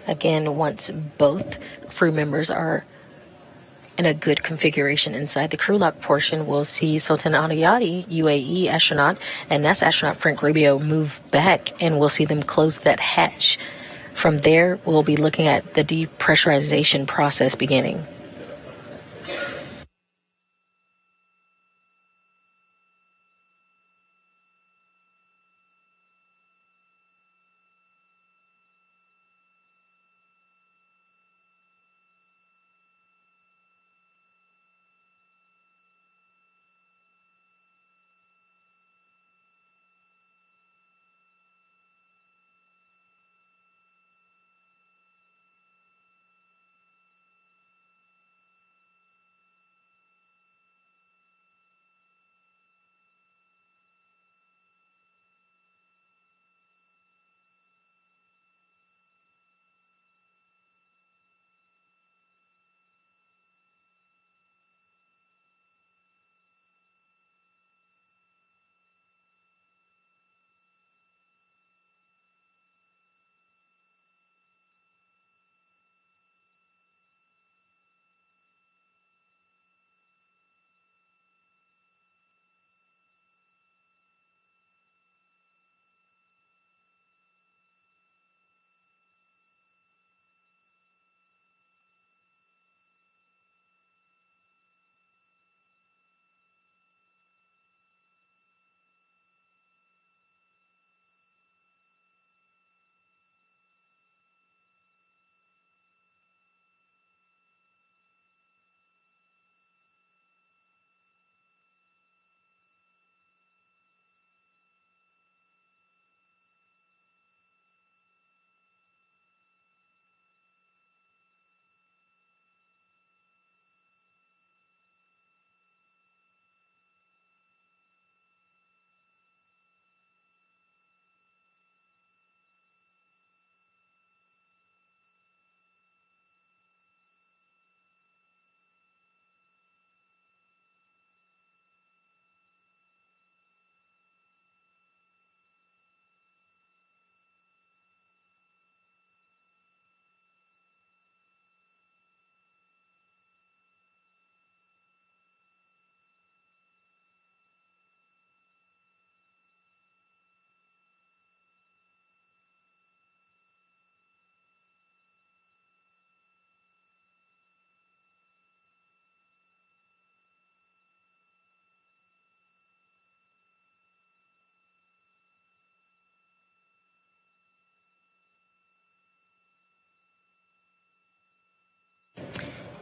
Again, once both crew members are in a good configuration inside the crew lock portion, we'll see Sultan Al-Ayadi, UAE astronaut, and NASA astronaut Frank Rubio move back, and we'll see them close that hatch. From there, we'll be looking at the depressurization process beginning.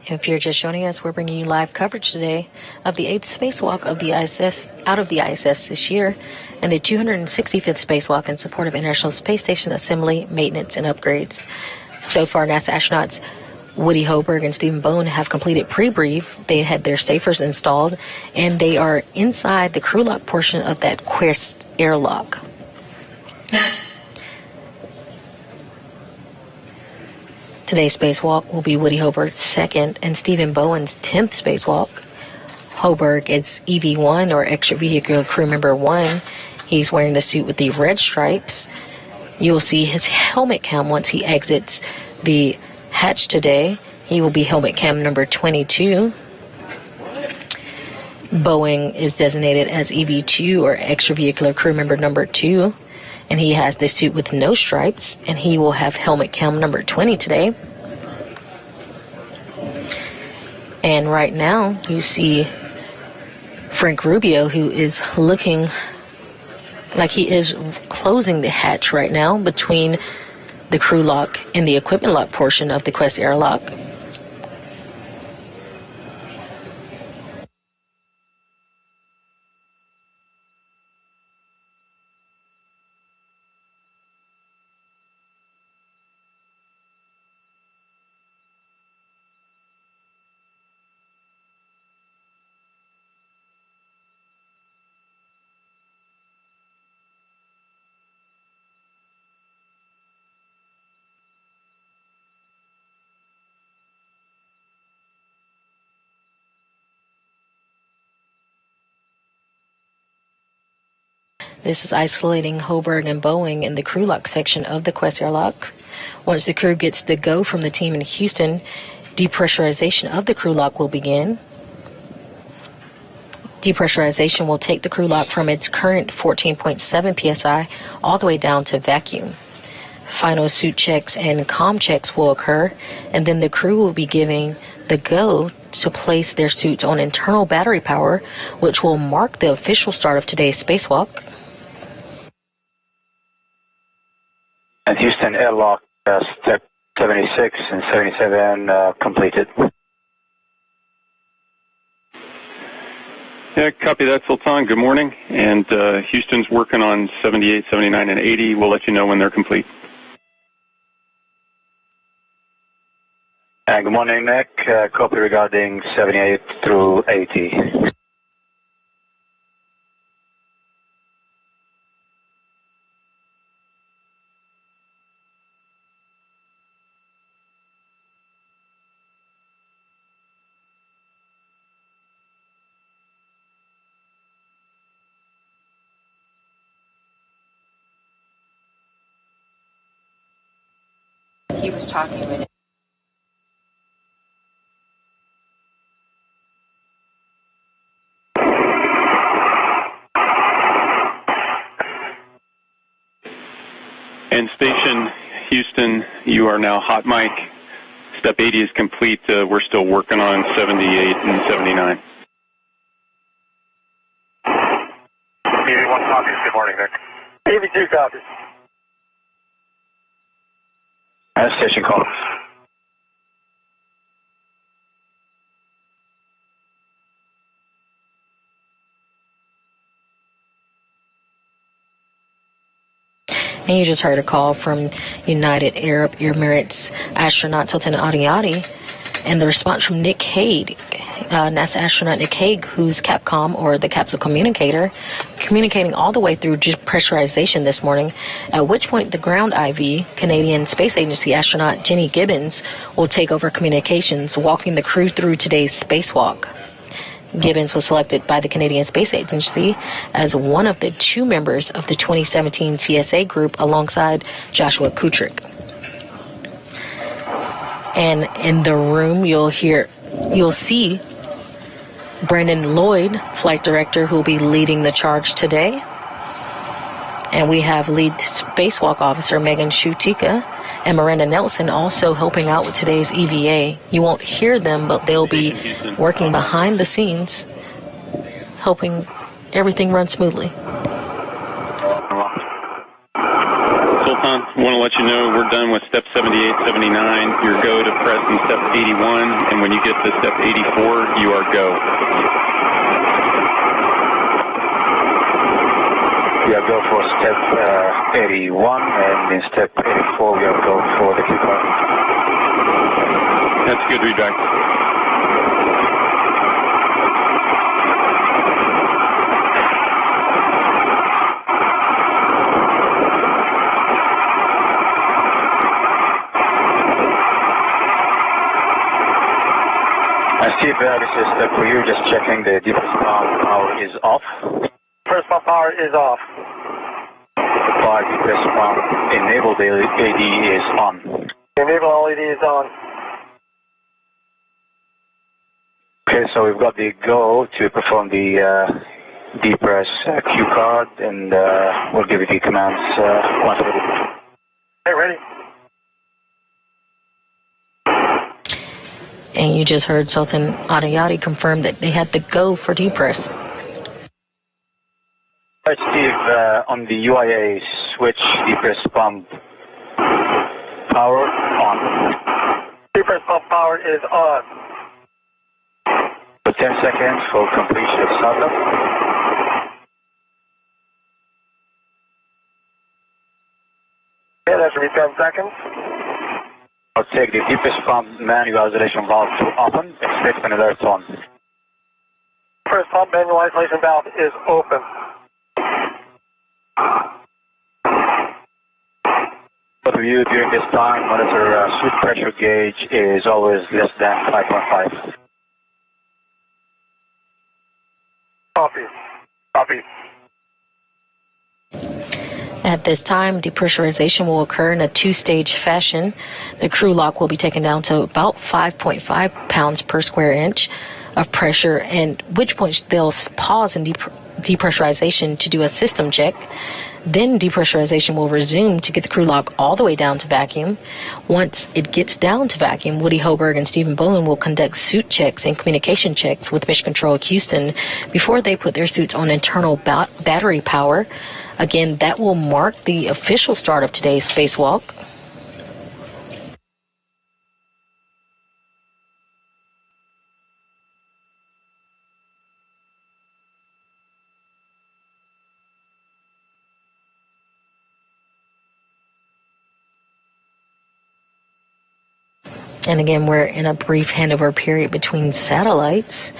If you're just joining us, we're bringing you live coverage today of the 8th spacewalk of the ISS out of the ISS this year and the 265th spacewalk in support of International Space Station assembly, maintenance, and upgrades. So far, NASA astronauts Woody Hoburg and Stephen Bowen have completed pre-brief. They had their safers installed, and they are inside the crew lock portion of that Quest airlock. Today's spacewalk will be Woody Hoburg's 2nd and Stephen Bowen's 10th spacewalk. Hoburg is EV1, or extravehicular crew member 1. He's wearing the suit with the red stripes. You'll see his helmet cam once he exits the hatch today. He will be helmet cam number 22. Bowen is designated as EV2, or extravehicular crew member number 2. And he has the suit with no stripes, and he will have helmet cam number 20 today. And right now, you see Frank Rubio, who is looking like he is closing the hatch right now between the crew lock and the equipment lock portion of the Quest airlock. This is isolating Hoburg and Bowen in the crew lock section of the Quest airlock. Once the crew gets the go from the team in Houston, depressurization of the crew lock will begin. Depressurization will take the crew lock from its current 14.7 psi all the way down to vacuum. Final suit checks and comm checks will occur, and then the crew will be giving the go to place their suits on internal battery power, which will mark the official start of today's spacewalk. And Houston airlock step 76 and 77 completed. Yeah, copy that, Sultan. Good morning. And Houston's working on 78, 79, and 80. We'll let you know when they're complete. Good morning, Nick. Copy regarding 78 through 80. He was talking with it. And Station Houston, you are now hot mic. Step 80 is complete. We're still working on 78 and 79. 81 copies. Good morning, Nick. 82 copies. Station call. And you just heard a call from United Arab Emirates astronaut Sultan Adiyati, and the response from Nick Hague, NASA astronaut Nick Hague, who's Capcom, or the capsule communicator, communicating all the way through pressurization this morning, at which point the ground IV, Canadian Space Agency astronaut Jenny Gibbons, will take over communications, walking the crew through today's spacewalk. Gibbons was selected by the Canadian Space Agency as one of the two members of the 2017 CSA group alongside Joshua Kutrick. And in the room, you'll see Brandon Lloyd, flight director, who will be leading the charge today. And we have lead spacewalk officer Megan Shutika and Miranda Nelson also helping out with today's EVA. You won't hear them, but they'll be working behind the scenes, helping everything run smoothly. Sultan, I want to let you know we're done with step 78, 79. Your go to press in step 81, and when you get to step 84, you are go. We are go for step 81, and in step 84 we are go for the Q card. That's good readback. Steve, this is step for you, just checking the deepest power is off. First pump power is off. 5 deepest pump enabled AD is on. Enable LED is on. Okay, so we've got the go to perform the depress Q card, and we'll give you the commands once ready. Hey, ready. And you just heard Sultan Adiyati confirm that they had the go for depress. Right, Steve, on the UIA, switch depress pump power on. Depress pump power is on. For 10 seconds for completion of startup. Okay, that should be 10 seconds. I'll take the deepest pump manual isolation valve to open. Expect an alert on. First pump manual isolation valve is open. Both of you during this time, monitor suit pressure gauge is always less than 5.5. Copy. Copy. At this time, depressurization will occur in a two-stage fashion. The crew lock will be taken down to about 5.5 pounds per square inch of pressure, and which point they'll pause in depressurization to do a system check. Then depressurization will resume to get the crew lock all the way down to vacuum. Once it gets down to vacuum, Woody Hoburg and Stephen Bowen will conduct suit checks and communication checks with Mission Control at Houston before they put their suits on internal battery power. Again, that will mark the official start of today's spacewalk. And again, we're in a brief handover period between satellites,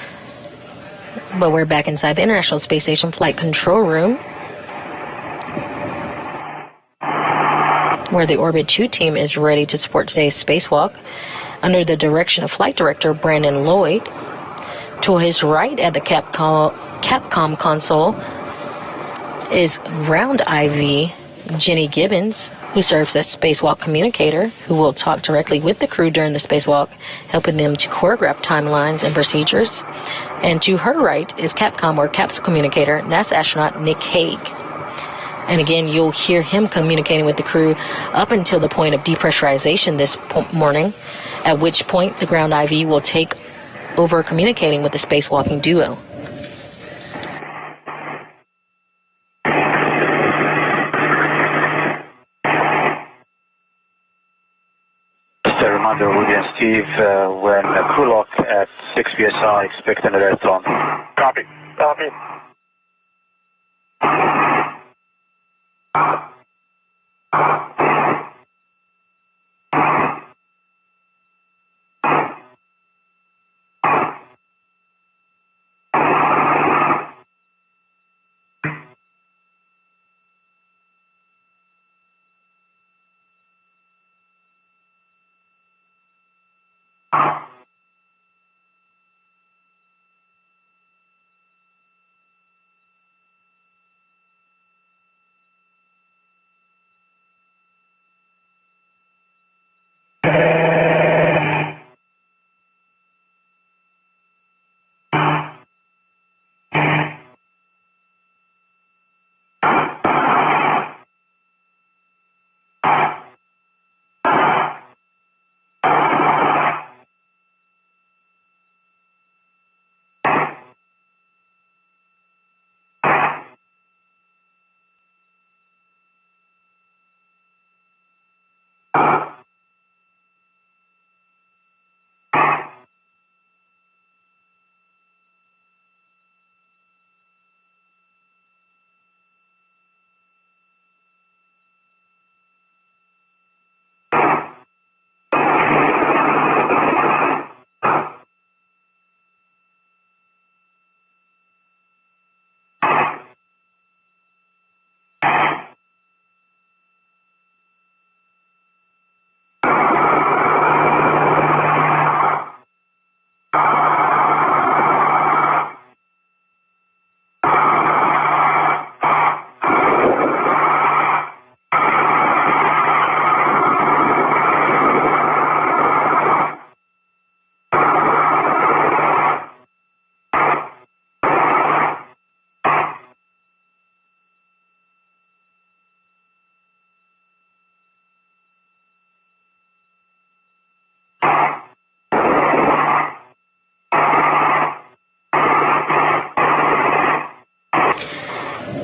but we're back inside the International Space Station Flight Control Room, where the Orbit 2 team is ready to support today's spacewalk under the direction of Flight Director Brandon Lloyd. To his right at the Capcom console is Ground IV Jenny Gibbons, who serves as spacewalk communicator, who will talk directly with the crew during the spacewalk, helping them to choreograph timelines and procedures. And to her right is Capcom or capsule communicator, NASA astronaut Nick Hague. And again, you'll hear him communicating with the crew up until the point of depressurization this morning, at which point the ground IV will take over communicating with the spacewalking duo. Just a reminder, Woody and Steve, when crew lock at 6 psi, expect an alert on. Copy. Copy.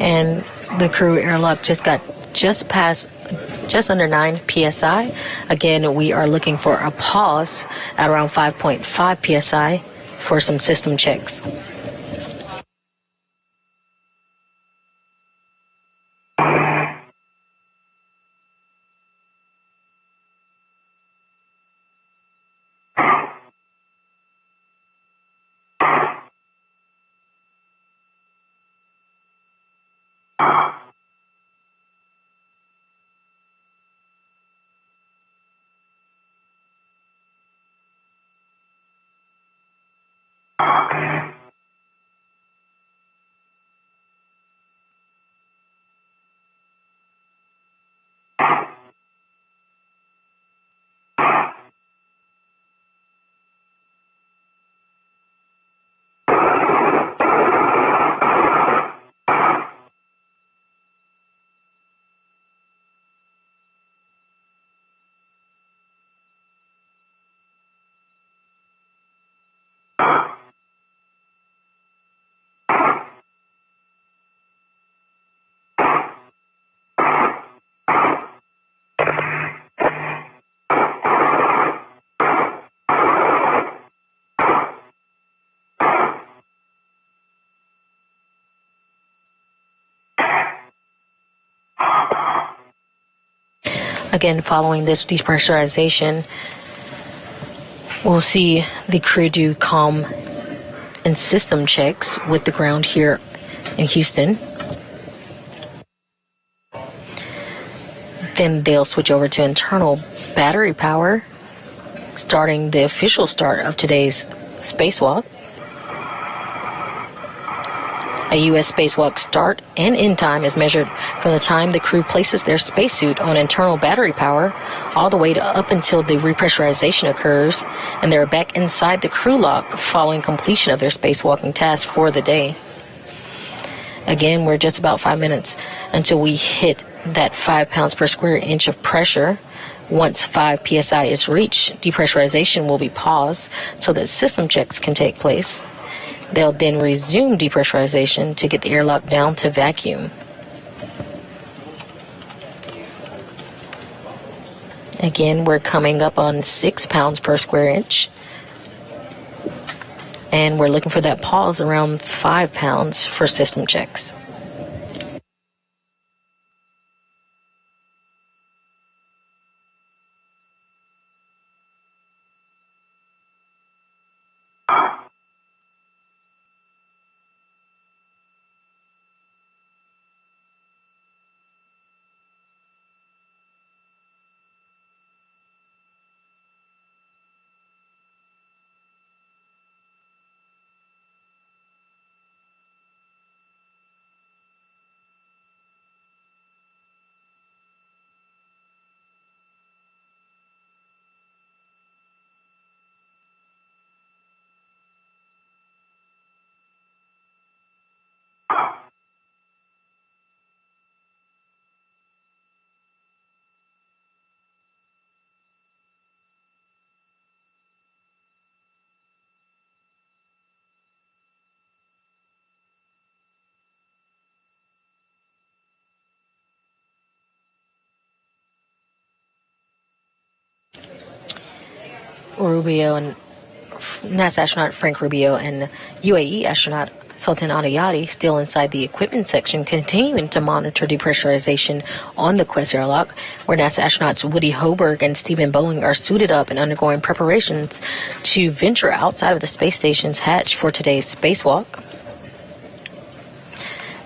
And the crew airlock just under 9 psi. Again, we are looking for a pause at around 5.5 psi for some system checks. Again, following this depressurization, we'll see the crew do comm and system checks with the ground here in Houston. Then they'll switch over to internal battery power, starting the official start of today's spacewalk. A U.S. spacewalk start and end time is measured from the time the crew places their spacesuit on internal battery power all the way to up until the repressurization occurs and they're back inside the crew lock following completion of their spacewalking task for the day. Again, we're just about 5 minutes until we hit that 5 pounds per square inch of pressure. Once 5 psi is reached, depressurization will be paused so that system checks can take place. They'll then resume depressurization to get the airlock down to vacuum. Again, we're coming up on 6 pounds per square inch. And we're looking for that pause around 5 pounds for system checks. Rubio and NASA astronaut Frank Rubio and UAE astronaut Sultan Adiyati still inside the equipment section, continuing to monitor depressurization on the Quest airlock, where NASA astronauts Woody Hoburg and Stephen Bowen are suited up and undergoing preparations to venture outside of the space station's hatch for today's spacewalk.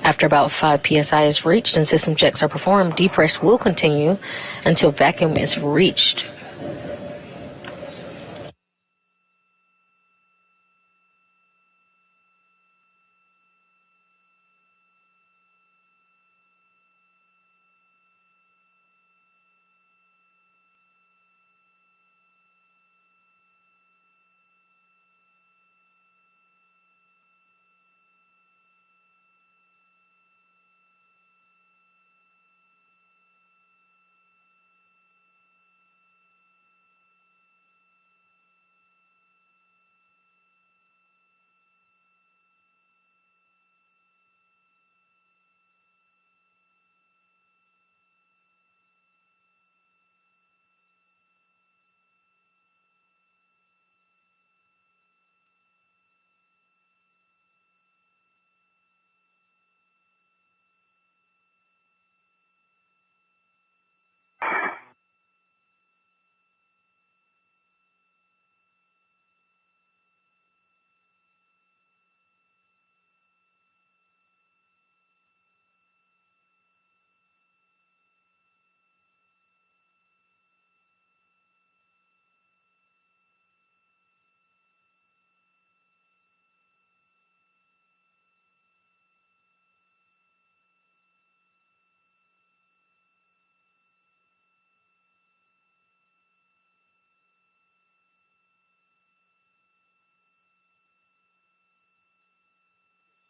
After about 5 psi is reached and system checks are performed, depress will continue until vacuum is reached.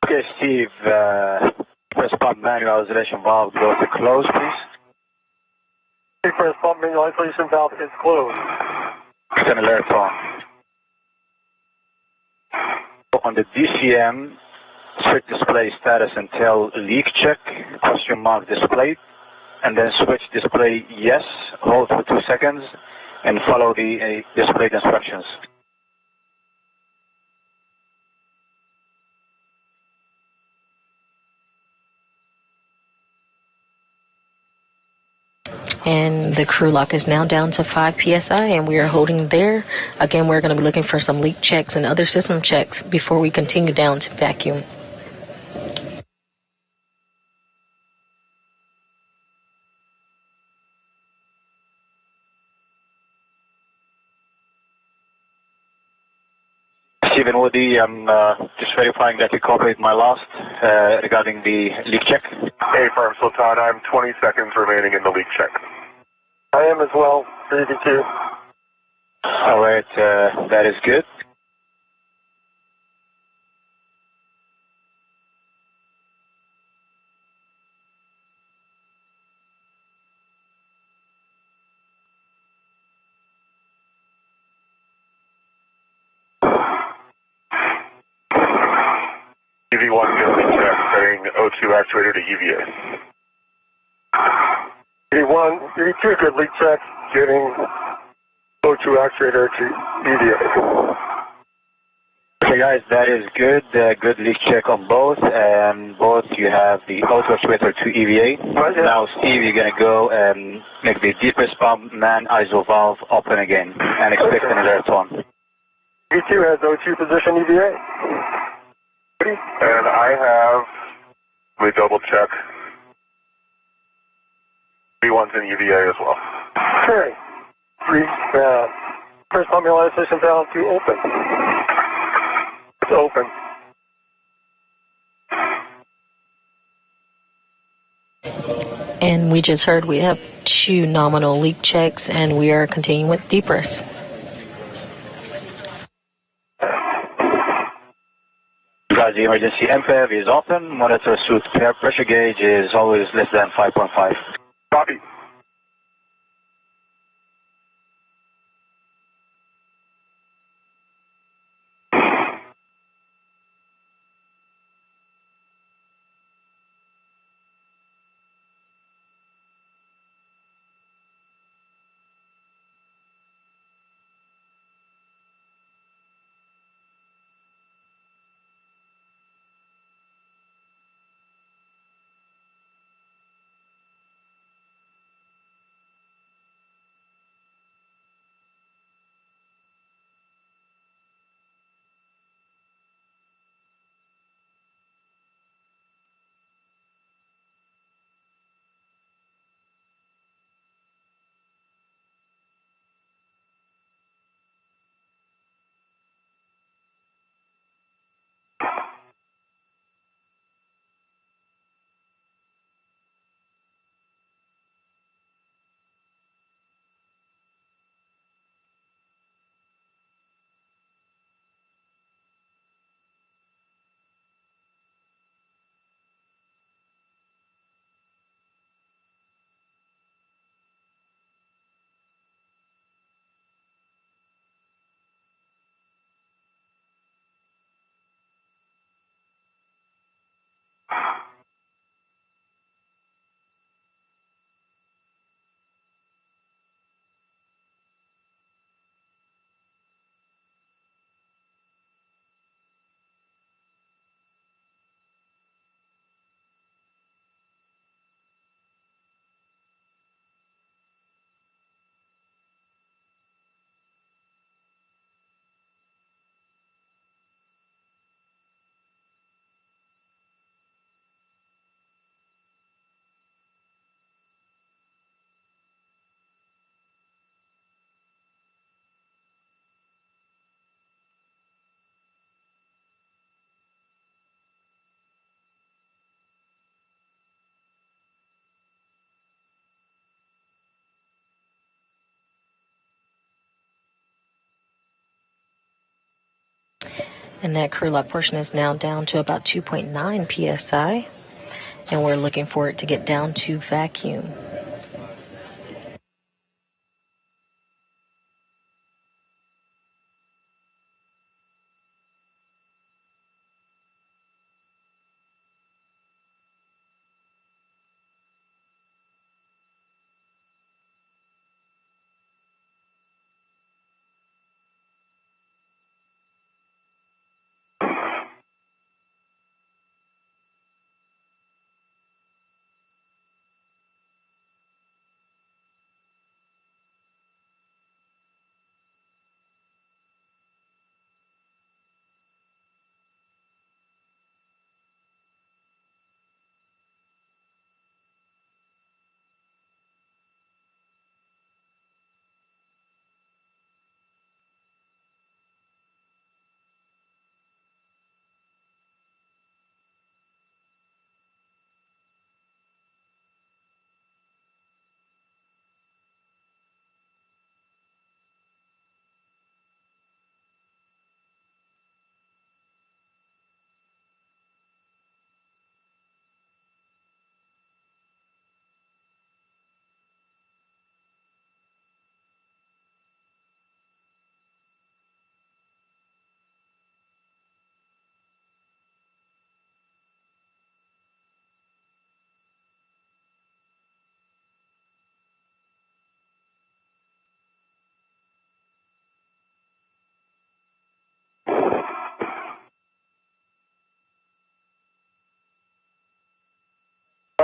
Okay, Steve, press pump manual isolation valve go to close, please. Press pump manual isolation valve is closed. Send alert on. On the DCM, switch display status until leak check, question mark displayed, and then switch display yes, hold for 2 seconds, and follow the displayed instructions. And the crew lock is now down to 5 psi, and we are holding there. Again, we're going to be looking for some leak checks and other system checks before we continue down to vacuum. Stephen Woody, I'm just verifying that you copied my last regarding the leak check. Hey, Firm Sultan, I'm 20 seconds remaining in the leak check. I am as well, 32. All right, that is good. EV1 good leak check, setting O2 actuator to EVA. EV1, EV2 good leak check, getting O2 actuator to EVA. Okay, guys, that is good. Good leak check on both. Both you have the auto actuator to EVA. Right, yeah. Now, Steve, you're going to go and make the depress pump man ISO valve open again and expect an alert on. EV2 has O2 position EVA. And I have, let me double check. V1's in EVA as well. Okay. First pump realization valve to open. It's open. And we just heard we have 2 nominal leak checks, and we are continuing with depress. Guys, the emergency MPEV is open. Monitor suit pressure gauge is always less than 5.5. Copy. And that crew lock portion is now down to about 2.9 psi, and we're looking for it to get down to vacuum.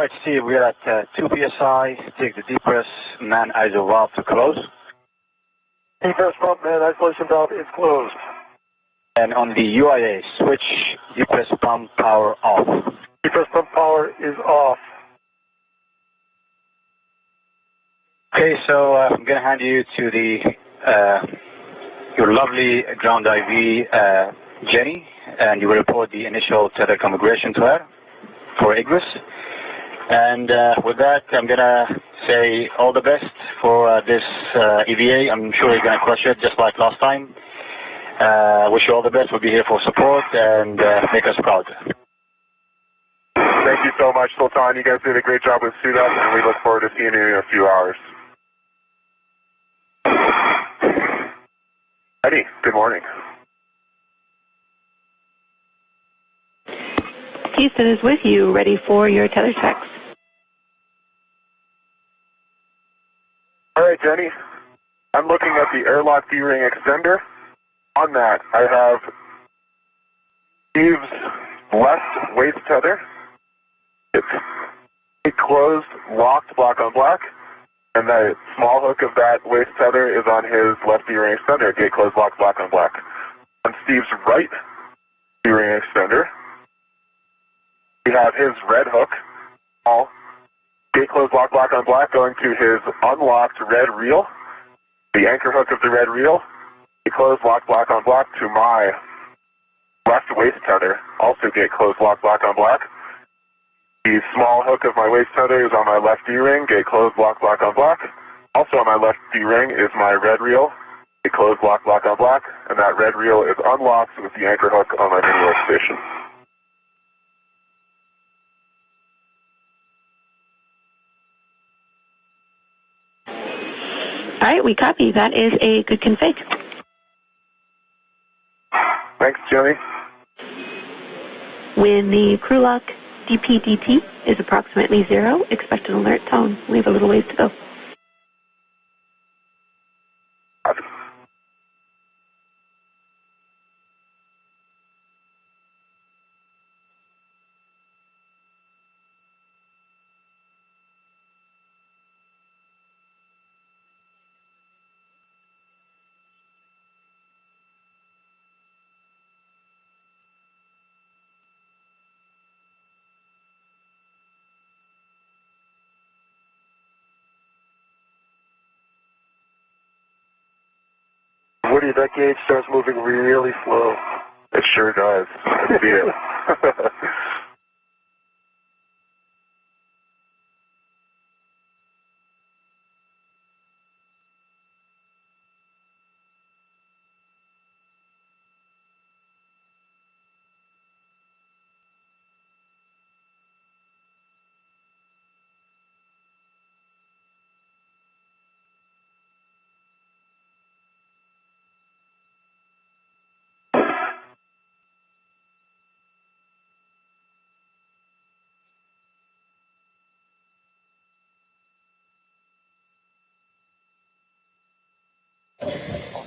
Alright, Steve, we're at 2 psi. Take the depress man ISO valve to close. Depress pump man isolation valve is closed. And on the UIA, switch depress pump power off. Depress pump power is off. Okay, so I'm going to hand you to the your lovely ground IV, Jenny, and you will report the initial tether configuration to her for egress. And with that, I'm going to say all the best for this EVA. I'm sure you're going to crush it just like last time. Wish you all the best. We'll be here for support and make us proud. Thank you so much, Sultan. You guys did a great job with suit up, and we look forward to seeing you in a few hours. Eddie, good morning. Houston is with you, ready for your tether checks. All right, Jenny. I'm looking at the airlock D-ring extender. On that, I have Steve's left waist tether. It's closed, locked, black on black. And the small hook of that waist tether is on his left D-ring extender, gate closed, locked, black on black. On Steve's right D-ring extender, we have his red hook, all gate closed, locked, black on black, going to his unlocked red reel, the anchor hook of the red reel, gate closed, locked, black on black, to my left waist tether, also gate closed, locked, black on black. The small hook of my waist tether is on my left D-ring, gate closed, lock, black on black. Also on my left D-ring is my red reel, gate closed, lock, black on black, and that red reel is unlocked with the anchor hook on my mini workstation. All right, we copy. That is a good config. Thanks, Jenny. When the crew lock DPDT is approximately 0, expect an alert tone. We have a little ways to go. Woody, that gauge starts moving really slow. It sure does. I see it.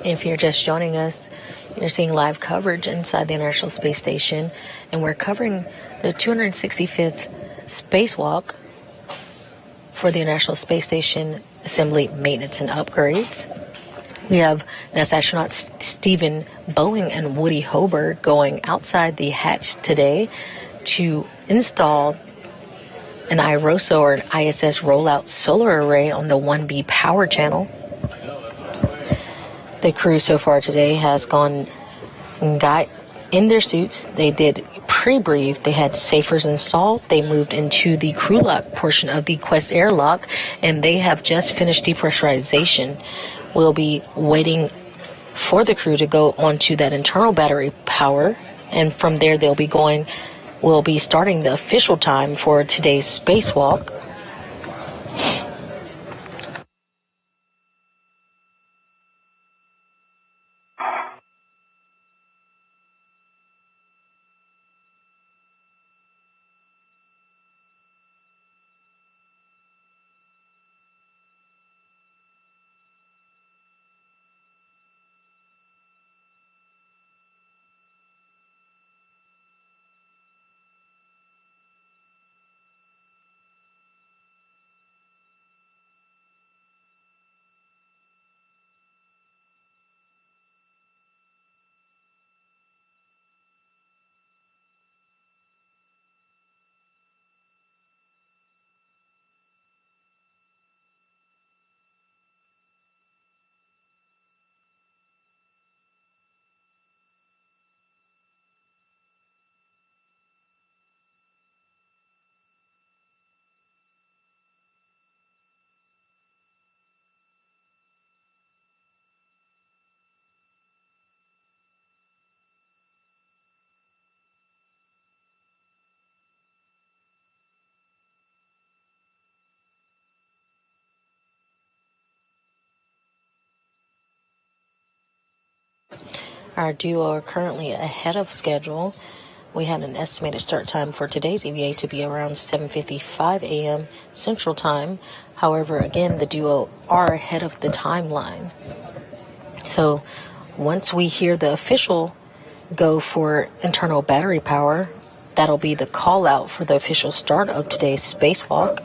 If you're just joining us, you're seeing live coverage inside the International Space Station, and we're covering the 265th spacewalk for the International Space Station assembly, maintenance, and upgrades. We have NASA astronauts Stephen Bowen and Woody Hoburg going outside the hatch today to install an iROSA or an ISS rollout solar array on the 1B power channel. The crew so far today has gone and got in their suits. They did pre-brief. They had safers installed. They moved into the crew lock portion of the Quest airlock, and they have just finished depressurization. We'll be waiting for the crew to go onto that internal battery power, and from there we'll be starting the official time for today's spacewalk. Our duo are currently ahead of schedule. We had an estimated start time for today's EVA to be around 7:55 a.m. Central Time. However, again, the duo are ahead of the timeline. So once we hear the official go for internal battery power, that'll be the call out for the official start of today's spacewalk.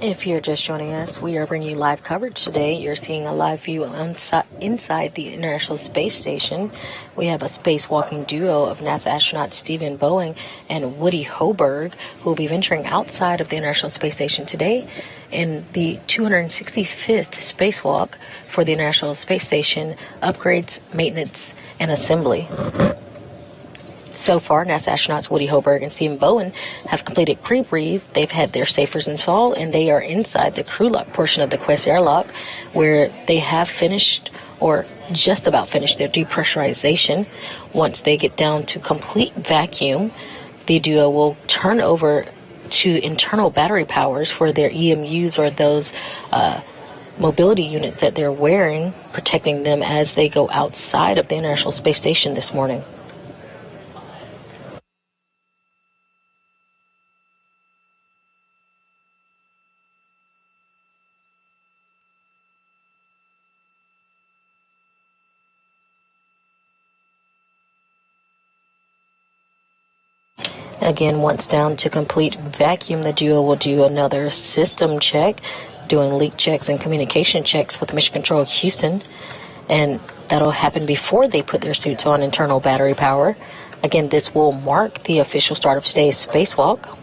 If you're just joining us, we are bringing you live coverage today. You're seeing a live view inside the International Space Station. We have a spacewalking duo of NASA astronauts Stephen Bowen and Woody Hoburg, who will be venturing outside of the International Space Station today in the 265th spacewalk for the International Space Station upgrades, maintenance, and assembly. So far, NASA astronauts Woody Hoburg and Stephen Bowen have completed pre-brief. They've had their safers installed, and they are inside the crew lock portion of the Quest airlock, where they have finished, or just about finished, their depressurization. Once they get down to complete vacuum, the duo will turn over to internal battery powers for their EMUs, or those mobility units that they're wearing, protecting them as they go outside of the International Space Station this morning. Again, once down to complete vacuum, the duo will do another system check, doing leak checks and communication checks with Mission Control Houston, and that'll happen before they put their suits on internal battery power. Again, this will mark the official start of today's spacewalk.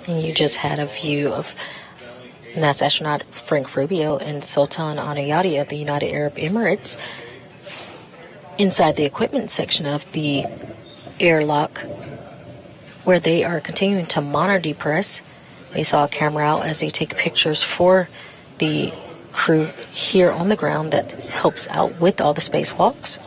And you just had a view of NASA astronaut Frank Rubio and Sultan Anayati of the United Arab Emirates inside the equipment section of the airlock, where they are continuing to monitor depress. They saw a camera out as they take pictures for the crew here on the ground that helps out with all the spacewalks.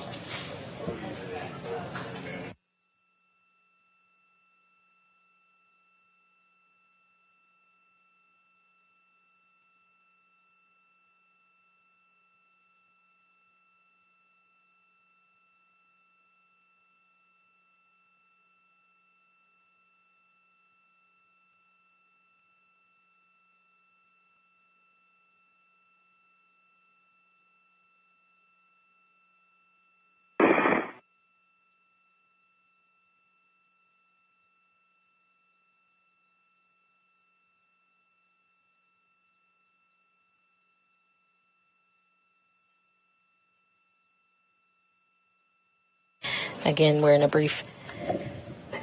Again, we're in a brief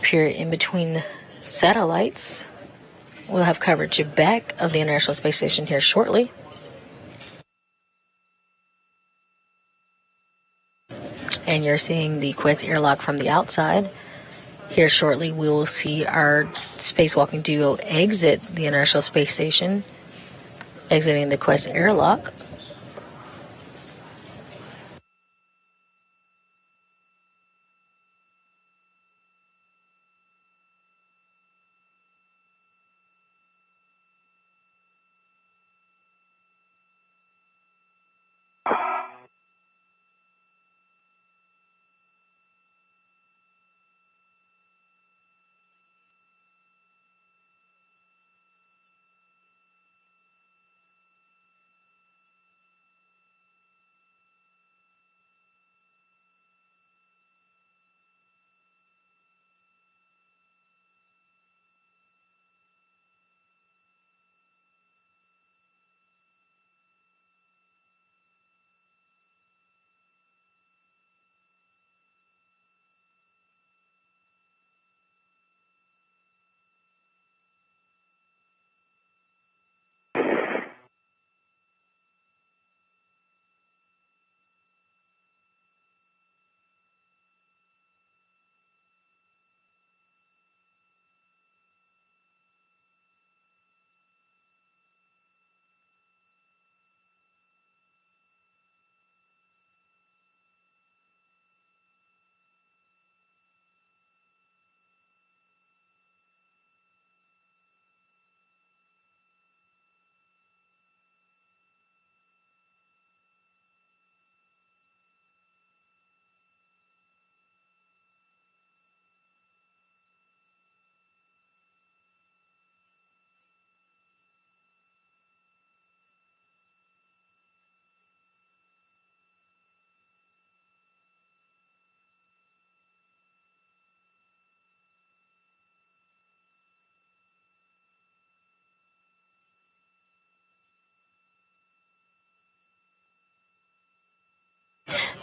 period in between satellites. We'll have coverage back of the International Space Station here shortly. And you're seeing the Quest airlock from the outside. Here shortly, we will see our spacewalking duo exit the International Space Station, exiting the Quest airlock.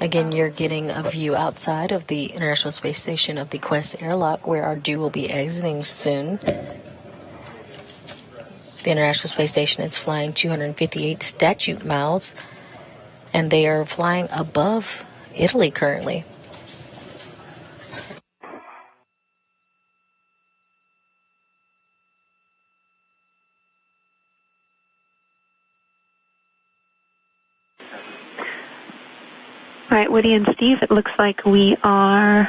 Again, you're getting a view outside of the International Space Station of the Quest airlock, where our DO will be exiting soon. The International Space Station is flying 258 statute miles, and they are flying above Italy currently. All right, Woody and Steve, it looks like we are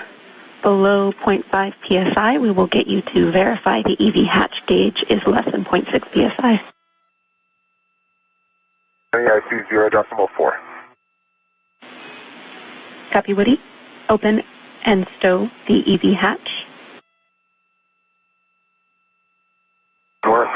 below 0.5 psi. We will get you to verify the EV hatch gauge is less than 0.6 psi. I see 0.4. Copy, Woody. Open and stow the EV hatch. Work.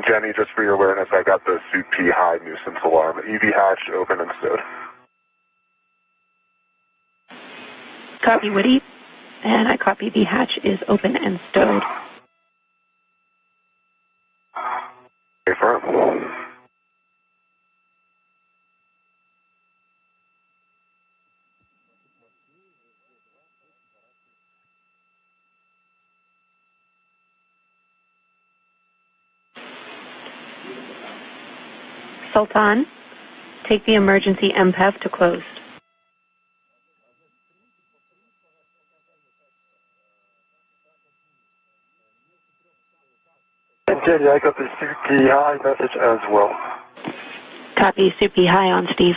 Jenny, just for your awareness, I got the Suit P high nuisance alarm. EV hatch open and stowed. Copy, Woody. And I copy the hatch is open and stowed. Confirm. Sultan, take the emergency MPEV to closed. And Jenny, I got the Suit P high message as well. Copy, Supi high on Steve.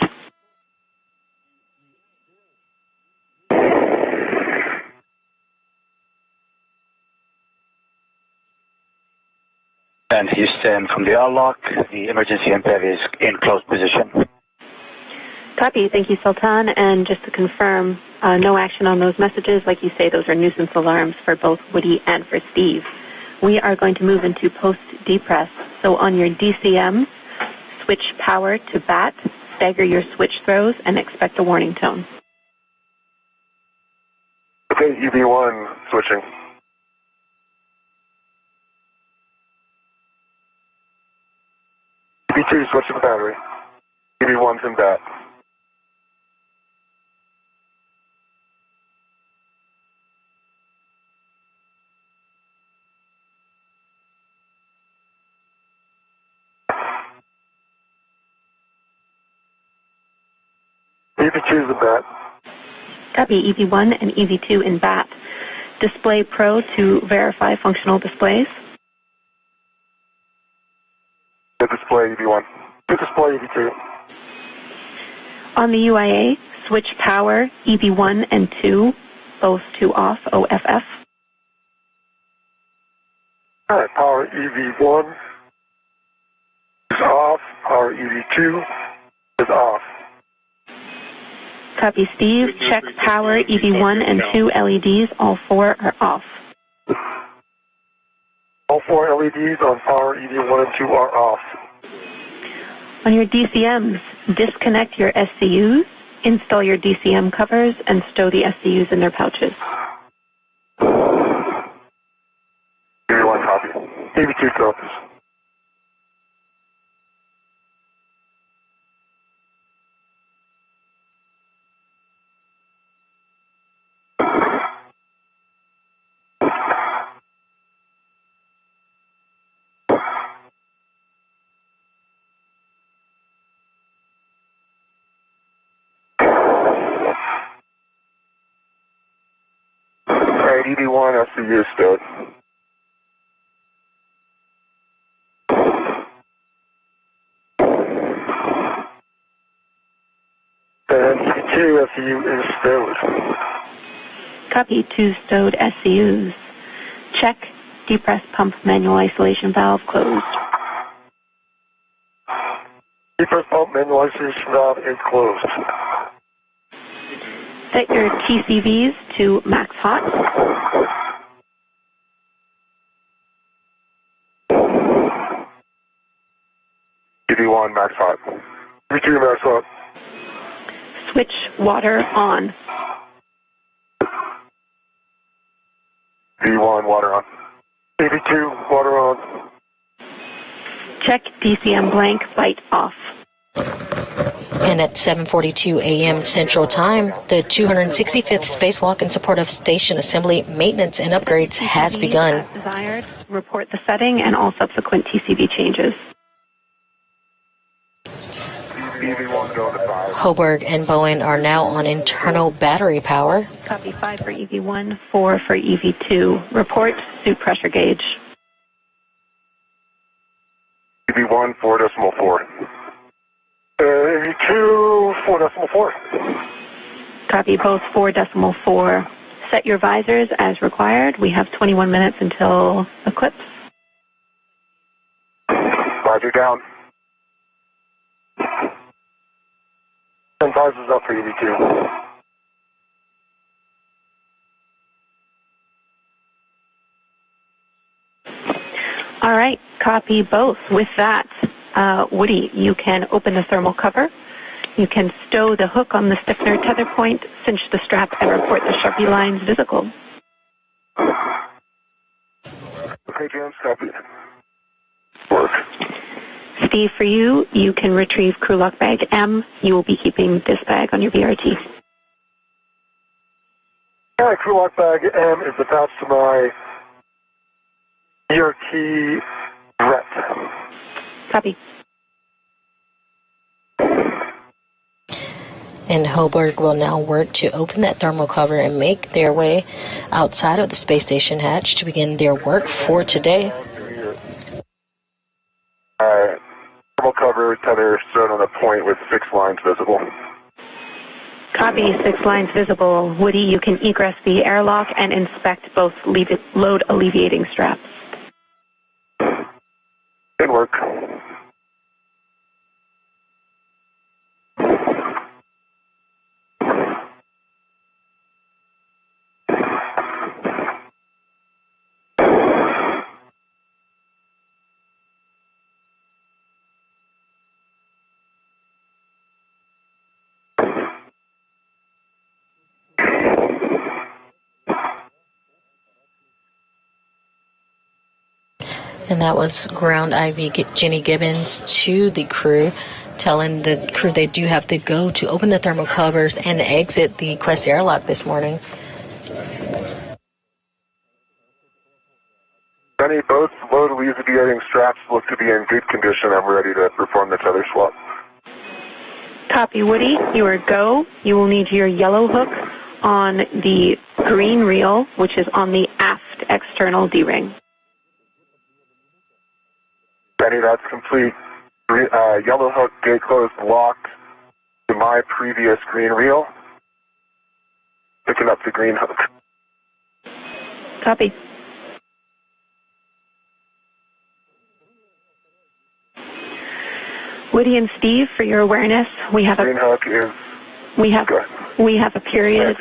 And Houston, from the airlock, the emergency MPEV is in closed position. Copy. Thank you, Sultan. And just to confirm, no action on those messages. Like you say, those are nuisance alarms for both Woody and for Steve. We are going to move into post-depress. So on your DCM, switch power to BAT, stagger your switch throws, and expect a warning tone. Okay, EV1 switching. EV2 switching the battery. EV1's in BAT. EV2 is in BAT. Copy, EV1 and EV2 in BAT. Display Pro to verify functional displays. Good display, EV1. Good display, EV2. On the UIA, switch power, EV1 and 2, both to off, OFF. All right, power EV1 is off. Power EV2 is off. Copy, Steve. Check power, EV1 and 2 LEDs. All 4 are off. All 4 LEDs on power EV1 and 2 are off. On your DCMs, disconnect your SCUs, install your DCM covers, and stow the SCUs in their pouches. EV1 copy. EV2 copies. Alright, EV1 SCU stowed. And EV2 SCU is stowed. Copy, 2 stowed SCUs. Check depress pump manual isolation valve closed. First pump manualization valve is closed. Set your TCVs to max hot. EV1 max hot. EV2 max hot. Switch water on. V1 water on. EV2 water on. Check DCM blank, bite off. And at 7:42 a.m. Central Time, the 265th Spacewalk in support of station assembly, maintenance, and upgrades has begun. As desired, report the setting and all subsequent TCV changes. EV1 going to 5. Hoburg and Bowen are now on internal battery power. Copy 5 for EV1, 4 for EV2. Report suit pressure gauge. EV1 4.4. EV2 4.4. Copy both 4.4. Set your visors as required. We have 21 minutes until eclipse. Visor down. 10 visors up for EV2. All right, copy both. With that, Woody, you can open the thermal cover. You can stow the hook on the stiffener tether point, cinch the strap, and report the Sharpie lines visible. Okay, James, copy. Work. Steve, for you, you can retrieve crew lock bag M. You will be keeping this bag on your BRT. All right, crew lock bag M is attached to my BRT rep. Copy. And Hoburg will now work to open that thermal cover and make their way outside of the space station hatch to begin their work for today. Thermal cover tether stood on a point with 6 lines visible. Copy, 6 lines visible. Woody, you can egress the airlock and inspect both load alleviating straps. Good work. And that was ground IV Jenny Gibbons to the crew, telling the crew they do have to go to open the thermal covers and exit the Quest airlock this morning. Jenny, both load alleviating straps look to be in good condition. I'm ready to perform the tether swap. Copy, Woody. You are go. You will need your yellow hook on the green reel, which is on the aft external D-ring. Benny, that's complete. Yellow hook, gate closed, locked to my previous green reel. Picking up the green hook. Copy. Woody and Steve, for your awareness, we have Green hook is... we have a period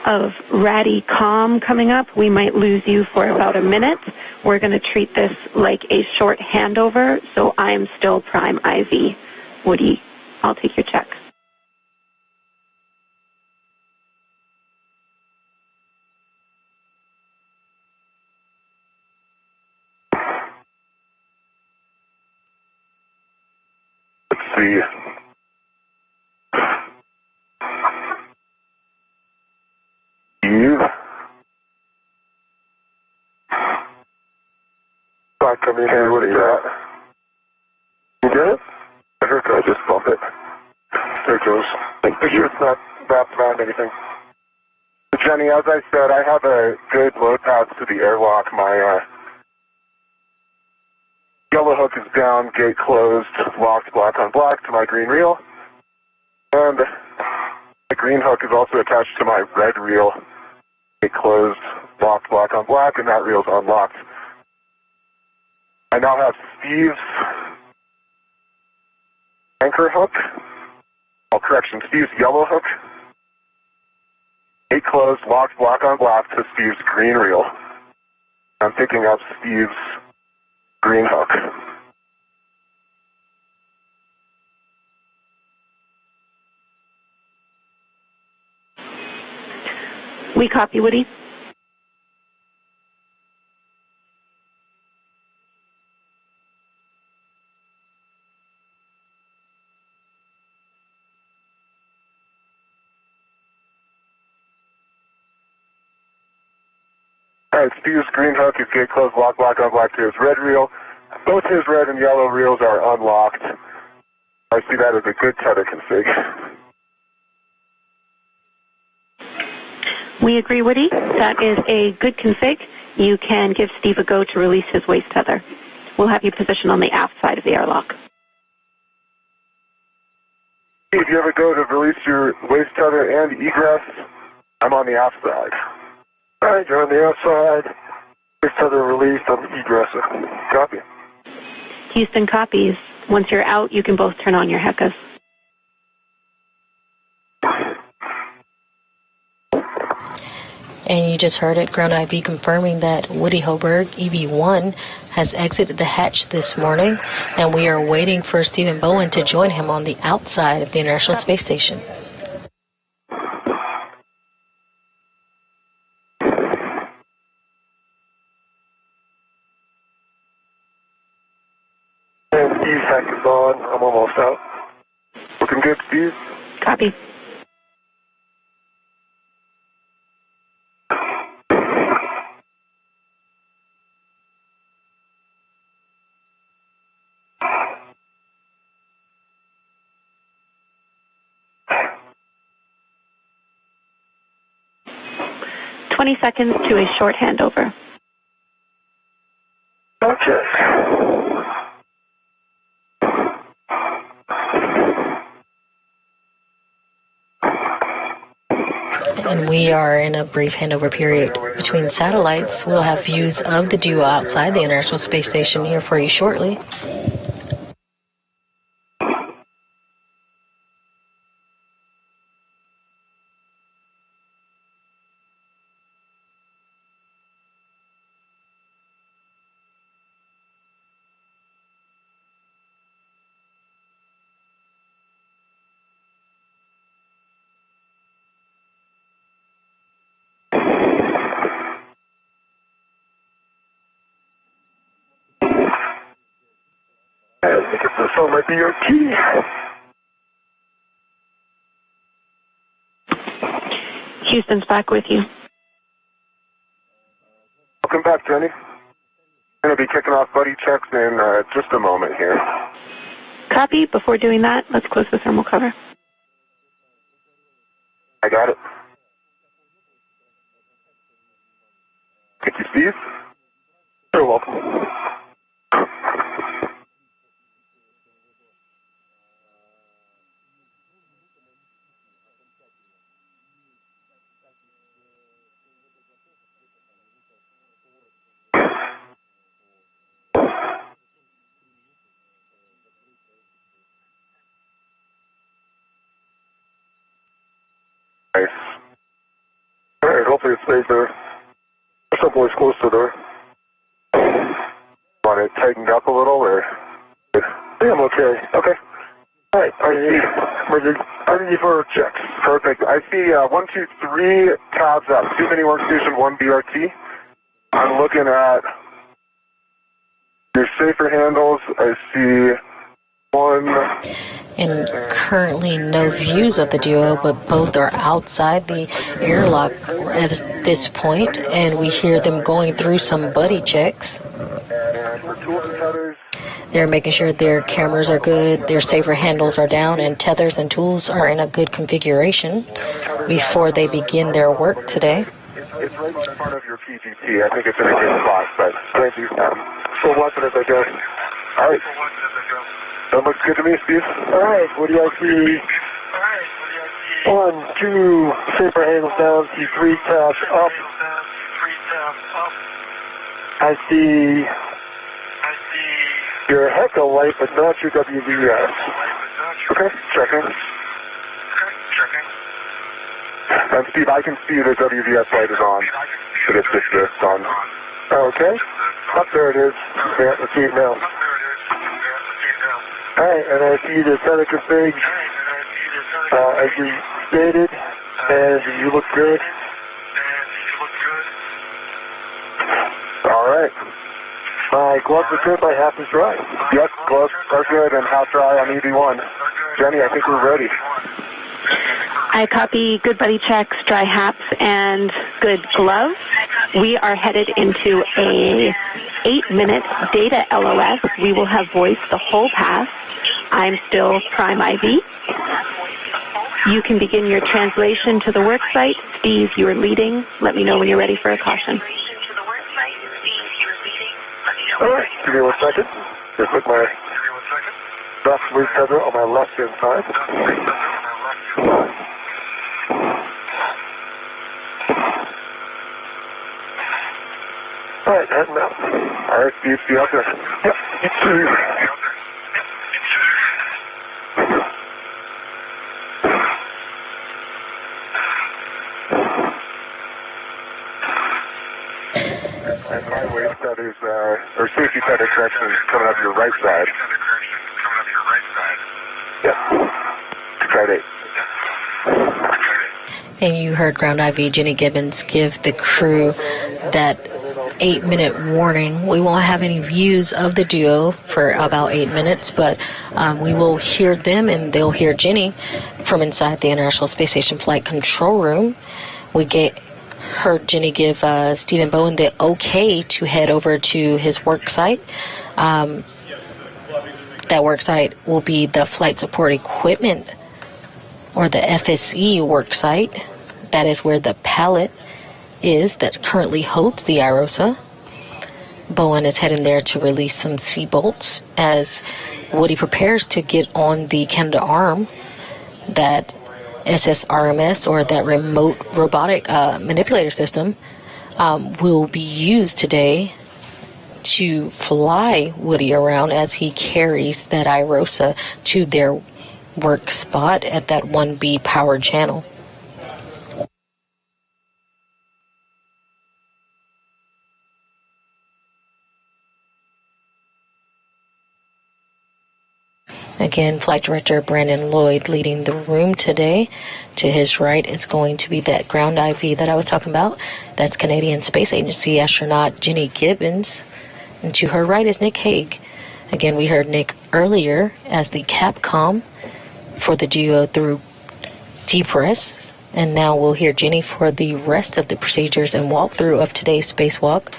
of ratty calm coming up. We might lose you for about a minute. We're going to treat this like a short handover, so I'm still prime IV. Woody, I'll take your check. Let's see. Come in here, what is that? You get it? I heard I just bump it. There it goes. Make sure it's not wrapped around anything. Jenny, as I said, I have a good load path to the airlock. My yellow hook is down, gate closed, locked black on black to my green reel. And the green hook is also attached to my red reel. Gate closed, locked black on black, and that reel's unlocked. I now have Steve's anchor hook. Oh, correction, Steve's yellow hook. Gate closed, locked, block on block to Steve's green reel. I'm picking up Steve's green hook. We copy, Woody. All right, Steve's green hook is gate closed, lock, block on block to his red reel. Both his red and yellow reels are unlocked. I see that as a good tether config. We agree, Woody. That is a good config. You can give Steve a go to release his waist tether. We'll have you positioned on the aft side of the airlock. If you ever go to release your waist tether and egress, I'm on the aft side. All right, you're on the outside. Waist tether released on the egress. Copy. Houston copies. Once you're out, you can both turn on your HECAs. And you just heard it, Ground IB confirming that Woody Hoburg, EV1, has exited the hatch this morning, and we are waiting for Stephen Bowen to join him on the outside of the International Space Station. And Steve's hack is on. I'm almost out. Looking good, Steve? Copy. $20 seconds to a short handover. Okay. And we are in a brief handover period between satellites. We'll have views of the duo outside the International Space Station here for you shortly. I think this one might be your key. Houston's back with you. Welcome back, Jenny. I'm going to be kicking off buddy checks in just a moment here. Copy. Before doing that, let's close the thermal cover. I got it. Thank you, Steve. You're welcome. Nice. All right, hopefully it stays there. Someplace close to there. Want it tightened up a little, or? Yeah, I'm okay. Okay. All right, are you for checks? Perfect. I see 1, 2, 3 tabs up. 2 mini workstation, 1 BRT. I'm looking at your safer handles. I see 1. And currently no views of the duo, but both are outside the airlock at this point, and we hear them going through some buddy checks. They're making sure their cameras are good, their safer handles are down, and tethers and tools are in a good configuration before they begin their work today. It's right in front of your PGT. I think it's in a good spot, but thank you. So watching as I go. All right. That looks good to me, Steve. All right, what do I see? 1, 2, safer handles down, see 3 tabs up. I see your HECA light, but not your WVS. Okay, checking. And Steve, I can see the WVS light is on. It is just on. Okay. Up there it is. Yeah, let's see it now. Alright, and I see the center config as you stated, and you look good. Alright. My gloves are good by half and dry. Yep, gloves are good and half dry on EV1. Jenny, I think we're ready. I copy good buddy checks, dry haps, and good gloves. We are headed into a 8-minute data LOS. We will have voice the whole path. I'm still prime IV. You can begin your translation to the work site. Steve, you are leading. Let me know when you're ready for a caution. All right, give me 1 second. Just put my left wave tether on my left hand side. All right, heading out. All right, Steve, see you out there. Yep. And my wave tethers, or safety tether correction is coming up your right side. Yeah. Try 8. And you heard Ground IV Jenny Gibbons give the crew that 8-minute warning. We won't have any views of the duo for about 8 minutes, but we will hear them and they'll hear Jenny from inside the International Space Station Flight Control Room. We heard Jenny give Stephen Bowen the okay to head over to his work site. That work site will be the Flight Support Equipment, or the FSE work site. That is where the pallet is that currently holds the iROSA. Bowen is heading there to release some seat bolts as Woody prepares to get on the Canadarm, that SSRMS, or that remote robotic manipulator system, will be used today to fly Woody around as he carries that iROSA to their work spot at that 1B power channel. Again, Flight Director Brandon Lloyd leading the room today. To his right is going to be that ground IV that I was talking about. That's Canadian Space Agency astronaut Jenny Gibbons. And to her right is Nick Hague. Again, we heard Nick earlier as the Capcom for the duo through DPRESS. And now we'll hear Jenny for the rest of the procedures and walkthrough of today's spacewalk.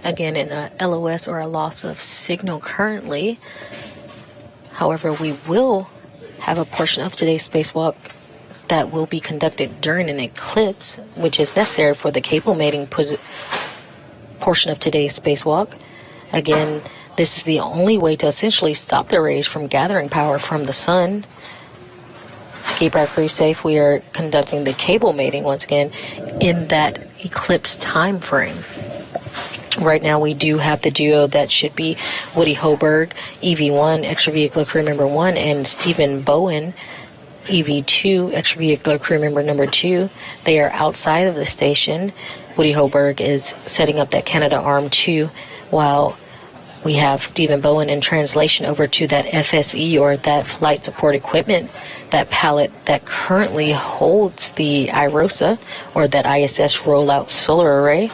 Again, in a LOS or a loss of signal currently. However, we will have a portion of today's spacewalk that will be conducted during an eclipse, which is necessary for the cable mating portion of today's spacewalk. Again, this is the only way to essentially stop the rays from gathering power from the sun. To keep our crew safe, we are conducting the cable mating once again in that eclipse time frame. Right now, we do have the duo that should be Woody Hoburg, EV1, extravehicular crew member 1, and Stephen Bowen, EV2, extravehicular crew member number 2. They are outside of the station. Woody Hoburg is setting up that Canadarm 2, while We have Stephen Bowen in translation over to that FSE, or that flight support equipment, that pallet that currently holds the iROSA, or that ISS rollout solar array.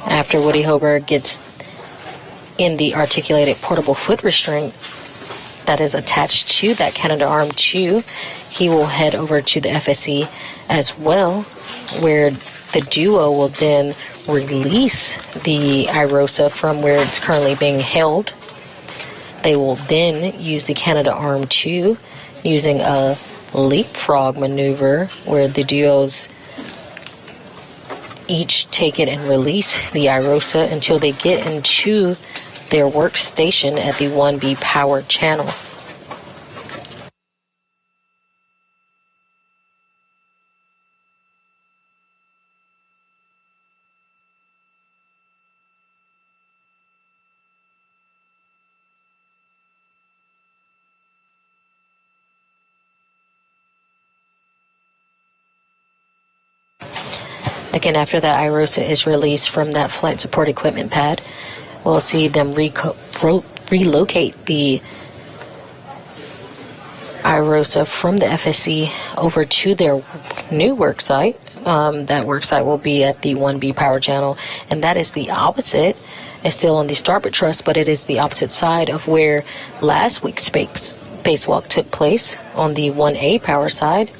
After Woody Hoburg gets in the articulated portable foot restraint that is attached to that Canadarm2, he will head over to the FSE as well, where the duo will then release the iROSA from where it's currently being held. They will then use the Canadarm2 using a leapfrog maneuver where the duos each take it and release the iROSA until they get into their workstation at the 1B power channel. Again, after the iROSA is released from that flight support equipment pad, we'll see them relocate the iROSA from the FSC over to their new work site. That work site will be at the 1B power channel, and that is the opposite. It's still on the Starboard Truss, but it is the opposite side of where last week's spacewalk took place, on the 1A power side.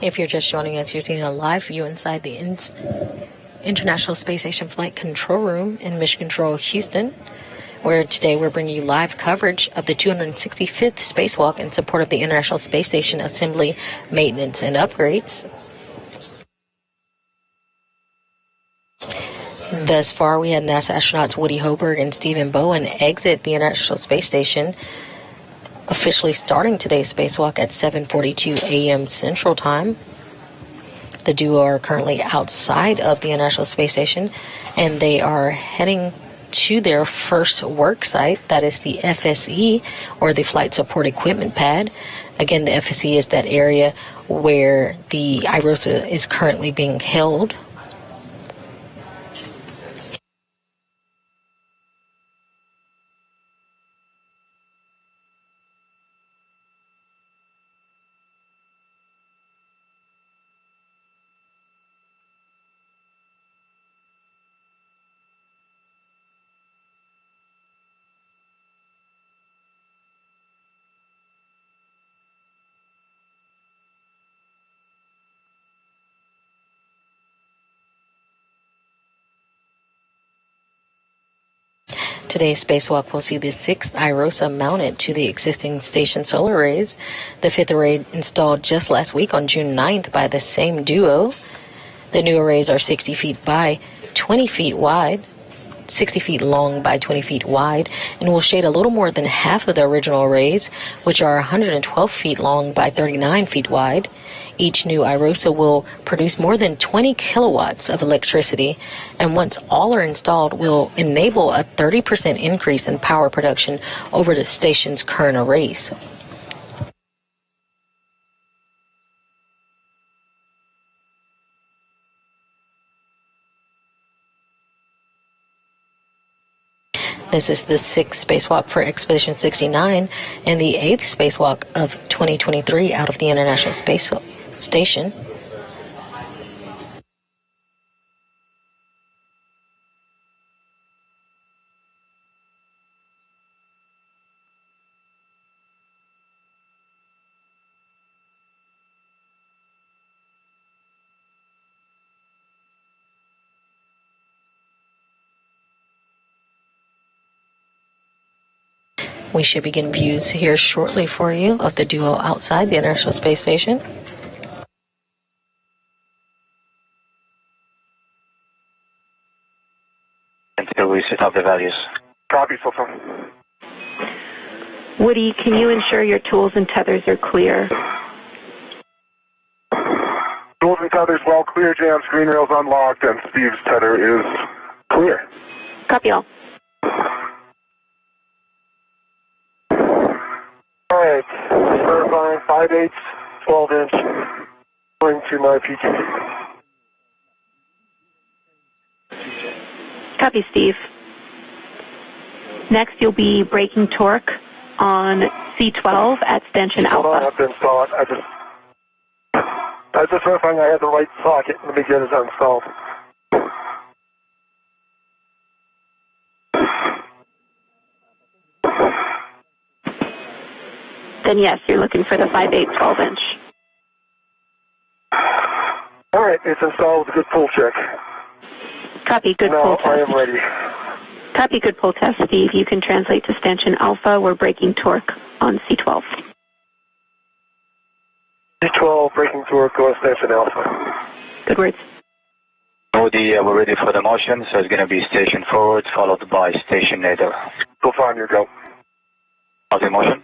If you're just joining us, you're seeing a live view inside the International Space Station Flight Control Room in Mission Control, Houston, where today we're bringing you live coverage of the 265th spacewalk in support of the International Space Station assembly, maintenance, and upgrades. Thus far, we had NASA astronauts Woody Hoburg and Stephen Bowen exit the International Space Station, officially starting today's spacewalk at 7:42 a.m. Central Time. The duo are currently outside of the International Space Station, and they are heading to their first work site, that is the FSE, or the Flight Support Equipment Pad. Again, the FSE is that area where the iROSA is currently being held. Today's spacewalk will see the 6th iROSA mounted to the existing station solar arrays. The 5th array installed just last week on June 9th by the same duo. The new arrays are 60 feet by 20 feet wide. 60 feet long by 20 feet wide and will shade a little more than half of the original arrays, which are 112 feet long by 39 feet wide. Each new iROSA will produce more than 20 kilowatts of electricity, and once all are installed, will enable a 30% increase in power production over the station's current arrays. This is the 6th spacewalk for Expedition 69 and the 8th spacewalk of 2023 out of the International Space Station. We should begin views here shortly for you of the duo outside the International Space Station. Until we set up the values. Copy, Sultan. Woody, can you ensure your tools and tethers are clear? Tools and tethers well clear, Jan. Screen rails unlocked, and Steve's tether is clear. Copy all. All right, verifying 5/8, 12-inch, going to my PT. Copy, Steve. Next, you'll be braking torque on C12 at stanchion Hold on, I alpha. have to install it. I was just verifying I had the right socket. Let me get it installed. Then yes, you're looking for the 5/8, 12-inch. All right, it's installed with a good pull check. Copy, good Now pull I test. am ready. Copy, good pull test, Steve. You can translate to stanchion alpha. We're braking torque on C12. C12 braking torque, go station alpha. Good words. Woody, we're ready for the motion, so it's going to be station forward, followed by station nadir. Go find your go. How's the motion?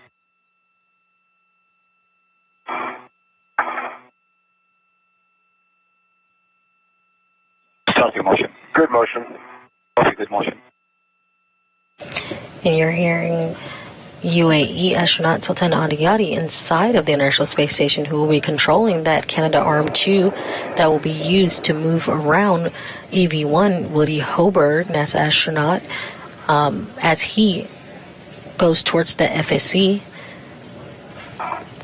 Start your motion. Good motion. Copy, good motion. And you're hearing UAE astronaut Sultan Adiyati inside of the International Space Station, who will be controlling that Canadarm2 that will be used to move around EV1 Woody Hoburg, NASA astronaut, as he goes towards the FSC.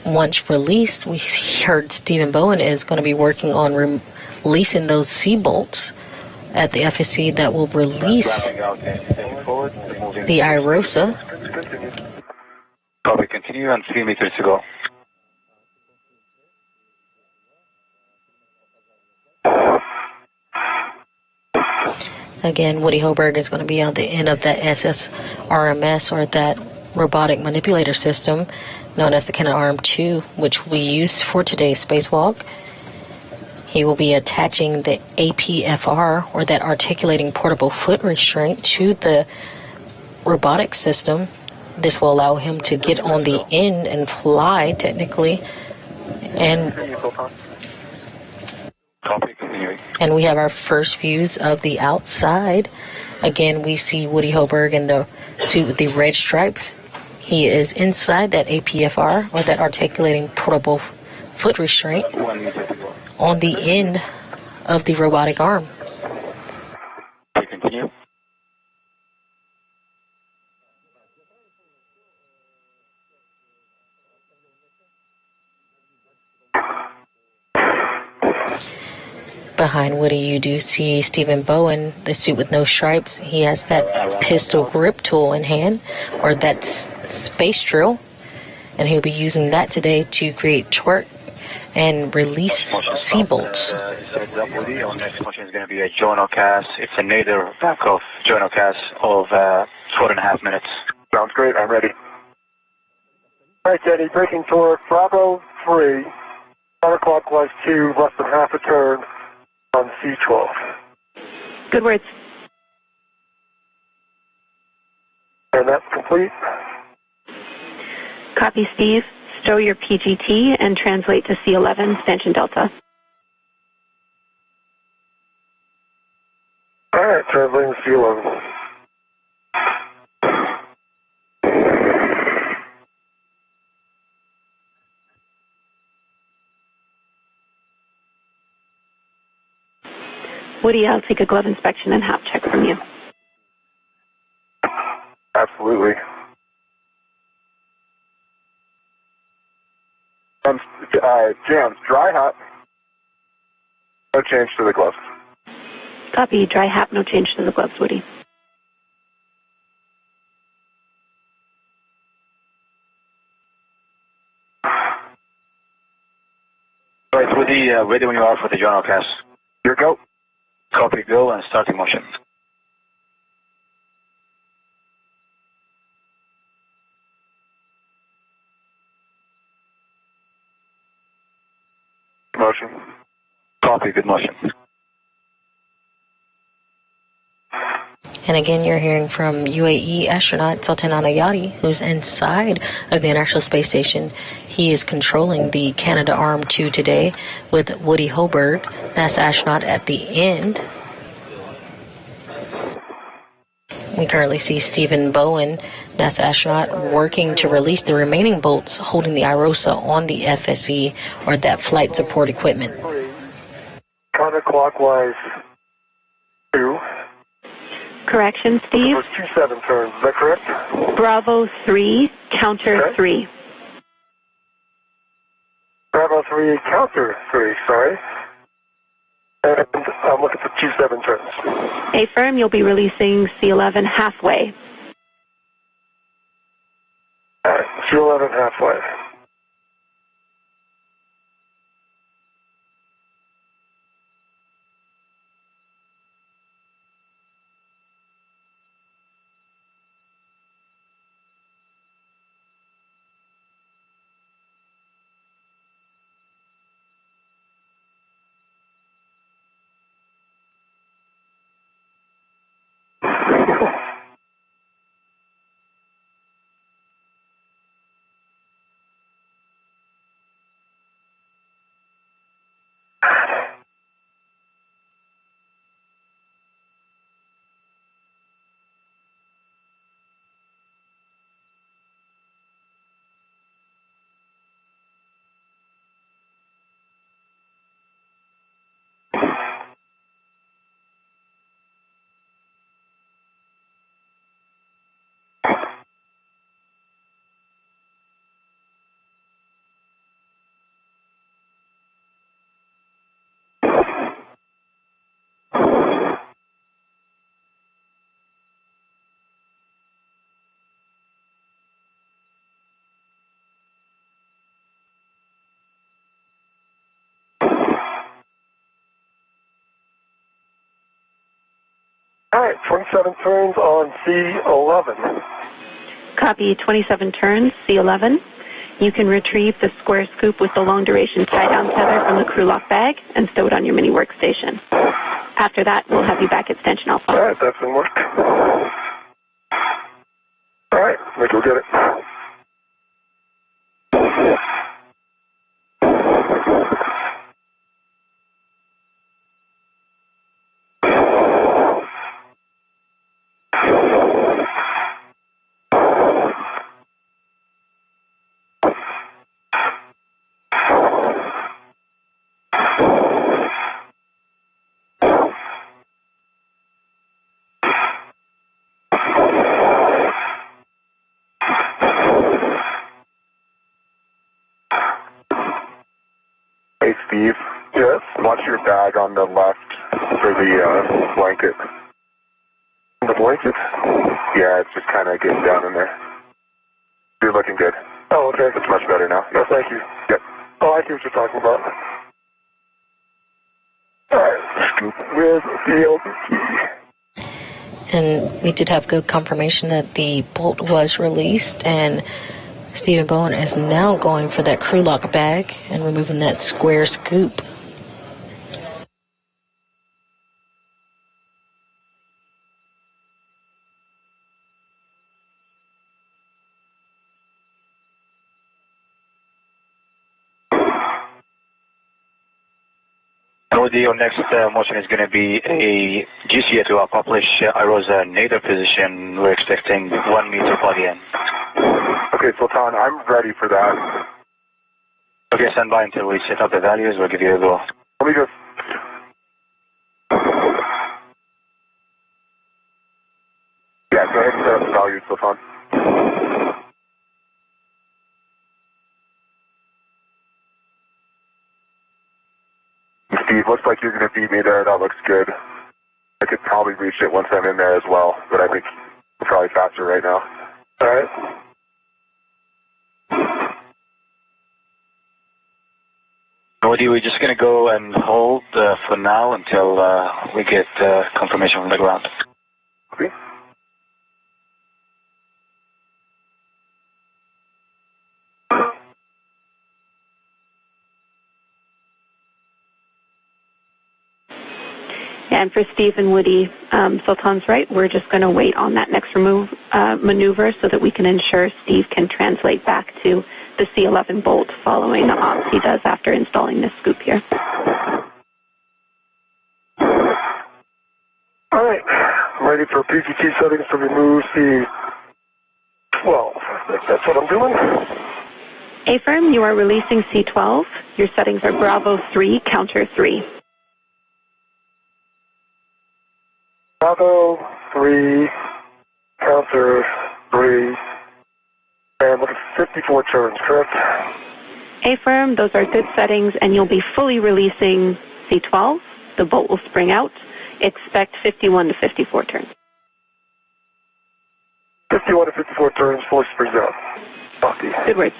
Once released, we heard Stephen Bowen is going to be working on releasing those C-bolts at the FSC that will release the iROSA. Copy, continue, and 3 meters to go. Again, Woody Hoburg is going to be on the end of that SSRMS, or that robotic manipulator system known as the Canadarm2, which we use for today's spacewalk. He will be attaching the APFR, or that articulating portable foot restraint, to the robotic system. This will allow him to get on the end and fly, technically. Copy, continuing. And we have our first views of the outside. Again, we see Woody Hoburg in the suit with the red stripes. He is inside that APFR, or that articulating portable foot restraint, 1 meter to go. on the end of the robotic arm. Copy, continue. Behind Woody, you do see Stephen Bowen, the suit with no stripes. He has that pistol grip tool in hand, or that space drill, and he'll be using that today to create torque and release C-bolts. Woody, our next motion is going to be a journal cast. It's a nadir back of journal cast of 4.5 minutes. Sounds great. I'm ready. All right, Eddie. Braking torque. Bravo 3. Counterclockwise 2. Less than half a turn on C12. Good words. And that's complete. Copy, Steve. Stow your PGT and translate to C11, Stanchion Delta. All right, translating to C11. Woody, I'll take a glove inspection and hop check from you. Absolutely. Jams, dry hop. No change to the gloves. Copy, dry hop, no change to the gloves, Woody. All right, Woody, ready when you are for the journal cast. Here, go. Copy, go, and starting motion. Motion. Copy, good motion. And again, you're hearing from UAE astronaut Sultan Anayati, who's inside of the International Space Station. He is controlling the Canadarm2 today with Woody Hoburg, NASA astronaut, at the end. We currently see Stephen Bowen, NASA astronaut, working to release the remaining bolts holding the iROSA on the FSE, or that flight support equipment. Counterclockwise 2. Correction, Steve. 27 turns, is that correct? Bravo 3, counter Okay. 3. Bravo 3, counter 3, sorry. And I'm looking for 27 turns. Affirm, you'll be releasing C11 halfway. All right, C11 halfway. All right, 27 turns on C11. Copy, 27 turns, C11. You can retrieve the square scoop with the long-duration tie-down tether from the crew lock bag and stow it on your mini workstation. After that, we'll have you back at Stanchion Alpha. All right, that's been worked. All right, let's go get it. Hey, Steve. Yes? Watch your bag on the left for the blanket. The blanket? Yeah, it's just kind of getting down in there. You're looking good. Oh, okay. It's much better now. No, thank you. Yep. Oh, I see what you're talking about. All right, scoop with the key. And we did have good confirmation that the bolt was released, and Stephen Bowen is now going for that crew lock bag and removing that square scoop. Your next motion is going to be a GCA to accomplish IROSA nadir position. We're expecting 1 meter body end. Okay, Sultan, I'm ready for that. Okay, stand by until we set up the values. We'll give you a go. Let me just... Yeah, go ahead and set up the values, Sultan. Steve, looks like you're going to beat me there. That looks good. I could probably reach it once I'm in there as well, but I think we're probably faster right now. All right. We're just going to go and hold for now until we get confirmation from the ground. Okay. And for Steve and Woody, Sultan's right. We're just going to wait on that next maneuver so that we can ensure Steve can translate back to the C11 bolt following the ops he does after installing this scoop here. All right. I'm ready for PGT settings to remove C12. That's what I'm doing. A-firm, you are releasing C12. Your settings are Bravo 3, counter 3. Bravo 3, counter 3, and look at 54 turns, correct? A-firm, those are good settings, and you'll be fully releasing C12. The bolt will spring out. Expect 51 to 54 turns. 51 to 54 turns, fully springs out. Copy. Good words.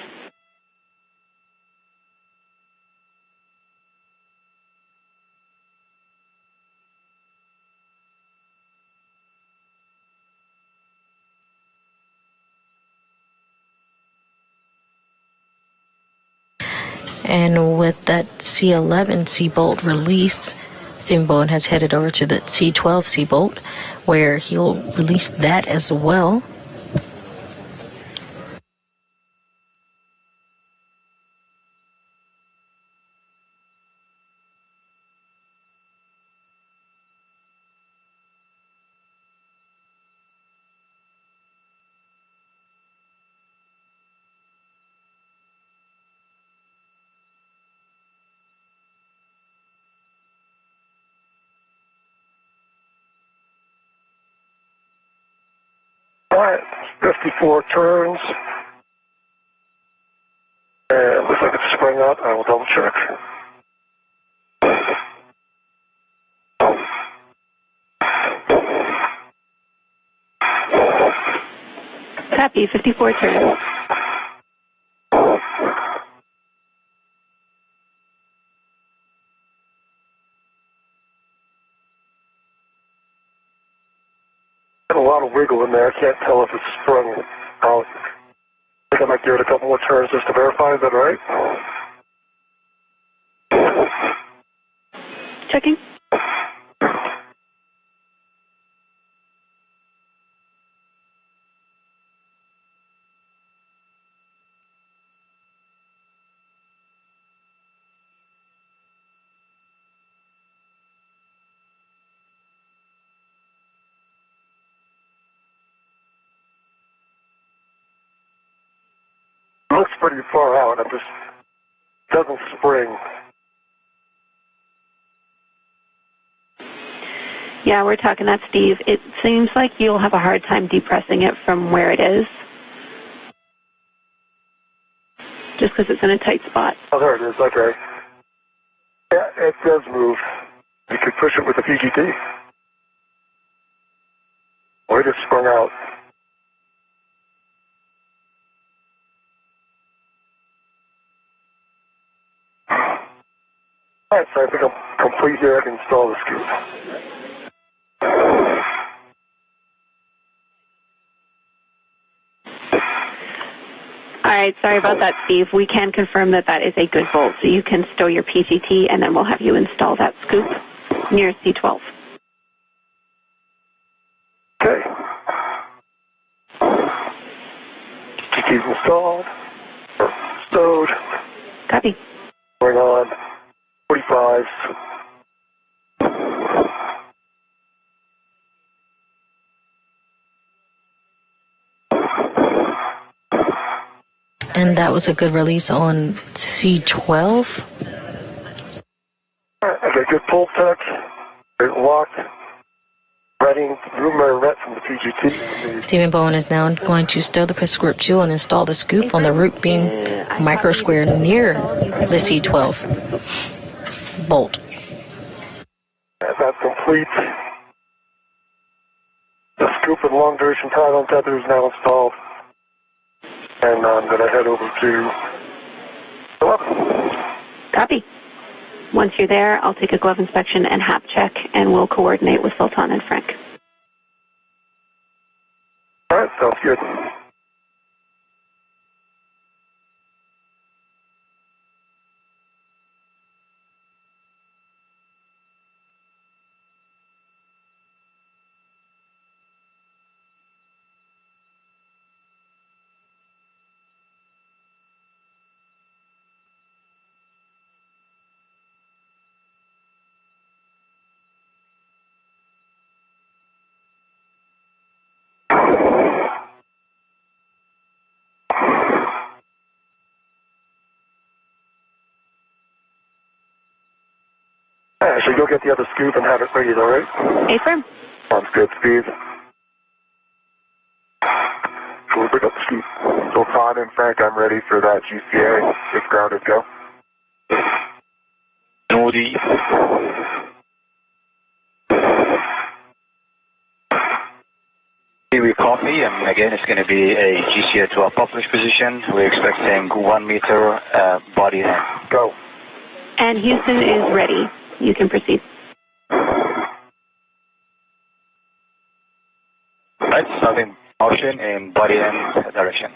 And with that C11 C-bolt released, Stephen Bowen has headed over to the C12 C-bolt, where he'll release that as well. All right, 54 turns. And looks like it's sprung out. I will double check. Copy, 54 turns. Got a lot of wiggle in there. I can't tell if it's sprung out. I think I might give it a couple more turns just to verify. Is that all right? Checking. It looks pretty far out. It just doesn't spring. Yeah, we're talking that, Steve. It seems like you'll have a hard time depressing it from where it is, just because it's in a tight spot. Oh, there it is. Okay. Yeah, it does move. You could push it with a PGT. Or it just sprung out. All right, so I think I'm complete here. I can install the scoop. All right, sorry about that, Steve. We can confirm that that is a good bolt, so you can stow your PCT, and then we'll have you install that scoop near C12. Okay. PCT's installed. Or stowed. Copy. Going on. 45s. And that was a good release on C12. Okay, good pull tech. Great lock. Reading room ret from the PGT. Stephen Bowen is now going to stow the Prescript 2 and install the scoop on the root beam micro square near the C12 bolt. That's complete. The scoop and long duration tie-on tether is now installed. And I'm going to head over to 11. Copy. Once you're there, I'll take a glove inspection and hap check, and we'll coordinate with Sultan and Frank. All right, sounds good. I should go get the other scoop and have it ready, all right? Affirm. Sounds good, Steve. So we'll bring up the scoop. Sultan and Frank, I'm ready for that GCA. If grounded, go. Woody. We copy, and again, it's going to be a GCA to a published position. We're expecting 1 meter body end. Go. And Houston is ready. You can proceed. Right, starting motion in body end direction.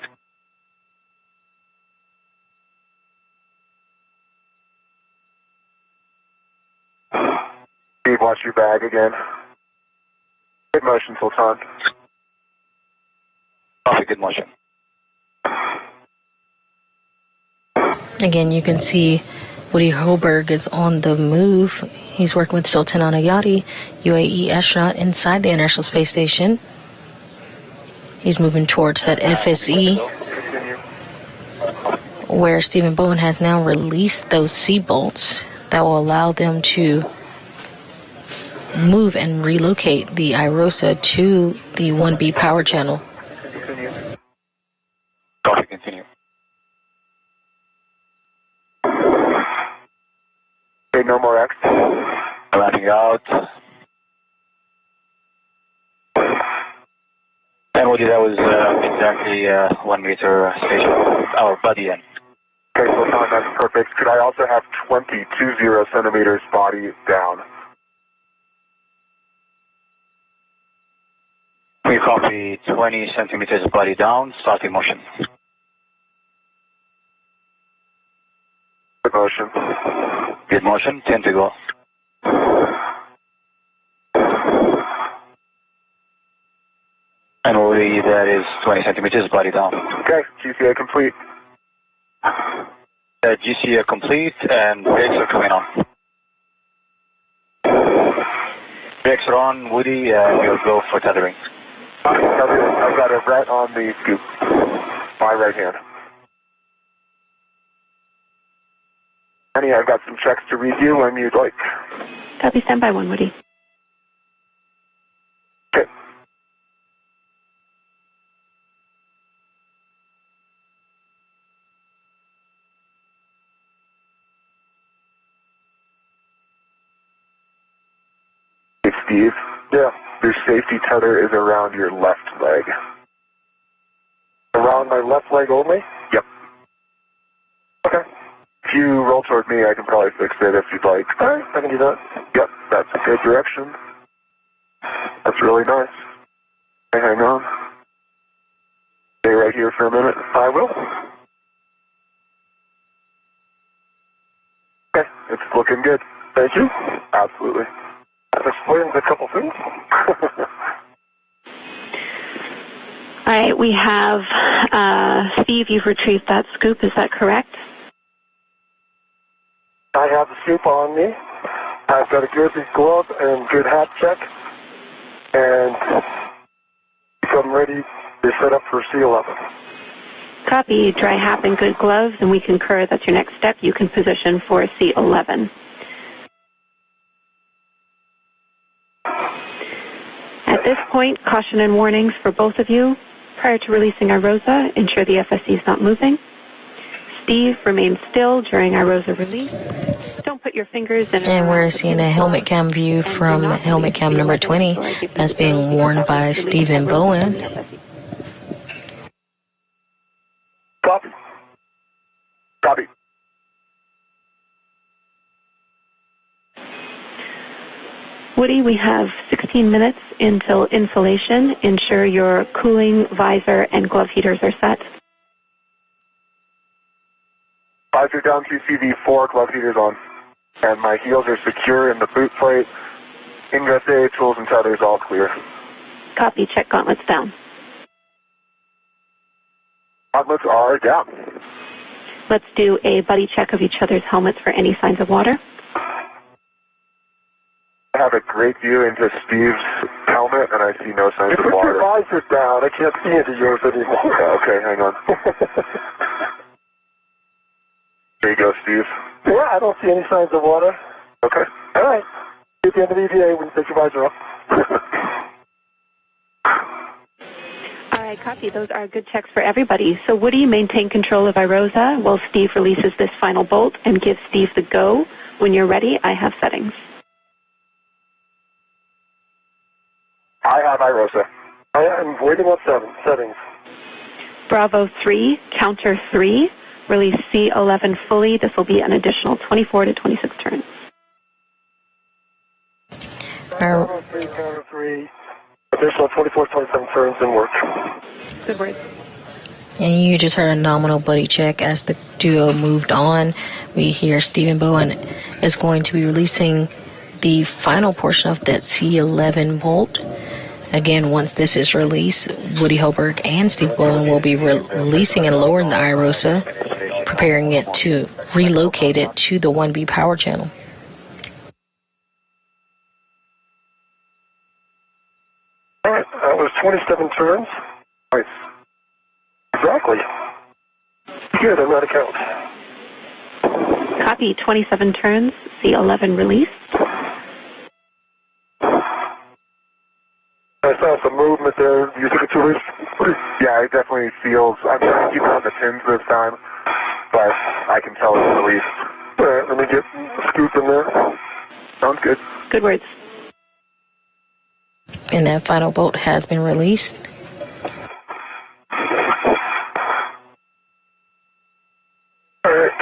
Steve, watch your bag again. Good motion, Sultan. Copy, good motion. Again, you can see Woody Hoburg is on the move. He's working with Sultan Ayati, UAE astronaut, inside the International Space Station. He's moving towards that FSE, where Stephen Bowen has now released those C-bolts that will allow them to move and relocate the iROSA to the 1B power channel. Copy, continue. Okay, no more X. Ramping out. And Woody, that was exactly 1 meter station, our body end. Okay, Sultan, that's perfect. Could I also have 20 centimeters body down? We copy 20 centimeters body down, starting motion. Good motion. Good motion, 10 to go. And Woody, that is 20 centimeters body down. Okay, GCA complete. GCA complete, and brakes are coming on. Brakes are on, Woody, we'll go for tethering. I've got a ret on the scoop. My right hand. Honey, I've got some checks to review when you'd like. Copy, standby 1, Woody. Okay. Hey, Steve. Yeah. Your safety tether is around your left leg. Around my left leg only? Yep. Okay. If you roll toward me, I can probably fix it if you'd like. All right, I can do that. Yep, that's a good direction. That's really nice. Okay, hang on. Stay right here for a minute. I will. Okay, it's looking good. Thank you. Absolutely. That explains a couple things. All right, we have, Steve, you've retrieved that scoop, is that correct? I have the scoop on me. I've got a good glove and good hat check. And I'm ready to set up for C11. Copy. Dry hat and good gloves, and we concur that's your next step. You can position for C11. At this point, caution and warnings for both of you. Prior to releasing iROSA, ensure the FSC is not moving. Steve, remain still during iROSA release. Don't put your fingers in. And we're seeing a helmet cam view from helmet cam number 20 that's being worn by Stephen Bowen. Copy. Copy. Woody, we have 16 minutes until insulation. Ensure your cooling, visor, and glove heaters are set. Visor down to CV4, glove heaters on. And my heels are secure in the boot plate. Ingress A, tools and tethers all clear. Copy. Check gauntlets down. Gauntlets are down. Let's do a buddy check of each other's helmets for any signs of water. I have a great view into Steve's helmet, and I see no signs of water. Put your visor down. I can't see into yours anymore. Okay, hang on. There you go, Steve. Yeah, I don't see any signs of water. Okay. All right. At the end of the EVA when you take your visor off. All right, copy. Those are good checks for everybody. So Woody, maintain control of iROSA while Steve releases this final bolt, and give Steve the go. When you're ready, I have settings. I have iROSA. I am waiting on settings. Bravo 3, counter 3, release C11 fully. This will be an additional 24 to 26 turns. Bravo 3, counter 3, additional 24 to 27 turns and work. Good work. And you just heard a nominal buddy check as the duo moved on. We hear Stephen Bowen is going to be releasing the final portion of that C11 bolt. Again, once this is released, Woody Hoburg and Steve Bowen will be releasing and lowering the iROSA, preparing it to relocate it to the 1B power channel. All right, that was 27 turns. Nice. Exactly. Good, I'm out of count. Copy. 27 turns, C11 released. I saw some movement there. You took it to release? Yeah, it definitely feels. I'm trying to keep it on the pins this time, but I can tell it's released. All right, let me get a scoop in there. Sounds good. Good words. And that final bolt has been released. All right.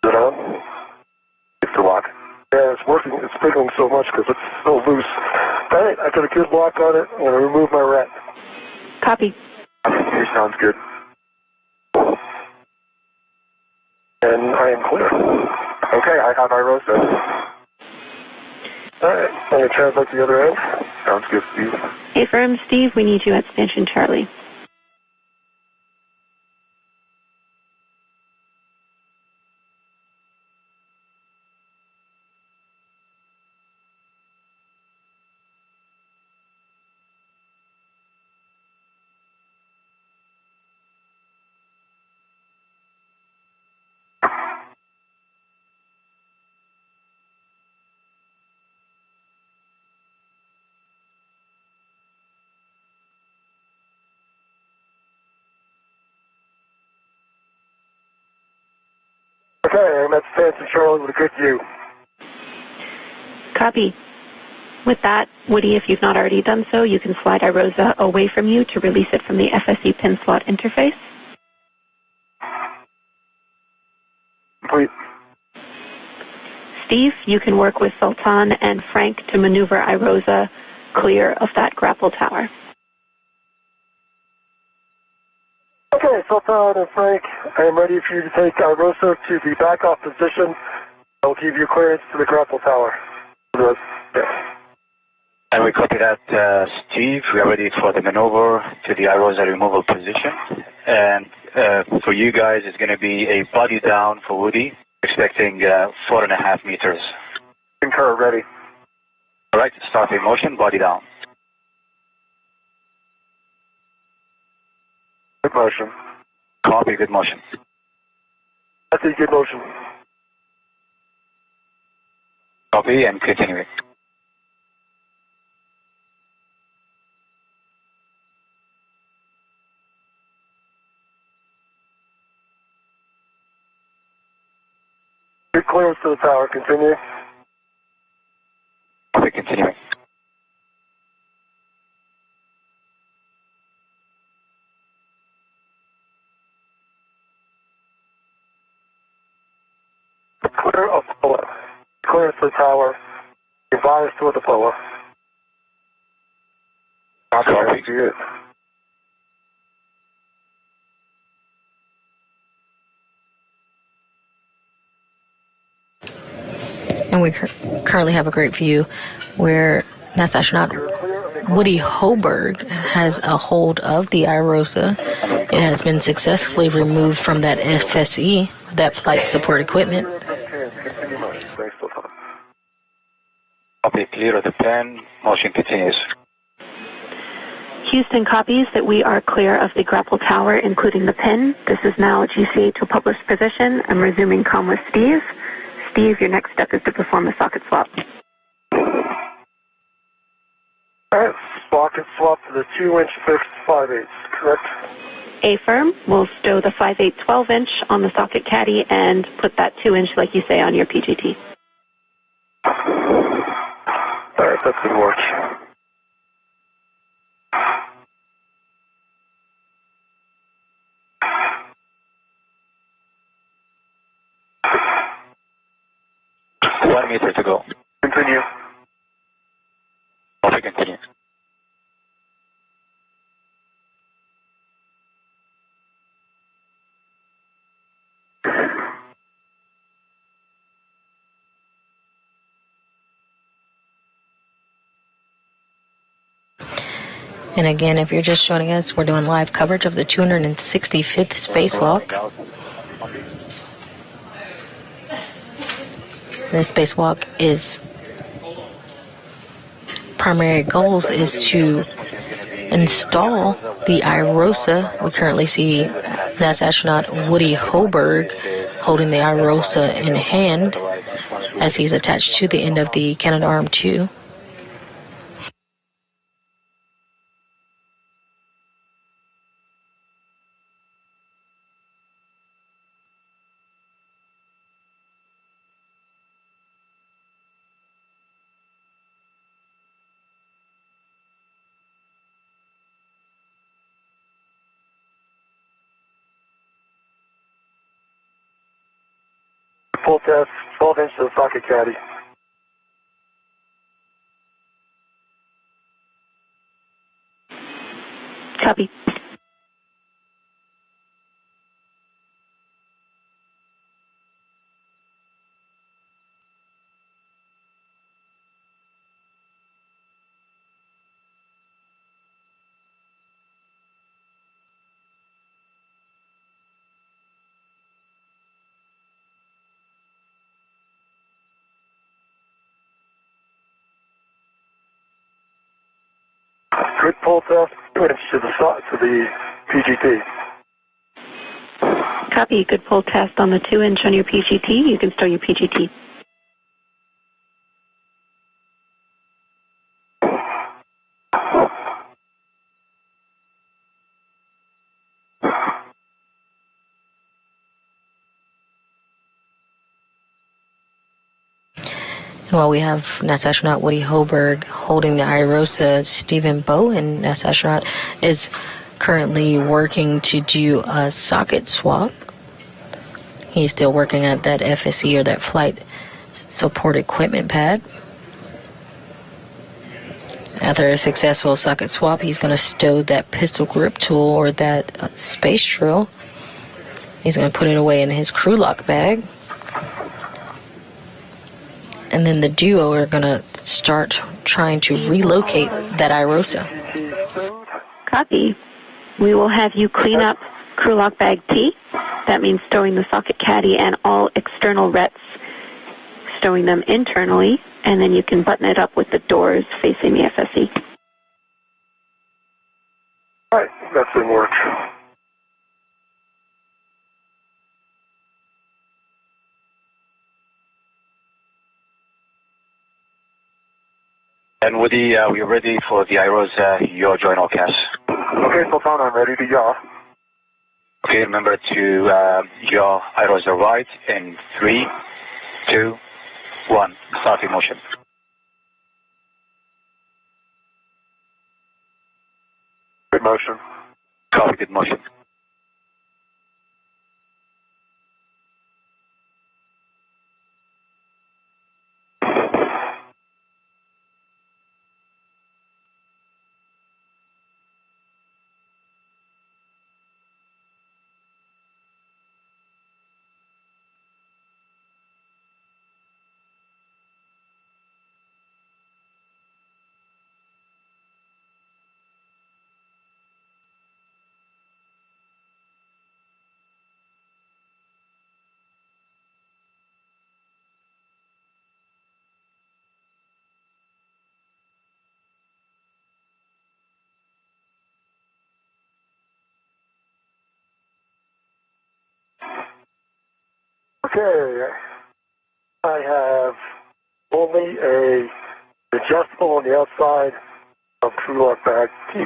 Is it on? It's the lock. Yeah, it's working. It's wiggling so much because it's so loose. All right, I got a good lock on it. I'm going to remove my rat. Copy. Sounds good. And I am clear. Okay, I have iROSA. All right, I'm going to translate the other end. Sounds good, Steve. Affirm, Steve, we need you at Station Charlie. Okay, I'm at Station Charlie with a good view. Copy. With that, Woody, if you've not already done so, you can slide iROSA away from you to release it from the FSC pin slot interface. Complete. Steve, you can work with Sultan and Frank to maneuver iROSA clear of that grapple tower. Okay, Sultan and Frank, I am ready for you to take iROSA to the back-off position. I will give you clearance to the grapple tower. And we copy that, Steve. We are ready for the maneuver to the iROSA removal position. And for you guys, it's going to be a body down for Woody, expecting 4.5 meters. Concur, ready. All right, start in motion, body down. Good motion. Copy, good motion. That's a good motion. Copy and continuing. Good clearance to the tower, continue. Copy, continuing. Clear of Bowen. Clearance to the tower. Advise toward the Bowen. Copy. Good. And we currently have a great view where NASA astronaut Woody Hoburg has a hold of the iROSA. It has been successfully removed from that FSE, that flight support equipment. Copy, clear of the pen, motion continues. Houston copies that we are clear of the grapple tower, including the pin. This is now GCA to a published position. I'm resuming comm with Steve. Steve, your next step is to perform a socket swap. All right, socket swap to the 2-inch fixed 5/8, correct? A-firm, we'll stow the 5/8 12-inch on the socket caddy and put that 2-inch, like you say, on your PGT. All right, that's good work. One meter to go. Continue. Copy, continue. And again, if you're just joining us, we're doing live coverage of the 265th spacewalk. This spacewalk is primary goals is to install the iROSA. We currently see NASA astronaut Woody Hoburg holding the iROSA in hand as he's attached to the end of the Canadarm2. Full test, 12-inch to the socket caddy. Copy. Good pull test, 2-inch to the PGT. Copy. Good pull test on the 2-inch on your PGT. You can stow your PGT. And while we have NASA astronaut Woody Hoburg holding the iROSA, Stephen Bowen, NASA astronaut, is currently working to do a socket swap. He's still working at that FSE, or that flight support equipment pad. After a successful socket swap, he's going to stow that pistol grip tool, or that space drill. He's going to put it away in his crew lock bag. and then the duo are going to start trying to relocate that iROSA. Copy. We will have you clean up crew lock bag T. That means stowing the socket caddy and all external rets, stowing them internally, and then you can button it up with the doors facing the FSE. All right, that's in work. And Woody, we're ready for the iROSA, your join all cast. Okay, Sultan, I'm ready to yaw. Okay, remember to yaw iROSA right in 3, 2, 1. Starting motion. Good motion. Copy, good motion. Okay, I have only a adjustable on the outside of crew lock bag T.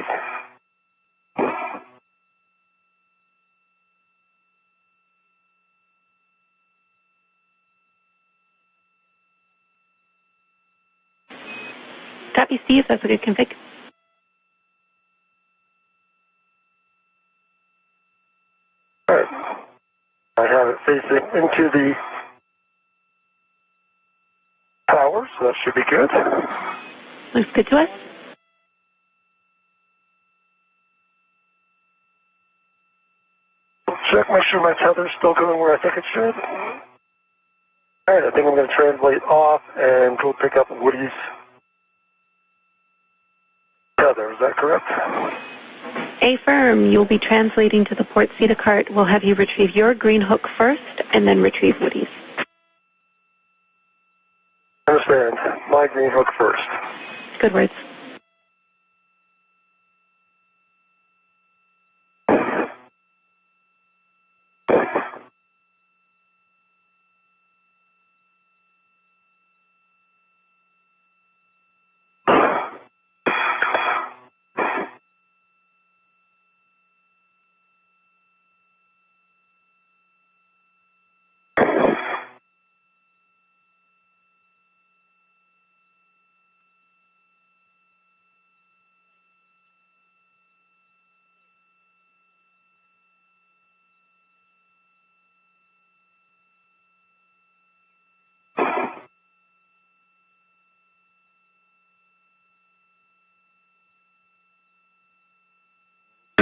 Copy, Steve. That's a good config. All right. I have it facing into the tower, so that should be good. Looks good to us. Check, make sure my tether's still going where I think it should. All right, I think I'm going to translate off and go pick up Woody's tether. Is that correct? Affirm. You'll be translating to the port CETA cart. We'll have you retrieve your green hook first and then retrieve Woody's. Understand. My green hook first. Good words.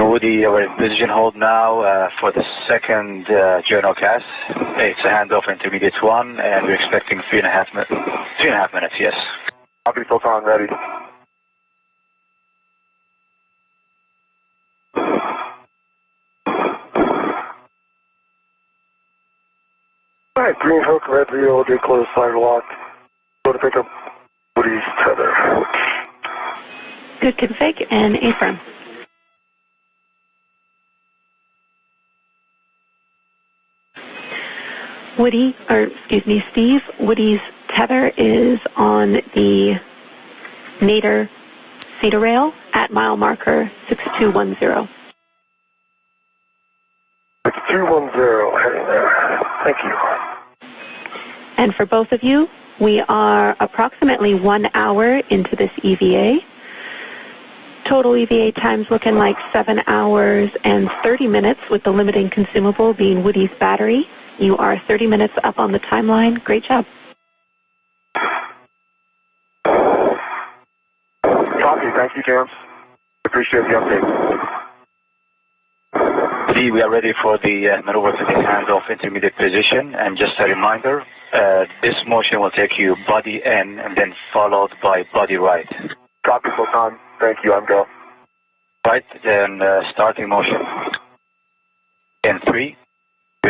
Woody, we're in position hold now for the second journal cast. It's a handoff intermediate 1, and we're expecting 3.5 minutes, yes. Copy, Sultan, ready. All right, green hook, red reel, do close sidewalk. Go to pick up Woody's tether. Good config and affirm. Steve, Woody's tether is on the Nader CETA rail at mile marker 6210. 6210, heading there. Thank you. And for both of you, we are approximately 1 hour into this EVA. Total EVA time's looking like 7 hours and 30 minutes, with the limiting consumable being Woody's battery. You are 30 minutes up on the timeline. Great job. Copy. Thank you, James. Appreciate the update. We are ready for the maneuver to the handoff intermediate position. And just a reminder, This motion will take you body in and then followed by body right. Copy, Sultan. Thank you. I'm go. Right, then starting motion. In 3, 2,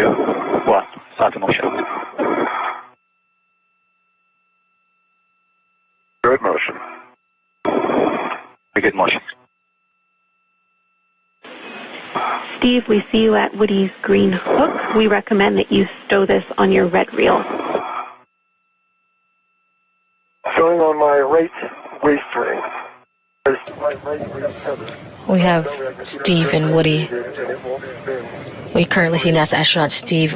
1. Starting motion. Good motion. Very good motion. Steve, we see you at Woody's green hook. We recommend that you stow this on your red reel. Showing on my right waist ring. My right waist tether. We have Steve and Woody. We currently see NASA astronauts Steve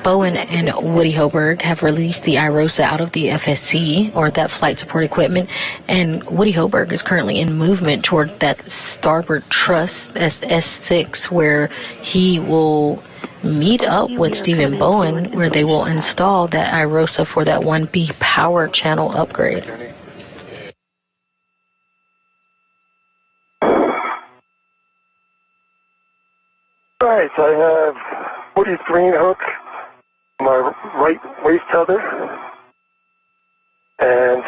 Bowen and Woody Hoburg have released the iROSA out of the FSC, or that flight support equipment, and Woody Hoburg is currently in movement toward that Starboard Truss SS6, where he will meet up with Stephen Bowen, where they will install that iROSA for that 1B power channel upgrade. Right, I have Woody's green hook, my right waist tether, and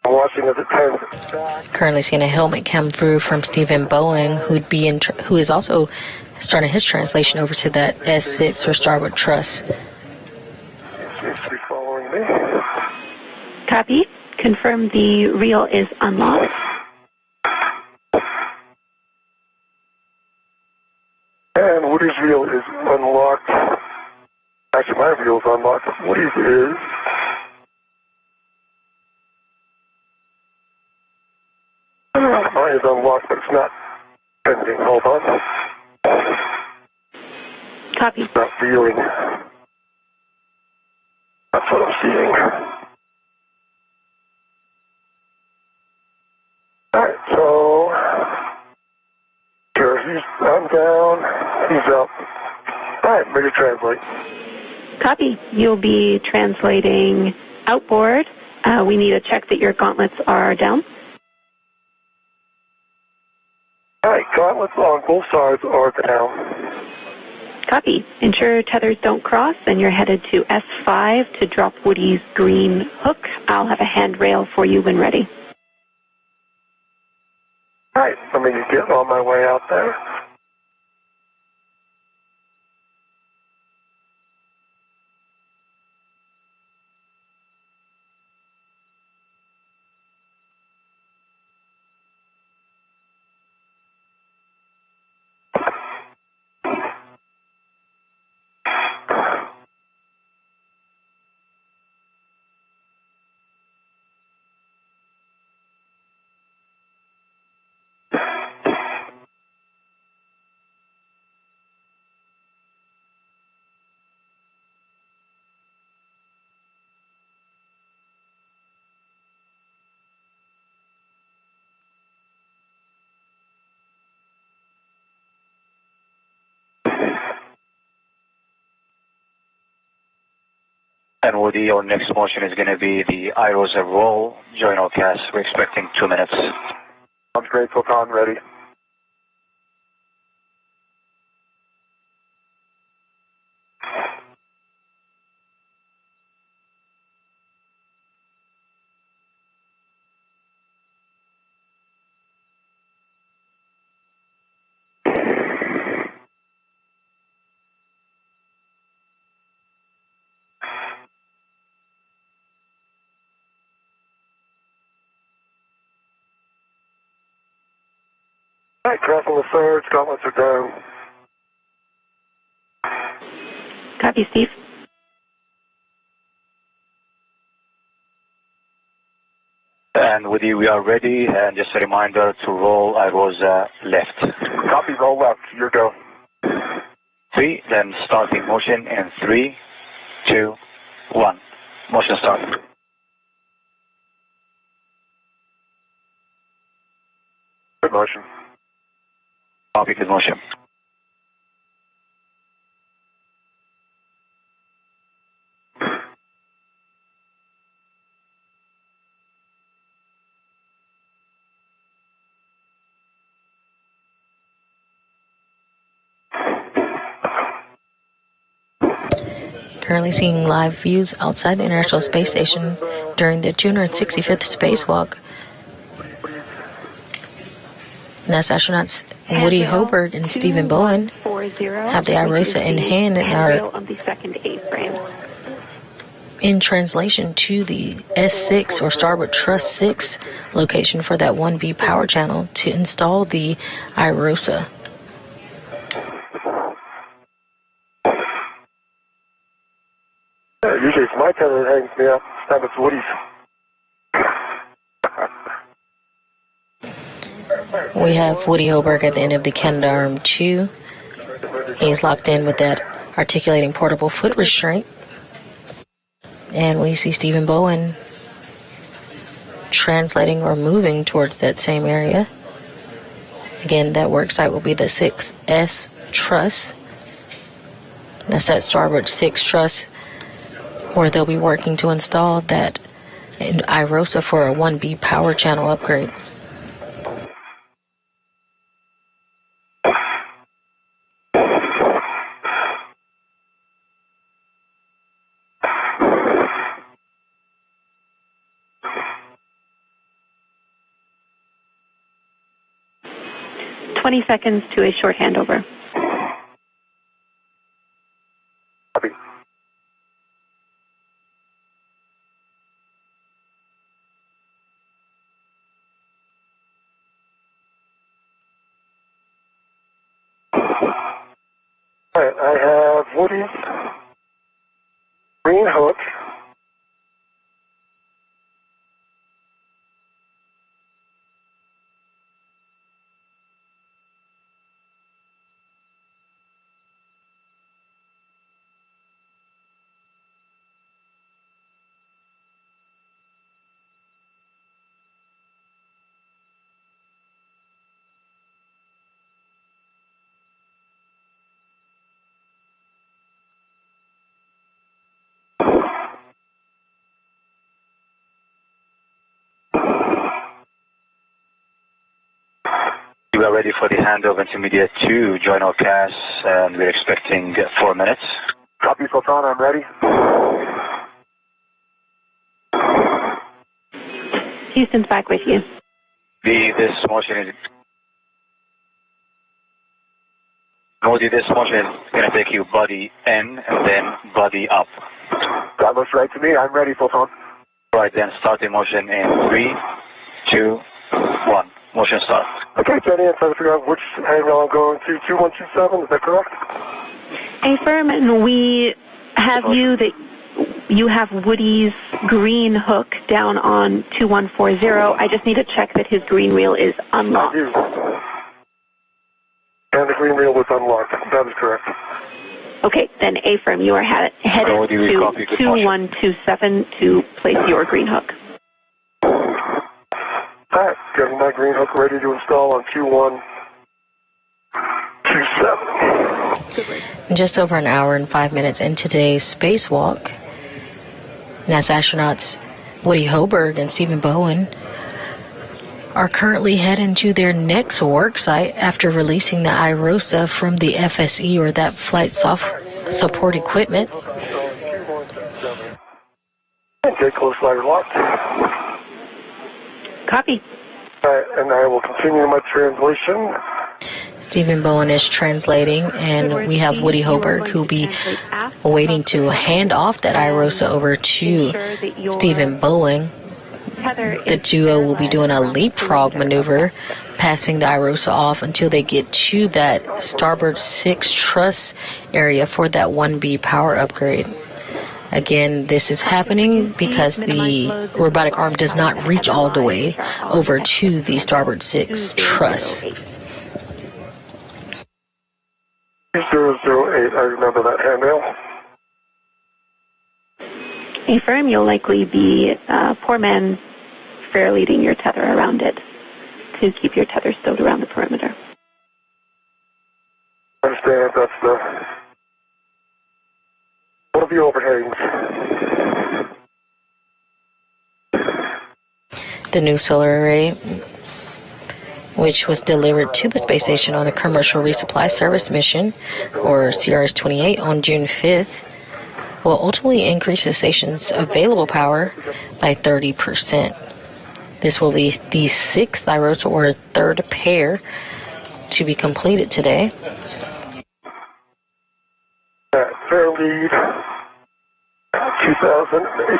I'm watching as it turns back. Currently seeing a helmet come through from Stephen Bowen, who is also starting his translation over to that S6 or Starboard Truss. Seems to be following me. Copy. Confirm the reel is unlocked. And Woody's reel is unlocked. Actually, my reel is unlocked. Woody's is. Mine is unlocked, but it's not pending. Hold on. Copy. It's not reeling. That's what I'm seeing. Alright, so. I'm down. He's up. Alright, ready to translate. Copy. You'll be translating outboard. We need to check that your gauntlets are down. Alright, gauntlets on both sides are down. Copy. Ensure tethers don't cross, and you're headed to S5 to drop Woody's green hook. I'll have a handrail for you when ready. Alright, let me get on my way out there. And Woody, your next motion is going to be the iROSA roll. Join all cast. We're expecting 2 minutes. Sounds great, Sultan. Ready. Alright, crossing the third, gauntlets are down. Copy, Steve. And Woody, we are ready. And just a reminder to roll iROSA left. Copy, roll left. Your go. 3, then starting motion in 3, 2, 1. Motion start. Good motion. Copy, good motion. Currently seeing live views outside the International Space Station during the 265th spacewalk. NASA astronauts Woody Hoburg and Stephen Bowen have the iROSA in hand and are in translation to the S6 or Starboard Truss 6 location for that 1B power channel to install the iROSA. Usually it's my tether that hangs me up. This time it's Woody's. We have Woody Hoburg at the end of the Canadarm 2. He's locked in with that articulating portable foot restraint. And we see Stephen Bowen translating or moving towards that same area. Again, that work site will be the 6S truss. That's that Starboard 6 truss where they'll be working to install that iROSA for a 1B power channel upgrade. Seconds to a short handover. Copy. All right, I have Woody's green hook. We are ready for the handover intermediate to join our class, and we're expecting 4 minutes. Copy, Sultan, I'm ready. Houston's back with you. This motion is going to take you body in and then body up. That looks right to me. I'm ready, Sultan. Right, then start the motion in 3, 2, 1. Motion start. Okay, Jenny, I'm trying to figure out which angle I'm going to. 2127, is that correct? Affirm, and we have you that you have Woody's green hook down on 2140. I just need to check that his green wheel is unlocked. I do. And the green wheel was unlocked. That is correct. Okay, then Affirm, you are headed to 2127 to place your green hook. All right, getting my green hook ready to install on 2127. Just over an hour and 5 minutes in today's spacewalk, NASA astronauts Woody Hoburg and Stephen Bowen are currently heading to their next work site after releasing the iROSA from the FSE, or that flight support equipment. Okay, close ladder locked. Copy. All right, and I will continue my translation. Stephen Bowen is translating, and we have Woody Hoburg, who will be waiting to hand off that iROSA over to Stephen Bowen. The duo will be doing a leapfrog maneuver, passing the iROSA off until they get to that Starboard 6 truss area for that 1B power upgrade. Again, this is happening because the robotic arm does not reach all the way over to the Starboard 6 truss. 008, I remember that handrail. Affirm, you'll likely be poor man fair leading your tether around it to keep your tether stowed around the perimeter. I understand that's one of the overhangs. The new solar array, which was delivered to the space station on a commercial resupply service mission, or CRS-28, on June 5th, will ultimately increase the station's available power by 30%. This will be the 6th iROSA or third pair to be completed today. Fair lead, 2008.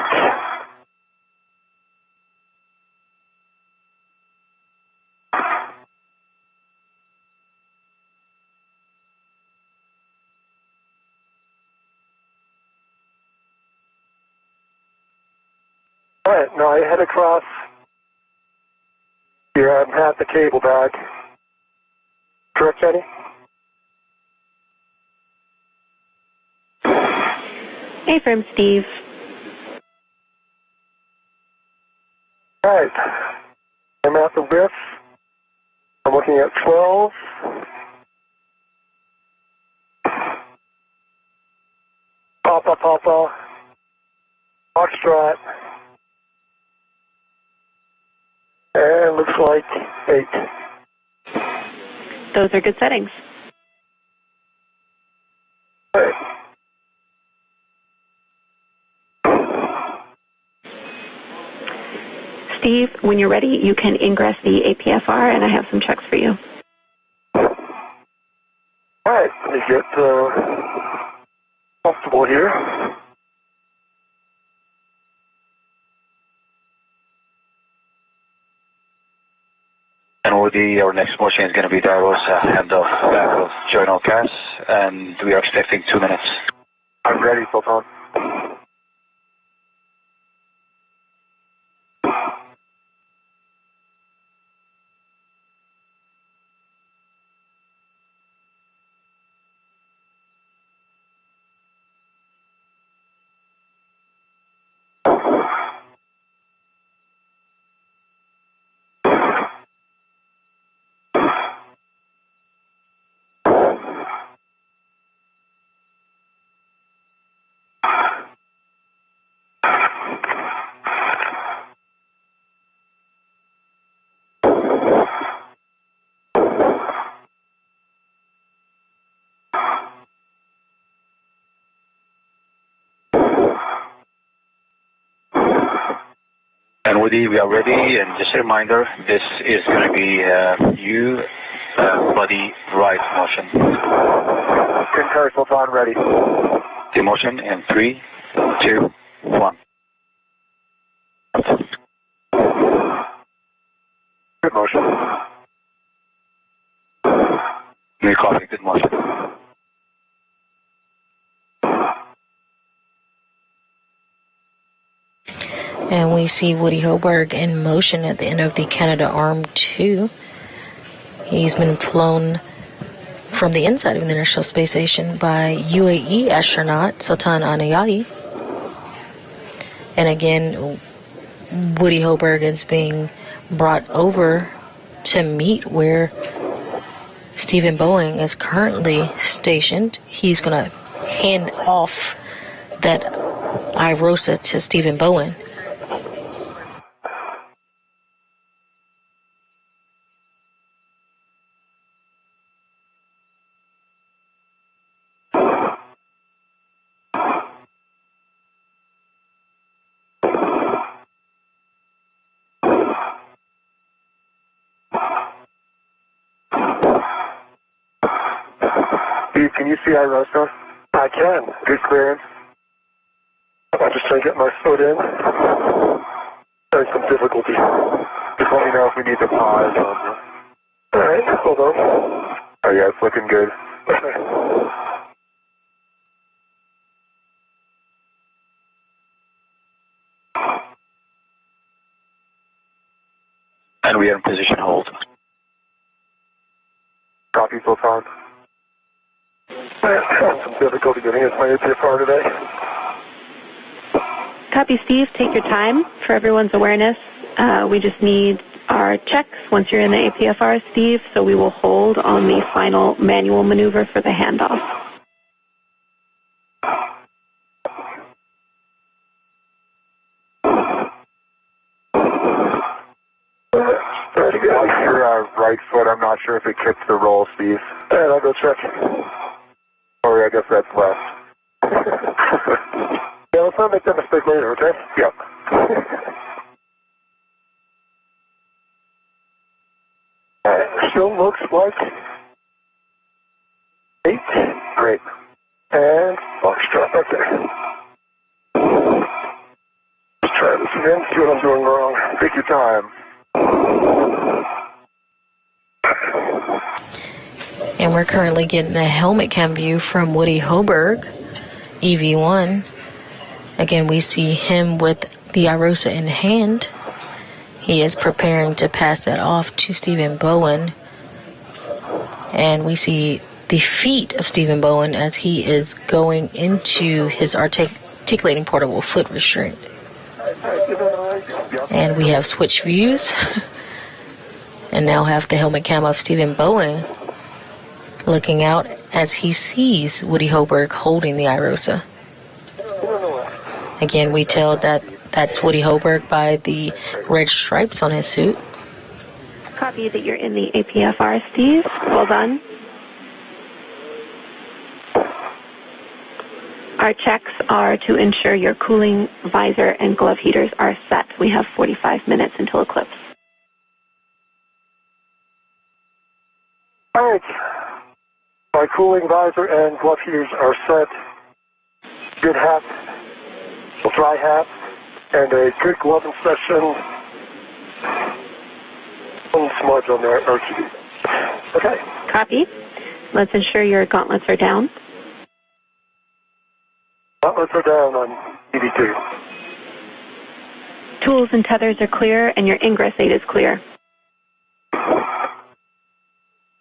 All right, now I head across. Here, I'm at the cable back. Correct, Jenny? Affirm, Steve. All right, I'm at the width. I'm looking at 12. Papa, Foxtrot. And looks like 8. Those are good settings. All right. Steve, when you're ready, you can ingress the APFR, and I have some checks for you. All right, let me get comfortable here. And our next motion is going to be the iROSA handoff back of journal CAS, and we are expecting 2 minutes. I'm ready, Sultan. And Woody, we are ready, and just a reminder, this is going to be body right motion. Concur, Sultan, ready. The motion in 3, 2, 1. Good motion. New copy, good motion. And we see Woody Hoburg in motion at the end of the Canada Arm 2. He's been flown from the inside of the International Space Station by UAE astronaut Sultan Anayati. And again, Woody Hoburg is being brought over to meet where Stephen Bowen is currently stationed. He's going to hand off that iROSA to Stephen Bowen. Steve, can you see iROSA? I can. Good clearance. I'm just trying to get my foot in. There's some difficulty. Just let me know if we need to pause. All right, hold on. Oh yeah, it's looking good. Okay. And we are in position hold. Copy, Sultan. I have some difficulty getting into my APFR today. Copy, Steve. Take your time for everyone's awareness. We just need our checks once you're in the APFR, Steve, so we will hold on the final manual maneuver for the handoff. Your right foot, I'm not sure if it kicked the roll, Steve. All right, I'll go check. Or I guess that's left. Yeah, let's not make that mistake later, okay? Yep. Still looks like 8. Great. And Foxtrot right there. Let's try this again, see what I'm doing wrong. Take your time. And we're currently getting a helmet cam view from Woody Hoburg, EV1. Again, we see him with the iROSA in hand. He is preparing to pass that off to Stephen Bowen. And we see the feet of Stephen Bowen as he is going into his articulating portable foot restraint. And we have switched views. And now have the helmet cam of Stephen Bowen looking out as he sees Woody Hoburg holding the iROSA. Again, we tell that that's Woody Hoburg by the red stripes on his suit. Copy that you're in the APFR, Steve. Well done. Our checks are to ensure your cooling, visor, and glove heaters are set. We have 45 minutes until eclipse. All right. My cooling visor and glove heaters are set. Good hat, a dry hat, and a good glove inspection. One smudge on there. Okay. Copy. Let's ensure your gauntlets are down. Gauntlets are down on EV2. Tools and tethers are clear, and your ingress aid is clear.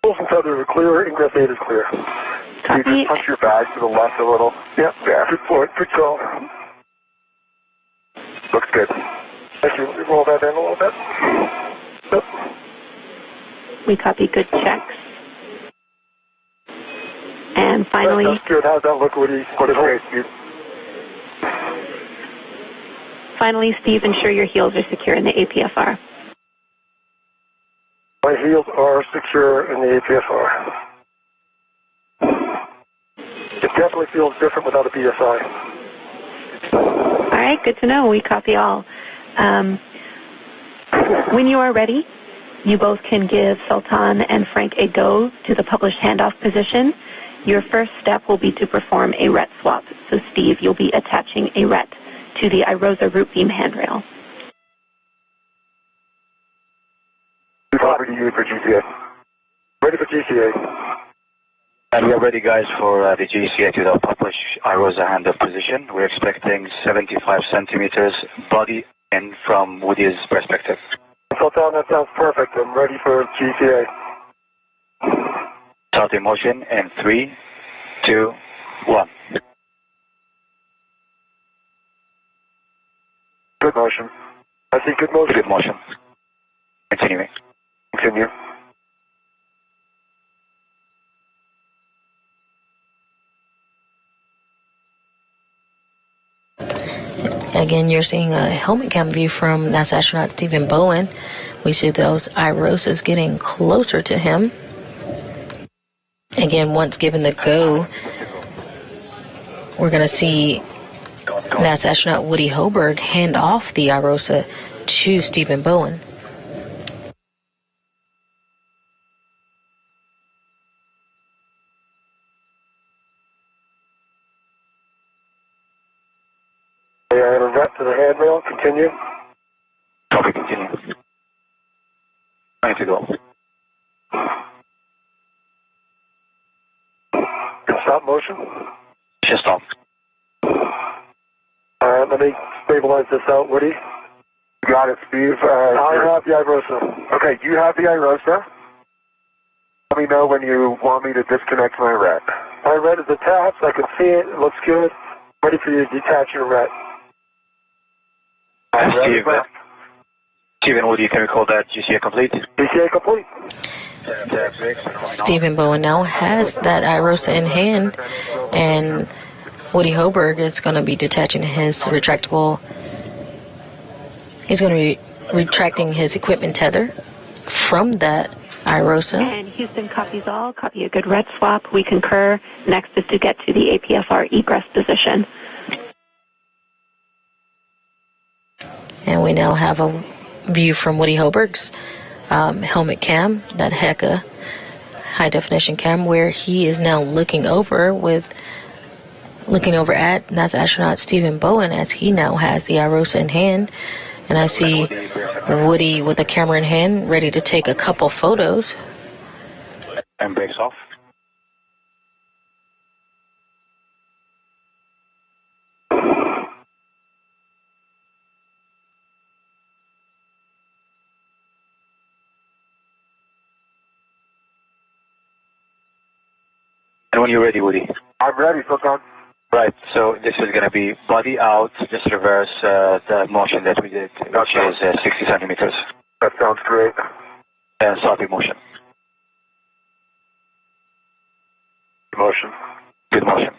Tools and tethers are clear. Ingress aid is clear. Copy. You just punch your bag to the left a little. Yep. Yeah. Good point. Good call. Looks good. Thank you. Roll that in a little bit. Yep. We copy good checks. And finally, That's good. How's that look, Woody? Looks great, Steve. finally, Steve, ensure your heels are secure in the APFR. My heels are secure in the APFR. It definitely feels different without a BSI. All right, good to know. We copy all. When you are ready, you both can give Sultan and Frank a go to the published handoff position. Your first step will be to perform a RET swap. So, Steve, you'll be attaching a RET to the iROSA root beam handrail. Over to you for GCA. Ready for GCA. And we are ready, guys, for the GCA to the published iROSA handoff position. We're expecting 75 centimeters body in from Woody's perspective. Sultan, that sounds perfect. I'm ready for GCA. Start in motion in 3, 2, 1. Good motion. I see good motion. Good motion. Continuing. Continue. Again, you're seeing a helmet cam view from NASA astronaut Stephen Bowen. We see those iROSAs getting closer to him. Again, once given the go, we're going to see NASA astronaut Woody Hoburg hand off the iROSA to Stephen Bowen. I have a RET to the handrail. Continue. Copy, continue. Ready to go. Can stop motion. Just stop. All right, let me stabilize this out, Woody. Got it, Steve. I have the iROSA. Okay, you have the iROSA. Let me know when you want me to disconnect my RET. My RET is attached. I can see it. It looks good. Ready for you to detach your RET. Stephen, Woody, can we call that GCA complete? GCA complete. Stephen Bowen now has that iROSA in hand, and Woody Hoburg is going to be detaching his retractable. He's going to be retracting his equipment tether from that iROSA. And Houston copies all. Copy a good red swap. We concur. Next is to get to the APFR egress position. And we now have a view from Woody Hoburg's helmet cam, that HECA high definition cam, where he is now looking over at NASA astronaut Stephen Bowen, as he now has the iROSA in hand. And I see Woody with a camera in hand, ready to take a couple photos. And brakes off. And when you're ready, Woody. I'm ready, Sultan. Right, so this is going to be body out, just reverse the motion that we did, which is 60 centimeters. That sounds great. And starting motion. Motion. Good motion.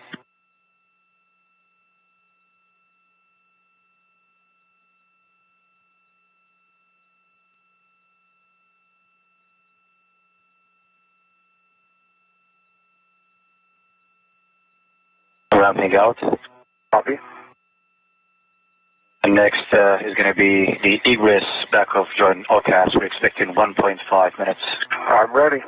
Ramping out. Copy. And next is going to be the egress back of joint OCAS. We're expecting 1.5 minutes. I'm ready.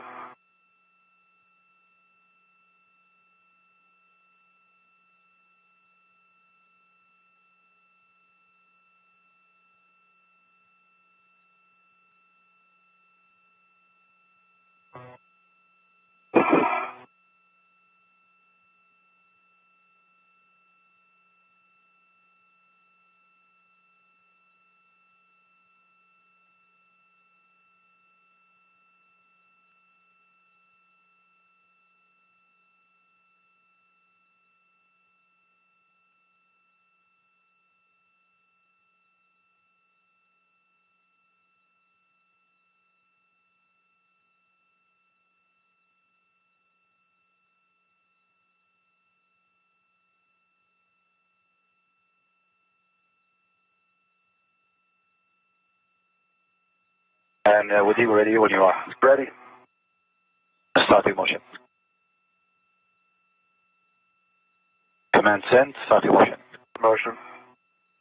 And Woody, we're ready when you are. Ready. Starting motion. Command send, starting motion. Motion.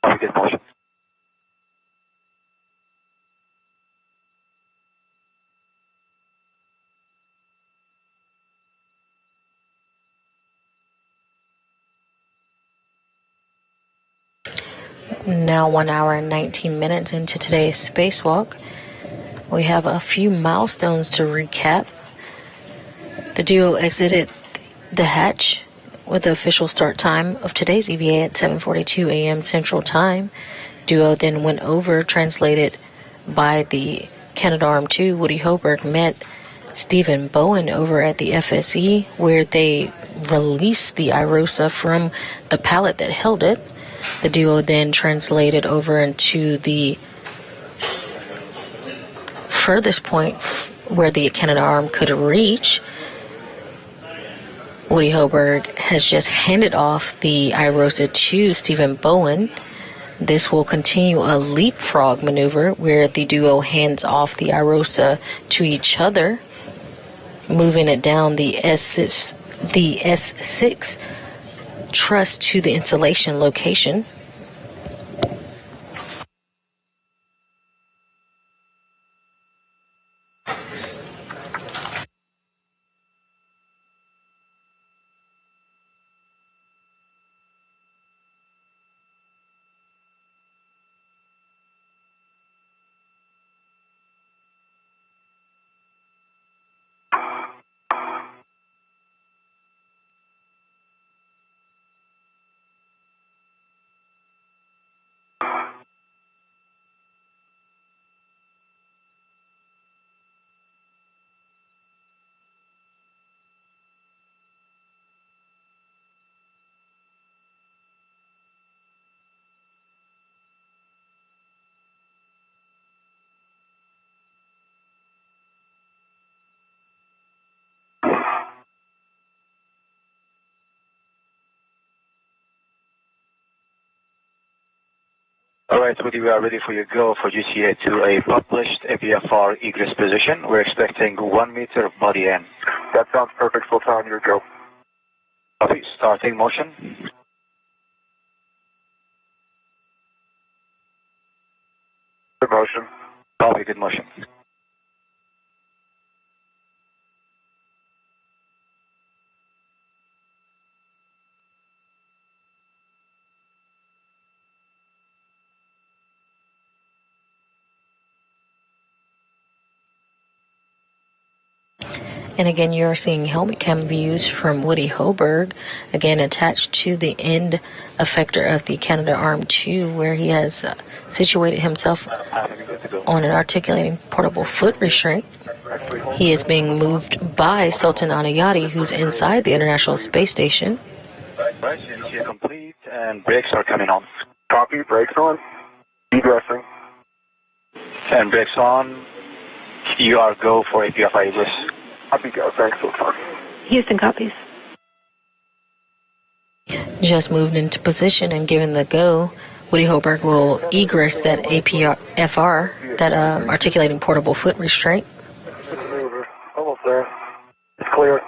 Target motion. Now 1 hour and 19 minutes into today's spacewalk. We have a few milestones to recap. The duo exited the hatch with the official start time of today's EVA at 7:42 a.m. Central Time. Duo then went over, translated by the Canadarm2. Woody Hoburg met Stephen Bowen over at the FSE, where they released the iROSA from the pallet that held it. The duo then translated over into the furthest point where the Canadarm could reach. Woody Hoburg has just handed off the iROSA to Stephen Bowen. This will continue a leapfrog maneuver where the duo hands off the iROSA to each other, moving it down the S6 truss to the installation location. All right, Woody, we are ready for your go for GCA to a published APFR egress position. We're expecting 1 meter body in. That sounds perfect. Sultan, your go. Copy. Starting motion. Good motion. Copy. Good motion. And again, you're seeing helmet cam views from Woody Hoburg, again attached to the end effector of the Canadarm2, where he has situated himself on an articulating portable foot restraint. He is being moved by Sultan Anayati, who's inside the International Space Station. Right, GCA complete, and brakes are coming on. Copy. Brakes on. Egressing. And brakes on. You are go for APFR egress. Copy. Go. Thanks, Sultan. Houston copies. Just moved into position and given the go, Woody Hoburg will egress that APFR, that articulating portable foot restraint. Maneuver. Almost there. It's clear.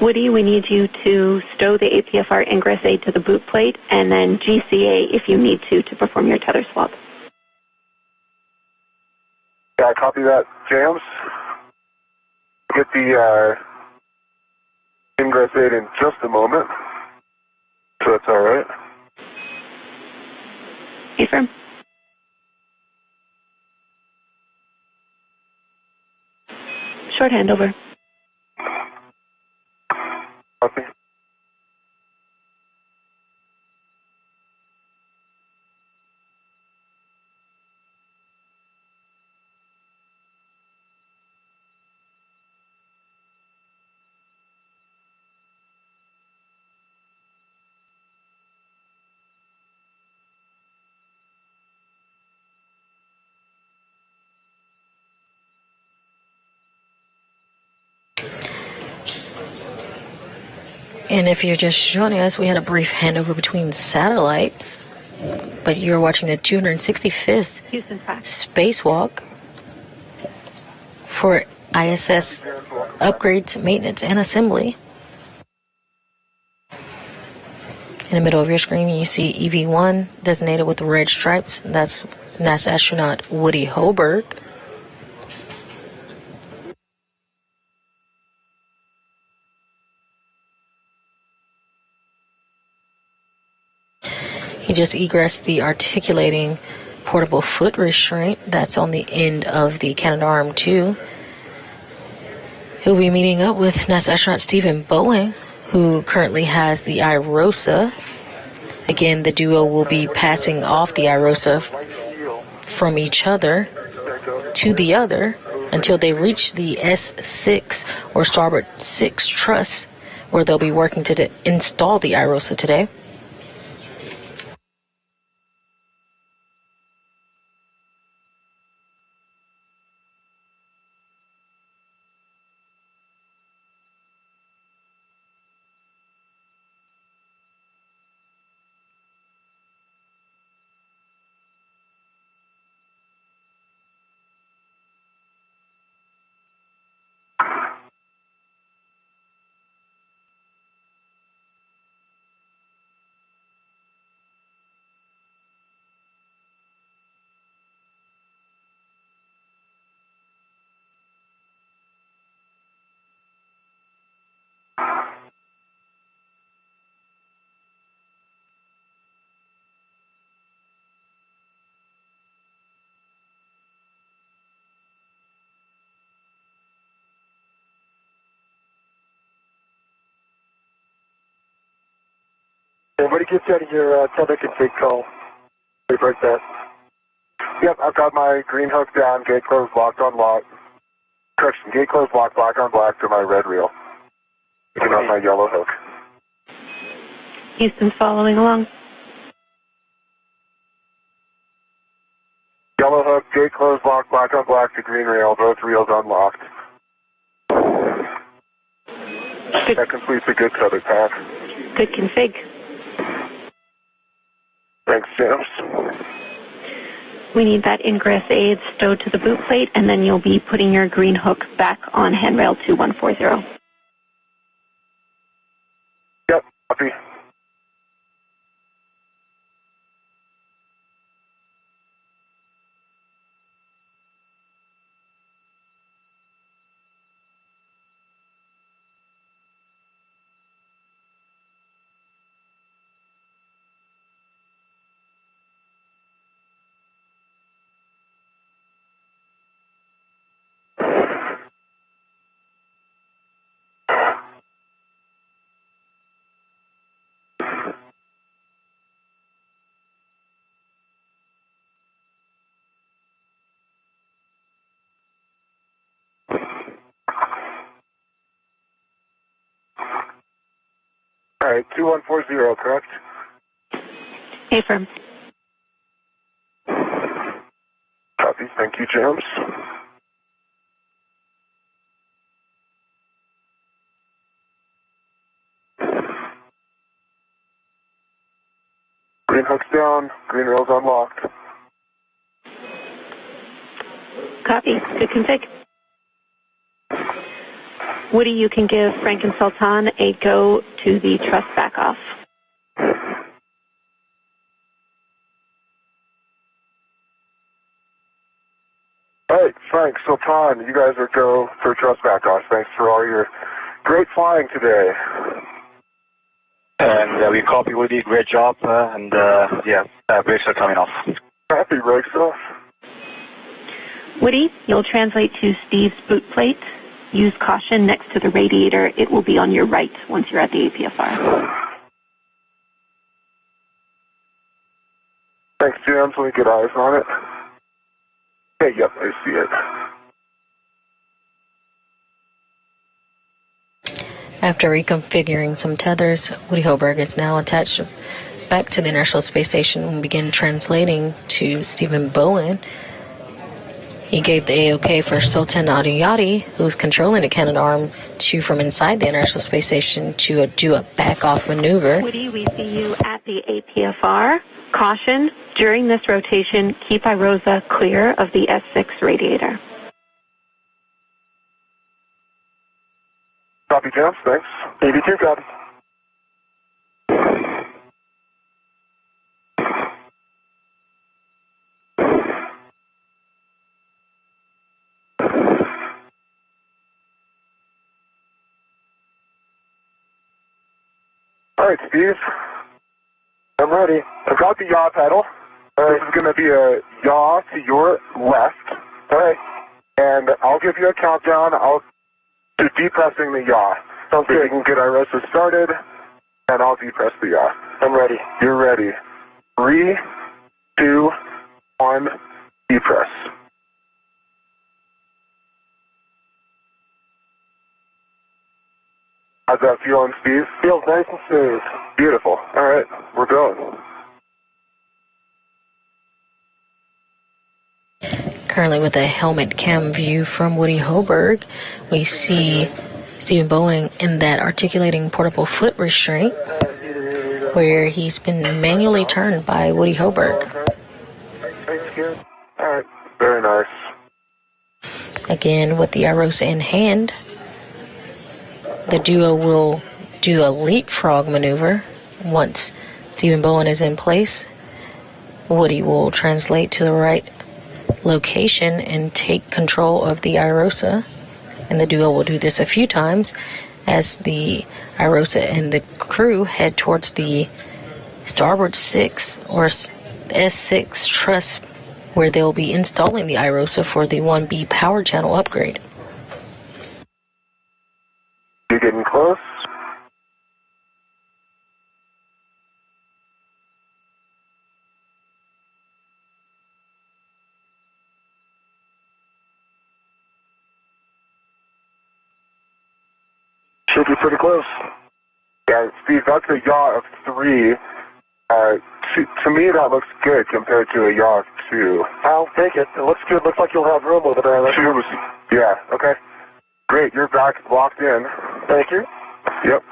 Woody, we need you to stow the APFR ingress aid to the boot plate and then GCA if you need to perform your tether swap. Yeah, copy that, James. Get the ingress aid in just a moment, so that's all right. Affirm. Short handover. Copy. And if you're just joining us, we had a brief handover between satellites, but you're watching the 265th Houston practice. spacewalk for ISS upgrades, maintenance, and assembly. In the middle of your screen, you see EV1 designated with red stripes. That's NASA astronaut Woody Hoburg. He just egressed the articulating portable foot restraint that's on the end of the Canadarm2. He'll be meeting up with NASA astronaut Stephen Bowen, who currently has the iROSA. Again, the duo will be passing off the iROSA from each other to the other until they reach the S6 or Starboard 6 truss, where they'll be working to install the iROSA today. Everybody gets out of your tether config call. We break that. Yep, I've got my green hook down, gate closed, locked on lock. Correction, gate closed, locked, black on black to my red reel. Picking up my yellow hook. Houston's following along. Yellow hook, gate closed, locked, black on black to green rail, both reels unlocked. That completes a good tether path. Good config. Thanks, James. We need that ingress aid stowed to the boot plate, and then you'll be putting your green hook back on handrail 2140. Yep, copy. All right, 2140, correct? Affirm. Copy. Thank you, James. Green hook's down. Green rail's unlocked. Copy. Good config. Woody, you can give Frank and Sultan a go to the truss back off. All right, Frank, Sultan, you guys are go for truss back off. Thanks for all your great flying today. And we copy Woody, great job, brakes are coming off. Happy brakes off. Woody, you'll translate to Steve's boot plate. Use caution next to the radiator. It will be on your right once you're at the APFR. Thanks, James. Let me get eyes on it. Okay, yep, I see it. After reconfiguring some tethers, Woody Hoburg is now attached back to the International Space Station and began translating to Stephen Bowen. He gave the AOK for Sultan Adiyati, who's controlling the Canadarm, to from inside the International Space Station to do a back-off maneuver. Woody, we see you at the APFR. Caution, during this rotation, keep iROSA clear of the S6 radiator. Copy, James. Thanks. 82, copy. All right, Steve. I'm ready. I've got the yaw pedal. This is going to be a yaw to your left. All right. And I'll give you a countdown. I'll do depressing the yaw. Sounds good. You can get iROSA started, and I'll depress the yaw. I'm ready. You're ready. 3, 2, 1, depress. How's that feeling, Steve? Feels nice and smooth. Beautiful. All right, we're going. Currently with a helmet cam view from Woody Hoburg, we see Stephen Bowen in that articulating portable foot restraint where he's been manually turned by Woody Hoburg. All right, very nice. Again, with the iROSA in hand, the duo will do a leapfrog maneuver. Once Stephen Bowen is in place, Woody will translate to the right location and take control of the iROSA. And the duo will do this a few times as the iROSA and the crew head towards the Starboard 6 or S6 truss, where they'll be installing the iROSA for the 1B power channel upgrade. You're getting close. Should be pretty close. Yeah, Steve, that's a yaw of 3. To me, that looks good compared to a yaw of 2. I'll take it. It looks good. Looks like you'll have room over there. Yeah, okay. Great, you're back locked in. Thank you. Yep.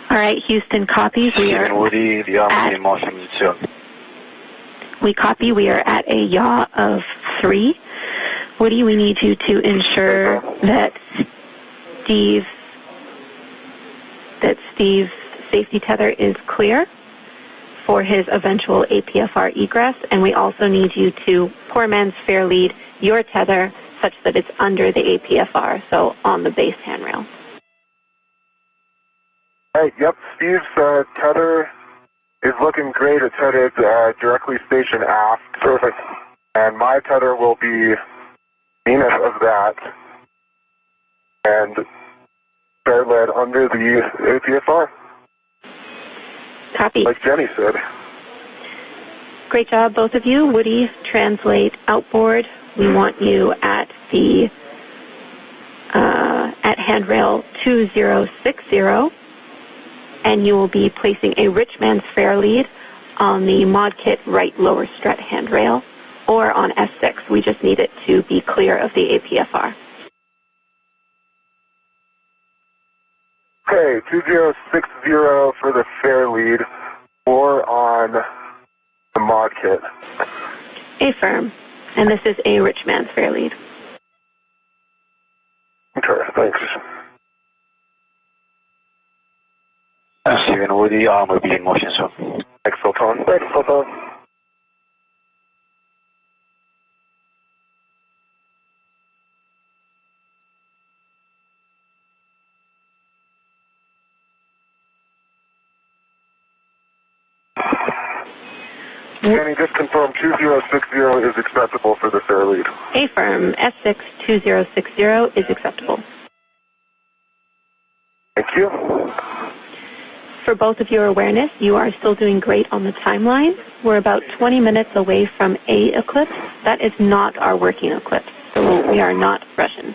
All right, Houston copies. We are Woody, the arm will be in motion soon. We copy. We are at a yaw of 3. Woody, we need you to ensure that Steve's safety tether is clear for his eventual APFR egress, and we also need you to poor man's fair lead your tether such that it's under the APFR, so on the base handrail. Hey, yep, Steve's tether is looking great. It's headed directly station aft. Perfect. And my tether will be meanest of that and fair led under the APFR. Copy. Like Jenny said. Great job, both of you. Woody, translate outboard. We want you at the at handrail 2060, and you will be placing a rich man's fair lead on the mod kit right lower strut handrail or on S6. We just need it to be clear of the APFR. Okay, 2060 for the fair lead or on the mod kit. Affirm. And this is a rich man's fair lead. Okay, thanks. Steven Woody, arm will be in motion soon. Thanks, Sultan. Thanks, Sultan. Jenny, just confirm 2060 is acceptable for the fair lead. Affirm. S6 2060 is acceptable. Thank you. For both of your awareness, you are still doing great on the timeline. We're about 20 minutes away from a eclipse. That is not our working eclipse, so we are not rushing.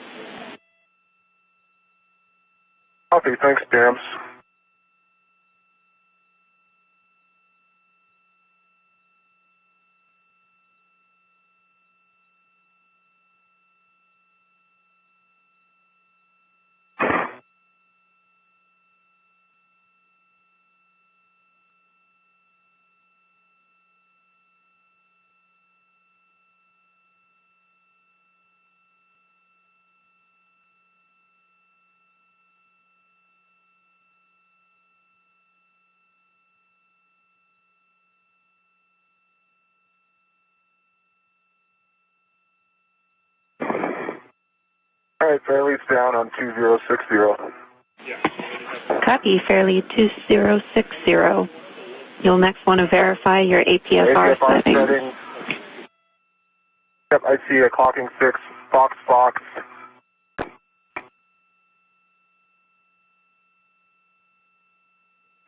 Copy, thanks, Dams. All right, fair lead's down on 2060. Copy, fairlead 2060. You'll next want to verify your APFR settings. Yep, I see a clocking 6, Fox.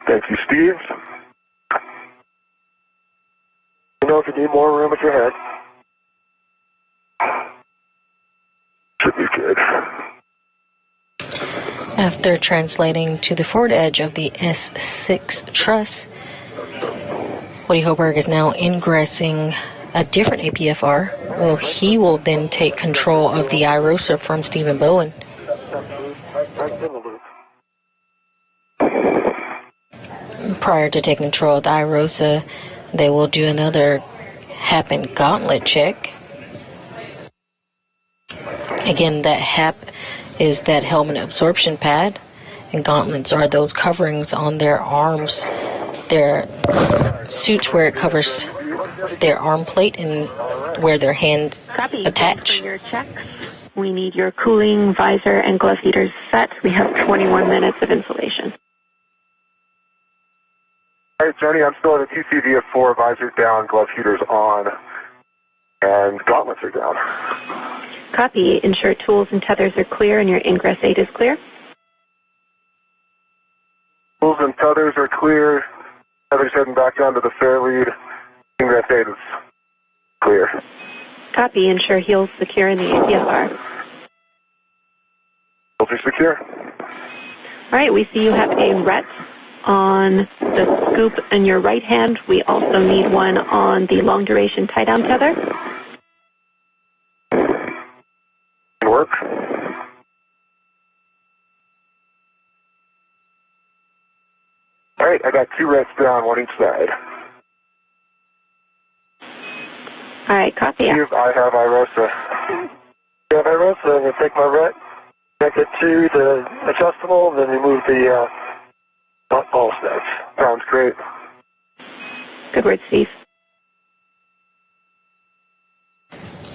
Thank you, Steve. You know if you need more room at your head. Should be good. After translating to the forward edge of the S6 truss, Woody Hoburg is now ingressing a different APFR. Well, he will then take control of the iROSA from Stephen Bowen. Prior to taking control of the iROSA, they will do another HAP and gauntlet check. Again, that HAP is that helmet absorption pad, and gauntlets are those coverings on their arms, their suits where it covers their arm plate and where their hands attach. For your checks, we need your cooling, visor, and glove heaters set. We have 21 minutes of insulation. All right, Jenny, I'm still at a TCV of 4, visor down, glove heaters on, and gauntlets are down. Copy. Ensure tools and tethers are clear and your ingress 8 is clear. Tools and tethers are clear. Tethers heading back down to the fair lead. Ingress 8 is clear. Copy. Ensure heels secure in the APFR. Heels are secure. All right, we see you have a RET on the scoop in your right hand. We also need one on the long duration tie down tether. Work. All right, I got 2 rets down, 1 each side. All right, copy. Steve, I have iROSA. You have iROSA, I'm going to take my ret, connect it to the adjustable, and then remove the ball snaps. Sounds great. Good word, Steve.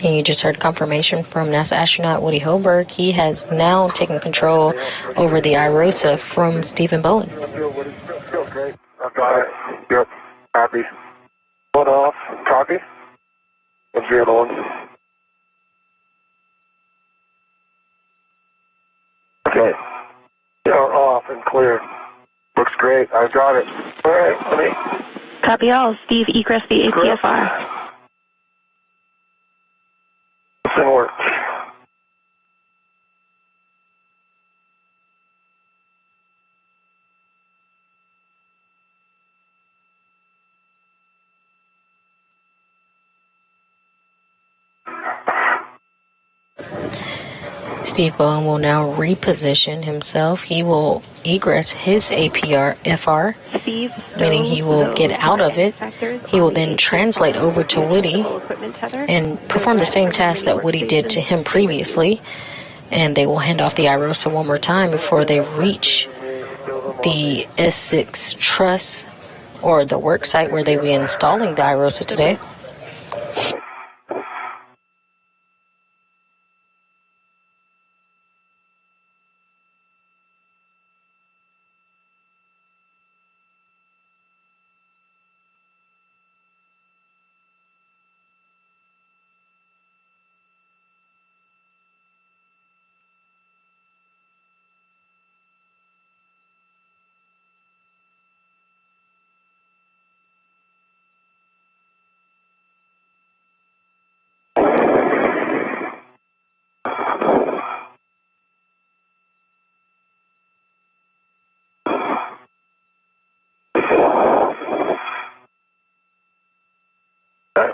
And you just heard confirmation from NASA astronaut Woody Hoburg. He has now taken control over the iROSA from Stephen Bowen. Feels great. I've got it. Yep. Copy. 1 off. Copy. What's the other one? Okay. They are off and clear. Looks great. I've got it. All right, let me... Copy all. Steve, egress the ATFR. This works. Steve Bowen will now reposition himself. He will egress his APR-FR, meaning he will get out of it. He will then translate over to Woody and perform the same task that Woody did to him previously. And they will hand off the iROSA one more time before they reach the S6 truss or the work site where they will be installing the iROSA today.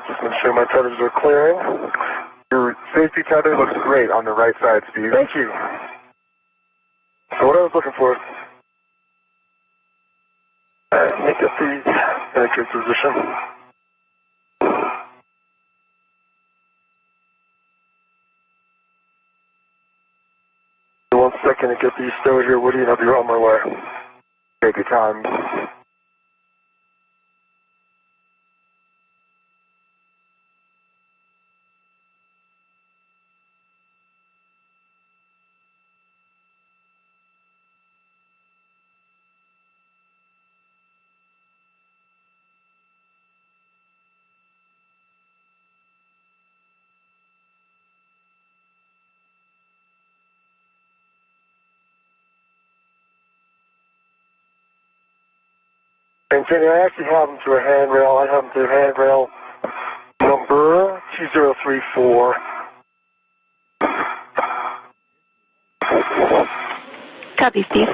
Just make sure my tethers are clearing. Your safety tether looks great on the right side, Steve. Thank you. So what I was looking for, make up the accurate position. One second to get these stowed here, Woody, and I'll be on my way. Take your time. And Jenny, I actually have them to a handrail. I have them to handrail number 2034. Copy, Steve.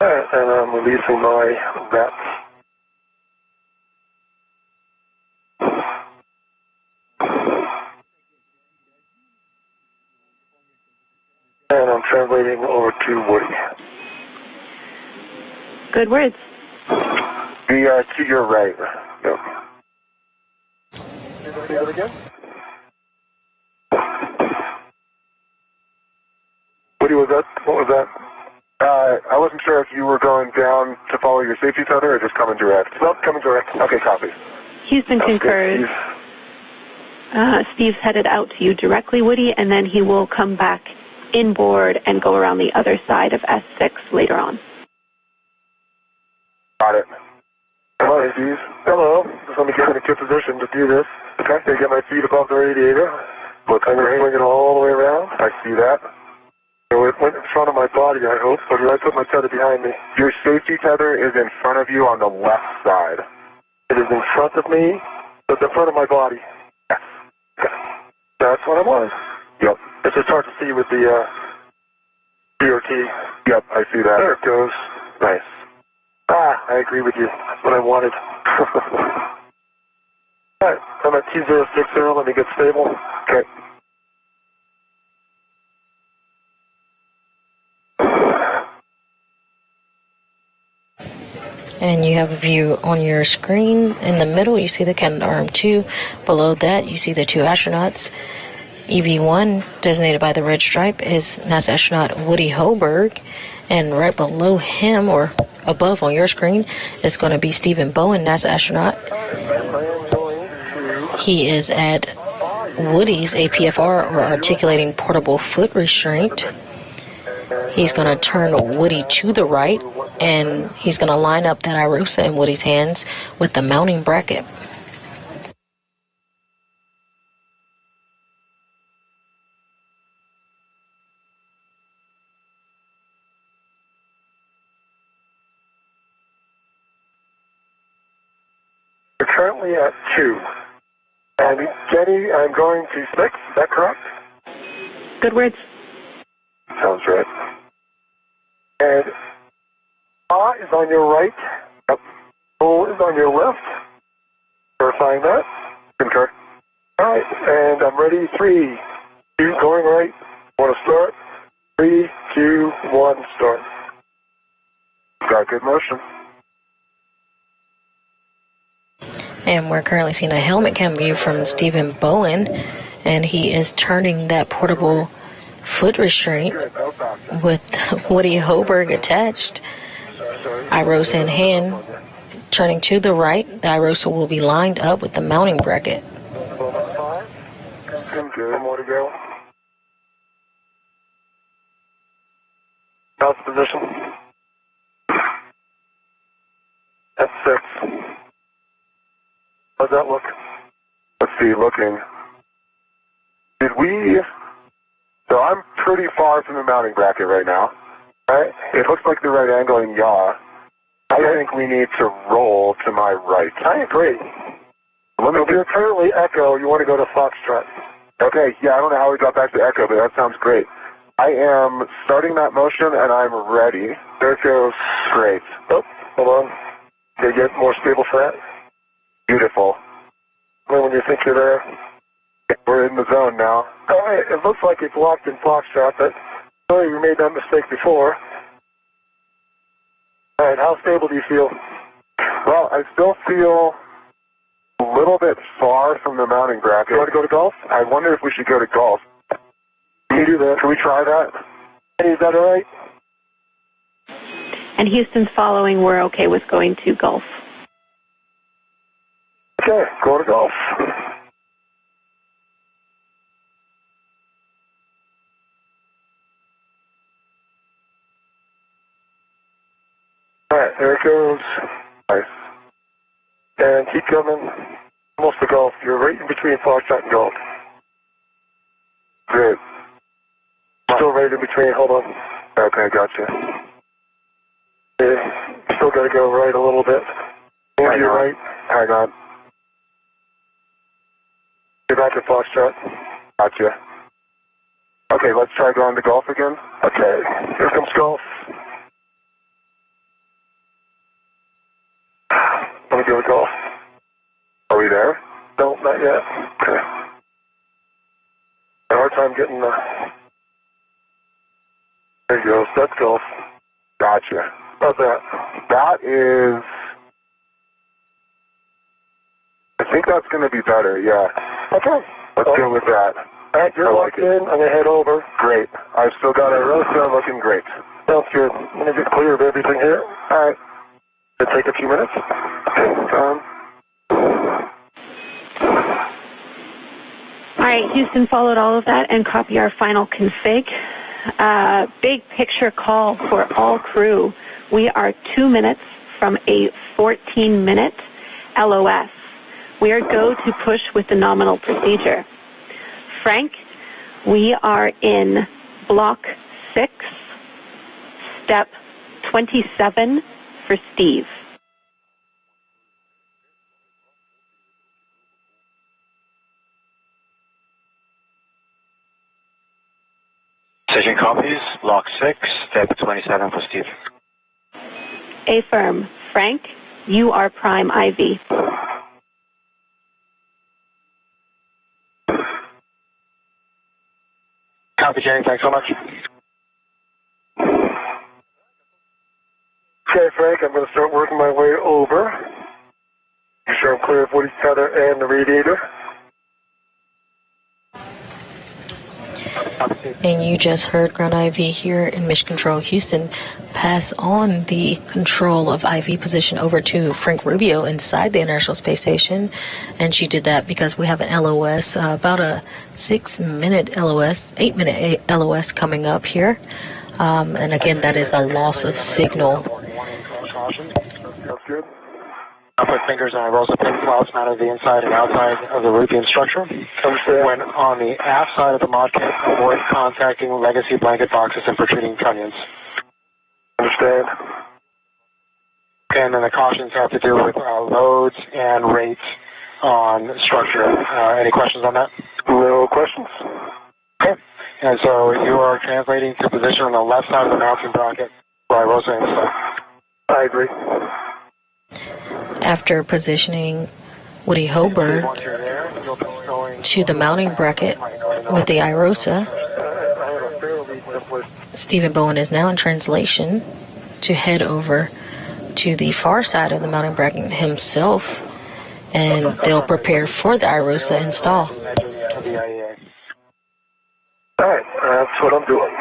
All right, and I'm releasing my bats. And I'm translating over to Woody. Good words. Be to your right. Yep. Say that again? Woody, what was that? I wasn't sure if you were going down to follow your safety tether or just coming direct. Nope, coming direct. Okay, copy. Houston concurs. Steve's headed out to you directly, Woody, and then he will come back inboard and go around the other side of S6 later on. Got it. Hello, Steve. Hello. Just let me get in a good position to do this. Okay. To get my feet above the radiator. Looks I'm going to swing it all the way around. I see that. So it went in front of my body, I hope. So did I put my tether behind me? Your safety tether is in front of you on the left side. It is in front of me, but the front of my body. Yes. Okay. That's what it was. Yep. It's just hard to see with the DOT. Yep, I see that. There it goes. Nice. I agree with you. That's what I wanted. All right, I'm at 2060. Let me get stable. Okay. and you have a view on your screen. In the middle, you see the Canadarm2. Below that, you see the two astronauts. EV1, designated by the red stripe, is NASA astronaut Woody Hoburg, and right below him, or above on your screen, is going to be Stephen Bowen, NASA astronaut. He is at Woody's APFR, or Articulating Portable Foot Restraint. He's going to turn Woody to the right, and he's going to line up that iROSA in Woody's hands with the mounting bracket. We're currently at 2. And Jenny, I'm going to 6. Is that correct? Good words. Sounds right. And is on your right. Bull is on your left. Verifying that. Concur. All right, and I'm ready. 3, 2, going right. Want to start? 3, 2, 1, start. Got good motion. And we're currently seeing a helmet cam view from Stephen Bowen, and he is turning that portable foot restraint with Woody Hoburg attached, iROSA in hand, turning to the right. The iROSA will be lined up with the mounting bracket. Good, more to go. How's the position? That's 6. How's that look? Let's see, looking. Did we... So I'm pretty far from the mounting bracket right now. Right? It looks like the right angle in yaw. I think we need to roll to my right. I agree. If you're currently echo, you want to go to foxtrot. Okay, yeah, I don't know how we got back to echo, but that sounds great. I am starting that motion, and I'm ready. There it goes. Great. Oh, hold on. Can you get more stable for that? Beautiful. When you think you're there, we're in the zone now. Oh, it looks like it's locked in foxtrot, but sorry, we made that mistake before. All right, how stable do you feel? Well, I still feel a little bit far from the mounting bracket. You want to go to golf? I wonder if we should go to golf. Can you do that? Can we try that? Is that all right? And Houston's following, we're okay with going to golf. Okay, go to golf. All right, there it goes. Nice. And keep coming. Almost to golf. You're right in between foxtrot and golf. Good. Still right in between. Hold on. Okay, gotcha. Yeah, still got to go right a little bit. Move to your right. Hang on. Get back to foxtrot. Gotcha. Okay, let's try going to golf again. Okay, here comes golf. Let me go to golf. Are we there? No, not yet. Okay. A hard time getting the... There you go. That's golf. Gotcha. How's that? That is... I think that's going to be better, yeah. Okay. Let's go with that. All right, you're locked in. I'm going to head over. Great. I've still got iROSA looking great. Sounds good. I'm going to get clear of everything here. All right. It'll take a few minutes. Okay. All right, Houston followed all of that and copy our final config. Big picture call for all crew. We are 2 minutes from a 14-minute LOS. We are go to push with the nominal procedure. Frank, we are in block 6, step 27 for Steve. Session copies, block 6, step 27 for Steve. Affirm. Frank, you are prime IV. Copy, Jenny. Thanks so much. Okay, Frank, I'm going to start working my way over. Make sure I'm clear of Woody's tether and the radiator. And you just heard Ground IV here in Mission Control Houston pass on the control of IV position over to Frank Rubio inside the International Space Station. And she did that because we have an LOS, about a 6-minute LOS, 8-minute LOS coming up here. And again, that is a loss of signal. Sounds good. I'll put fingers on iROSA pin slots mounted the inside and outside of the roofing structure. When on the aft side of the mod kit, avoid contacting legacy blanket boxes and protruding trunnions. Understand. And then the cautions have to do with loads and rates on structure. Any questions on that? No questions. Okay. And so you are translating to position on the left side of the mounting bracket for iROSA install. I agree. After positioning Woody Hoburg to the mounting bracket with the iROSA, Stephen Bowen is now in translation to head over to the far side of the mounting bracket himself, and they'll prepare for the iROSA install. All right, that's what I'm doing.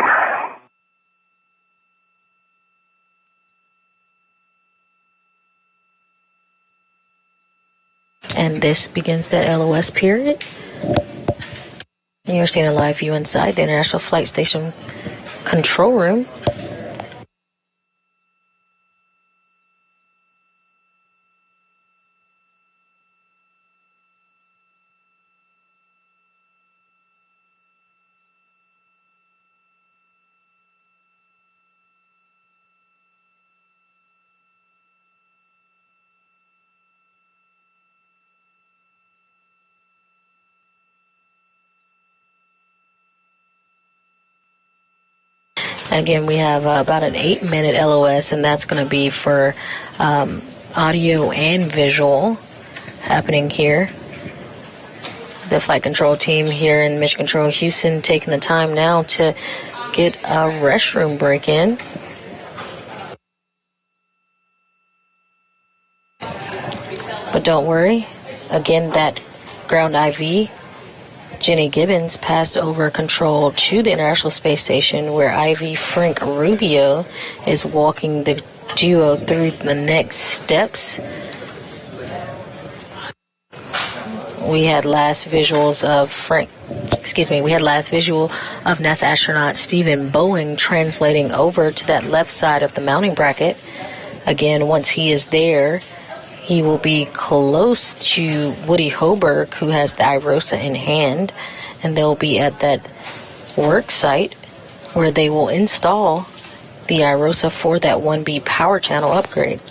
And this begins the LOS period. And you're seeing a live view inside the International Flight Station control room. Again, we have about an 8-minute LOS, and that's going to be for audio and visual happening here. The flight control team here in Mission Control Houston taking the time now to get a restroom break in. But don't worry, again, that ground IV, Jenny Gibbons, passed over control to the International Space Station, where IV Frank Rubio is walking the duo through the next steps. We had last visuals of NASA astronaut Stephen Bowen translating over to that left side of the mounting bracket. Again, once he is there, he will be close to Woody Hoburg, who has the iROSA in hand, and they'll be at that work site where they will install the iROSA for that 1B power channel upgrade.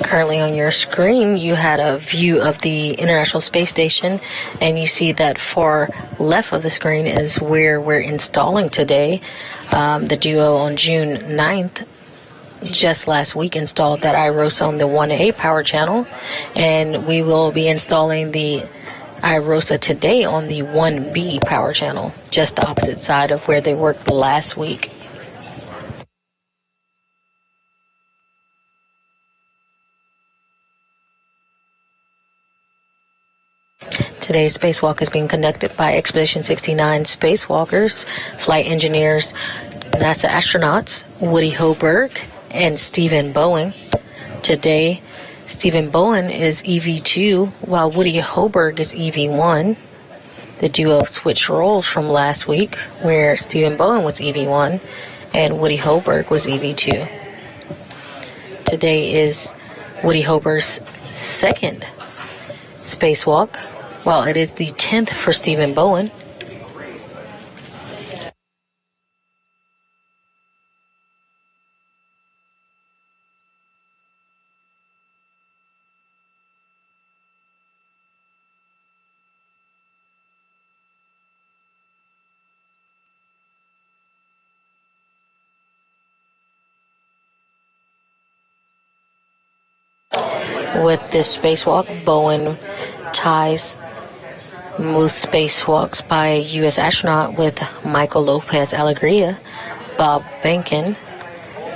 Currently on your screen, you had a view of the International Space Station, and you see that far left of the screen is where we're installing today. The duo on June 9th, just last week, installed that iROSA on the 1A power channel, and we will be installing the iROSA today on the 1B power channel, just the opposite side of where they worked last week. Today's spacewalk is being conducted by Expedition 69 spacewalkers, flight engineers, NASA astronauts Woody Hoburg and Stephen Bowen. Today, Stephen Bowen is EV2, while Woody Hoburg is EV1. The duo switched roles from last week, where Stephen Bowen was EV1 and Woody Hoburg was EV2. Today is Woody Hoburg's second spacewalk, while it is the 10th for Stephen Bowen. With this spacewalk, Bowen ties most spacewalks by a U.S. astronaut with Michael Lopez Alegria, Bob Behnken,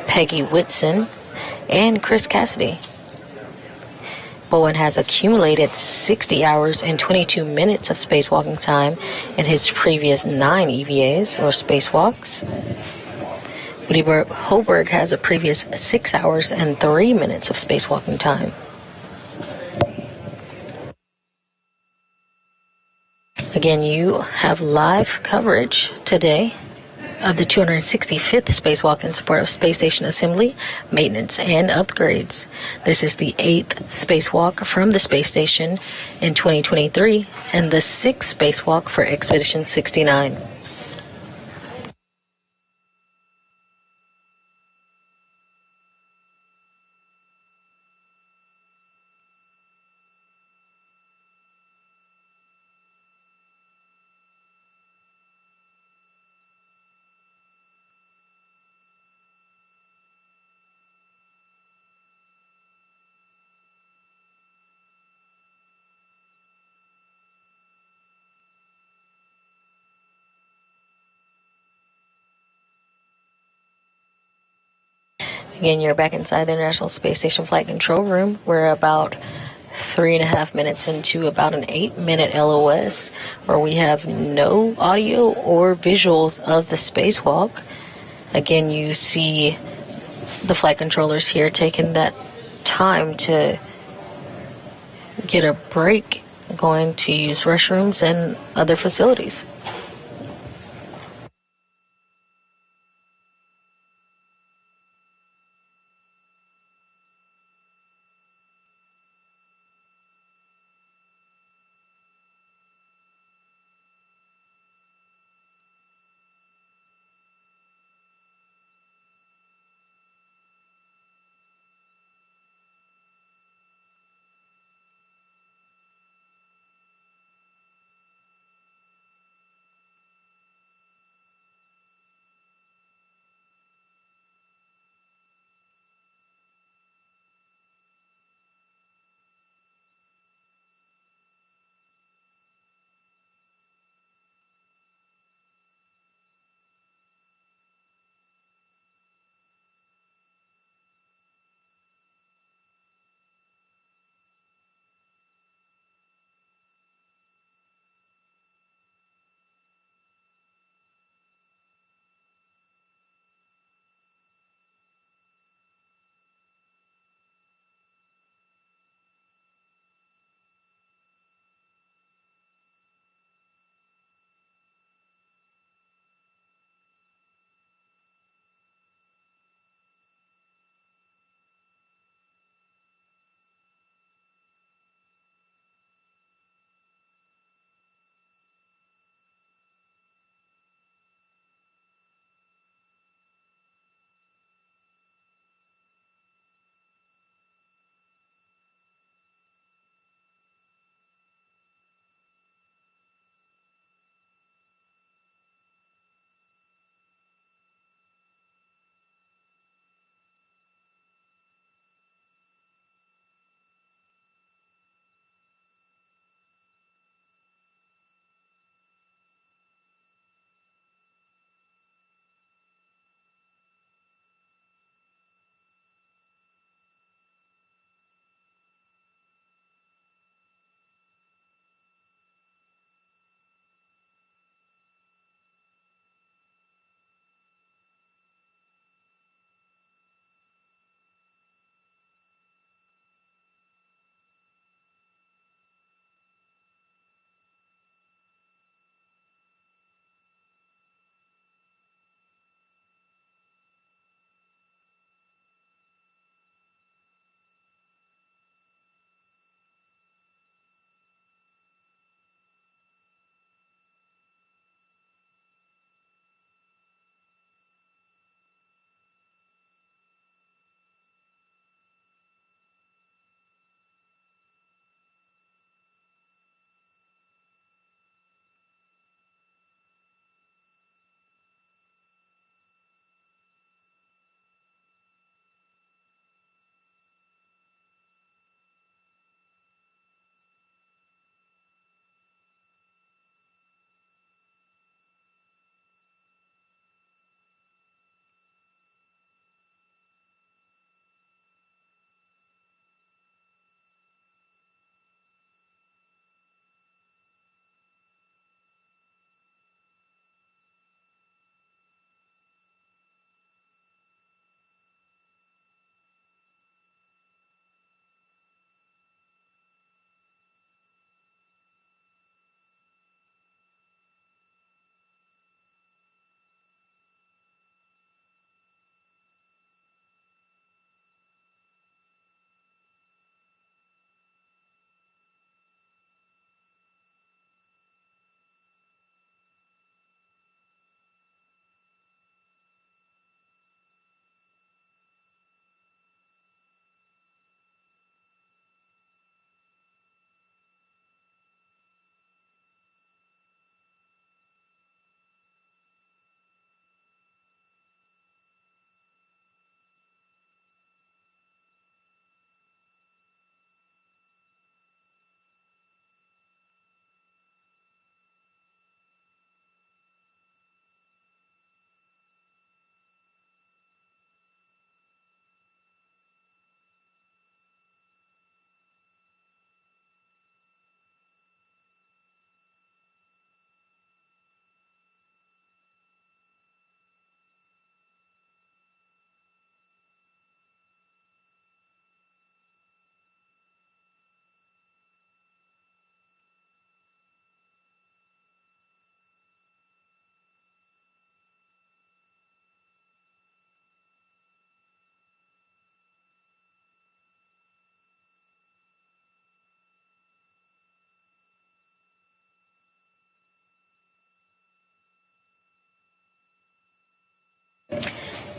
Peggy Whitson, and Chris Cassidy. Bowen has accumulated 60 hours and 22 minutes of spacewalking time in his previous 9 EVAs, or spacewalks. Hoburg has a previous 6 hours and 3 minutes of spacewalking time. Again, you have live coverage today of the 265th spacewalk in support of space station assembly, maintenance, and upgrades. This is the 8th spacewalk from the space station in 2023 and the 6th spacewalk for Expedition 69. Again, you're back inside the International Space Station Flight Control Room. We're about 3.5 minutes into about an 8-minute LOS where we have no audio or visuals of the spacewalk. Again, you see the flight controllers here taking that time to get a break, going to use restrooms and other facilities.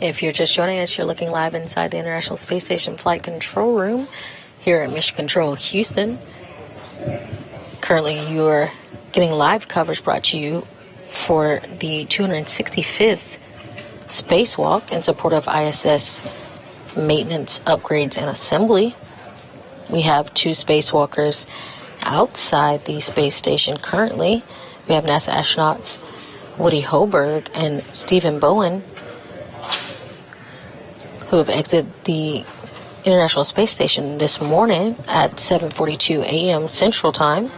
If you're just joining us, you're looking live inside the International Space Station Flight Control Room here at Mission Control Houston. Currently, you are getting live coverage brought to you for the 265th spacewalk in support of ISS maintenance, upgrades, and assembly. We have 2 spacewalkers outside the space station currently. We have NASA astronauts Woody Hoburg and Stephen Bowen, who have exited the International Space Station this morning at 7:42 a.m. Central Time,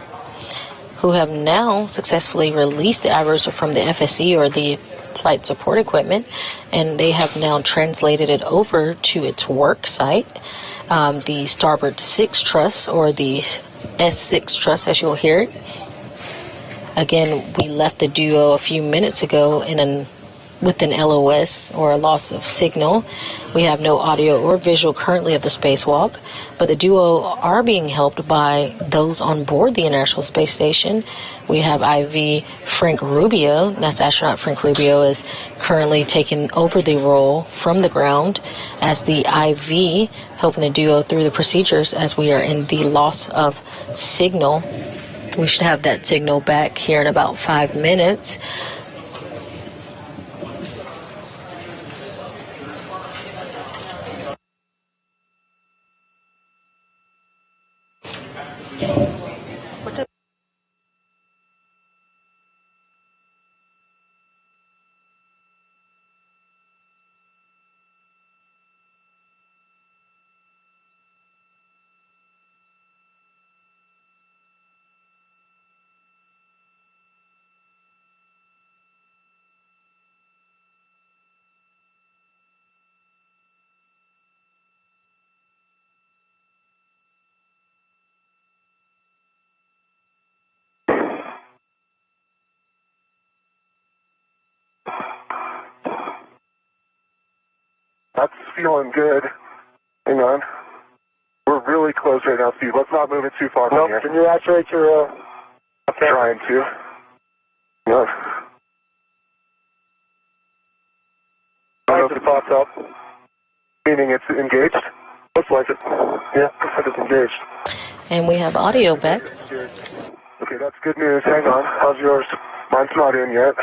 who have now successfully released the iROSA from the FSE, or the flight support equipment, and they have now translated it over to its work site, the Starboard Truss, or the S6 truss, as you'll hear it. Again, we left the duo a few minutes ago with an LOS, or a loss of signal. We have no audio or visual currently of the spacewalk, but the duo are being helped by those on board the International Space Station. We have IV Frank Rubio. NASA astronaut Frank Rubio is currently taking over the role from the ground as the IV, helping the duo through the procedures as we are in the loss of signal. We should have that signal back here in about 5 minutes. That's feeling good. Hang on. We're really close right now, Steve. Let's not move it too far from here. Can you activate your, Trying to. No. I don't know if it pops up. Meaning it's engaged? Looks like it. Yeah, looks like it's engaged. And we have audio back. Okay, that's good news. Hang on. How's yours? Mine's not in yet.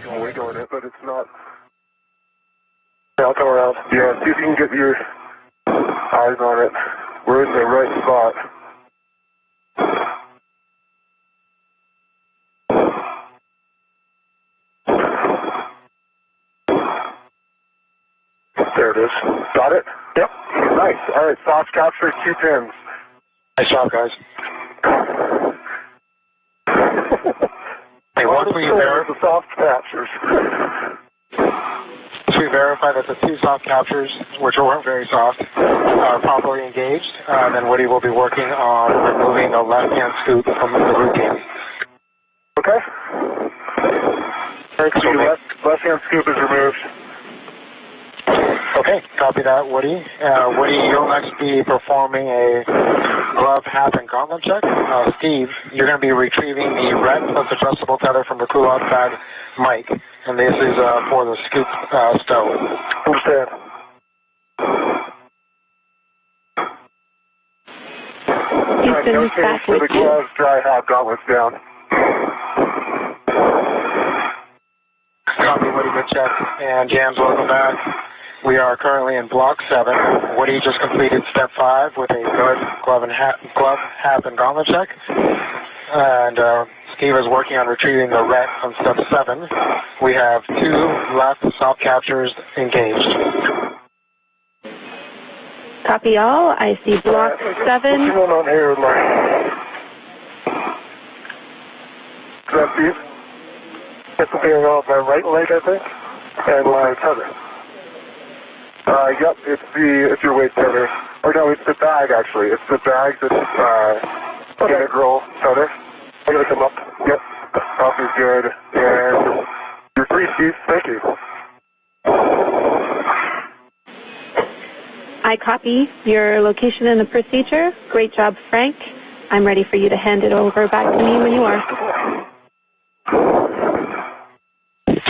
I'm wiggling it, but it's not. Yeah, I'll come around. Yeah, see if you can get your eyes on it. We're in the right spot. There it is. Got it? Yep. Nice. All right, soft capture, 2 pins. Nice job, guys. Hey, once we The soft captures. verify that the 2 soft captures, which weren't very soft, are properly engaged, then Woody will be working on removing the left-hand scoop from the routine. Okay. Left-hand scoop is removed. Okay, copy that, Woody. Woody, you'll next be performing a glove, hat, and gauntlet check. Steve, you're going to be retrieving the red plus adjustable tether from the cool-out bag mic, and this is for the scoop stow. Understand. Houston is back For with the you. gloves, dry hat, gauntlets down. Copy, Woody, good check. And Jams, welcome back. We are currently in block 7. Woody just completed step 5 with a good glove, hat, and gauntlet check. And Steve is working on retrieving the ret on step 7. We have 2 left soft captures engaged. Copy all. I see block 7. What's going on here with my... Is that Steve? It's appearing off my right leg, I think, and my tether. Yep, it's your weight tether. Or no, it's the bag, actually. It's the bag that's integral tether. I'm going to come up. Yep, off is good. And you're free, Steve. Thank you. I copy your location and the procedure. Great job, Frank. I'm ready for you to hand it over back to me when you are.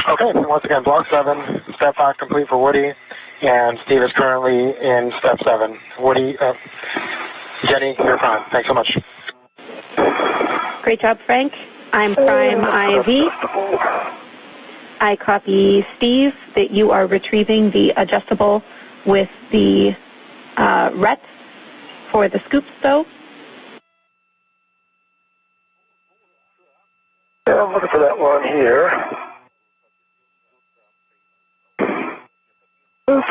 Okay, once again, Block 7, Step 5 complete for Woody, and Steve is currently in Step 7. Woody, Jenny, you're fine. Thanks so much. Great job, Frank. I'm Prime IV. I copy Steve that you are retrieving the adjustable with the RET for the scoop stove. Yeah, I'm looking for that one here. Oops,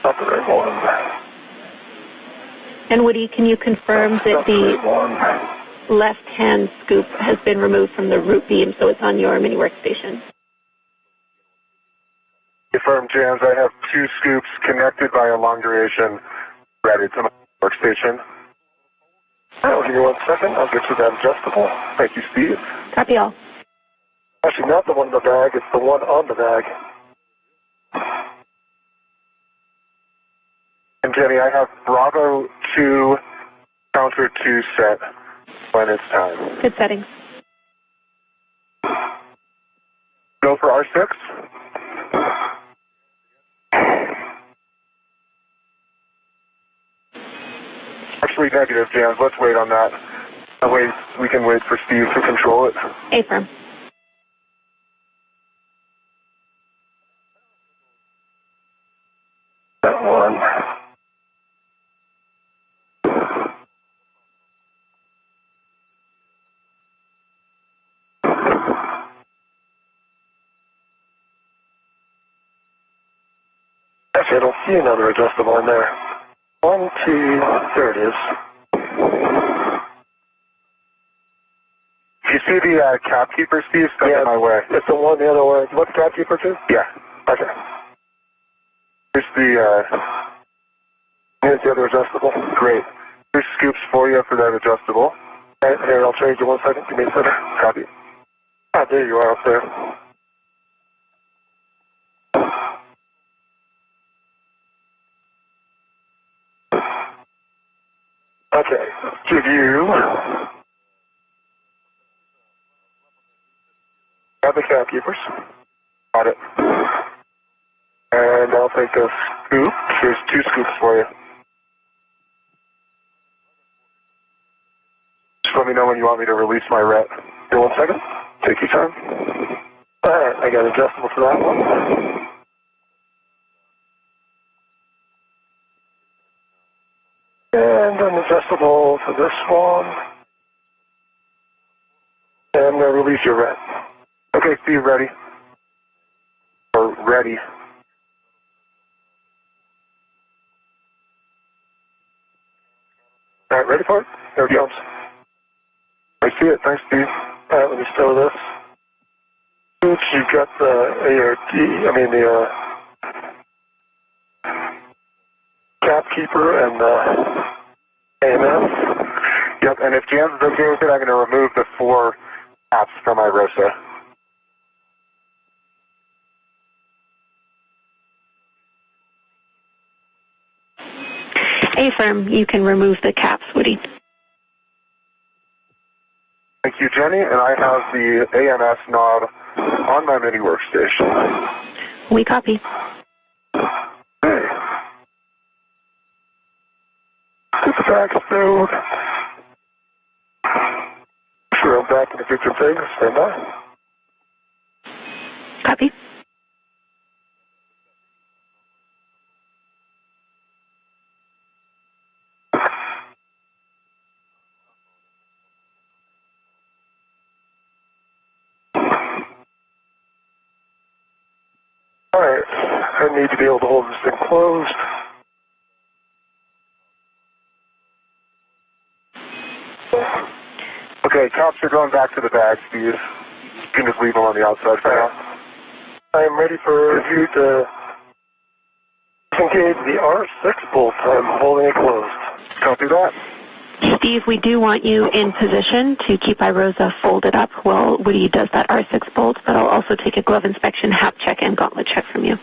not the right one. And Woody, can you confirm that the left-hand scoop has been removed from the root beam, so it's on your mini workstation? Confirm, Jams. I have 2 scoops connected by a long duration ready to my workstation. I'll give you 1 second. I'll get you that adjustable. Thank you, Steve. Copy all. Actually, not the one in the bag. It's the one on the bag. And Jenny, I have Bravo 2, counter 2 set when it's time. Good settings. Go for R6. Actually, negative, Jams. Let's wait on that. That way we can wait for Steve to control it. Affirm. That one. Actually, I don't see another adjustable in there. 1, 2, there it is. Do you see the cap keeper, Steve? Stuck in my way. It's the one the other way. What's cap keeper too? Yeah. Okay. Here's the other adjustable. Great. Here's scoops for you for that adjustable. Right, here, I'll change you 1 second. Give me a second. Copy. Ah, there you are up there. Okay, give you. Got the cap keepers. Got it. And I'll take a scoop. Here's 2 scoops for you. Just let me know when you want me to release my ret. Here, 1 second. Take your time. All right, I got adjustable for that one. And an adjustable for this one. And release your ret. Okay, Steve, ready? Or ready. All right, ready for it? Here it comes. I see it. Thanks, Steve. All right, let me stow this. Oops, you got the the cap keeper and the AMS. Yep, and if Jams is okay with it, I'm going to remove the 4 caps from iROSA. Affirm, you can remove the caps, Woody. Thank you, Jenny, and I have the AMS knob on my mini workstation. We copy. Hey. Get the back stowed. Sure, I'm back in the picture thing. Stand by. Copy. All right, I need to be able to hold this thing closed. Okay, caps are going back to the bag, Steve. You can just leave them on the outside for now. I am ready for you to engage the R6 bolt. I'm holding it closed. Copy that. Steve, we do want you in position to keep iROSA folded up while Woody does that R6 bolt, but I'll also take a glove inspection, hap check, and gauntlet check from you.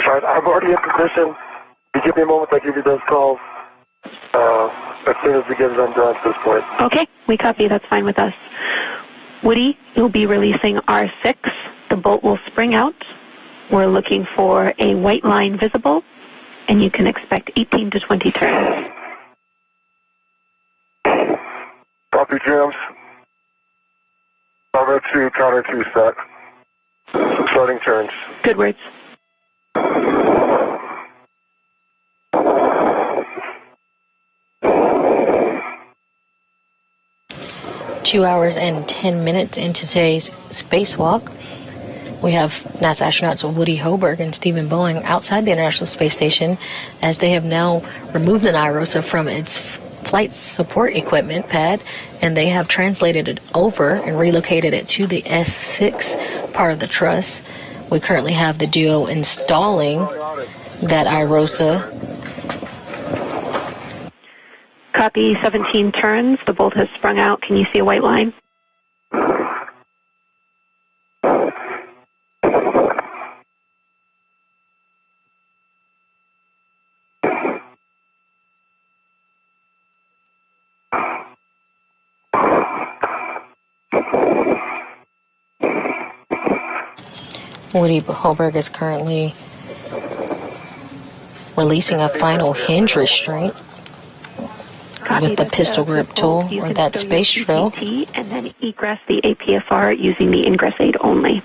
All right, I'm already in position. You give me a moment, I give you those calls as soon as we get them done at this point. Okay, we copy. That's fine with us. Woody, you'll be releasing R6. The bolt will spring out. We're looking for a white line visible, and you can expect 18 to 20 turns. Copy, James. Counter 2, counter 2 set. Starting turns. Good words. 2 hours and 10 minutes into today's spacewalk. We have NASA astronauts Woody Hoburg and Stephen Bowen outside the International Space Station as they have now removed an iROSA from its flight support equipment pad, and they have translated it over and relocated it to the S6 part of the truss. We currently have the duo installing that iROSA. Copy, 17 turns. The bolt has sprung out. Can you see a white line? Woody Hoburg is currently releasing a final hinge restraint with the pistol grip tool or that space drill. And then egress the APFR using the ingress aid only.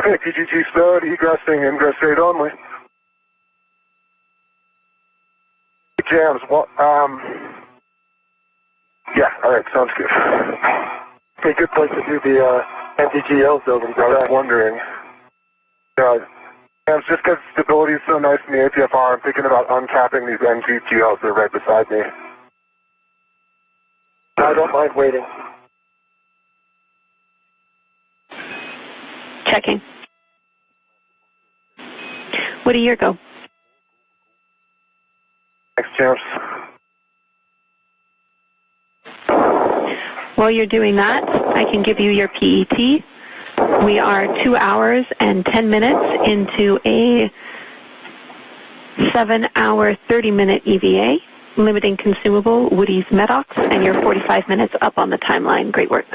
Okay, PGT stowed, egressing, ingress aid only. Jams, well, yeah, alright, sounds good. Okay, good place to do the NTGL building, I was wondering. Jams, just because stability is so nice in the APFR, I'm thinking about uncapping these NTGLs that are right beside me. I don't mind waiting. Checking. What do you go? Thanks, Jams. While you're doing that, I can give you your PET. We are 2 hours and 10 minutes into a 7-hour, 30-minute EVA, limiting consumable Woody's Medox, and you're 45 minutes up on the timeline. Great work.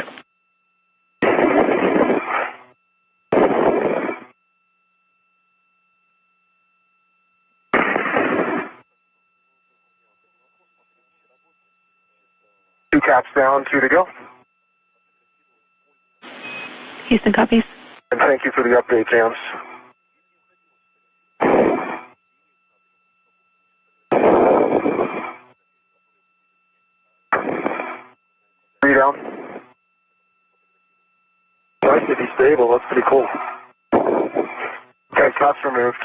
Two caps down, 2 to go. Houston copies. And thank you for the update, Jams. 3 down. Nice to be stable, that's pretty cool. Okay, caps removed.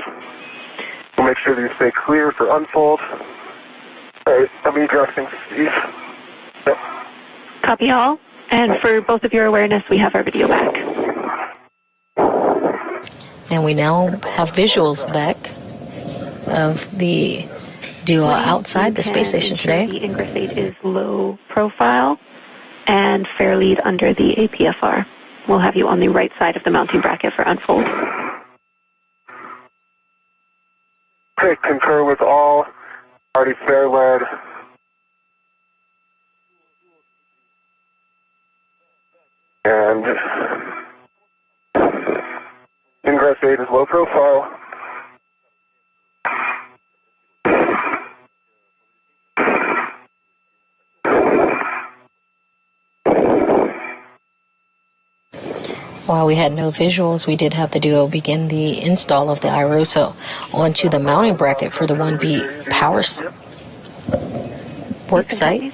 We'll make sure that you stay clear for unfold. Alright, I'm egressing, Steve. Yep. Copy all. And for both of your awareness, we have our video back. And we now have visuals back of the duo outside the space station today. The ingress aid is low profile and fair lead under the APFR. We'll have you on the right side of the mounting bracket for unfold. Okay, concur with all. Already fair lead. And ingress aid is low profile. While we had no visuals, we did have the duo begin the install of the iROSA onto the mounting bracket for the 1B power work site.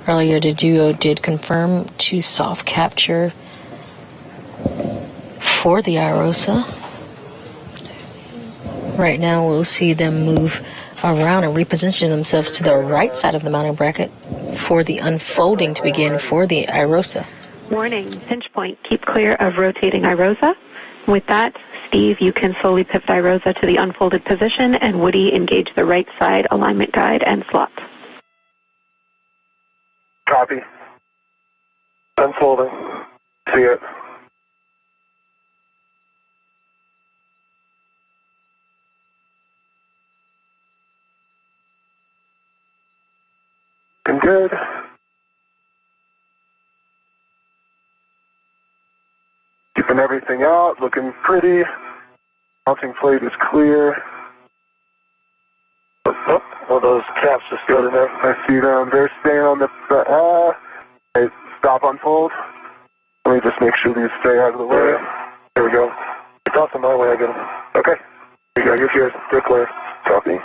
Earlier, the duo did confirm to soft capture for the iROSA. Right now, we'll see them move around and reposition themselves to the right side of the mounting bracket for the unfolding to begin for the iROSA. Warning, pinch point, keep clear of rotating iROSA. With that, Steve, you can slowly pivot iROSA to the unfolded position, and Woody, engage the right side alignment guide and slot. Copy. Unfolding. See it. Looking good. Keeping everything out, looking pretty. Mounting plate is clear. Oh, those caps just got in there. I see them. They're staying on the... Hey, stop, unfold. Let me just make sure these stay out of the way. There we go. Toss them my way, I get them. Okay. You got your gears. They're clear. Copy.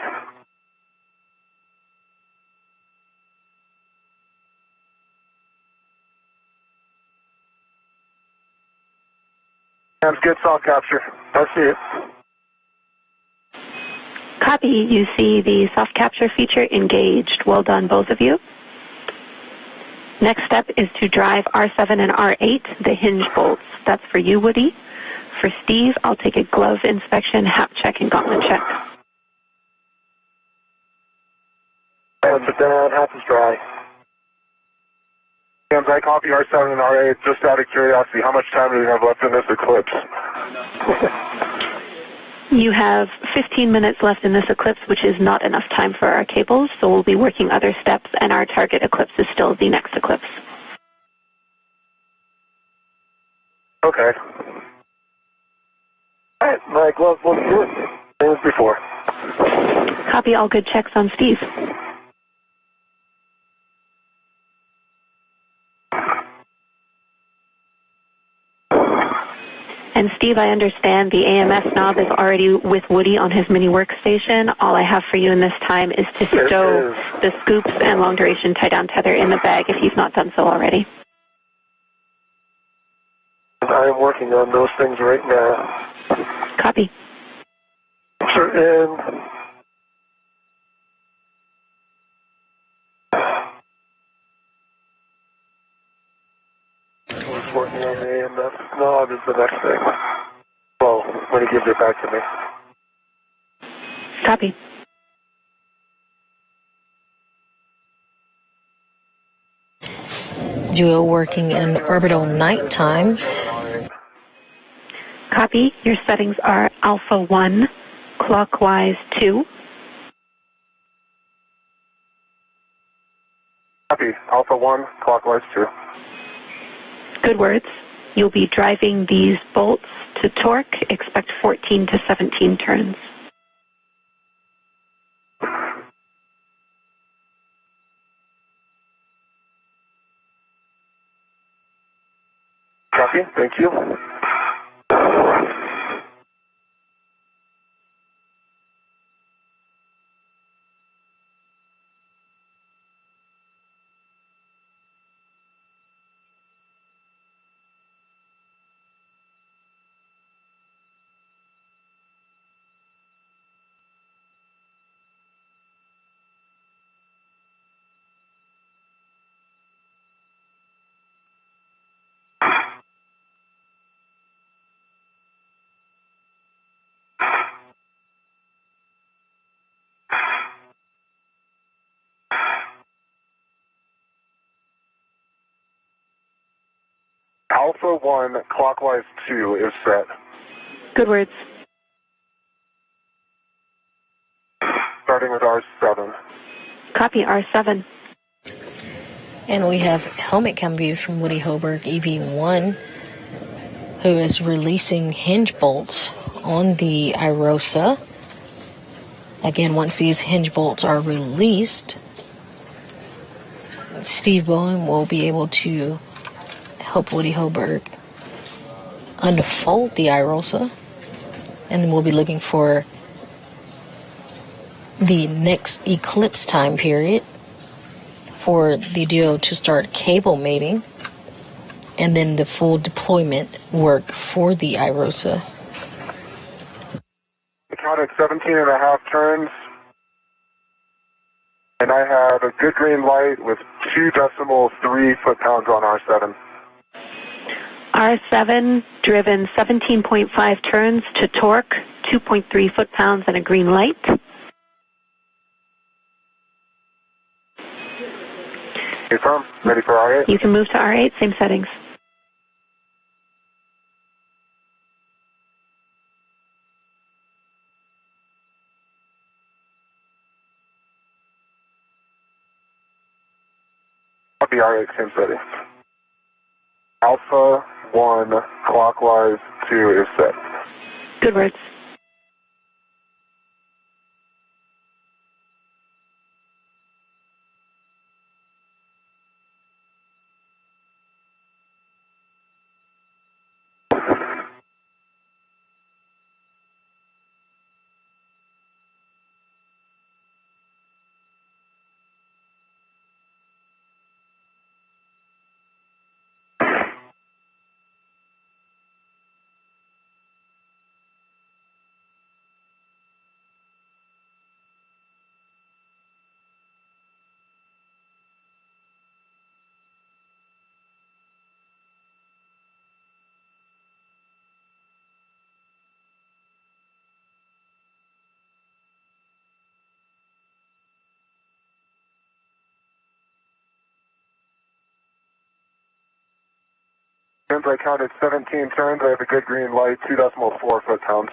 Sounds good, soft capture. I see it. Copy. You see the soft capture feature engaged. Well done, both of you. Next step is to drive R7 and R8, the hinge bolts. That's for you, Woody. For Steve, I'll take a glove inspection, hap check, and gauntlet check. Let's put down, half is dry. James, I copy R7 and R8. Just out of curiosity, how much time do we have left in this eclipse? You have 15 minutes left in this eclipse, which is not enough time for our cables, so we'll be working other steps, and our target eclipse is still the next eclipse. Okay. All right, my glove looks good. Same as before. Copy. All good checks on Steve. And Steve, I understand the AMS knob is already with Woody on his mini workstation. All I have for you in this time is to stow the scoops and long duration tie down tether in the bag if you've not done so already. I am working on those things right now. Copy. Sure, and working on the AMS knob is the next thing. Well, when he gives it back to me. Copy. Duo working in orbital nighttime. Copy. Your settings are alpha 1, clockwise 2. Copy. Alpha 1, clockwise 2. Good words. You'll be driving these bolts to torque. Expect 14 to 17 turns. Copy. Thank you. Alpha 1, clockwise 2 is set. Good words. Starting with R7. Copy. R7. And we have helmet cam views from Woody Hoburg EV1, who is releasing hinge bolts on the IROSA. Again, once these hinge bolts are released, Steve Bowen will be able to help Woody Hoburg unfold the iROSA, and then we'll be looking for the next eclipse time period for the duo to start cable mating, and then the full deployment work for the iROSA. I counted 17 and a half turns, and I have a good green light with 2.3 foot-pounds on R7. R7 driven 17.5 turns to torque, 2.3 foot-pounds and a green light. Confirm. Ready for R8? You can move to R8, same settings. Copy R8, same settings. Alpha 1, clockwise 2 is set. Good words. Since I counted 17 turns, I have a good green light, 2.4 foot-pounds.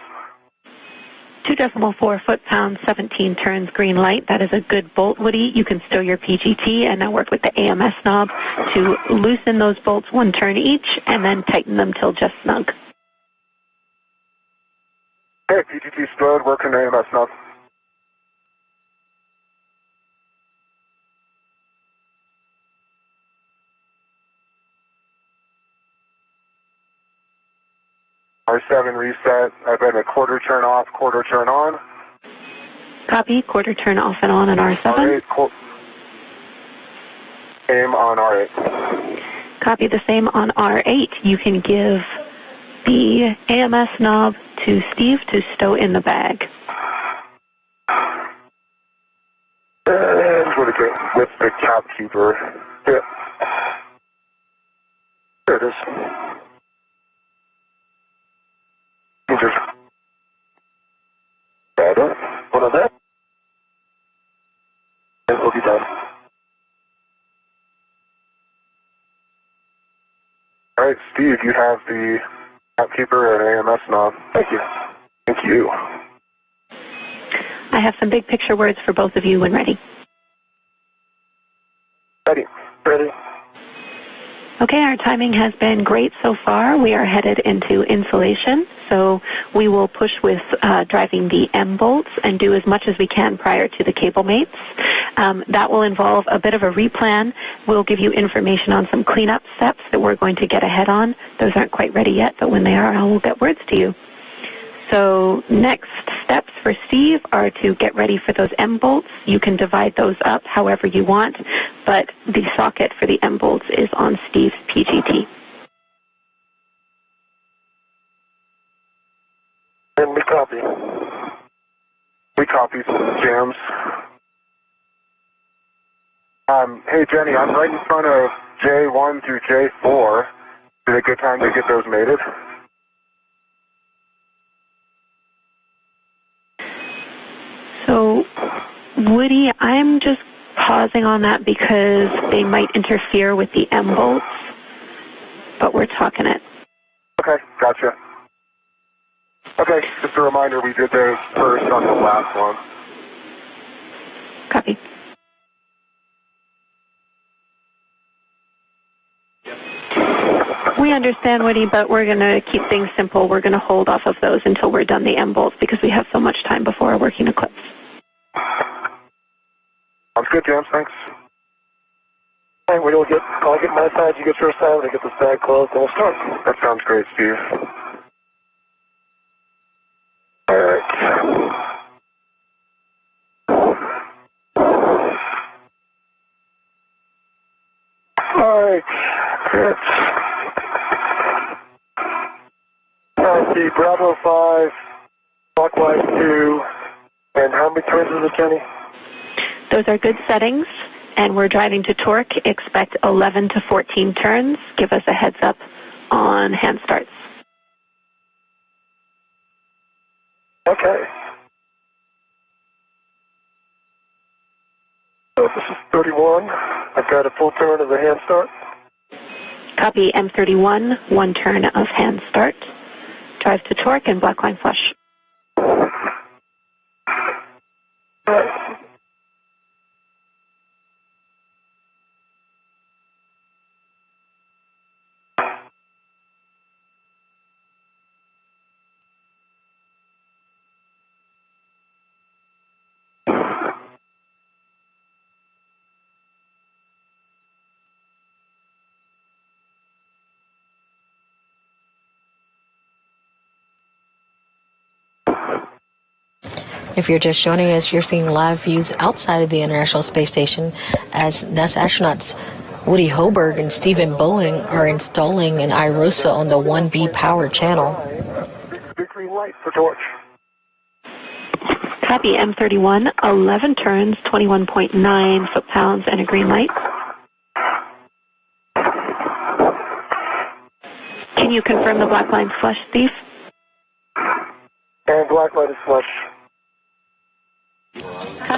2.4 foot-pounds, 17 turns, green light. That is a good bolt, Woody. You can stow your PGT and now work with the AMS knob to loosen those bolts one turn each and then tighten them till just snug. Okay, PGT stowed, working AMS knob. R7 reset. I've been a quarter turn off, quarter turn on. Copy. Quarter turn off and on R7. R8, same on R8. Copy the same on R8. You can give the AMS knob to Steve to stow in the bag. And what is it? With the cap keeper. Yeah. There it is. You just grab it. One of that. And we'll be done. All right, Steve, you have the cap keeper and AMS knob. Thank you. Thank you. I have some big picture words for both of you when ready. Ready. Ready. Okay, our timing has been great so far. We are headed into insulation, so we will push with driving the M bolts and do as much as we can prior to the cable mates. That will involve a bit of a replan. We'll give you information on some cleanup steps that we're going to get ahead on. Those aren't quite ready yet, but when they are, I will get words to you. So next steps for Steve are to get ready for those M bolts. You can divide those up however you want, but the socket for the M bolts is on Steve's PGT. And we copy. We copy jams. Hey Jenny, I'm right in front of J1 through J4. Is it a good time to get those mated? So, Woody, I'm just pausing on that because they might interfere with the M bolts, but we're talking it. Okay, gotcha. Okay, just a reminder, we did those first on the last one. Copy. We understand, Woody, but we're going to keep things simple. We're going to hold off of those until we're done the M bolts because we have so much time before our working eclipse. Sounds good, James. Thanks. All right, I'll get my side, you get your side, we'll get this bag closed, and we'll start. That sounds great, Steve. All right. All right, the Bravo 5, clockwise 2, and how many turns is it, Jenny? Those are good settings, and we're driving to torque. Expect 11 to 14 turns. Give us a heads up on hand starts. Okay. So this is 31. I've got a full turn of the hand start. Copy, M31, 1 turn of hand start. Drive to torque and black line flush. If you're just joining us, you're seeing live views outside of the International Space Station as NASA astronauts Woody Hoburg and Stephen Bowen are installing an iROSA on the 1B power channel. Big green light for torch. Copy, M31, 11 turns, 21.9 foot-pounds, and a green light. Can you confirm the black line flush, Steve? And black light is flush.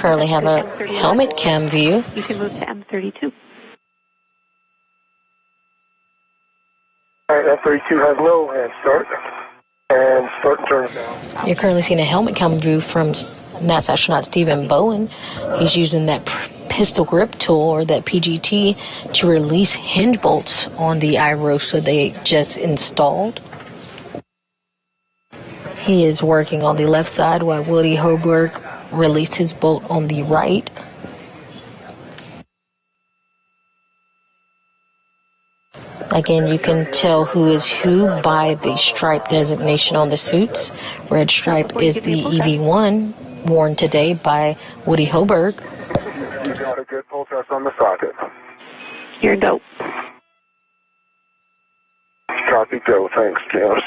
Currently have a helmet cam view. You can move to M32. All right, M32 has no hand start. And start and turn now. You're currently seeing a helmet cam view from NASA astronaut Stephen Bowen. He's using that pistol grip tool, or that PGT, to release hinge bolts on the iROSA they just installed. He is working on the left side while Woody Hoburg released his bolt on the right. Again, you can tell who is who by the stripe designation on the suits. Red stripe is the EV1 worn today by Woody Hoburg. You got a good pull test on the socket. Here you go. Copy, go. Thanks, James.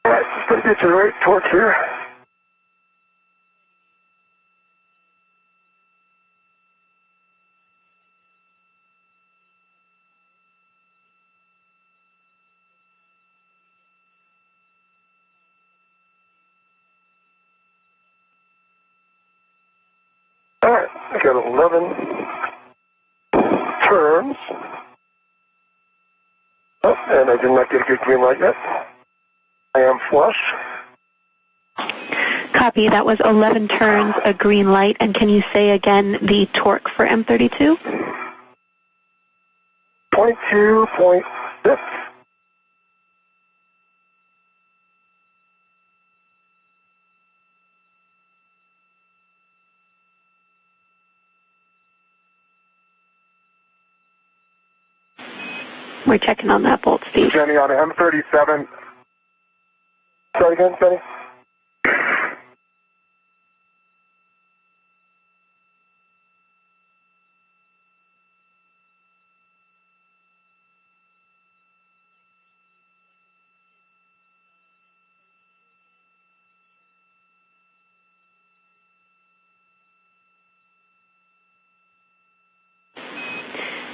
All right, just going to get to the right torque here. All right, I got 11 turns. Oh, and I did not get a good green light yet. I am flush. Copy, that was 11 turns, a green light. And can you say again the torque for M32? 22.6. We're checking on that bolt, Steve. Jenny on M37. Start again, Jenny.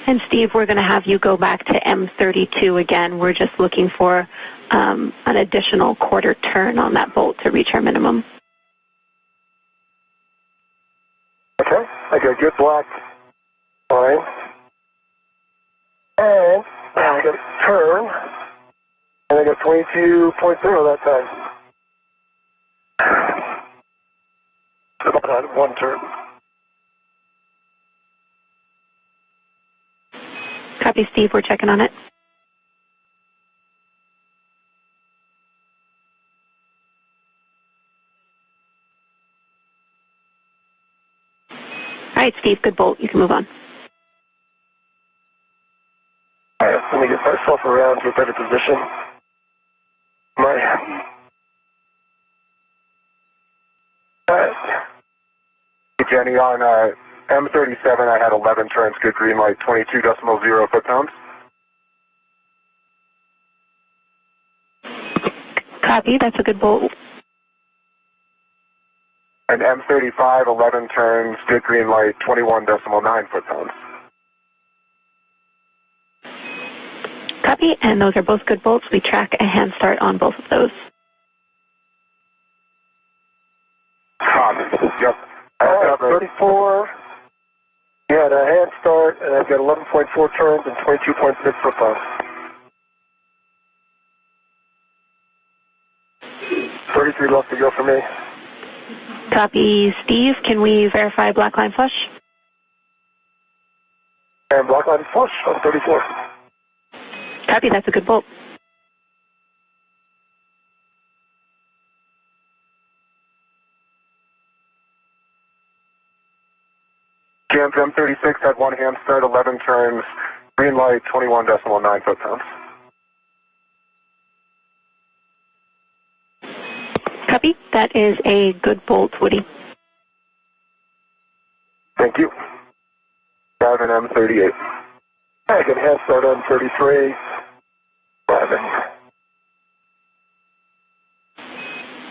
And Steve, we're going to have you go back to M32 again. We're just looking for an additional quarter turn on that bolt to reach our minimum. Okay, I got a good black line. And now I got a turn. And I got 22.0 that time. About 1 turn. Copy, Steve. We're checking on it. All right, Steve, good bolt. You can move on. All right, let me get myself around to a better position. All right. Hey, Jenny, on M37, I had 11 turns, good green light, 22.0 foot-pounds. Copy, that's a good bolt. And M35, 11 turns, good green light, 21.9 foot-pounds. Copy, and those are both good bolts. We track a hand start on both of those. Copy. Yep. I have a 34. We had a hand start, and I've got 11.4 turns and 22.6 foot-pounds. 33 left to go for me. Copy, Steve. Can we verify black line flush? And black line flush on 34. Copy, that's a good bolt. Jams M36 had one hand start, 11 turns, green light, 21.9 foot-pounds. Copy, that is a good bolt, Woody. Thank you. Driving M38. I can hand start on 33. Driving.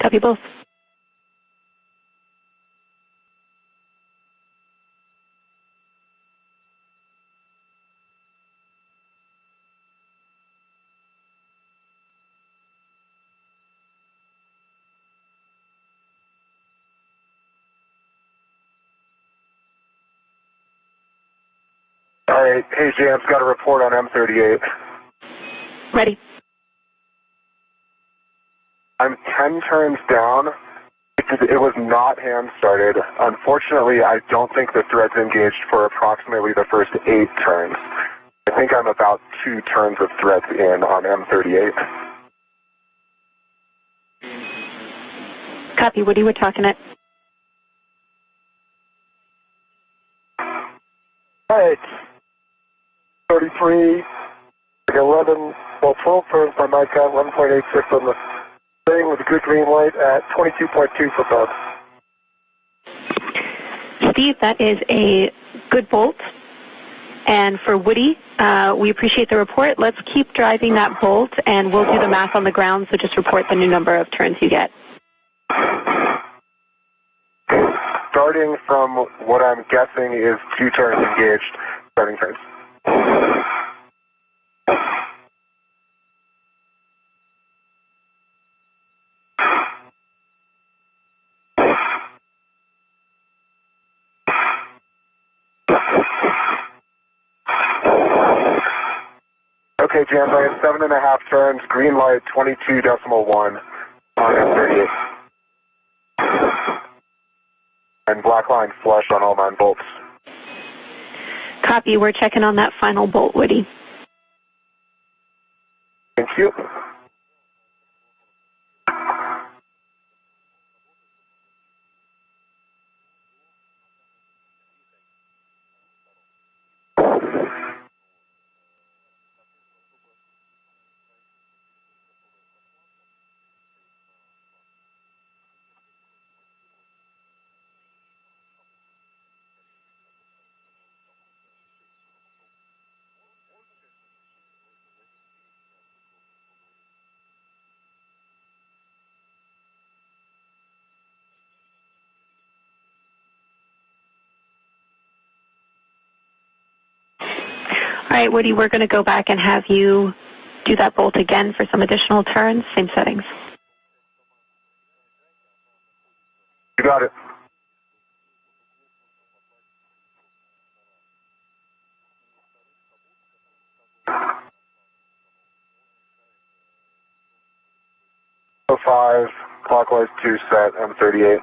Copy both. All right. Hey, Jams, got a report on M38. Ready. I'm 10 turns down. It was not hand started. Unfortunately, I don't think the thread's engaged for approximately the first 8 turns. I think I'm about 2 turns of threads in on M38. Copy, Woody, we're talking it. All right. 33, 11, well, 12 turns by my count, 1.86 on the thing with a good green light at 22.2 foot-pounds. Steve, that is a good bolt. And for Woody, we appreciate the report. Let's keep driving that bolt, and we'll do the math on the ground, so just report the new number of turns you get. Starting from what I'm guessing is 2 turns engaged, starting turns. Okay, Jams, I have 7.5 turns, green light, 22.1 on M38. And black line flush on all 9 bolts. Copy, we're checking on that final bolt, Woody. Thank you. All right, Woody, we're going to go back and have you do that bolt again for some additional turns, same settings. You got it. So 5, clockwise 2 set, M38.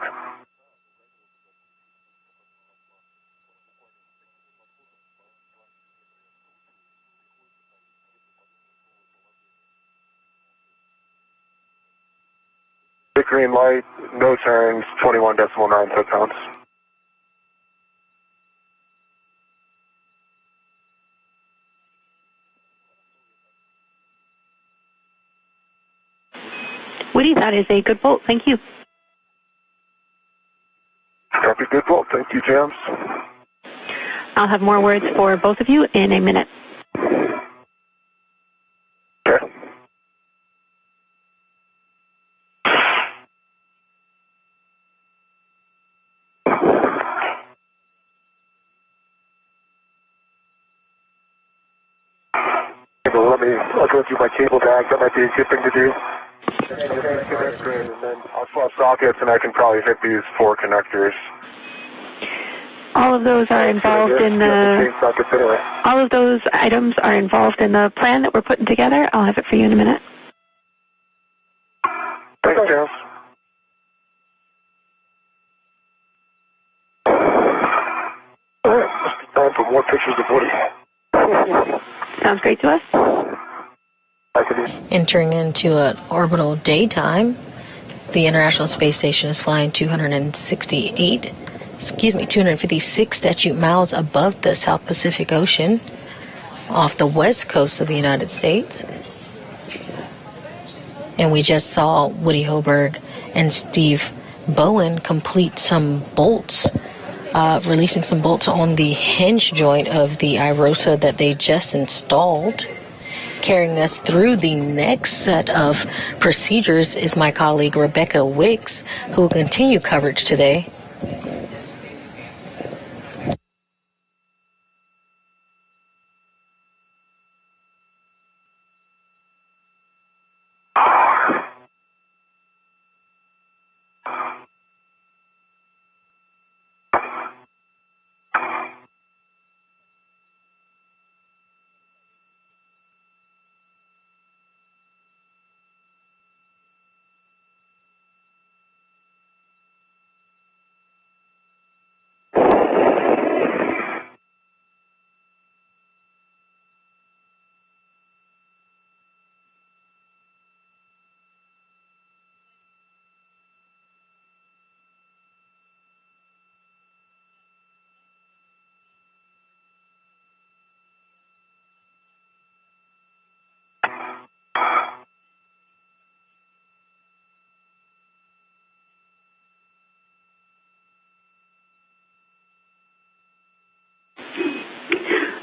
Big green light, no turns, 21.9 foot-pounds. Woody, that is a good bolt. Thank you. Copy, good bolt. Thank you, Jams. I'll have more words for both of you in a minute. Okay. I'll go through my cable bag. That might be a good thing to do. Okay, that's great. And then I'll swap sockets, and I can probably hit these 4 connectors. All of those are involved in all of those items are involved in the plan that we're putting together. I'll have it for you in a minute. Thanks, Jess. All right, must be time for more pictures of Woody. Sounds great to us. Entering into an orbital daytime, the International Space Station is flying 256 statute miles above the South Pacific Ocean off the west coast of the United States. And we just saw Woody Hoburg and Steve Bowen complete some bolts, releasing some bolts on the hinge joint of the iROSA that they just installed. Carrying us through the next set of procedures is my colleague Rebecca Wicks, who will continue coverage today.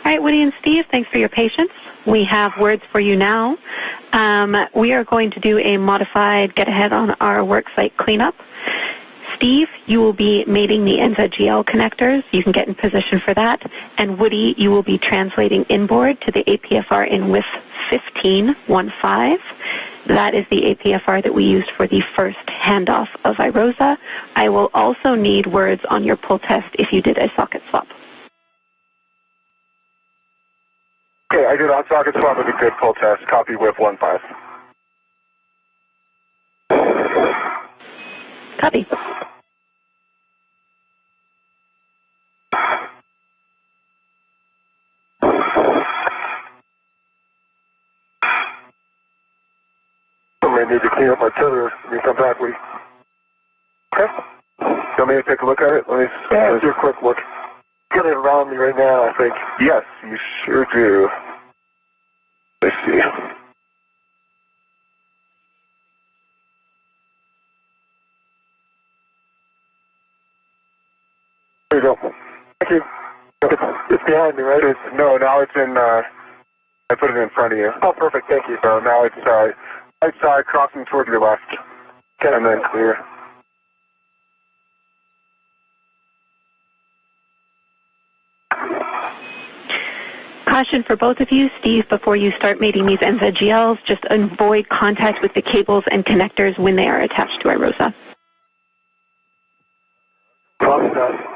All right, Woody and Steve, thanks for your patience. We have words for you now. We are going to do a modified get-ahead on our worksite cleanup. Steve, you will be mating the NZGL connectors. You can get in position for that. And Woody, you will be translating inboard to the APFR in WIF 1515. That is the APFR that we used for the first handoff of iROSA. I will also need words on your pull test if you did a socket swap. Okay, I did on socket swap with a good pull test. Copy WIF 15. Copy. I need to clean up my tether when you come back, Woody. Okay. You want me to take a look at it? Let me do a quick look. Get it around me right now, I think. Yes, you sure do. Let's see. There you go. Thank you. It's behind me, right? No, now it's in, I put it in front of you. Oh, perfect. Thank you. So now it's right side crossing toward your left. Okay. And then clear. Caution for both of you, Steve, before you start mating these NZGLs, just avoid contact with the cables and connectors when they are attached to iROSA. Copy that.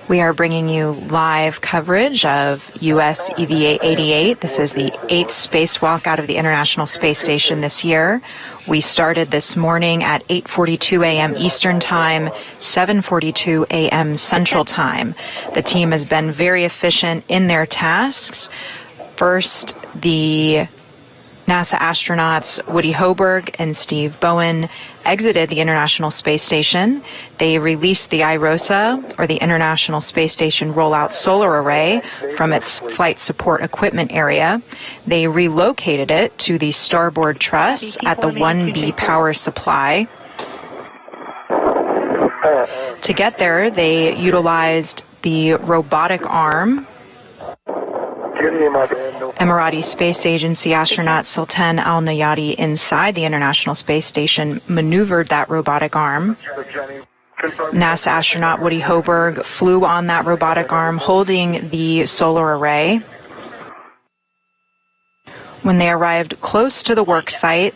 We are bringing you live coverage of US EVA 88. This is the 8th spacewalk out of the International Space Station this year. We started this morning at 8:42 a.m. Eastern Time, 7:42 a.m. Central Time. The team has been very efficient in their tasks. First, the NASA astronauts Woody Hoburg and Steve Bowen exited the International Space Station. They released the iROSA, or the International Space Station Rollout Solar Array, from its flight support equipment area. They relocated it to the Starboard Truss at the 1B power supply. To get there, they utilized the robotic arm Emirati Space Agency astronaut Sultan Al-Nayati inside the International Space Station maneuvered that robotic arm. NASA astronaut Woody Hoburg flew on that robotic arm holding the solar array. When they arrived close to the work site,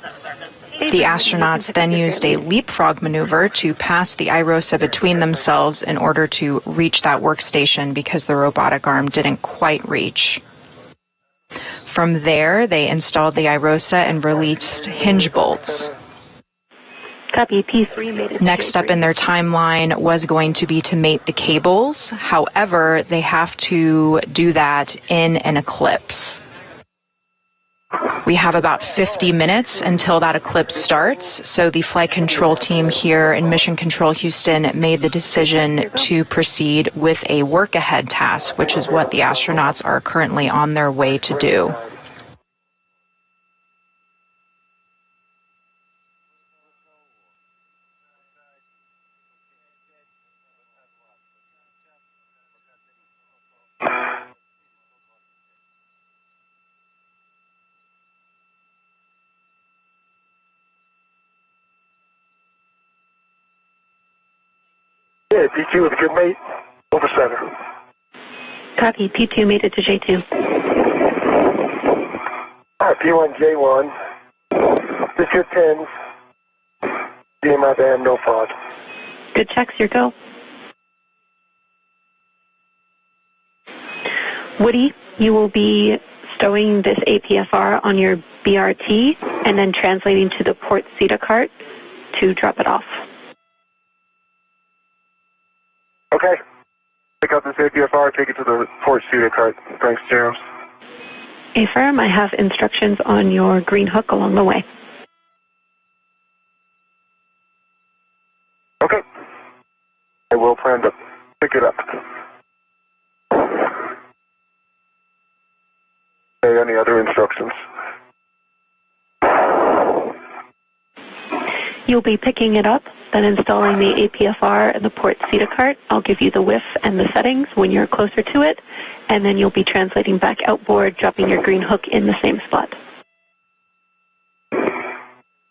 the astronauts then used a leapfrog maneuver to pass the iROSA between themselves in order to reach that workstation because the robotic arm didn't quite reach. From there, they installed the iROSA and released hinge bolts. Copy, P3 made it. Next up in their timeline was going to be to mate the cables. However, they have to do that in an eclipse. We have about 50 minutes until that eclipse starts, so the flight control team here in Mission Control Houston made the decision to proceed with a work-ahead task, which is what the astronauts are currently on their way to do. Yeah, P2 with a good mate, over center. Copy, P2 made it to J2. All right, P1, J1. Just good pins. DMI band, no fraud. Good checks, your go. Woody, you will be stowing this APFR on your BRT and then translating to the port CETA cart to drop it off. Okay. Pick up this APFR, take it to the port CETA cart. Thanks, James. Affirm, I have instructions on your green hook along the way. Okay. I will plan to pick it up. Okay, any other instructions? You'll be picking it up, then installing the APFR and the port CETA cart. I'll give you the WIF and the settings when you're closer to it, and then you'll be translating back outboard, dropping your green hook in the same spot.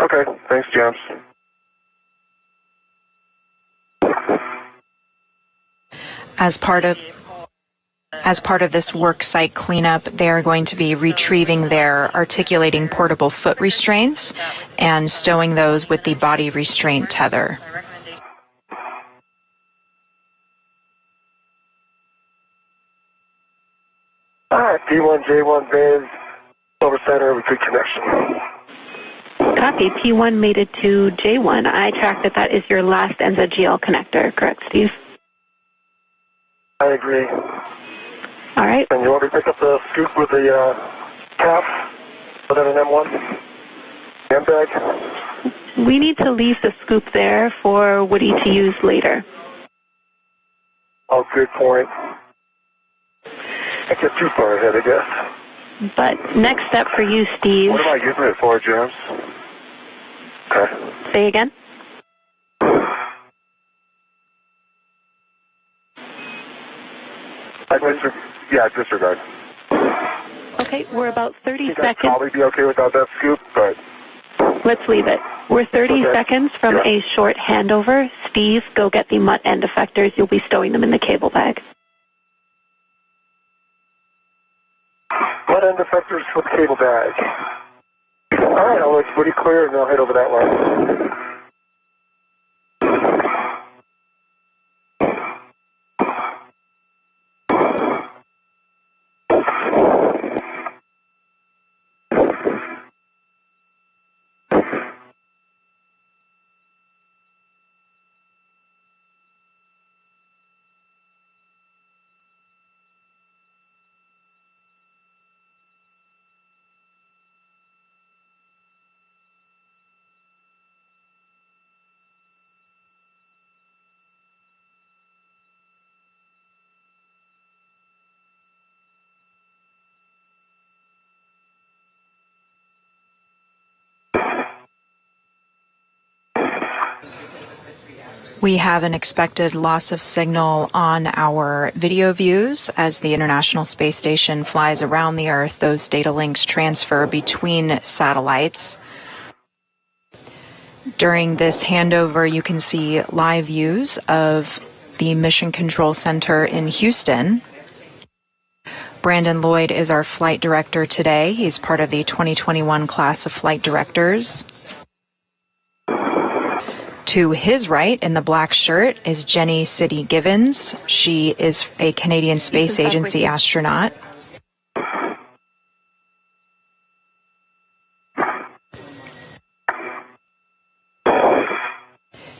Okay, thanks, James. As part of this work site cleanup, they are going to be retrieving their articulating portable foot restraints and stowing those with the body restraint tether. All right, P1, J1, Biz, over center with good connection. Copy, P1 made it to J1. I tracked that is your last NZGL connector, correct, Steve? I agree. All right. And you want me to pick up the scoop with the cap, put in an M1? M bag? We need to leave the scoop there for Woody to use later. Oh, good point. I get too far ahead, I guess. But next step for you, Steve. What am I using it for, James? Okay. Say again? Disregard. Okay, we're about 30 I'd seconds. probably be okay without that scoop, but... Let's leave it. We're 30 seconds from a short handover. Steve, go get the mutt end effectors. You'll be stowing them in the cable bag. Mutt end effectors for the cable bag. All right, I'll let Woody clear and I'll head over that line. We have an expected loss of signal on our video views as the International Space Station flies around the Earth. Those data links transfer between satellites. During this handover, you can see live views of the Mission Control Center in Houston. Brandon Lloyd is our flight director today. He's part of the 2021 class of flight directors. To his right, in the black shirt, is Jenny City Givens. She is a Canadian Space Agency astronaut.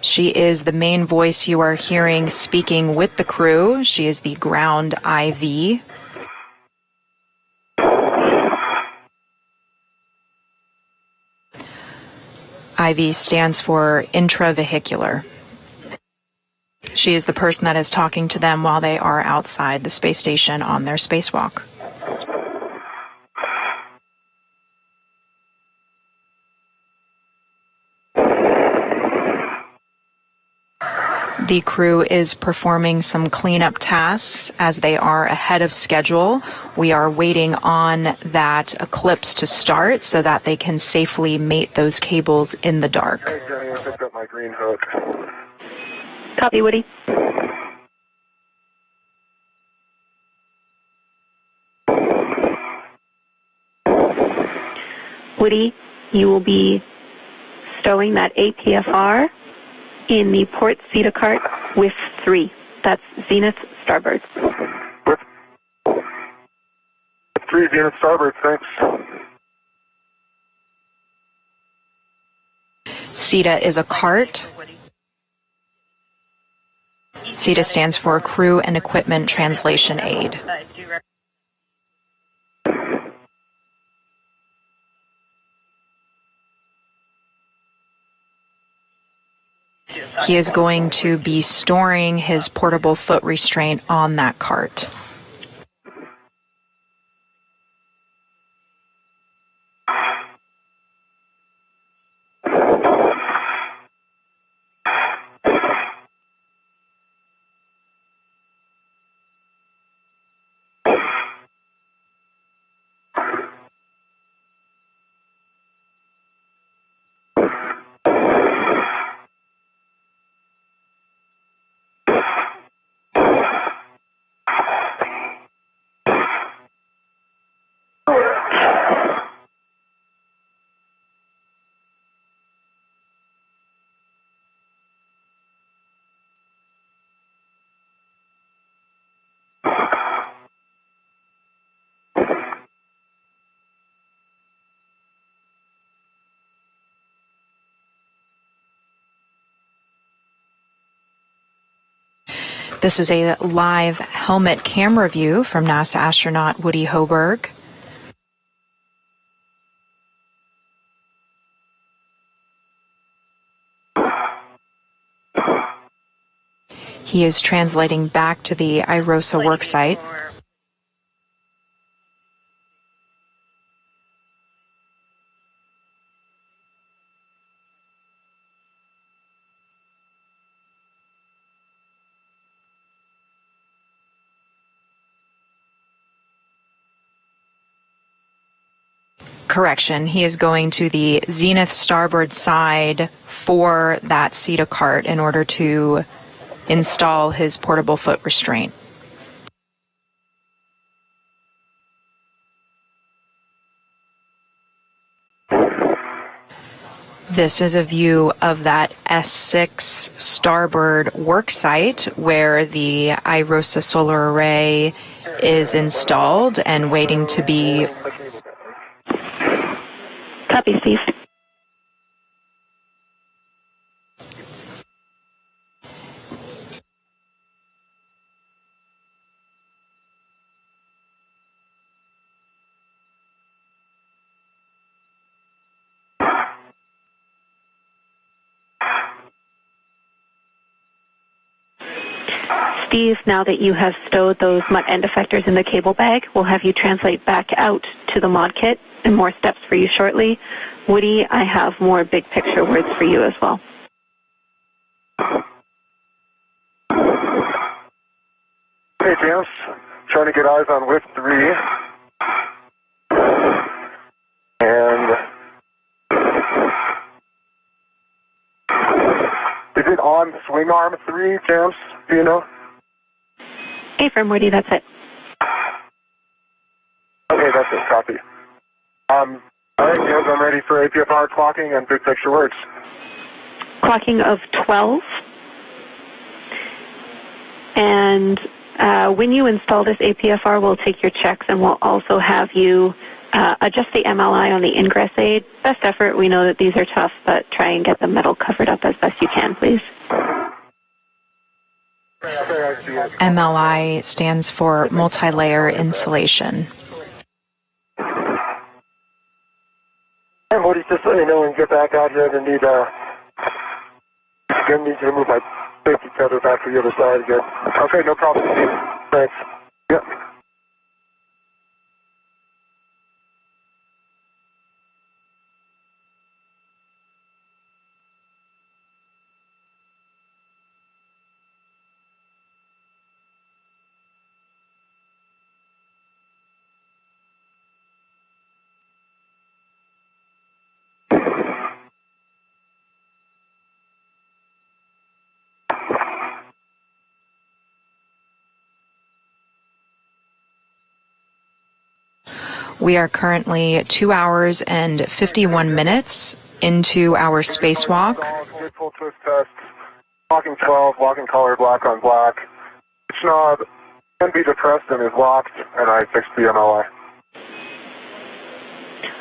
She is the main voice you are hearing speaking with the crew. She is the ground IV. IV stands for intravehicular. She is the person that is talking to them while they are outside the space station on their spacewalk. The crew is performing some cleanup tasks as they are ahead of schedule. We are waiting on that eclipse to start so that they can safely mate those cables in the dark. Hey, Jenny, I picked up my green hook. Copy, Woody. Woody, you will be stowing that APFR in the port CETA cart with 3. That's Zenith Starboard. With 3 Zenith Starboard, thanks. CETA is a cart. CETA stands for Crew and Equipment Translation Aid. He is going to be storing his portable foot restraint on that cart. This is a live helmet camera view from NASA astronaut Woody Hoburg. He is translating back to the iROSA worksite. Correction, he is going to the Zenith Starboard side for that CETA cart in order to install his portable foot restraint. This is a view of that S6 Starboard worksite where the iROSA solar array is installed and waiting to be... Copy, Steve. Steve, now that you have stowed those MUT end effectors in the cable bag, we'll have you translate back out to the mod kit and more steps for you shortly. Woody, I have more big picture words for you as well. Hey, James. Trying to get eyes on whiff 3. And is it on swing arm 3, James? Do you know? Affirm, Woody, that's it. Okay, that's it. Copy. All right, James, I'm ready for APFR clocking and big picture words. Clocking of 12. And when you install this APFR, we'll take your checks and we'll also have you adjust the MLI on the ingress aid. Best effort. We know that these are tough, but try and get the metal covered up as best you can, please. MLI stands for multi-layer insulation. And Woody, just let me know when you get back out here. I need to move my safety tether back to the other side again. Okay, no problem. Thanks. Yep. We are currently 2 hours and 51 minutes into our spacewalk. Good full twist test. Walking 12, walking color black on black. Pitch knob can be depressed and is locked, and I fixed the MLI.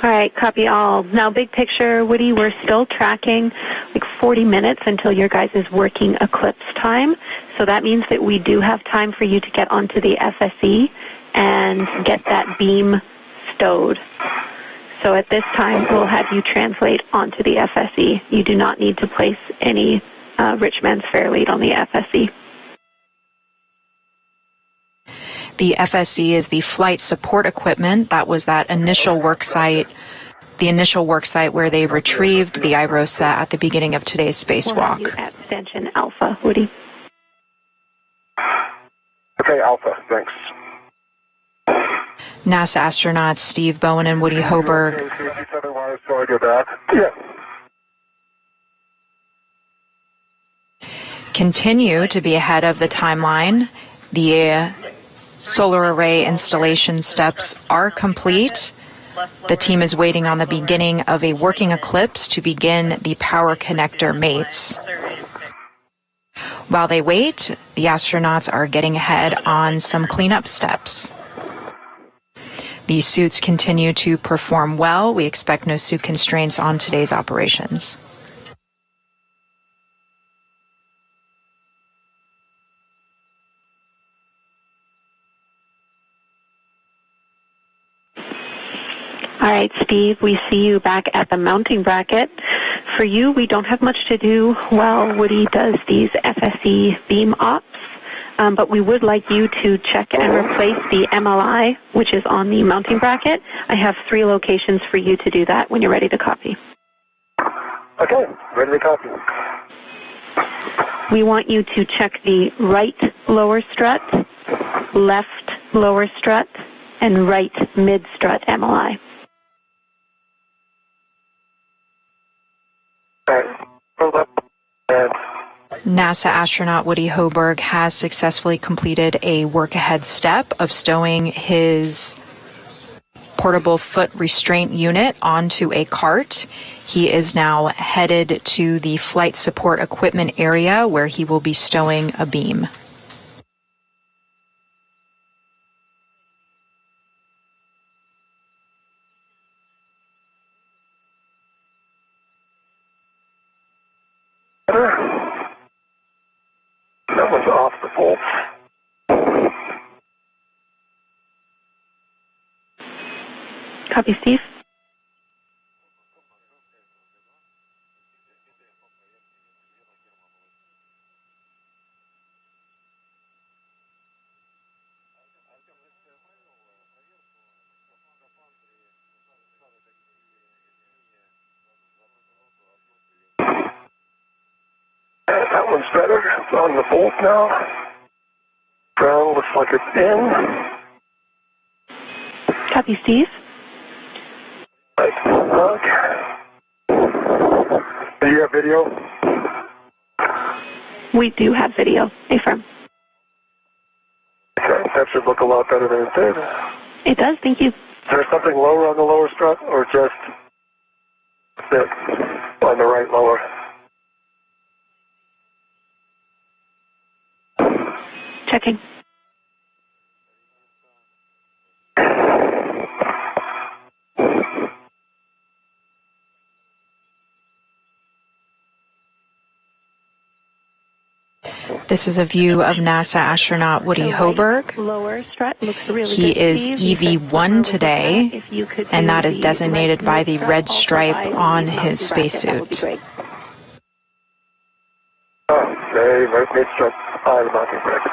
All right, copy all. Now, big picture, Woody, we're still tracking like 40 minutes until your guys' working eclipse time. So that means that we do have time for you to get onto the FSE and get that beam stowed. So at this time, we'll have you translate onto the FSE. You do not need to place any rich man's fair lead on the FSE. The FSE is the flight support equipment. That was that initial work site, the initial work site where they retrieved the iROSA at the beginning of today's spacewalk. We'll have you at Extension Alpha, Woody. Okay, Alpha, thanks. NASA astronauts Steve Bowen and Woody Hoburg. So I go back. Yeah. Continue to be ahead of the timeline. The solar array installation steps are complete. The team is waiting on the beginning of a working eclipse to begin the power connector mates. While they wait, the astronauts are getting ahead on some cleanup steps. These suits continue to perform well. We expect no suit constraints on today's operations. All right, Steve, we see you back at the mounting bracket. For you, we don't have much to do while Woody does these FSE beam ops, but we would like you to check and replace the MLI, which is on the mounting bracket. I have 3 locations for you to do that when you're ready to copy. Okay, ready to copy. We want you to check the right lower strut, left lower strut, and right mid strut MLI. NASA astronaut Woody Hoburg has successfully completed a work-ahead step of stowing his portable foot restraint unit onto a cart. He is now headed to the flight support equipment area where he will be stowing a beam. That was off the bolt. Copy, Steve. That one's better. It's on the bolt now. Ground looks like it's in. Copy, Steve. Right. Do you have video? We do have video. Affirm. Okay, that should look a lot better than it did. It does, thank you. Is there something lower on the lower strut, or just it on the right lower? Checking. This is a view of NASA astronaut Woody Hoburg. Lower strut looks really He good, is Steve. EV1 today, and that is designated by the red stripe on his spacesuit. Okay, right strut by the mounting bracket.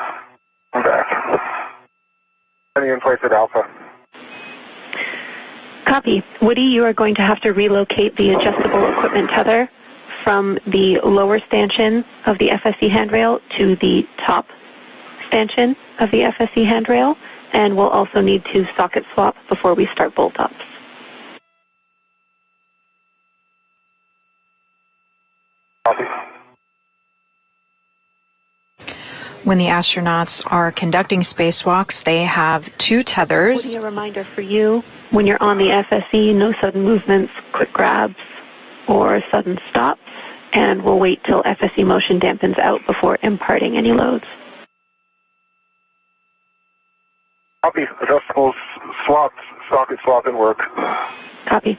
I'm back. Any in place at Alpha? Copy. Woody, you are going to have to relocate the adjustable equipment tether from the lower stanchion of the FSC handrail to the top stanchion of the FSC handrail, and we'll also need to socket swap before we start bolt-ups. Copy. When the astronauts are conducting spacewalks, they have two tethers. Woody, a reminder for you, when you're on the FSC, no sudden movements, quick grabs, or sudden stops, and we'll wait till FSC motion dampens out before imparting any loads. Copy. Adjustable swapped, socket swap and work. Copy.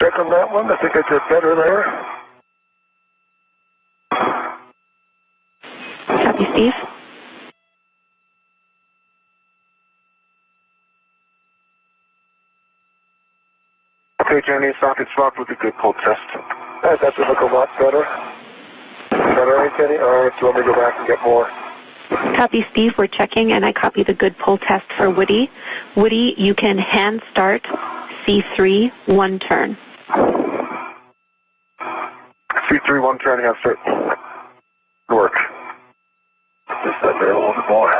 Check on that one. I think I did better there. Copy, Steve. Okay, Jenny, socket swap with a good pull test. That should look a lot better. Is that all right, Jenny? Or do you want me to go back and get more? Copy, Steve. We're checking, and I copy the good pull test for Woody. Woody, you can hand start C3 one turn. C3 one turn, have start. Work. Just that there a little bit more.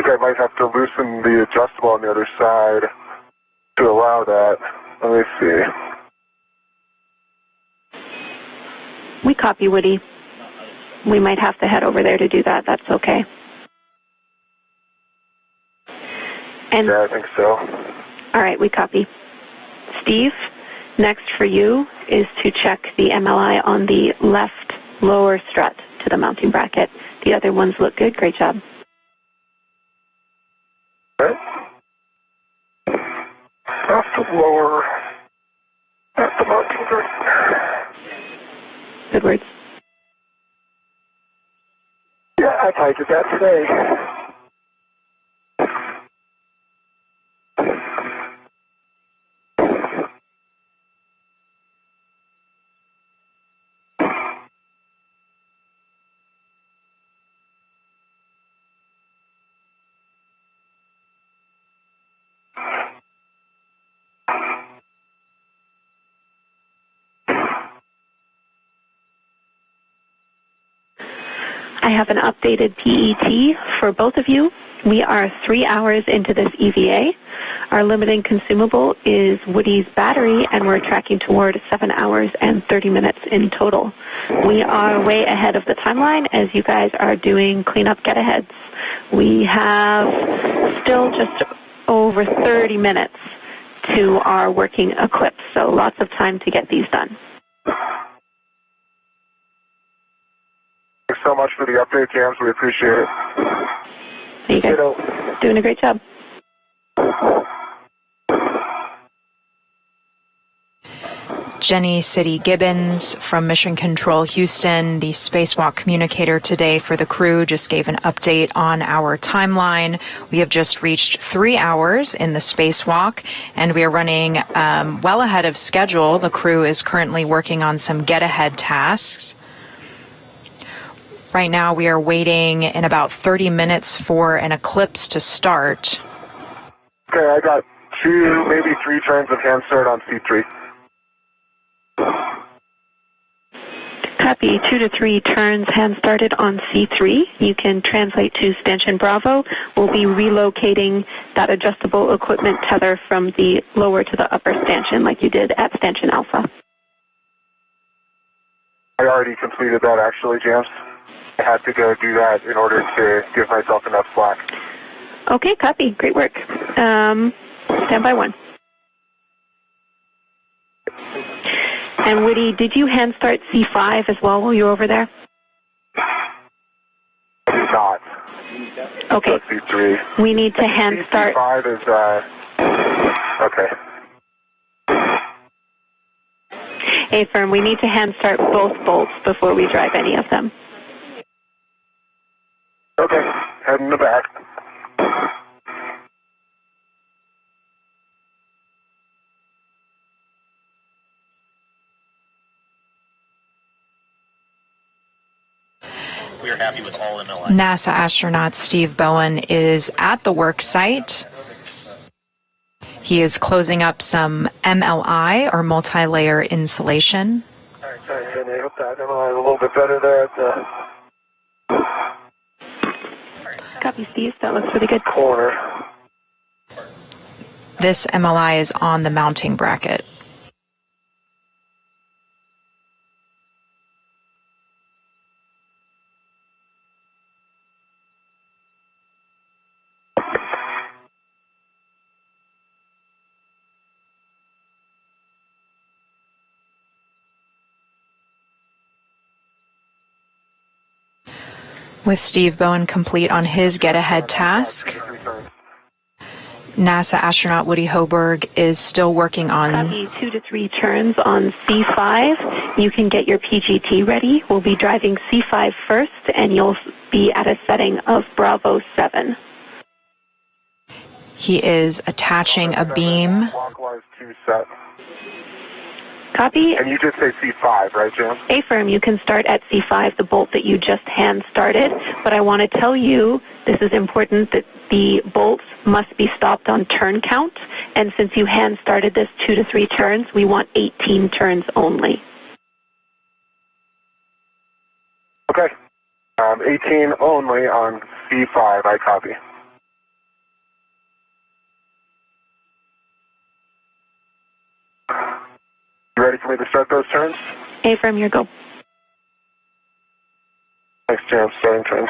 I might have to loosen the adjustable on the other side to allow that. Let me see. We copy, Woody. We might have to head over there to do that. That's okay. And Yeah, I think so. all right, we copy. Steve, next for you is to check the MLI on the left lower strut to the mounting bracket. The other ones look good. Great job. Right. Off the lower, at the mounting bracket. Good words. Yeah, I tightened that today. I have an updated PET for both of you. We are 3 hours into this EVA. Our limiting consumable is Woody's battery, and we're tracking toward 7 hours and 30 minutes in total. We are way ahead of the timeline as you guys are doing cleanup get-aheads. We have still just over 30 minutes to our working eclipse, so lots of time to get these done. Thanks so much for the update, James. We appreciate it. You guys doing a great job. Jenny City Gibbons from Mission Control Houston, the spacewalk communicator today for the crew, just gave an update on our timeline. We have just reached 3 hours in the spacewalk, and we are running well ahead of schedule. The crew is currently working on some get-ahead tasks. Right now we are waiting in about 30 minutes for an eclipse to start. Okay, I got 2, maybe 3 turns of hand start on C3. Copy. 2 to 3 turns hand started on C3. You can translate to Stanchion Bravo. We'll be relocating that adjustable equipment tether from the lower to the upper stanchion like you did at Stanchion Alpha. I already completed that actually, James. I had to go do that in order to give myself enough slack. Okay, copy. Great work. Stand by 1. And Woody, did you hand start C5 as well while you were over there? I did not. Okay. Just C3. We need to hand start. C5 is, okay. A-firm, we need to hand start both bolts before we drive any of them. Okay, head in the back. We are happy with all MLI. NASA astronaut Steve Bowen is at the work site. He is closing up some MLI, or multi-layer insulation. All right, sorry, Jenny. I hope that MLI is a little bit better there at the Copy, Steve. That looks really good. corner. This MLI is on the mounting bracket. With Steve Bowen complete on his get-ahead task, NASA astronaut Woody Hoburg is still working on... Copy. 2 to 3 turns on C5. You can get your PGT ready. We'll be driving C5 first, and you'll be at a setting of Bravo 7. He is attaching a beam. Clockwise 2 set. Copy. And you did say C5, right, Jim? A-firm, you can start at C5, the bolt that you just hand started, but I want to tell you, this is important, that the bolts must be stopped on turn count, and since you hand started this 2 to 3 turns, we want 18 turns only. Okay. 18 only on C5, I copy. You ready for me to start those turns? A-firm, your go. Thanks, Jim. Starting turns.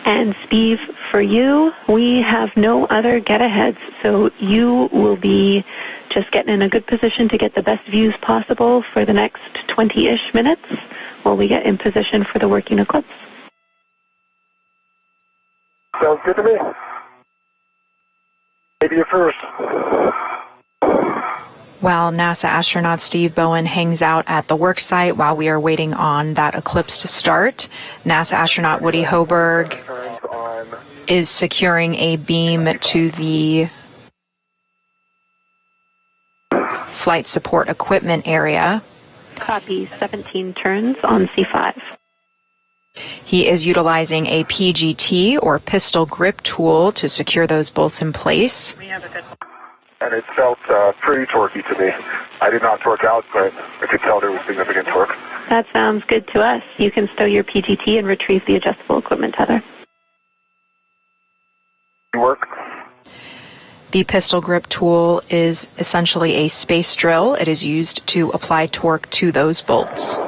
And Steve, for you, we have no other get-aheads, so you will be just getting in a good position to get the best views possible for the next 20-ish minutes while we get in position for the working eclipse. Sounds good to me. Maybe you first. While NASA astronaut Steve Bowen hangs out at the work site while we are waiting on that eclipse to start, NASA astronaut Woody Hoburg is securing a beam to the flight support equipment area. Copy. 17 turns on C5. He is utilizing a PGT, or pistol grip tool, to secure those bolts in place. and it felt pretty torquey to me. I did not torque out, but I could tell there was significant torque. That sounds good to us. You can stow your PGT and retrieve the adjustable equipment tether. Work. The pistol grip tool is essentially a space drill. It is used to apply torque to those bolts.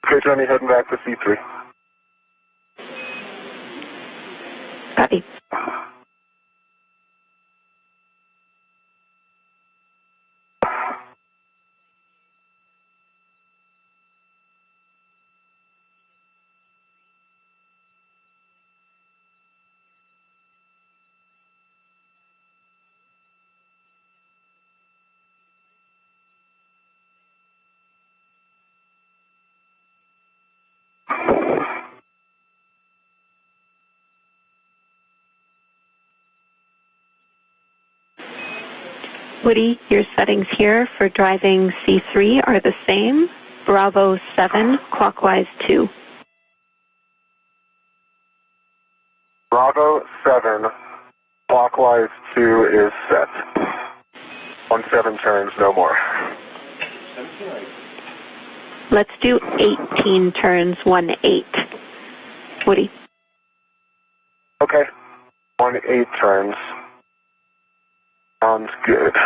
Okay, Johnny, heading back to C3. Copy. Woody, your settings here for driving C3 are the same. Bravo 7, clockwise 2. Bravo 7, clockwise 2 is set. 17 turns, no more. Let's do 18 turns, 18. Woody. Okay, 18 turns. Sounds good.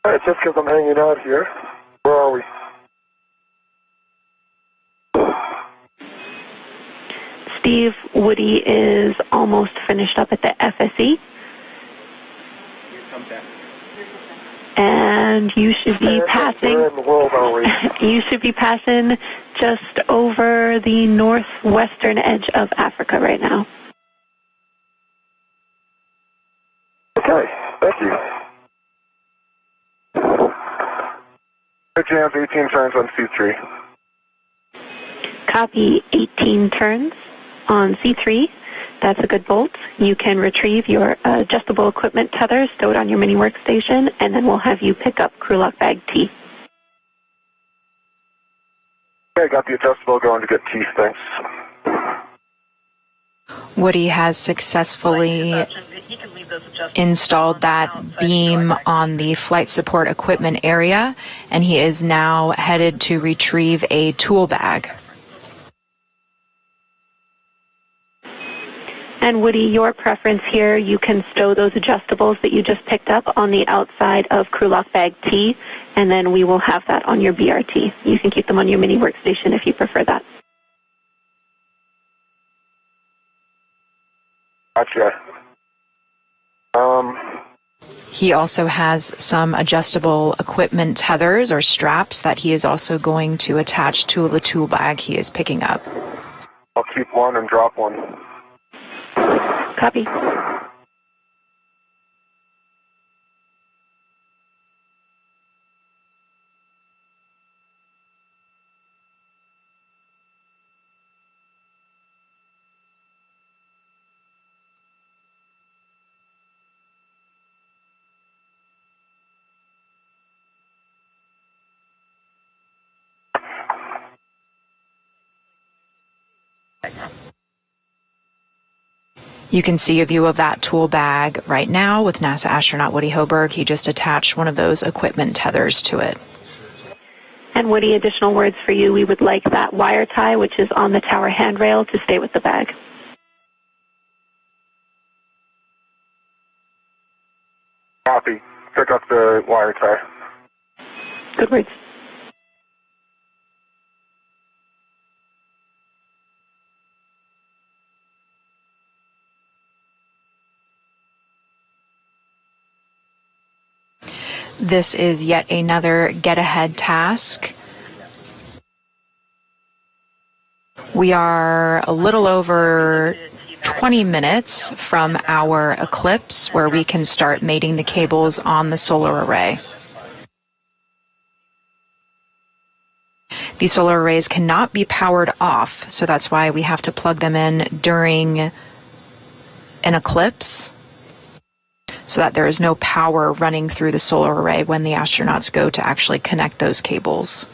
All right, just because I'm hanging out here. Where are we? Steve, Woody is almost finished up at the FSE. And you should be passing. Where in the world are we? You should be passing just over the northwestern edge of Africa right now. Okay, thank you. Good jams, 18 turns on C3. Copy 18 turns on C3. That's a good bolt. You can retrieve your adjustable equipment tether stowed on your mini workstation, and then we'll have you pick up crew lock bag T. Okay, got the adjustable going to get teeth, thanks. Woody has successfully installed that beam on the flight support equipment area, and he is now headed to retrieve a tool bag. And Woody, your preference here, you can stow those adjustables that you just picked up on the outside of crew lock bag T, and then we will have that on your BRT. You can keep them on your mini workstation if you prefer that. Gotcha. He also has some adjustable equipment tethers or straps that he is also going to attach to the tool bag he is picking up. I'll keep one and drop one. Copy. You can see a view of that tool bag right now with NASA astronaut Woody Hoburg. He just attached one of those equipment tethers to it. And Woody, additional words for you. We would like that wire tie, which is on the tower handrail, to stay with the bag. Copy. Pick up the wire tie. Good words. This is yet another get-ahead task. We are a little over 20 minutes from our eclipse, where we can start mating the cables on the solar array. These solar arrays cannot be powered off, so that's why we have to plug them in during an eclipse, so that there is no power running through the solar array when the astronauts go to actually connect those cables.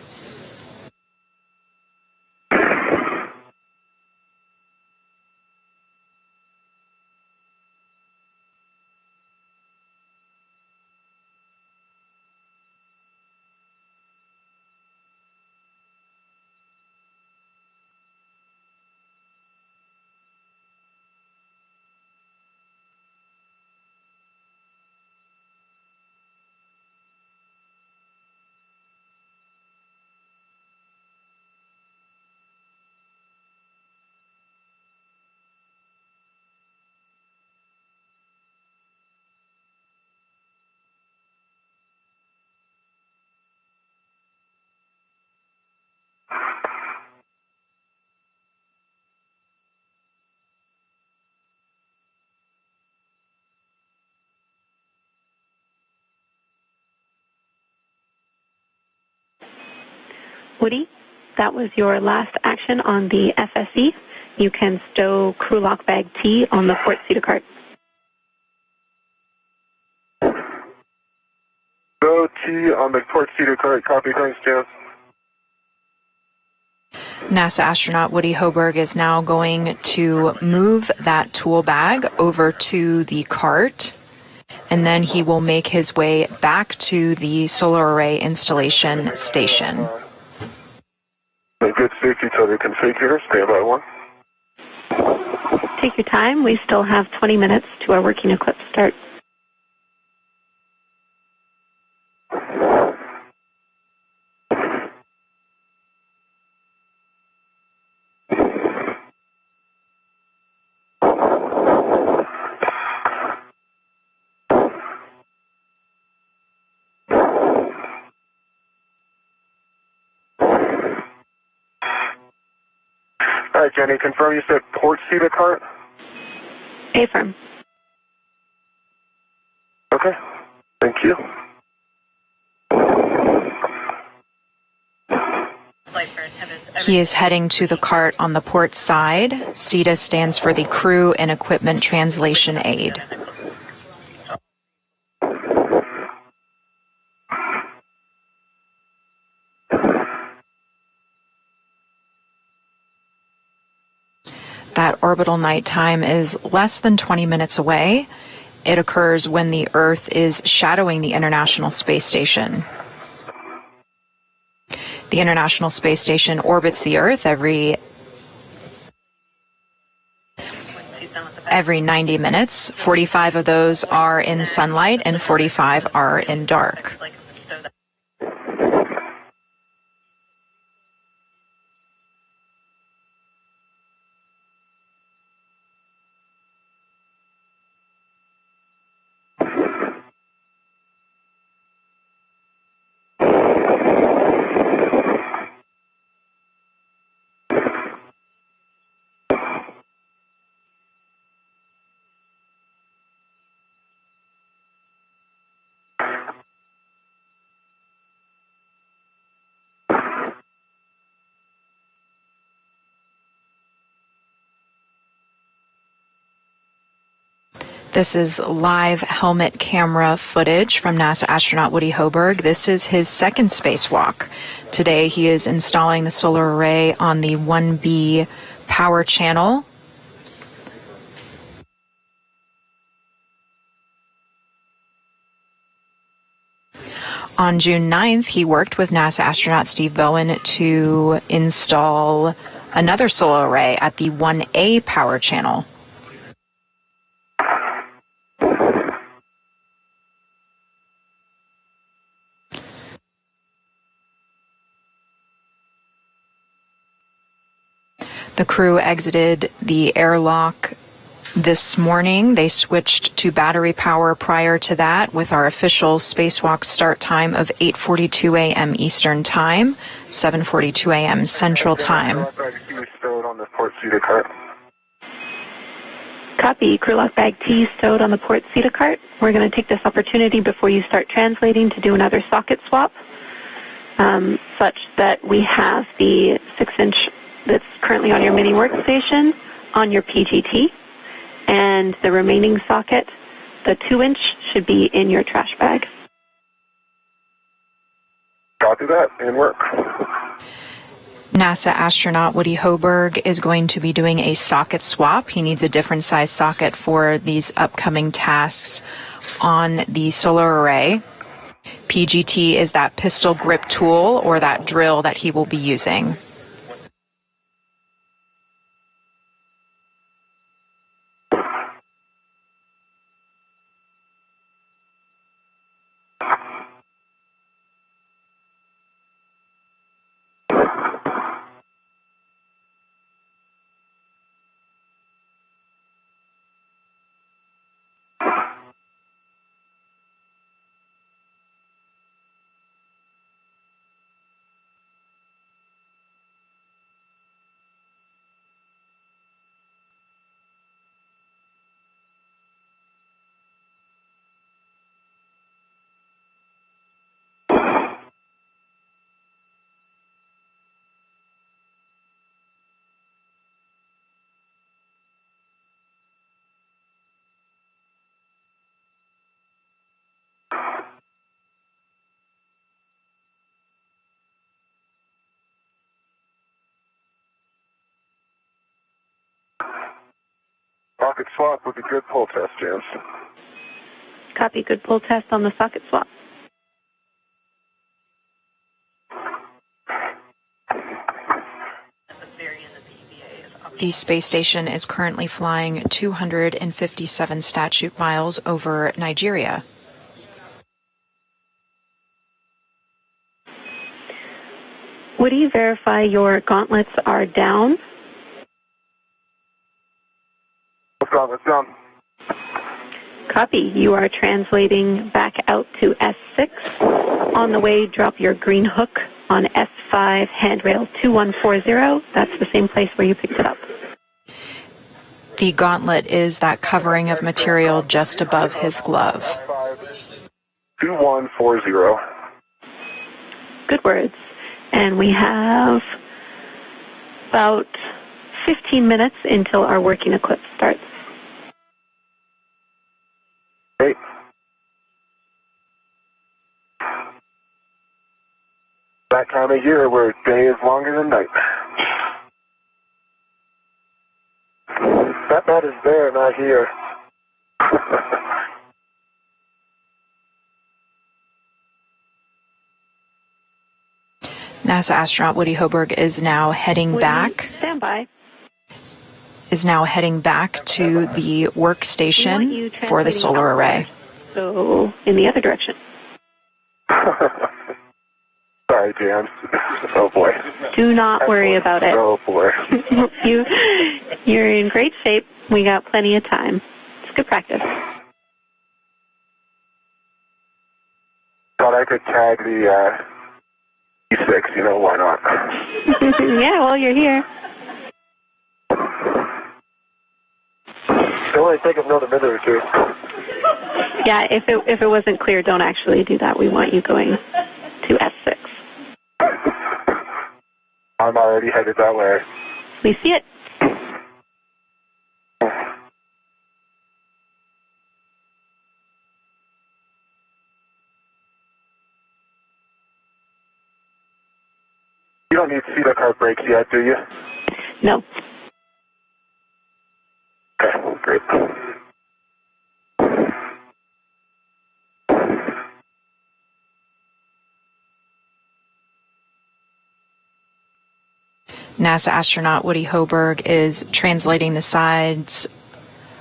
Woody, that was your last action on the FSE. You can stow crew lock bag T on the port seater cart. Stow T on the port seater cart. Copy. Thanks, James. NASA astronaut Woody Hoburg is now going to move that tool bag over to the cart, and then he will make his way back to the solar array installation station. Good safety tether configure. Stand by one. Take your time. We still have 20 minutes to our working eclipse start. All right, Jenny, confirm you said port seater cart? Affirm. Okay, thank you. He is heading to the cart on the port side. CETA stands for the Crew and Equipment Translation Aid. That orbital night time is less than 20 minutes away. It occurs when the Earth is shadowing the International Space Station. The International Space Station orbits the Earth every 90 minutes. 45 of those are in sunlight and 45 are in dark. This is live helmet camera footage from NASA astronaut Woody Hoburg. This is his second spacewalk. Today he is installing the solar array on the 1B power channel. On June 9th, he worked with NASA astronaut Steve Bowen to install another solar array at the 1A power channel. The crew exited the airlock this morning. They switched to battery power prior to that with our official spacewalk start time of 8:42 a.m. Eastern Time, 7:42 a.m. Central Time. Copy. Crew lock bag T stowed on the port CETA cart. We're going to take this opportunity before you start translating to do another socket swap, such that we have the 6-inch that's currently on your mini workstation on your PGT, and the remaining socket, the 2-inch, should be in your trash bag. Copy that. In work. NASA astronaut Woody Hoburg is going to be doing a socket swap. He needs a different size socket for these upcoming tasks on the solar array. PGT is that pistol grip tool or that drill that he will be using. Socket swap would be good pull test, James. Copy. Good pull test on the socket swap. The space station is currently flying 257 statute miles over Nigeria. Would you verify your gauntlets are down? Gauntlets down. Copy. You are translating back out to S6. On the way, drop your green hook on S5 handrail 2140. That's the same place where you picked it up. The gauntlet is that covering of material just above his glove. 2140. Good words. And we have about 15 minutes until our working eclipse starts. Great. That time of year where day is longer than night. That is there, not here. NASA astronaut Woody Hoburg is now heading back. Stand by. Is now heading back to the workstation for the solar array. So, in the other direction. Sorry, James. Oh, boy. Do not worry about it. Oh, boy. You're in great shape. We got plenty of time. It's good practice. Thought I could tag the E6, you know, why not? Yeah, well, you're here. It'll only take another minute or two. Yeah, if it wasn't clear, don't actually do that. We want you going to S6. I'm already headed that way. We see it. You don't need CETA cart brakes yet, do you? No. Okay, great. NASA astronaut Woody Hoburg is translating the sides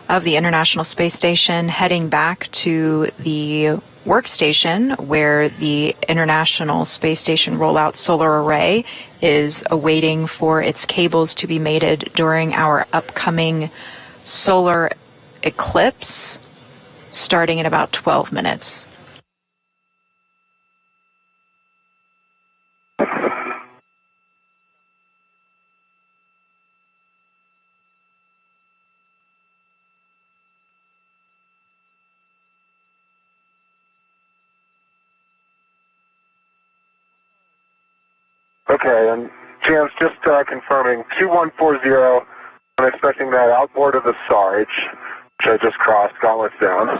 of the International Space Station, heading back to the workstation where the International Space Station Rollout Solar Array is awaiting for its cables to be mated during our upcoming solar eclipse, starting in about 12 minutes. Okay, and James, just confirming, 2140, I'm expecting that outboard of the Sarge, which I just crossed, gauntlets down.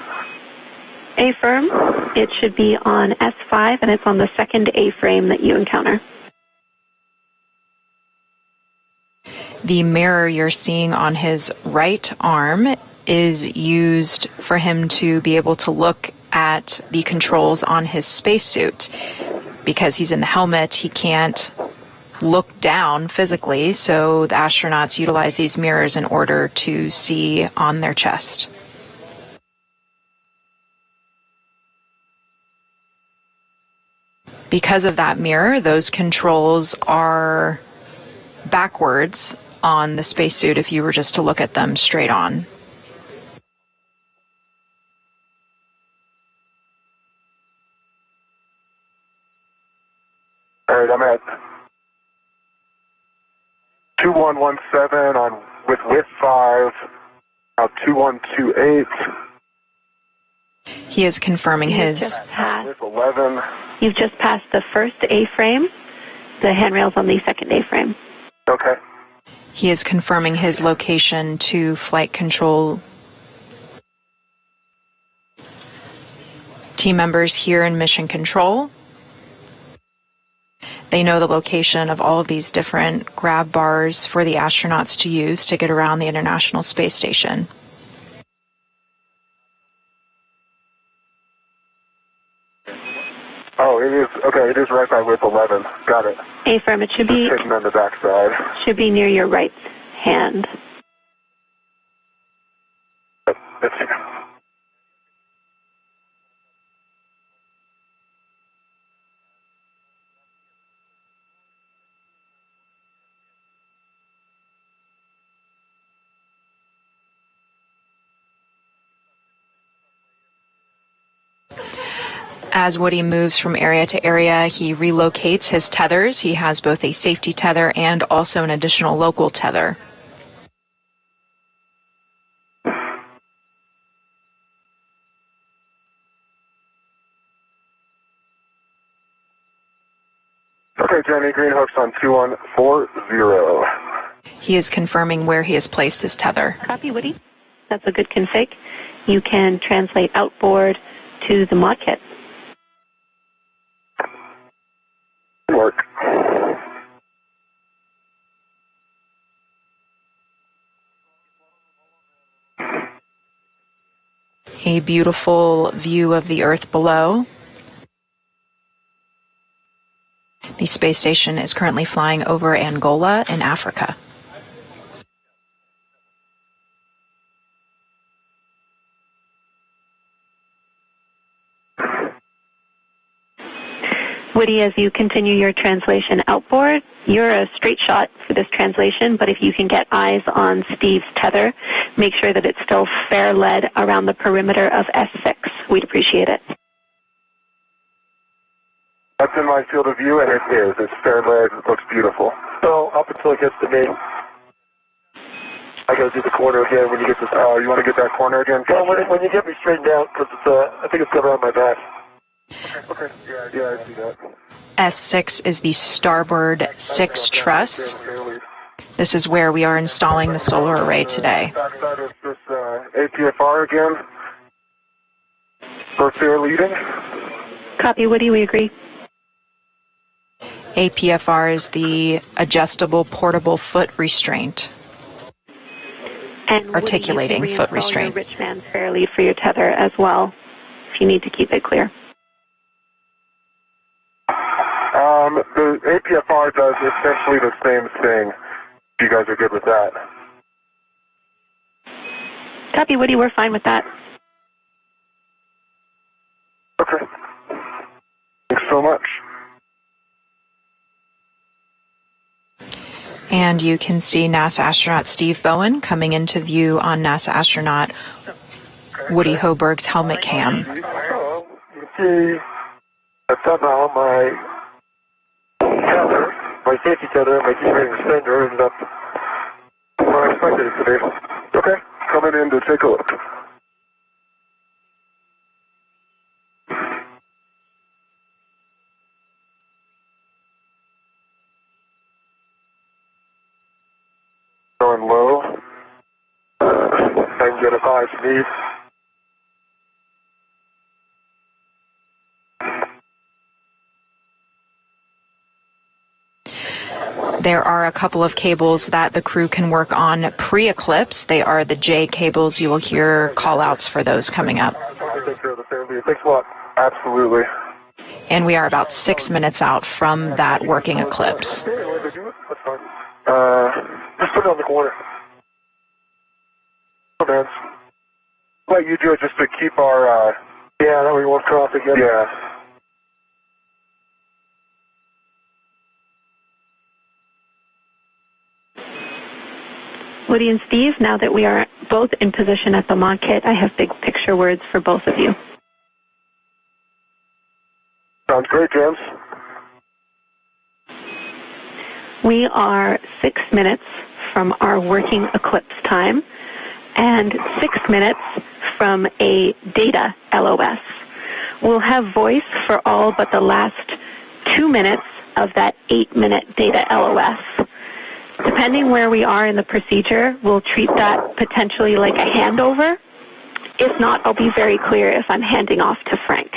A-firm, it should be on S5, and it's on the second A-frame that you encounter. The mirror you're seeing on his right arm is used for him to be able to look at the controls on his spacesuit. Because he's in the helmet, he can't look down physically, so the astronauts utilize these mirrors in order to see on their chest. Because of that mirror, those controls are backwards on the spacesuit if you were just to look at them straight on. All right, I'm at 2117 on with 5, now 2128. He is confirming his... With 11. You've just passed the first A-frame, the handrails on the second A-frame. Okay. He is confirming his location to flight control. Team members here in mission control. They know the location of all of these different grab bars for the astronauts to use to get around the International Space Station. Oh, it is, okay, it is right by with 11. Got it. A-firm, it should be... Sitting on the backside. Should be near your right hand. Let's see. As Woody moves from area to area, he relocates his tethers. He has both a safety tether and also an additional local tether. Okay, Jenny, green hook's on 2140. He is confirming where he has placed his tether. Copy, Woody. That's a good config. You can translate outboard to the mod kit. Work. A beautiful view of the Earth below. The space station is currently flying over Angola in Africa. Woody, as you continue your translation outboard, you're a straight shot for this translation, but if you can get eyes on Steve's tether, make sure that it's still fair lead around the perimeter of S6. We'd appreciate it. That's in my field of view, and it is. It's fair lead. It looks beautiful. So up until it gets to me, I got to do the corner again when you get this. Oh, you want to get that corner again? Well, when you get me straightened out, because I think it's coming around my back. Okay. Yeah, I see that. S6 is the Starboard 6 truss. This is where we are installing the solar array today. Backside is this APFR again. For fair leading. Copy, Woody, we agree. APFR is the adjustable portable foot restraint. And articulating Woody, you foot can restraint. your rich man's fair lead for your tether as well, if you need to keep it clear. The APFR does essentially the same thing. If you guys are good with that. Copy, Woody, we're fine with that. Okay. Thanks so much. And you can see NASA astronaut Steve Bowen coming into view on NASA astronaut Woody Hoburg's helmet cam. Hello. You can see that somehow my tether, my safety tether, my keyring extender ended up where I expected it to be. Okay. Coming in to take a look. going low. If I can get a high speed. There are a couple of cables that the crew can work on pre-eclipse. They are the J cables. You will hear call-outs for those coming up. Thanks a lot. Absolutely. And we are about 6 minutes out from that working eclipse. Just put it on the corner. Oh, man. Let you do it just to keep our, yeah, that we won't cross again. Yeah. Woody and Steve, now that we are both in position at the launch kit, I have big picture words for both of you. Sounds great, James. We are 6 minutes from our working eclipse time and 6 minutes from a data LOS. We'll have voice for all but the last 2 minutes of that 8-minute data LOS. Depending where we are in the procedure, we'll treat that potentially like a handover. If not, I'll be very clear if I'm handing off to Frank.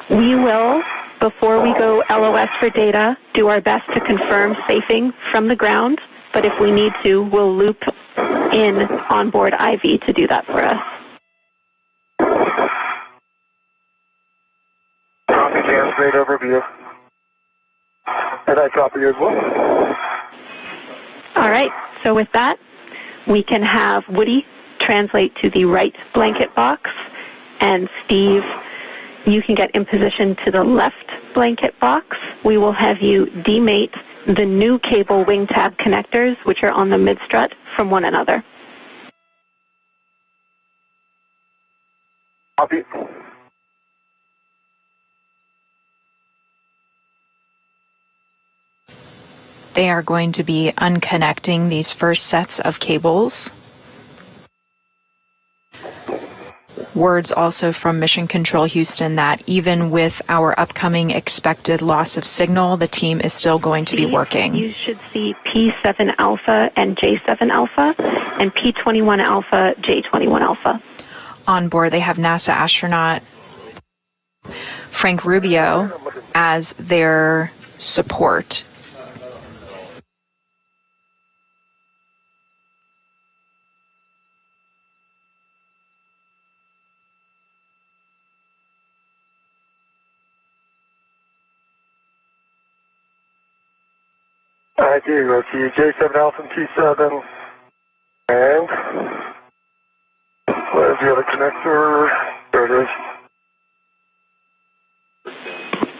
We will, before we go LOS for data, do our best to confirm safing from the ground, but if we need to, we'll loop in onboard IV to do that for us. Copy, James. Great overview. And I copy you as well. All right, so with that, we can have Woody translate to the right blanket box, and Steve, you can get in position to the left blanket box. We will have you demate the new cable wing tab connectors, which are on the mid-strut, from one another. Copy. They are going to be unconnecting these first sets of cables. Words also from Mission Control Houston that even with our upcoming expected loss of signal, the team is still going to be working. You should see P7 alpha and J7 alpha and P21 alpha, J21 alpha. On board, they have NASA astronaut Frank Rubio as their support. I do. I see J7 alpha and T7. And where's the other connector? There it is.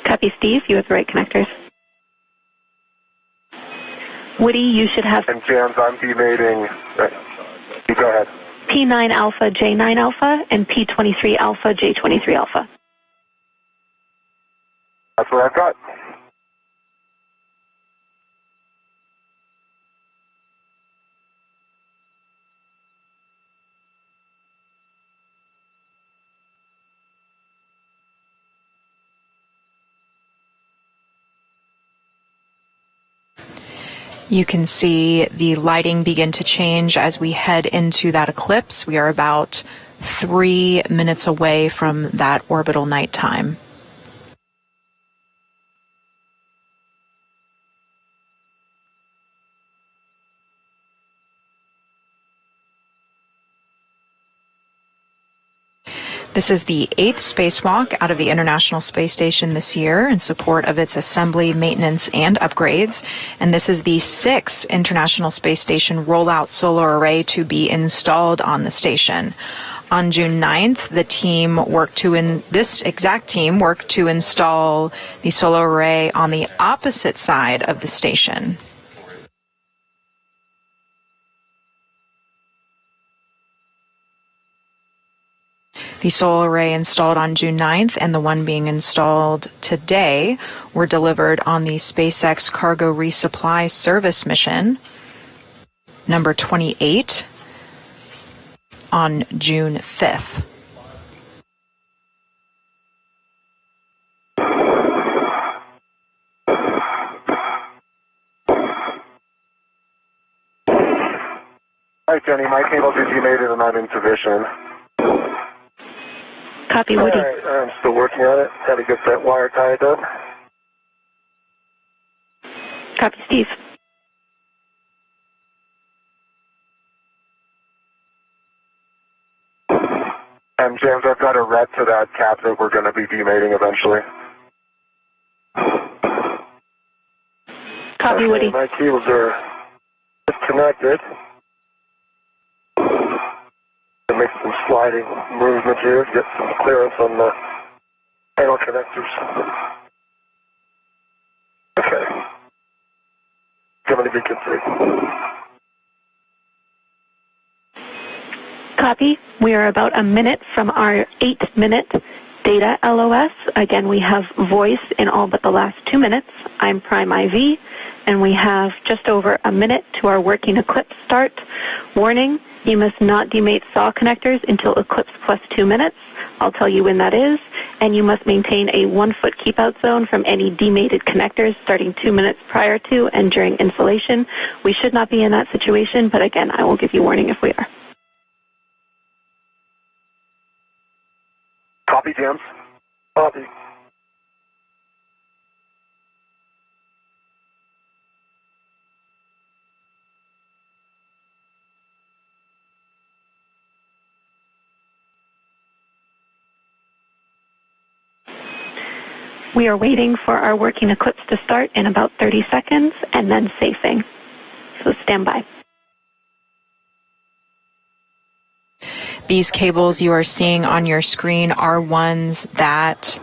Copy, Steve. You have the right connectors. Woody, you should have... And James, I'm demating... You go ahead. P9 alpha, J9 alpha, and P23 alpha, J23 alpha. That's what I've got. You can see the lighting begin to change as we head into that eclipse. We are about 3 minutes away from that orbital nighttime. This is the 8th spacewalk out of the International Space Station this year in support of its assembly, maintenance, and upgrades. And this is the 6th International Space Station rollout solar array to be installed on the station. On June 9th, this exact team worked to install the solar array on the opposite side of the station. The solar array installed on June 9th and the one being installed today were delivered on the SpaceX Cargo Resupply Service mission, number 28, on June 5th. Hi, Jenny. My cables are demated and I'm in position. Copy, Woody. All right, I'm still working on it. Got to get that wire tied up. Copy, Steve. And James, I've got a ret to that cap that we're going to be demating eventually. Copy, Woody. My cables are disconnected. To make some sliding movement here, get some clearance on the panel connectors. Okay. Coming to be configured. Copy. We are about a minute from our 8-minute data LOS. Again, we have voice in all but the last 2 minutes. I'm Prime IV, and we have just over a minute to our working eclipse start. Warning, you must not demate SAW connectors until eclipse plus 2 minutes. I'll tell you when that is. And you must maintain a 1-foot keep-out zone from any demated connectors starting 2 minutes prior to and during installation. We should not be in that situation, but again, I will give you warning if we are. Copy, James. Copy. We are waiting for our working eclipse to start in about 30 seconds and then safing. So stand by. These cables you are seeing on your screen are ones that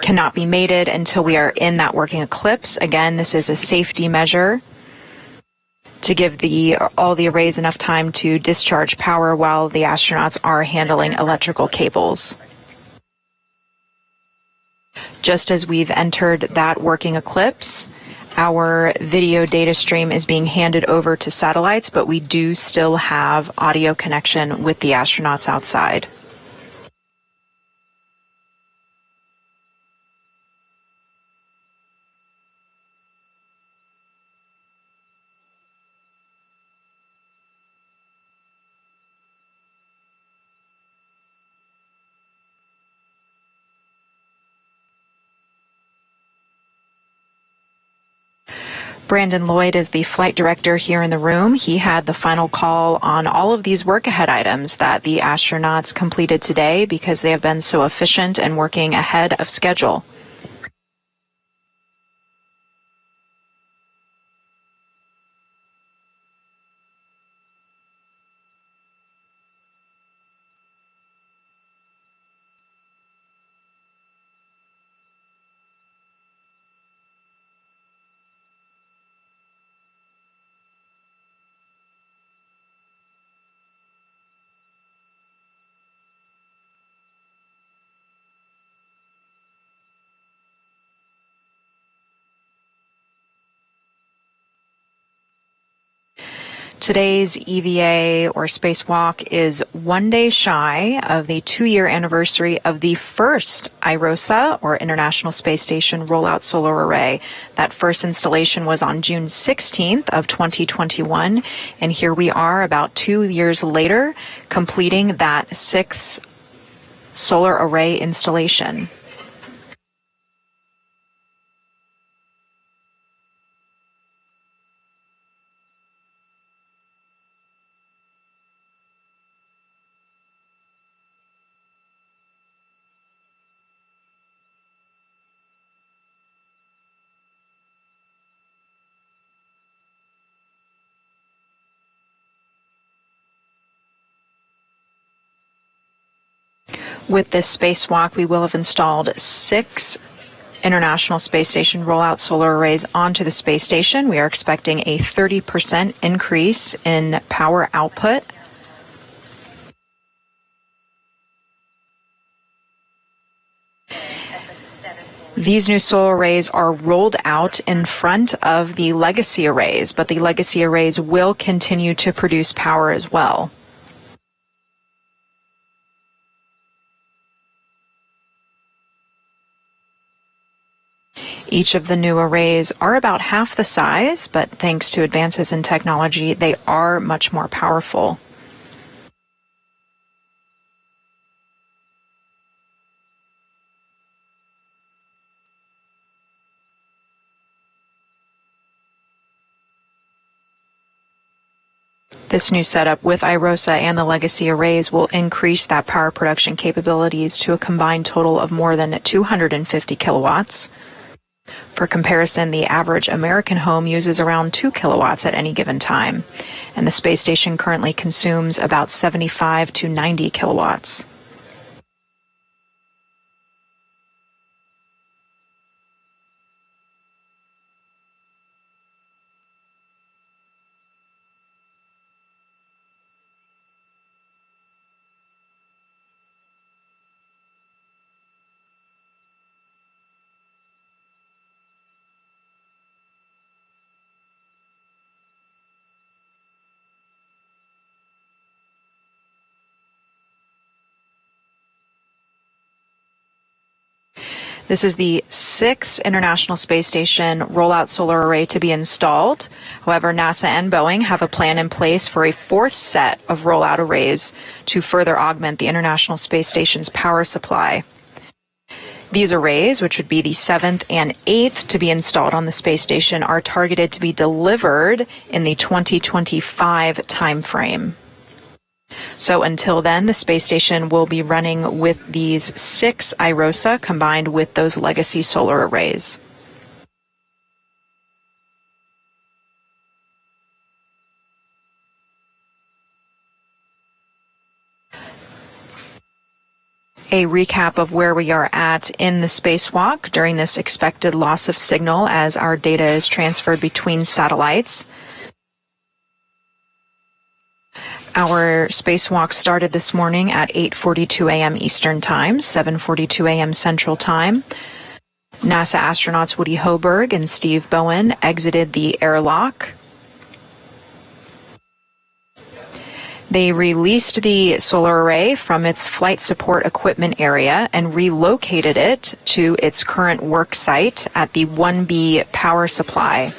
cannot be mated until we are in that working eclipse. Again, this is a safety measure to give all the arrays enough time to discharge power while the astronauts are handling electrical cables. Just as we've entered that working eclipse, our video data stream is being handed over to satellites, but we do still have audio connection with the astronauts outside. Brandon Lloyd is the flight director here in the room. He had the final call on all of these work ahead items that the astronauts completed today because they have been so efficient and working ahead of schedule. Today's EVA or spacewalk is 1 day shy of the 2-year anniversary of the first iROSA or International Space Station rollout solar array. That first installation was on June 16th of 2021, and here we are about 2 years later completing that 6th solar array installation. With this spacewalk, we will have installed 6 International Space Station rollout solar arrays onto the space station. We are expecting a 30% increase in power output. These new solar arrays are rolled out in front of the legacy arrays, but the legacy arrays will continue to produce power as well. Each of the new arrays are about half the size, but thanks to advances in technology, they are much more powerful. This new setup with iROSA and the legacy arrays will increase that power production capabilities to a combined total of more than 250 kilowatts. For comparison, the average American home uses around 2 kilowatts at any given time, and the space station currently consumes about 75 to 90 kilowatts. This is the 6th International Space Station rollout solar array to be installed. However, NASA and Boeing have a plan in place for a 4th set of rollout arrays to further augment the International Space Station's power supply. These arrays, which would be the 7th and 8th to be installed on the space station, are targeted to be delivered in the 2025 timeframe. So until then, the space station will be running with these 6 iROSA combined with those legacy solar arrays. A recap of where we are at in the spacewalk during this expected loss of signal as our data is transferred between satellites. Our spacewalk started this morning at 8:42 a.m. Eastern Time, 7:42 a.m. Central Time. NASA astronauts Woody Hoburg and Steve Bowen exited the airlock. They released the solar array from its flight support equipment area and relocated it to its current work site at the 1B power supply.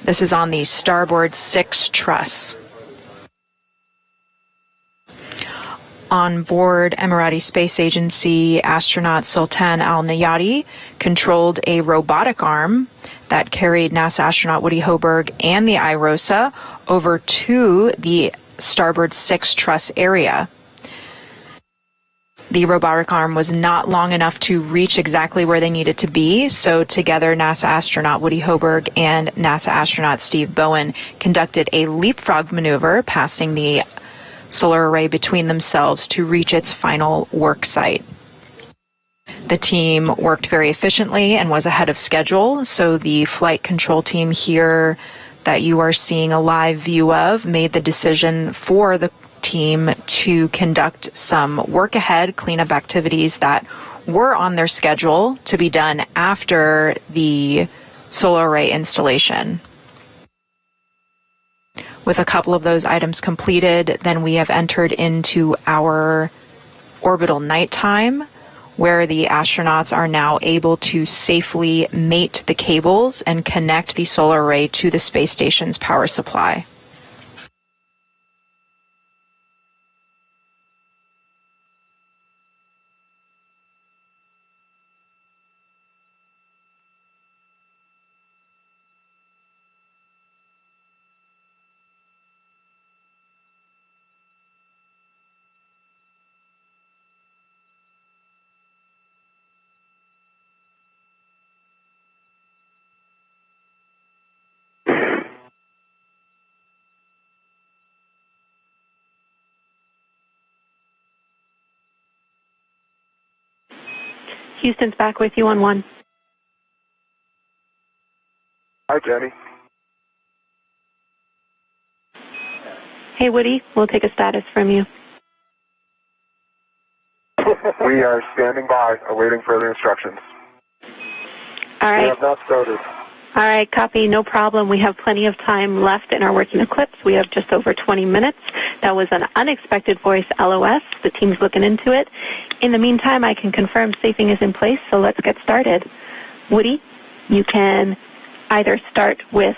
This is on the Starboard Truss. On board Emirati Space Agency, astronaut Sultan Al-Nayati controlled a robotic arm that carried NASA astronaut Woody Hoburg and the iROSA over to the Starboard Truss area. The robotic arm was not long enough to reach exactly where they needed to be, so together NASA astronaut Woody Hoburg and NASA astronaut Steve Bowen conducted a leapfrog maneuver, passing the solar array between themselves to reach its final work site. The team worked very efficiently and was ahead of schedule, so the flight control team here that you are seeing a live view of made the decision for the team to conduct some work ahead cleanup activities that were on their schedule to be done after the solar array installation. With a couple of those items completed, then we have entered into our orbital nighttime, where the astronauts are now able to safely mate the cables and connect the solar array to the space station's power supply. Houston's back with you on 1. Hi, Jenny. Hey, Woody, we'll take a status from you. We are standing by, awaiting further instructions. All right. We have not started. All right, copy, no problem. We have plenty of time left in our working eclipse. We have just over 20 minutes. That was an unexpected voice LOS. The team's looking into it. In the meantime, I can confirm safing is in place, so let's get started. Woody, you can either start with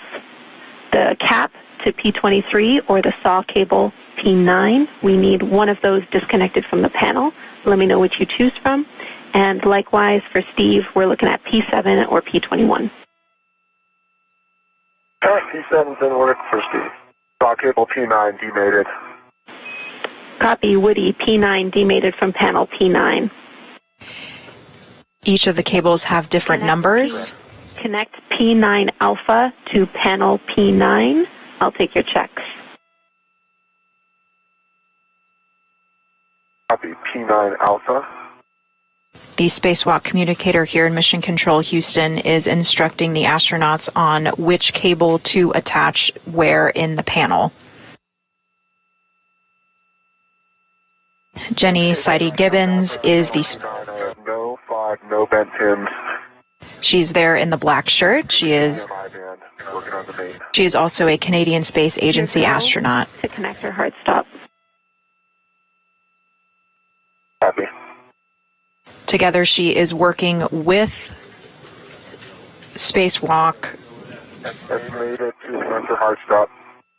the cap to P23 or the saw cable P9. We need one of those disconnected from the panel. Let me know which you choose from. And likewise for Steve, we're looking at P7 or P21. P7 didn't work for Steve. Saw cable P9 demated. Copy, Woody, P9 demated from panel P9. Each of the cables have different numbers. Connect P9 alpha to panel P9. I'll take your checks. Copy, P9 alpha. The spacewalk communicator here in Mission Control Houston is instructing the astronauts on which cable to attach where in the panel. Jenny Seide-Gibbons is No bent pins. She's there in the black shirt. She is also a Canadian Space Agency astronaut. To connect her hard stop. Copy. Together she is working with Spacewalk. Estimated to connect her hard stop.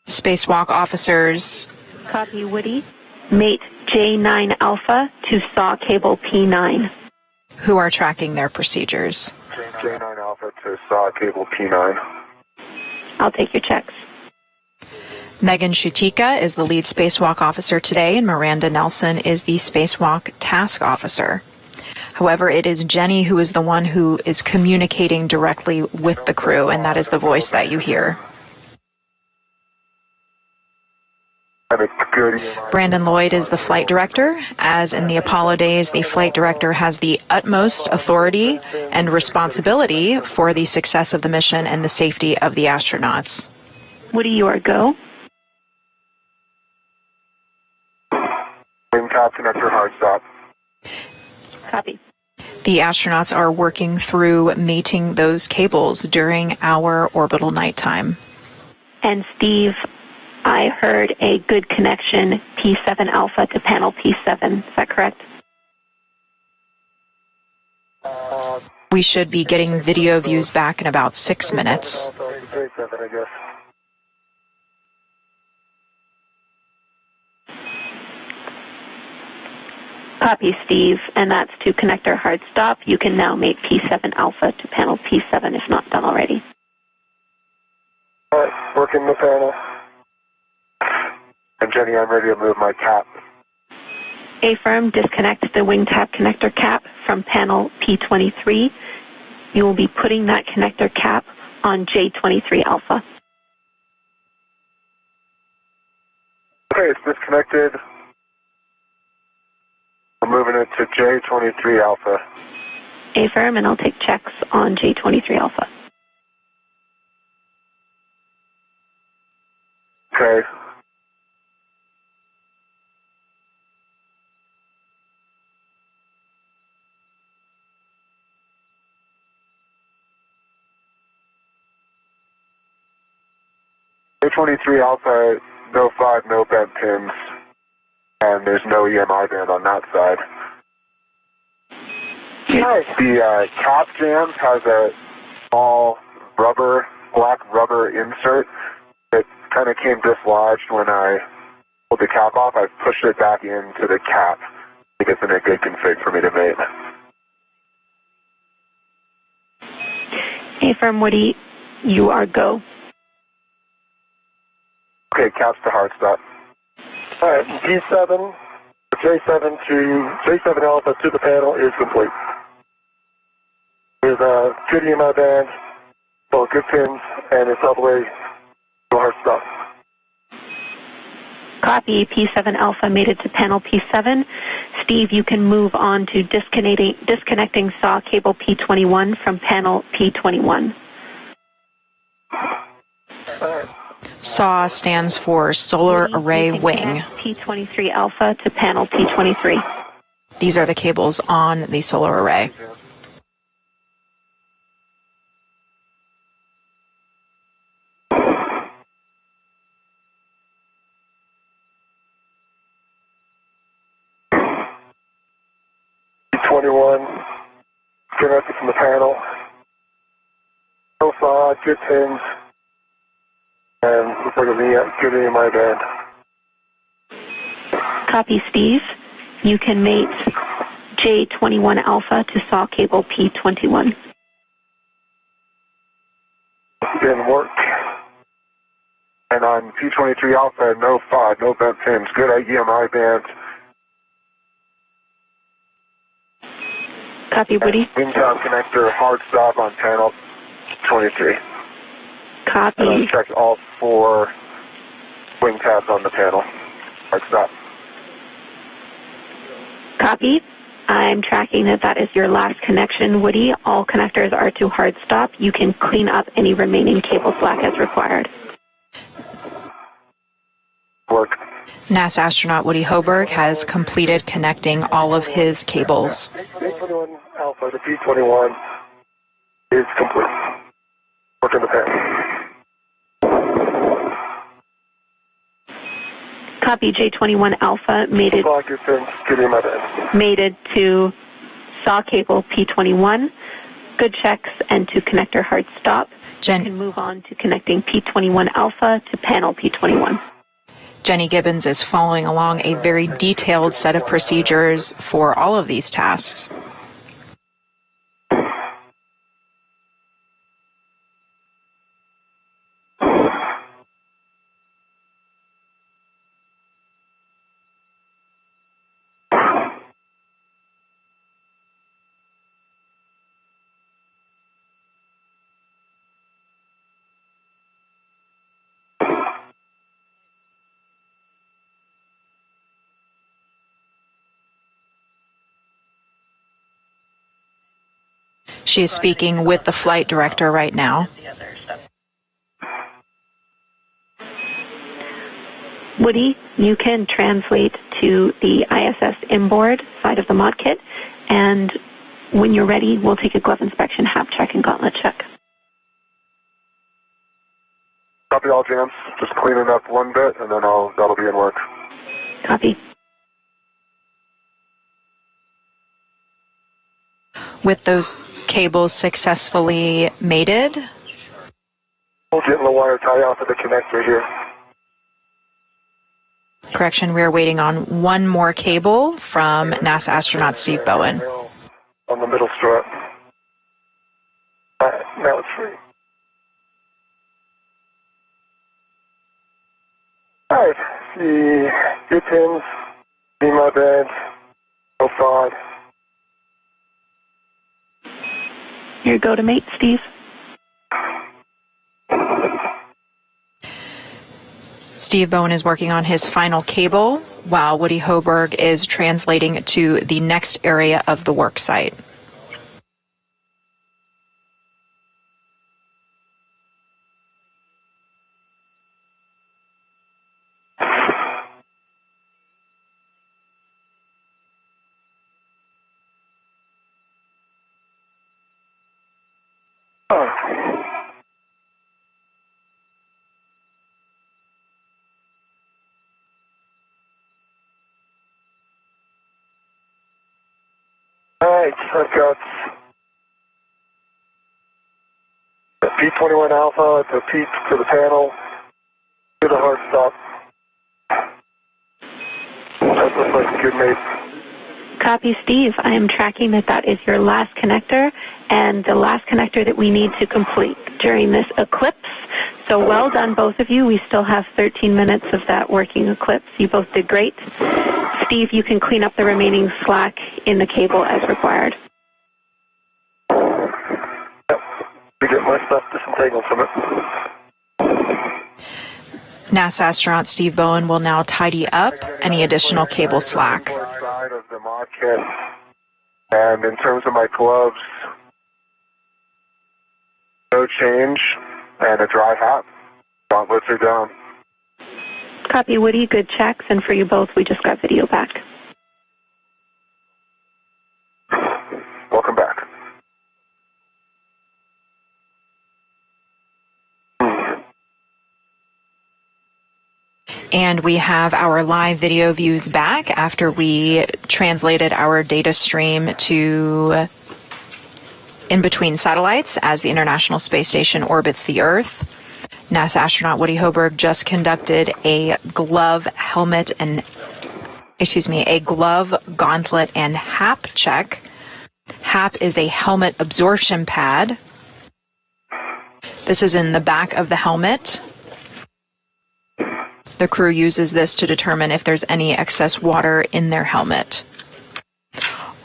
Spacewalk officers. Copy, Woody. Mate J9 alpha to saw cable P9. Who are tracking their procedures. J9 alpha to saw cable P9. I'll take your checks. Megan Shutika is the lead spacewalk officer today, and Miranda Nelson is the spacewalk task officer. However, it is Jenny who is the one who is communicating directly with the crew, and that is the voice that you hear. Brandon Lloyd is the flight director. As in the Apollo days, the flight director has the utmost authority and responsibility for the success of the mission and the safety of the astronauts. Woody, you are go. Wing cap connector hard stop. Copy. The astronauts are working through mating those cables during our orbital nighttime. And Steve, I heard a good connection, P7 alpha to panel P7. Is that correct? We should be getting video views back in about 6 minutes. Copy, Steve, and that's to connect our hard stop. You can now make P7 alpha to panel P7 if not done already. All right, working the panel. And Jenny, I'm ready to move my cap. A-firm, disconnect the wing tap connector cap from panel P23. You will be putting that connector cap on J23 alpha. Okay, it's disconnected. We're moving it to J23 alpha. A-firm, and I'll take checks on J23 alpha. Okay. J23 alpha, no 5, no bent pins, and there's no EMI band on that side. The cap jam has a small black rubber insert that kind of came dislodged when I pulled the cap off. I pushed it back into the cap. I think it's in a good config for me to mate. Hey, from Woody, you are go. Okay, caps to hard stop. All right, P7, J7 alpha to the panel is complete. With good EMI band, well, good pins, and it's all the way to hard stop. Copy, P7 alpha made it to panel P7. Steve, you can move on to disconnecting saw cable P21 from panel P21. SAW stands for Solar Array Wing. P23 alpha to panel P23. These are the cables on the solar array. P21 connected from the panel. So far, good things. And looks like a good in my band. Copy, Steve. You can mate J21 Alpha to saw cable P21. Didn't work. And on P23 Alpha, no FOD, no bent pins. Good EMI band. Copy, Woody. Wing top connector, hard stop on panel 23. Copy. And I checked all 4 wing tabs on the panel. Hard stop. Copy. I'm tracking that is your last connection, Woody. All connectors are to hard stop. You can clean up any remaining cable slack as required. Work. NASA astronaut Woody Hoburg has completed connecting all of his cables. P21 Alpha to P21 is complete. Working the panel. Copy. J21 Alpha mated to saw cable P21. Good checks and to connector hard stop. You can move on to connecting P21 Alpha to panel P21. Jenny Gibbons is following along a very detailed set of procedures for all of these tasks. She is speaking with the flight director right now. Woody, you can translate to the ISS inboard side of the mod kit, and when you're ready, we'll take a glove inspection, hab check, and gauntlet check. Copy all, James. Just cleaning up one bit, and then that'll be in work. Copy. With those cables successfully mated. We'll get the wire tie off of the connector here. Correction, we're waiting on one more cable from NASA astronaut Steve Bowen. On the middle strut. Now it's free. Alright, see good pins, see my band, no FOD. Here you go to mate, Steve. Steve Bowen is working on his final cable while Woody Hoburg is translating to the next area of the work site. Alright, I've got the P21 Alpha to the panel, to the hard stop. That looks like a good mate. Copy, Steve. I am tracking that is your last connector and the last connector that we need to complete during this eclipse. So well done, both of you. We still have 13 minutes of that working eclipse. You both did great. Steve, you can clean up the remaining slack in the cable as required. Yep, to get my stuff disentangled from it. NASA astronaut Steve Bowen will now tidy up any additional cable slack. Side of the mod kit. And in terms of my gloves, no change and a dry hat. Gauntlets are down. Copy, Woody. Good checks. And for you both, we just got video back. Welcome back. And we have our live video views back after we translated our data stream to in between satellites as the International Space Station orbits the Earth. NASA astronaut Woody Hoburg just conducted a glove, gauntlet, and HAP check. HAP is a helmet absorption pad. This is in the back of the helmet. The crew uses this to determine if there's any excess water in their helmet.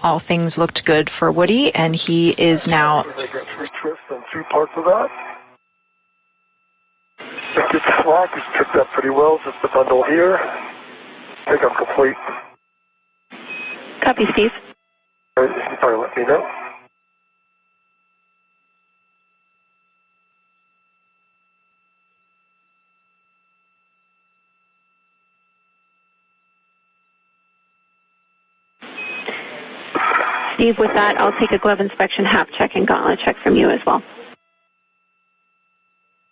All things looked good for Woody, and he is now... I got 3 twists on 2 parts of that. I think the slack is picked up pretty well, just the bundle here. I think I'm complete. Copy, Steve. You can probably let me know. Steve, with that, I'll take a glove inspection, HAP check, and gauntlet check from you as well.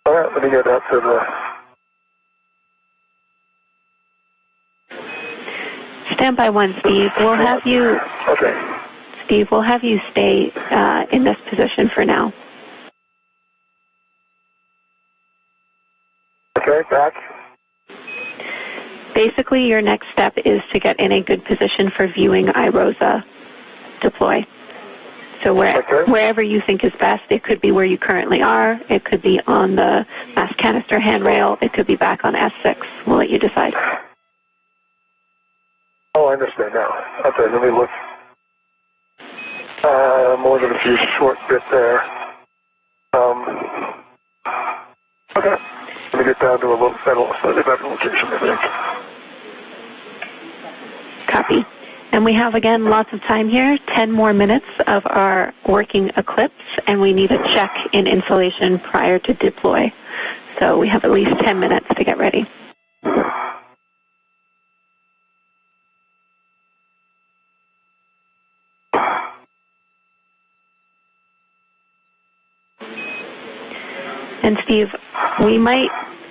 All right, let me get that to the... Stand by 1, Steve. We'll have you... Okay. Steve, we'll have you stay in this position for now. Okay, back. Basically, your next step is to get in a good position for viewing iROSA deploy. So wherever you think is best, it could be where you currently are, it could be on the mass canister handrail, it could be back on S6. We'll let you decide. Oh, I understand now. Okay, let me look. More than a few short bit there. Okay. Let me get down to a little slightly better location, I think. Copy. And we have, again, lots of time here, 10 more minutes of our working eclipse, and we need a check in insulation prior to deploy. So we have at least 10 minutes to get ready. And Steve,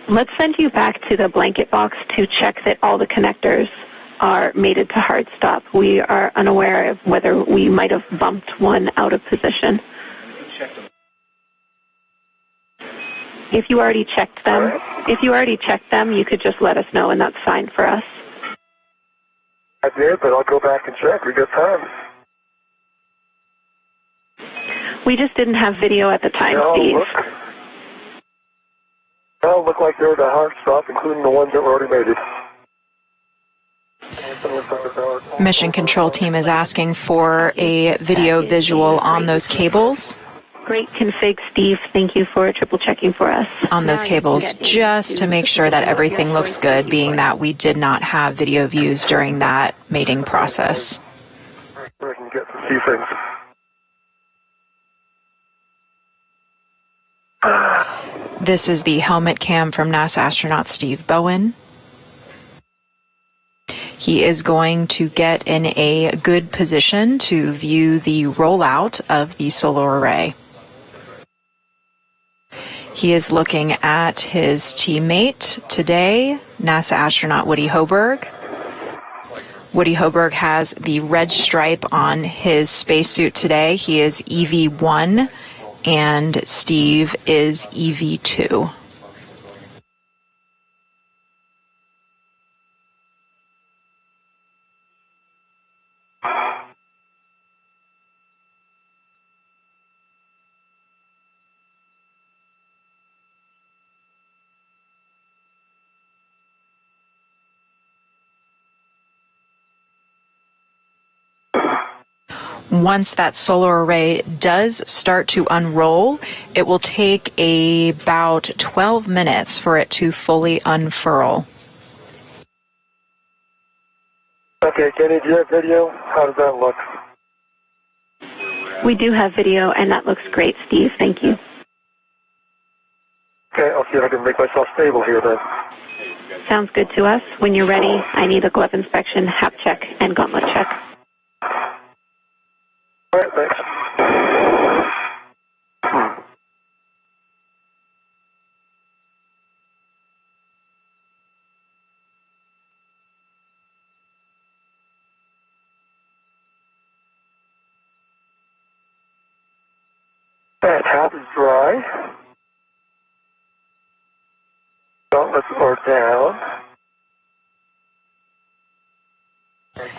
let's send you back to the blanket box to check that all the connectors are mated to hard stop. We are unaware of whether we might have bumped one out of position. If you already checked them, you could just let us know, and that's fine for us. I did, but I'll go back and check. We got time. We just didn't have video at the time, Steve. Look like they're the hard stop, including the ones that were already mated. Mission control team is asking for a video visual on those cables. Great config, Steve. Thank you for triple checking for us. On those cables, just to make sure that everything looks good, being that we did not have video views during that mating process. We can get to see things. This is the helmet cam from NASA astronaut Steve Bowen. He is going to get in a good position to view the rollout of the solar array. He is looking at his teammate today, NASA astronaut Woody Hoburg. Woody Hoburg has the red stripe on his spacesuit today. He is EV1 and Steve is EV2. Once that solar array does start to unroll, it will take about 12 minutes for it to fully unfurl. Okay, Kenny, do you have video? How does that look? We do have video, and that looks great, Steve. Thank you. Okay, I'll see if I can make myself stable here then. Sounds good to us. When you're ready, I need a glove inspection, HAP check, and gauntlet check. All right, thanks. That half is dry. Gauntlets are down.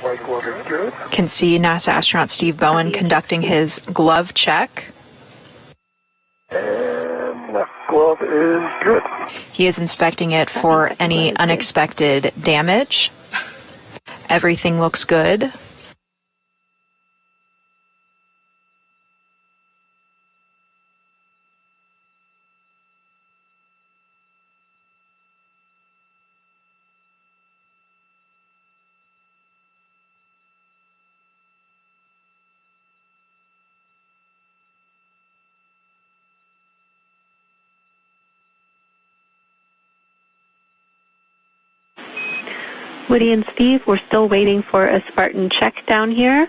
White glove is good. Can see NASA astronaut Steve Bowen conducting his glove check. And left glove is good. He is inspecting it for any unexpected damage. Everything looks good. Woody and Steve, we're still waiting for a Spartan check down here.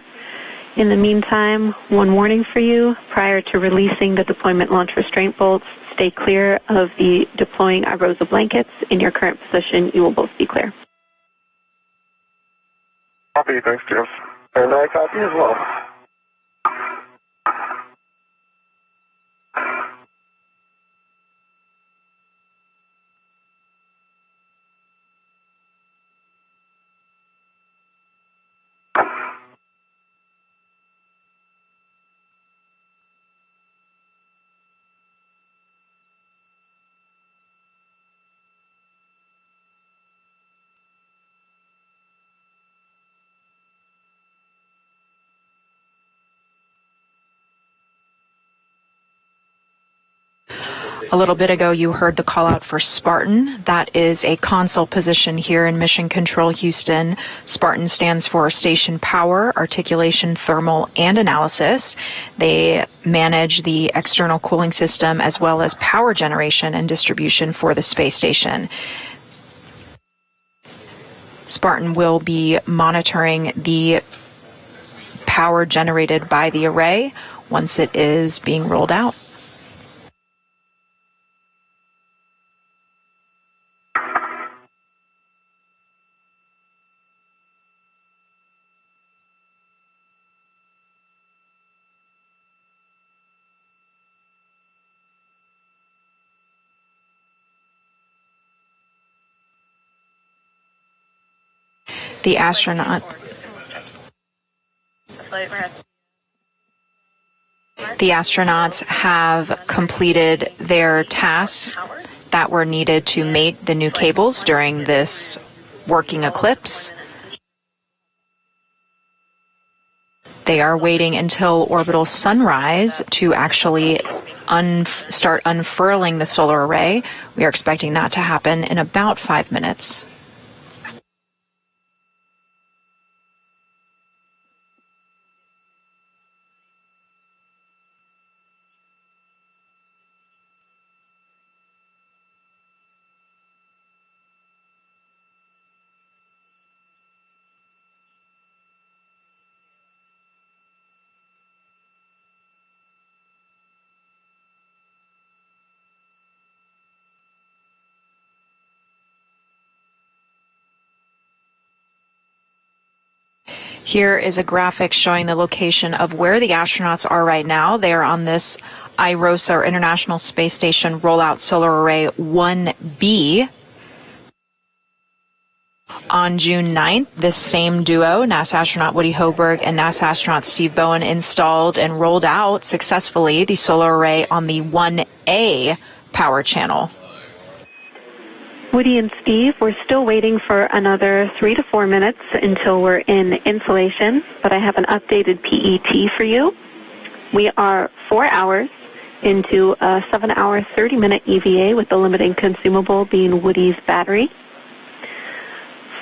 In the meantime, one warning for you. Prior to releasing the deployment launch restraint bolts, stay clear of the deploying iROSA blankets. In your current position, you will both be clear. Copy, thanks, James. And I copy as well. A little bit ago, you heard the call out for Spartan. That is a console position here in Mission Control Houston. Spartan stands for Station Power, Articulation, Thermal, and Analysis. They manage the external cooling system as well as power generation and distribution for the space station. Spartan will be monitoring the power generated by the array once it is being rolled out. The astronauts have completed their tasks that were needed to mate the new cables during this working eclipse. They are waiting until orbital sunrise to actually start unfurling the solar array. We are expecting that to happen in about 5 minutes. Here is a graphic showing the location of where the astronauts are right now. They are on this IROSA, or International Space Station Rollout Solar Array 1B. On June 9th, this same duo, NASA astronaut Woody Hoburg and NASA astronaut Steve Bowen, installed and rolled out successfully the solar array on the 1A power channel. Woody and Steve, we're still waiting for another 3 to 4 minutes until we're in insulation, but I have an updated PET for you. We are 4 hours into a 7-hour, 30-minute EVA with the limiting consumable being Woody's battery.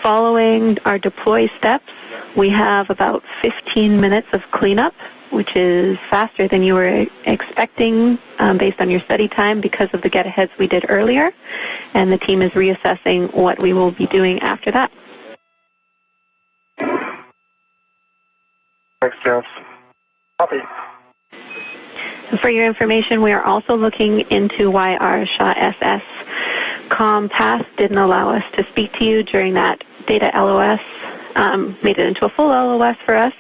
Following our deploy steps, we have about 15 minutes of cleanup, which is faster than you were expecting based on your study time because of the get-aheads we did earlier, and the team is reassessing what we will be doing after that. Thanks, James. Copy. And for your information, we are also looking into why our SHA-SS COM pass didn't allow us to speak to you during that data LOS. Made it into a full LOS for us.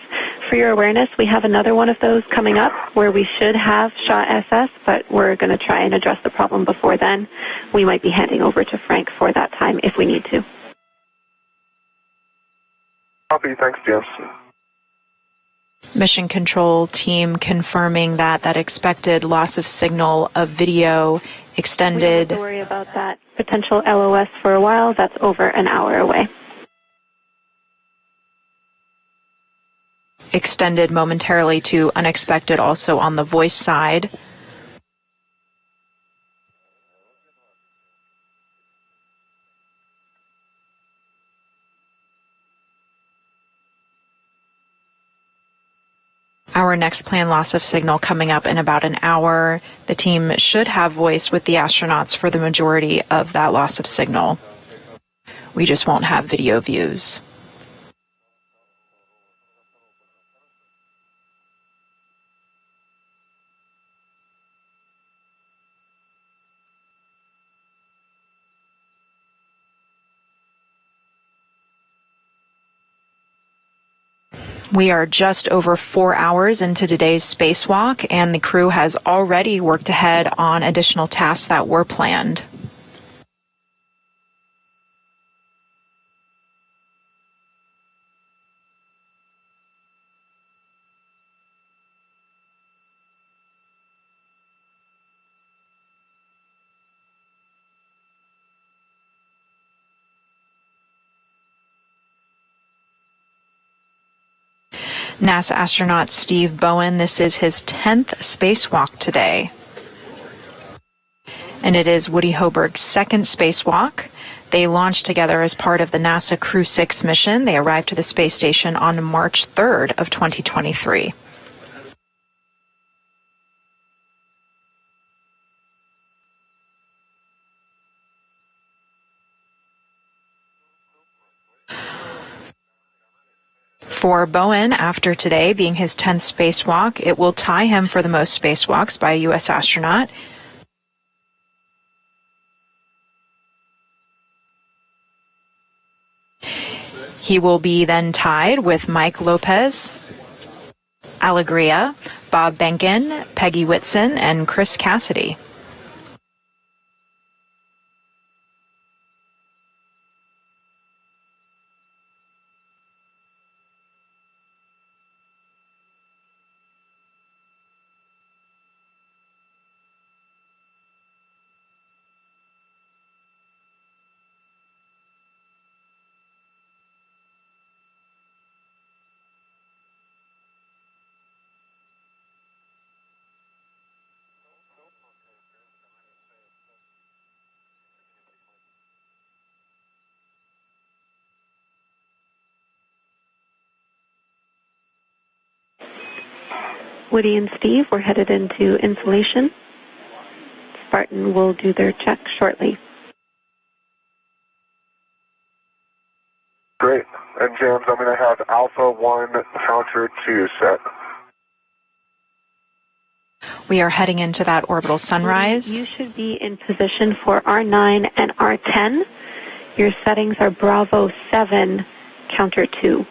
for your awareness, we have another one of those coming up where we should have Shaw SS, but we're going to try and address the problem before then. We might be handing over to Frank for that time if we need to. Copy. Thanks, James. Mission control team confirming that expected loss of signal of video extended. We don't have to worry about that potential LOS for a while. That's over an hour away. Extended momentarily to unexpected also on the voice side. Our next planned loss of signal coming up in about an hour. The team should have voice with the astronauts for the majority of that loss of signal. We just won't have video views. We are just over 4 hours into today's spacewalk, and the crew has already worked ahead on additional tasks that were planned. NASA astronaut Steve Bowen, this is his 10th spacewalk today. And it is Woody Hoburg's second spacewalk. They launched together as part of the NASA Crew 6 mission. They arrived to the space station on March 3rd of 2023. For Bowen, after today being his 10th spacewalk, it will tie him for the most spacewalks by a U.S. astronaut. He will be then tied with Mike Lopez, Alegria, Bob Behnken, Peggy Whitson, and Chris Cassidy. Woody and Steve, we're headed into insulation. Spartan will do their check shortly. Great. And James, I'm going to have Alpha 1 counter 2 set. We are heading into that orbital sunrise. You should be in position for R9 and R10. Your settings are Bravo 7, counter 2.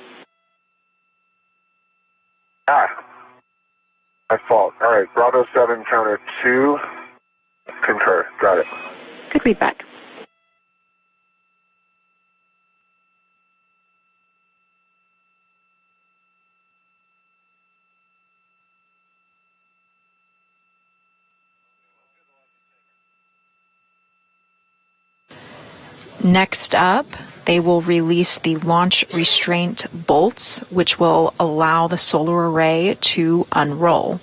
My fault. All right, Bravo 7, counter 2, concur. Got it. Good readback. Next up, they will release the launch restraint bolts, which will allow the solar array to unroll.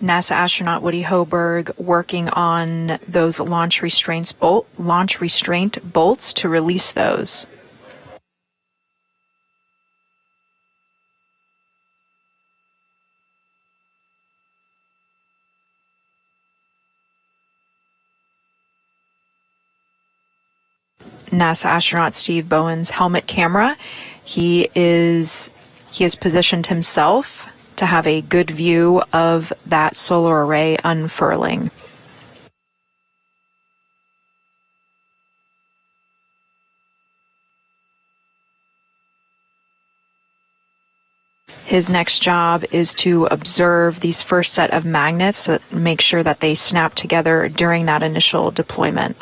NASA astronaut Woody Hoburg working on those launch restraint bolts to release those. NASA astronaut Steve Bowen's helmet camera. He has positioned himself to have a good view of that solar array unfurling. His next job is to observe these first set of magnets to make sure that they snap together during that initial deployment.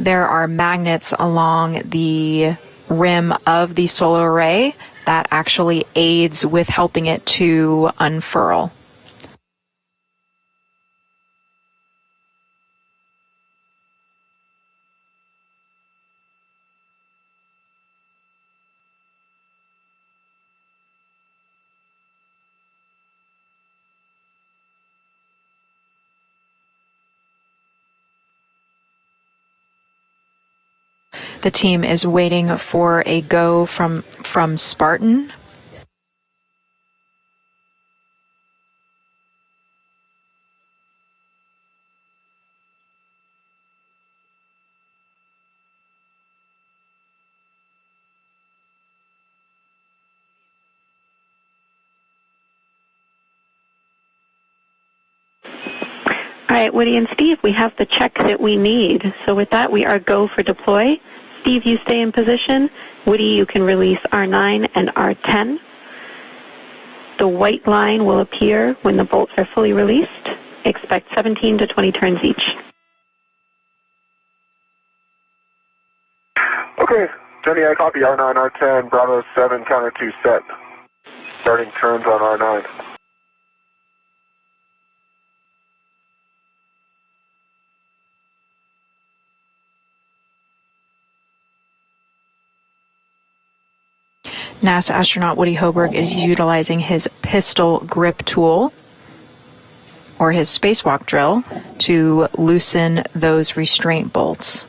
There are magnets along the rim of the solar array that actually aids with helping it to unfurl. The team is waiting for a go from Spartan. All right, Woody and Steve, we have the check that we need. So with that, we are go for deploy. Steve, you stay in position. Woody, you can release R9 and R10. The white line will appear when the bolts are fully released. Expect 17 to 20 turns each. Okay, Jenny, I copy R9, R10, Bravo 7, counter 2 set. Starting turns on R9. NASA astronaut Woody Hoburg is utilizing his pistol grip tool, or his spacewalk drill, to loosen those restraint bolts.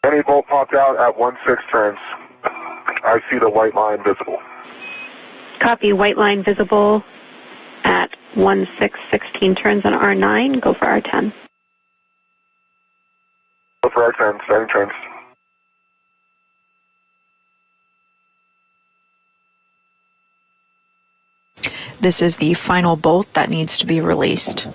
Any bolt popped out at 1/6 turns. I see the white line visible. Copy, white line visible at 1/6, 16 turns on R9. Go for R10. Go for R10, starting turns. This is the final bolt that needs to be released.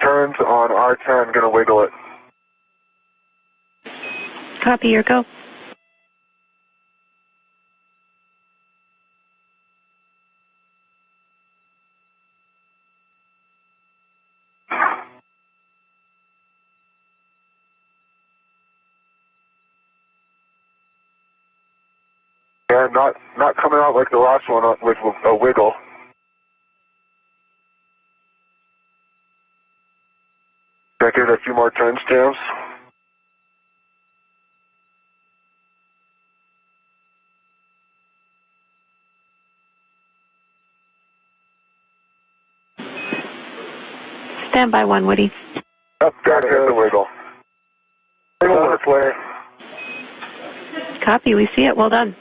Turns on R10, gonna wiggle it. Copy, your go. And not coming out like the last one with a wiggle. Can I give it a few more turns, James? Stand by one, Woody. Up, got it, the wiggle. Wiggle this way. Copy, we see it. Well done.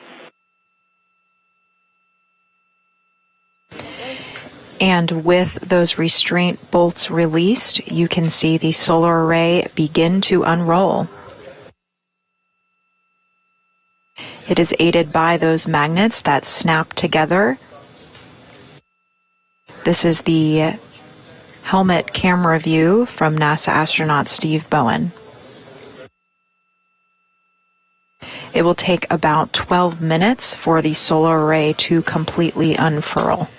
And with those restraint bolts released, you can see the solar array begin to unroll. It is aided by those magnets that snap together. This is the helmet camera view from NASA astronaut Steve Bowen. It will take about 12 minutes for the solar array to completely unfurl.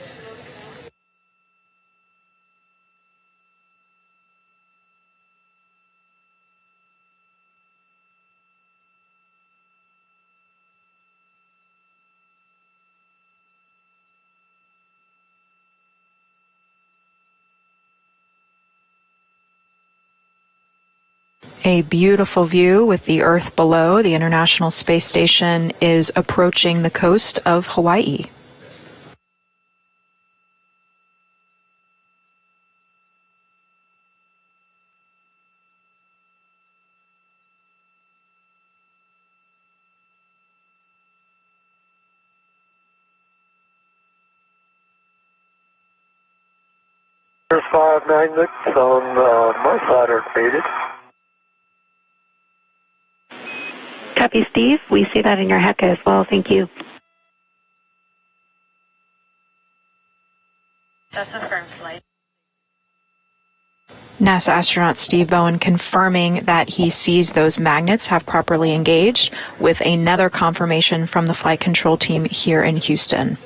A beautiful view with the Earth below. The International Space Station is approaching the coast of Hawaii. There's 5 magnets on my side are faded. Copy, Steve. We see that in your HECA as well. Thank you. That's a firm flight. NASA astronaut Steve Bowen confirming that he sees those magnets have properly engaged, with another confirmation from the flight control team here in Houston.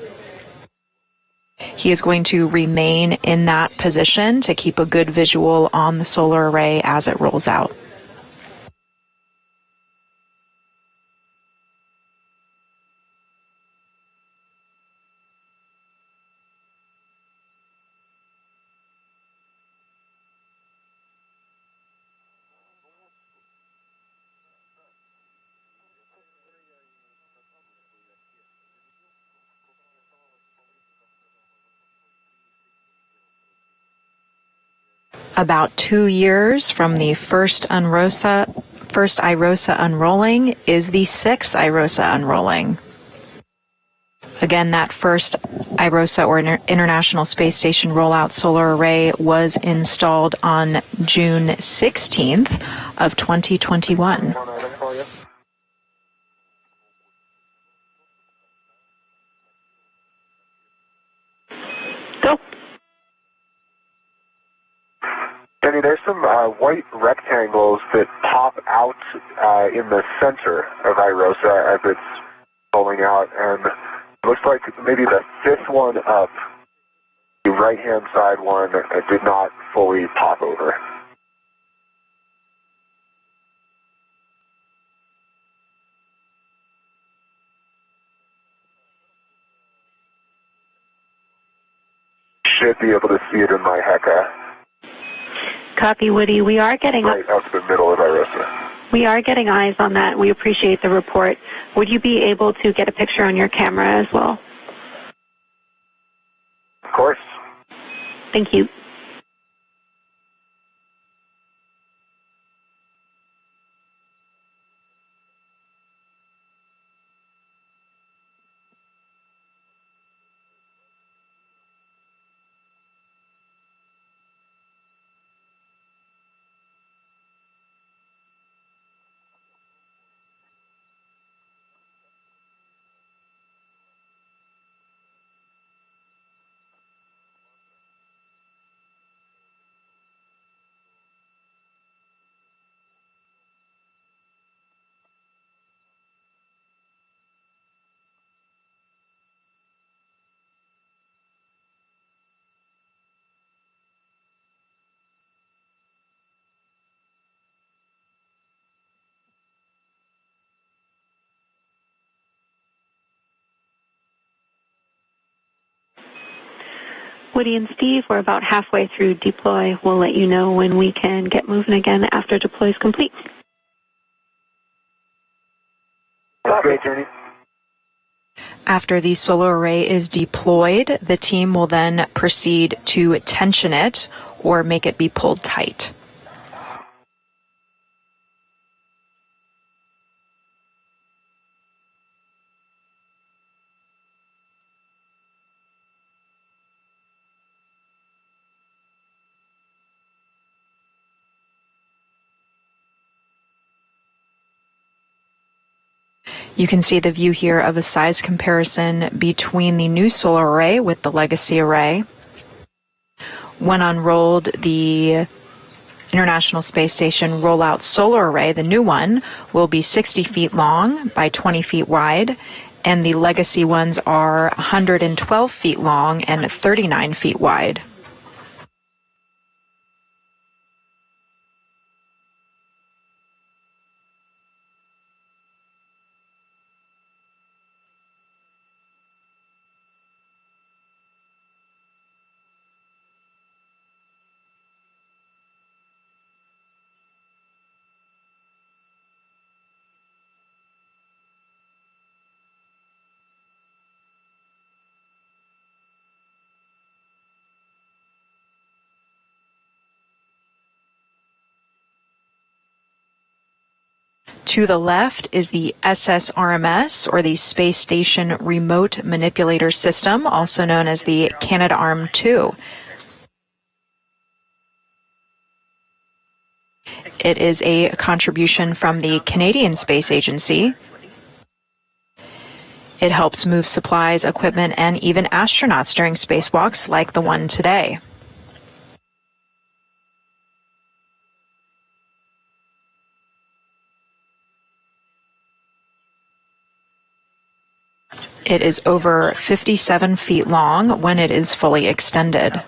He is going to remain in that position to keep a good visual on the solar array as it rolls out. About 2 years from the first iROSA unrolling is the 6th iROSA unrolling. Again, that first iROSA or International Space Station rollout solar array was installed on June 16th of 2021. Go. Jenny, there's some white rectangles that pop out in the center of iROSA as it's rolling out, and it looks like maybe the 5th one up, the right-hand side one, did not fully pop over. Should be able to see it in my HECA. Copy, Woody. We are getting right out to the middle of iROSA. We are getting eyes on that. We appreciate the report. Would you be able to get a picture on your camera as well? Of course. Thank you. Woody and Steve, we're about halfway through deploy. We'll let you know when we can get moving again after deploy is complete. Okay, Jenny. After the solar array is deployed, the team will then proceed to tension it or make it be pulled tight. You can see the view here of a size comparison between the new solar array with the legacy array. When unrolled, the International Space Station Rollout Solar Array, the new one, will be 60 feet long by 20 feet wide, and the legacy ones are 112 feet long and 39 feet wide. To the left is the SSRMS, or the Space Station Remote Manipulator System, also known as the Canadarm2. It is a contribution from the Canadian Space Agency. It helps move supplies, equipment, and even astronauts during spacewalks like the one today. It is over 57 feet long when it is fully extended.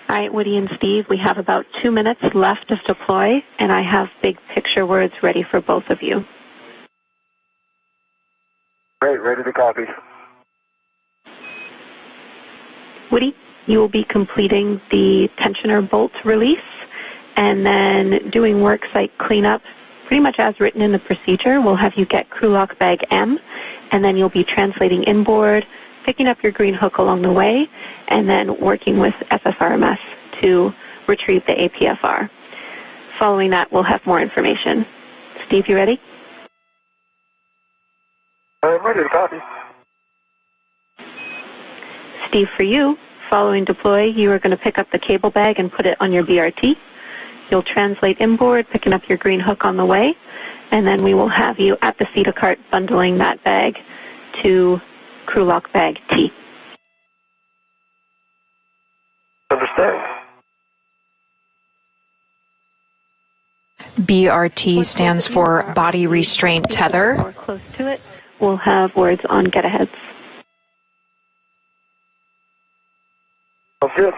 All right, Woody and Steve, we have about 2 minutes left of deploy, and I have big picture words ready for both of you. Great, ready to copy. Woody, you will be completing the tensioner bolt release and then doing work site cleanup pretty much as written in the procedure. We'll have you get crew lock bag M, and then you'll be translating inboard, picking up your green hook along the way, and then working with SSRMS to retrieve the APFR. Following that, we'll have more information. Steve, you ready? I'm ready to copy. Steve, for you, following deploy, you are going to pick up the cable bag and put it on your BRT. You'll translate inboard, picking up your green hook on the way, and then we will have you at the CETA cart bundling that bag to crew lock bag T. Understand. BRT stands for Body Restraint Tether. Or close to it, we'll have words on get-aheads. Sounds good.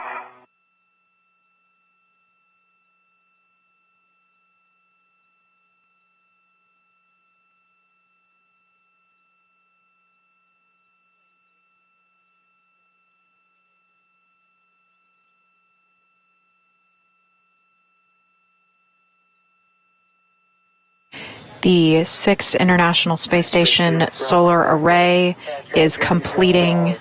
The 6th International Space Station solar array is completing.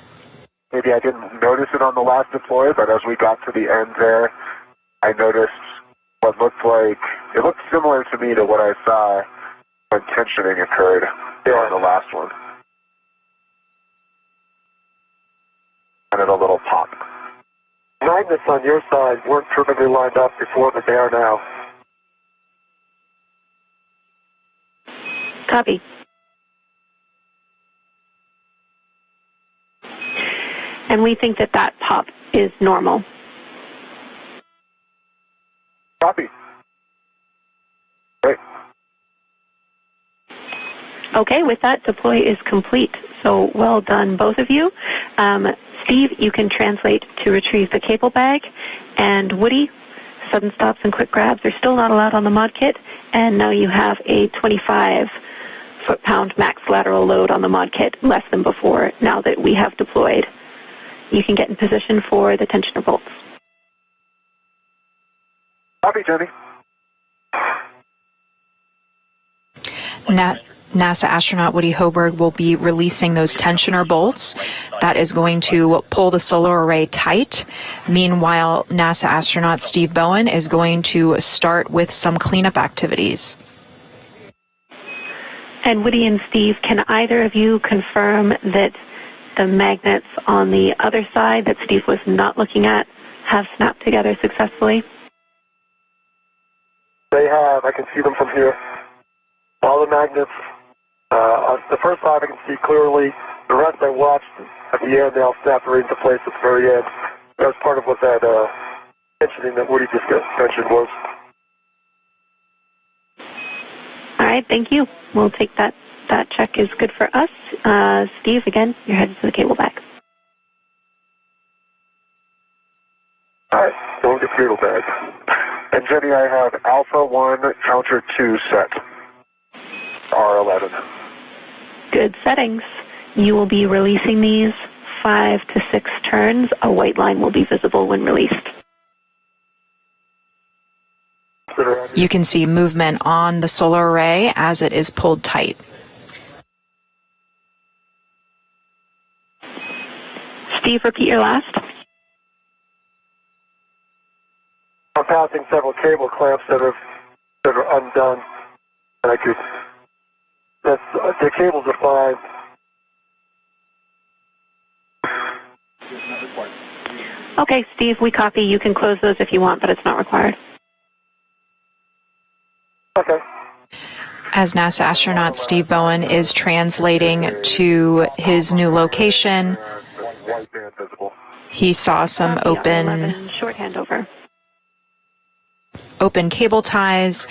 Maybe I didn't notice it on the last deploy, but as we got to the end there, I noticed what looked like, it looked similar to me to what I saw when tensioning occurred on the last one. And a little pop. Magnets on your side weren't perfectly lined up before, but they are now. Copy. And we think that that pop is normal. Copy. Great. Okay, with that, deploy is complete. So well done, both of you. Steve, you can translate to retrieve the cable bag. And Woody, sudden stops and quick grabs are still not allowed on the mod kit. And now you have a 25 foot-pound max lateral load on the mod kit, less than before, now that we have deployed. You can get in position for the tensioner bolts. Copy, Jenny. NASA astronaut Woody Hoburg will be releasing those tensioner bolts. That is going to pull the solar array tight. Meanwhile, NASA astronaut Steve Bowen is going to start with some cleanup activities. And Woody and Steve, can either of you confirm that the magnets on the other side that Steve was not looking at have snapped together successfully? They have. I can see them from here. All the magnets. On the first 5 I can see clearly. The rest I watched at the end. They all snapped right into place at the very end. That was part of what that tensioning that Woody just mentioned was. All right, thank you. We'll take that. That check is good for us. Steve, again, you're headed to the cable back. All right, going to cable bag. And Jenny, I have Alpha 1, Counter 2 set. R11. Good settings. You will be releasing these 5 to 6 turns. A white line will be visible when released. You can see movement on the solar array as it is pulled tight. Steve, repeat your last. I'm passing several cable clamps that are undone. And the cables are fine. Okay, Steve, we copy. You can close those if you want, but it's not required. Okay. As NASA astronaut Steve Bowen is translating to his new location, he saw some open cable ties.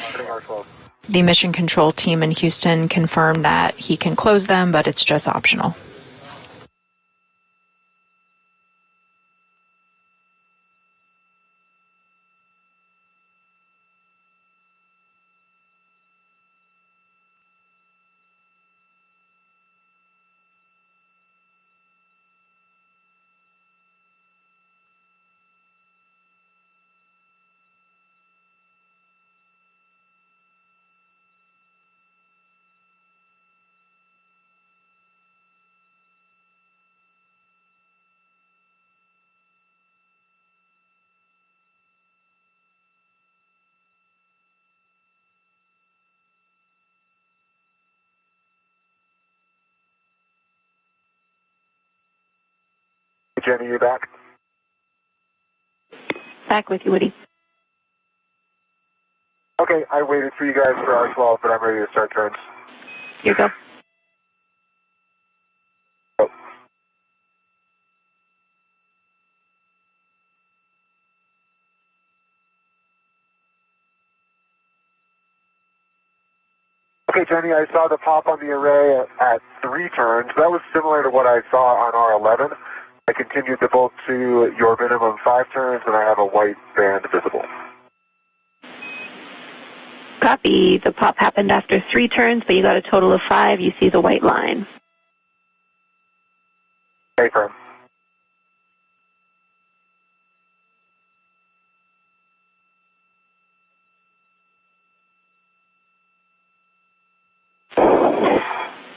The mission control team in Houston confirmed that he can close them, but it's just optional. Jenny, you back? Back with you, Woody. Okay, I waited for you guys for R12, but I'm ready to start turns. Here you go. Oh. Okay, Jenny, I saw the pop on the array at 3 turns. That was similar to what I saw on R11. I continued the bolt to your minimum 5 turns, and I have a white band visible. Copy. The pop happened after 3 turns, but you got a total of 5. You see the white line. Hey, firm.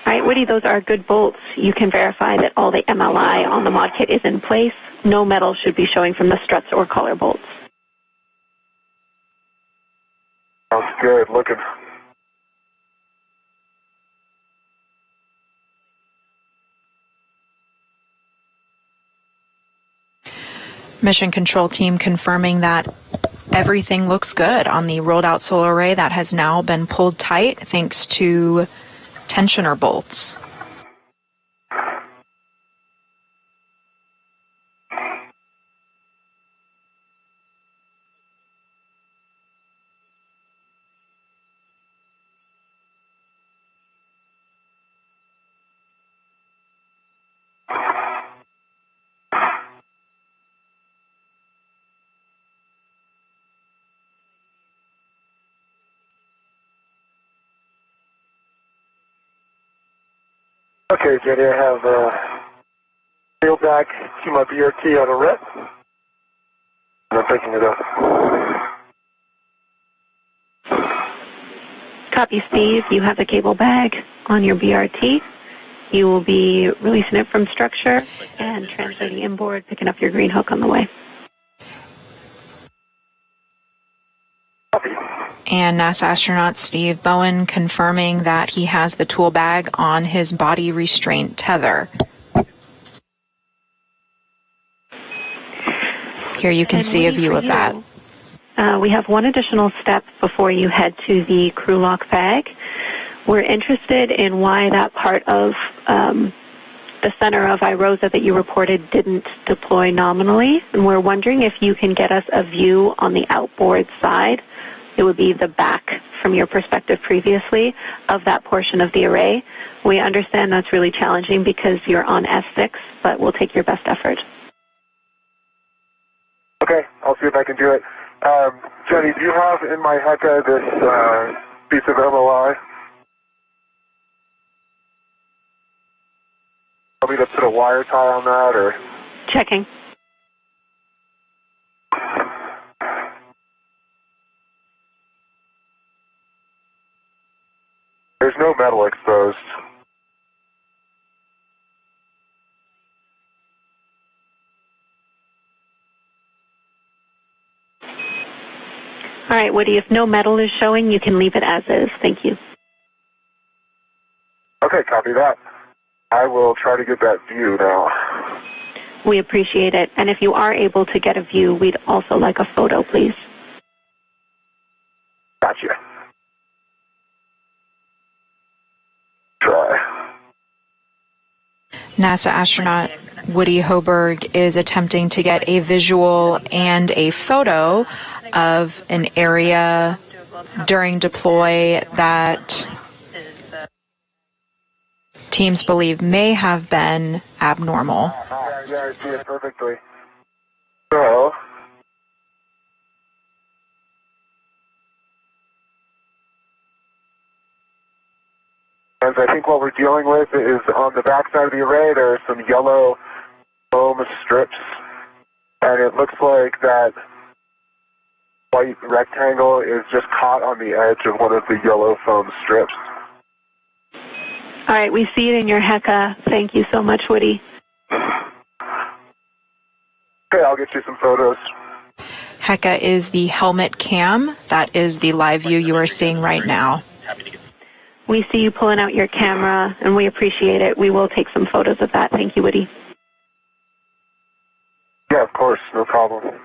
All right, Woody, those are good bolts. You can verify that all the MLI on the mod kit is in place. No metal should be showing from the struts or collar bolts. good looking. Mission control team confirming that everything looks good on the rolled out solar array that has now been pulled tight thanks to tensioner bolts. Okay, Jenny, I have wheel back to my BRT on a rep. And I'm picking it up. Copy, Steve. You have the cable bag on your BRT. You will be releasing it from structure and translating inboard, picking up your green hook on the way. And NASA astronaut Steve Bowen confirming that he has the tool bag on his body restraint tether. Here you can see a view of that. We have one additional step before you head to the crew lock bag. We're interested in why that part of the center of iROSA that you reported didn't deploy nominally, and we're wondering if you can get us a view on the outboard side. It would be the back, from your perspective previously, of that portion of the array. We understand that's really challenging because you're on S6, but we'll take your best effort. Okay, I'll see if I can do it. Jenny, do you have in my HECA this piece of MOI? Want me to put a wire tie on that, or? Checking. There's no metal exposed. All right, Woody, if no metal is showing, you can leave it as is. Thank you. Okay, copy that. I will try to get that view now. We appreciate it. And if you are able to get a view, we'd also like a photo, please. Gotcha. Try. NASA astronaut Woody Hoburg is attempting to get a visual and a photo of an area during deploy that teams believe may have been abnormal. Yeah, I see it perfectly. So, and I think what we're dealing with is on the back side of the array, there are some yellow foam strips, and it looks like that white rectangle is just caught on the edge of one of the yellow foam strips. All right, we see it in your HECA. Thank you so much, Woody. Okay, I'll get you some photos. HECA is the helmet cam. That is the live view you are seeing right now. We see you pulling out your camera, and we appreciate it. We will take some photos of that. Thank you, Woody. Yeah, of course, no problem.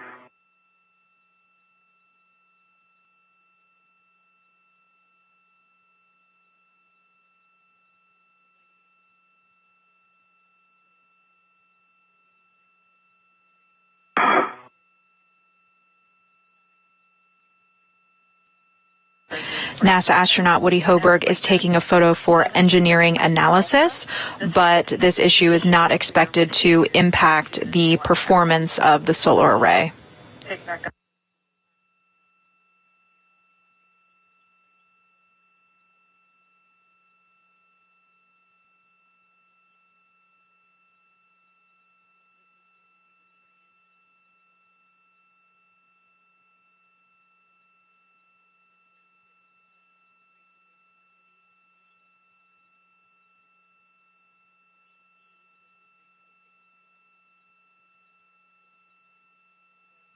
NASA astronaut Woody Hoburg is taking a photo for engineering analysis, but this issue is not expected to impact the performance of the solar array.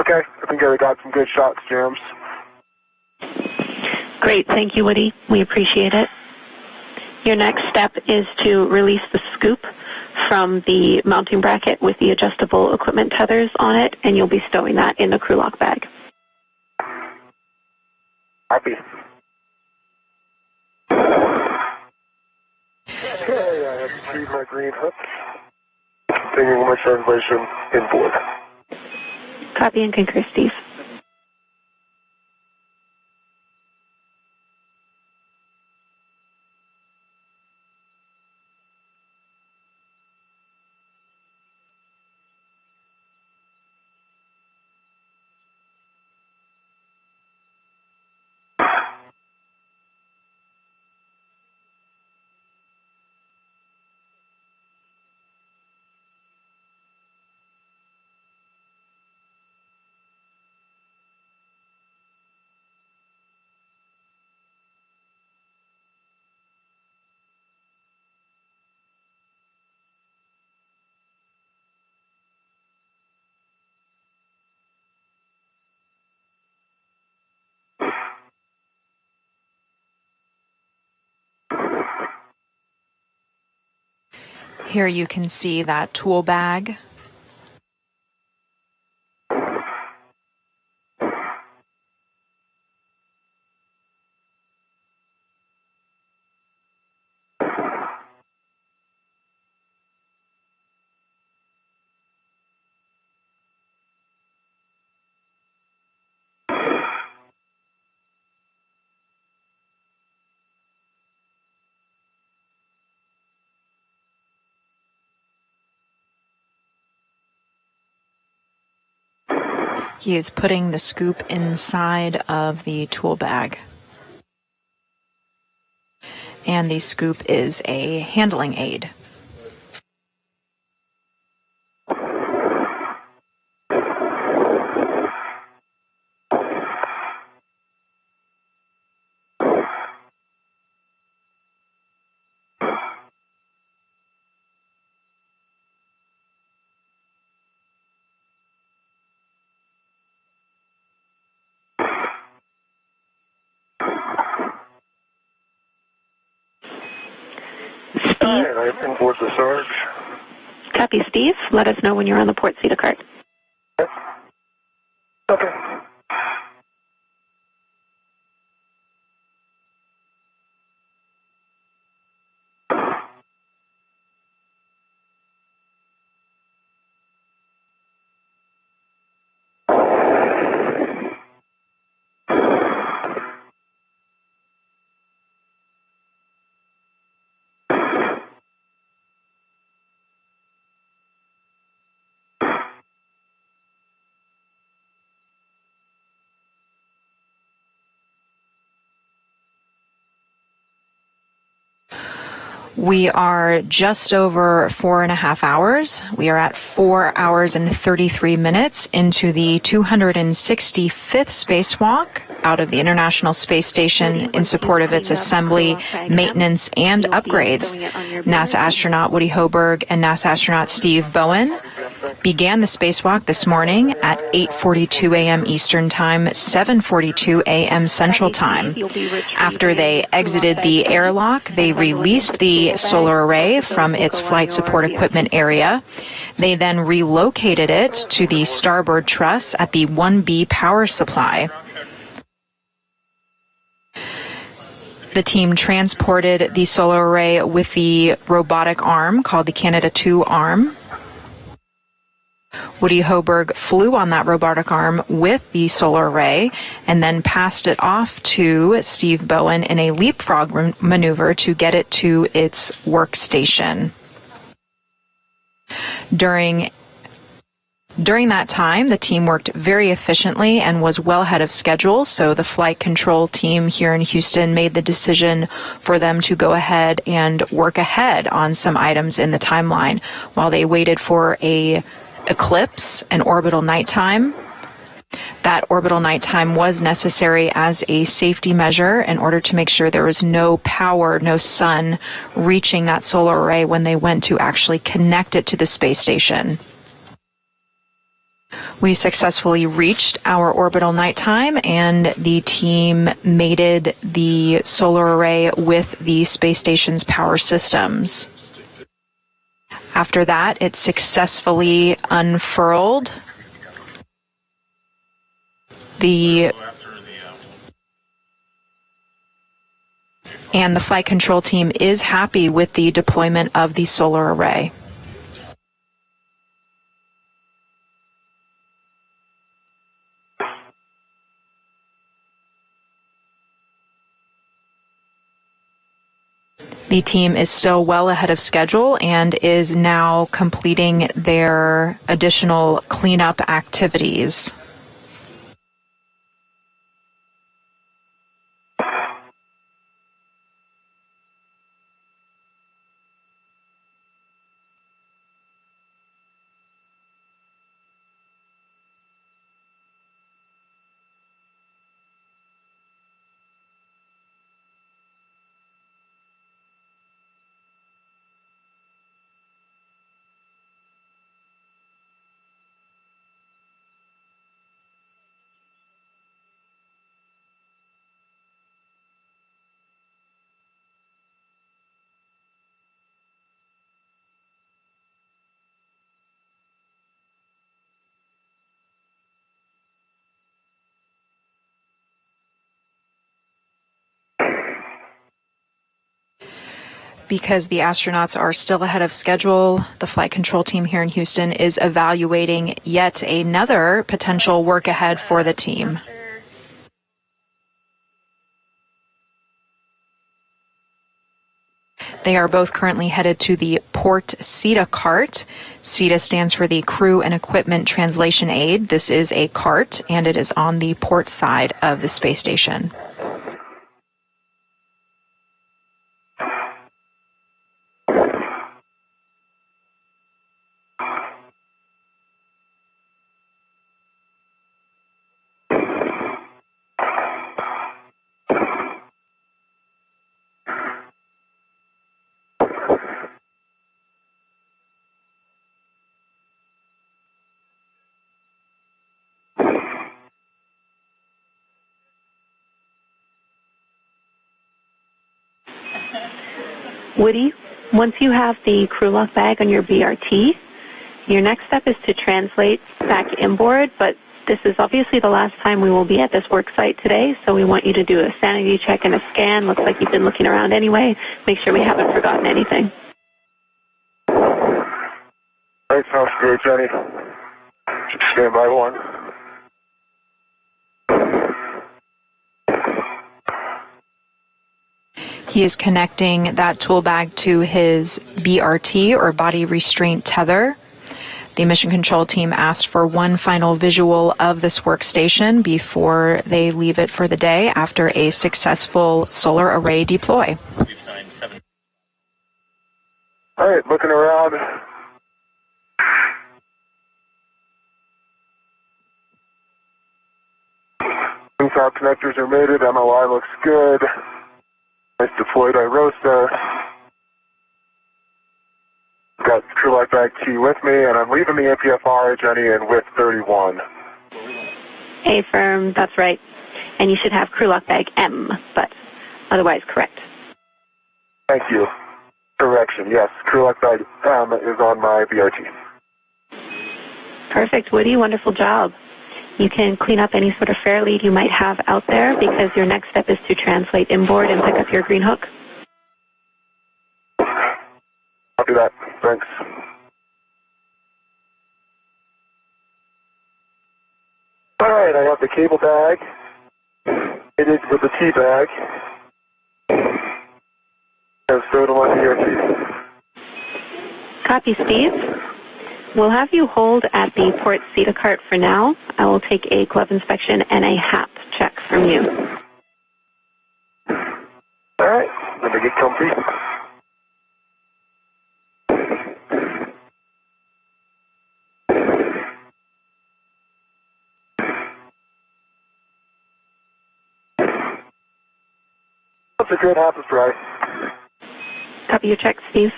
Okay, I think I got some good shots, James. Great. Thank you, Woody. We appreciate it. Your next step is to release the scoop from the mounting bracket with the adjustable equipment tethers on it, and you'll be stowing that in the crew lock bag. Copy. Okay, I have retrieved my green hook. Continuing my translation inboard. Copy and concur, Steve. Here you can see that tool bag. He is putting the scoop inside of the tool bag. And the scoop is a handling aid. I'm inboard the Sarge. Copy, Steve. Let us know when you're on the port seat cart. Okay. We are just over 4.5 hours. We are at 4 hours and 33 minutes into the 265th spacewalk out of the International Space Station in support of its assembly, maintenance, and upgrades. NASA astronaut Woody Hoburg and NASA astronaut Steve Bowen began the spacewalk this morning at 8:42 a.m. Eastern Time, 7:42 a.m. Central Time. After they exited the airlock, they released the solar array from its flight support equipment area. They then relocated it to the Starboard Truss at the 1B power supply. The team transported the solar array with the robotic arm called the Canada 2 arm. Woody Hoburg flew on that robotic arm with the solar array and then passed it off to Steve Bowen in a leapfrog maneuver to get it to its workstation. During that time, the team worked very efficiently and was well ahead of schedule, so the flight control team here in Houston made the decision for them to go ahead and work ahead on some items in the timeline while they waited for a eclipse, an orbital nighttime. That orbital nighttime was necessary as a safety measure in order to make sure there was no power, no sun reaching that solar array when they went to actually connect it to the space station. We successfully reached our orbital nighttime, and the team mated the solar array with the space station's power systems. After that, it successfully unfurled. And the flight control team is happy with the deployment of the solar array. The team is still well ahead of schedule and is now completing their additional cleanup activities. Because the astronauts are still ahead of schedule, the flight control team here in Houston is evaluating yet another potential work ahead for the team. They are both currently headed to the port CETA cart. CETA stands for the Crew and Equipment Translation Aid. This is a cart, and it is on the port side of the space station. Woody, once you have the crew lock bag on your BRT, your next step is to translate back inboard, but this is obviously the last time we will be at this work site today, so we want you to do a sanity check and a scan. Looks like you've been looking around anyway. Make sure we haven't forgotten anything. Right, sounds good, Jenny. Stand by one. He is connecting that tool bag to his BRT, or body restraint tether. The mission control team asked for one final visual of this workstation before they leave it for the day after a successful solar array deploy. All right, looking around. Inside connectors are mated. MOI looks good. Nice deployed iROSA. Got crew light bag key with me, and I'm leaving the APFR, Jenny, in width 31. Affirm, that's right. And you should have crew lock bag M, but otherwise correct. Thank you. Correction, yes. Crew lock bag M is on my BRT. Perfect, Woody. Wonderful job. You can clean up any sort of fair lead you might have out there, because your next step is to translate inboard and pick up your green hook. I'll do that. Thanks. All right, I have the cable bag. It is with the T bag. And so do my BRT. Copy, Steve. We'll have you hold at the port CETA cart for now. I will take a glove inspection and a HAP check from you. All right, let me get comfy. That's a good HAP is right. Copy your check, Steve.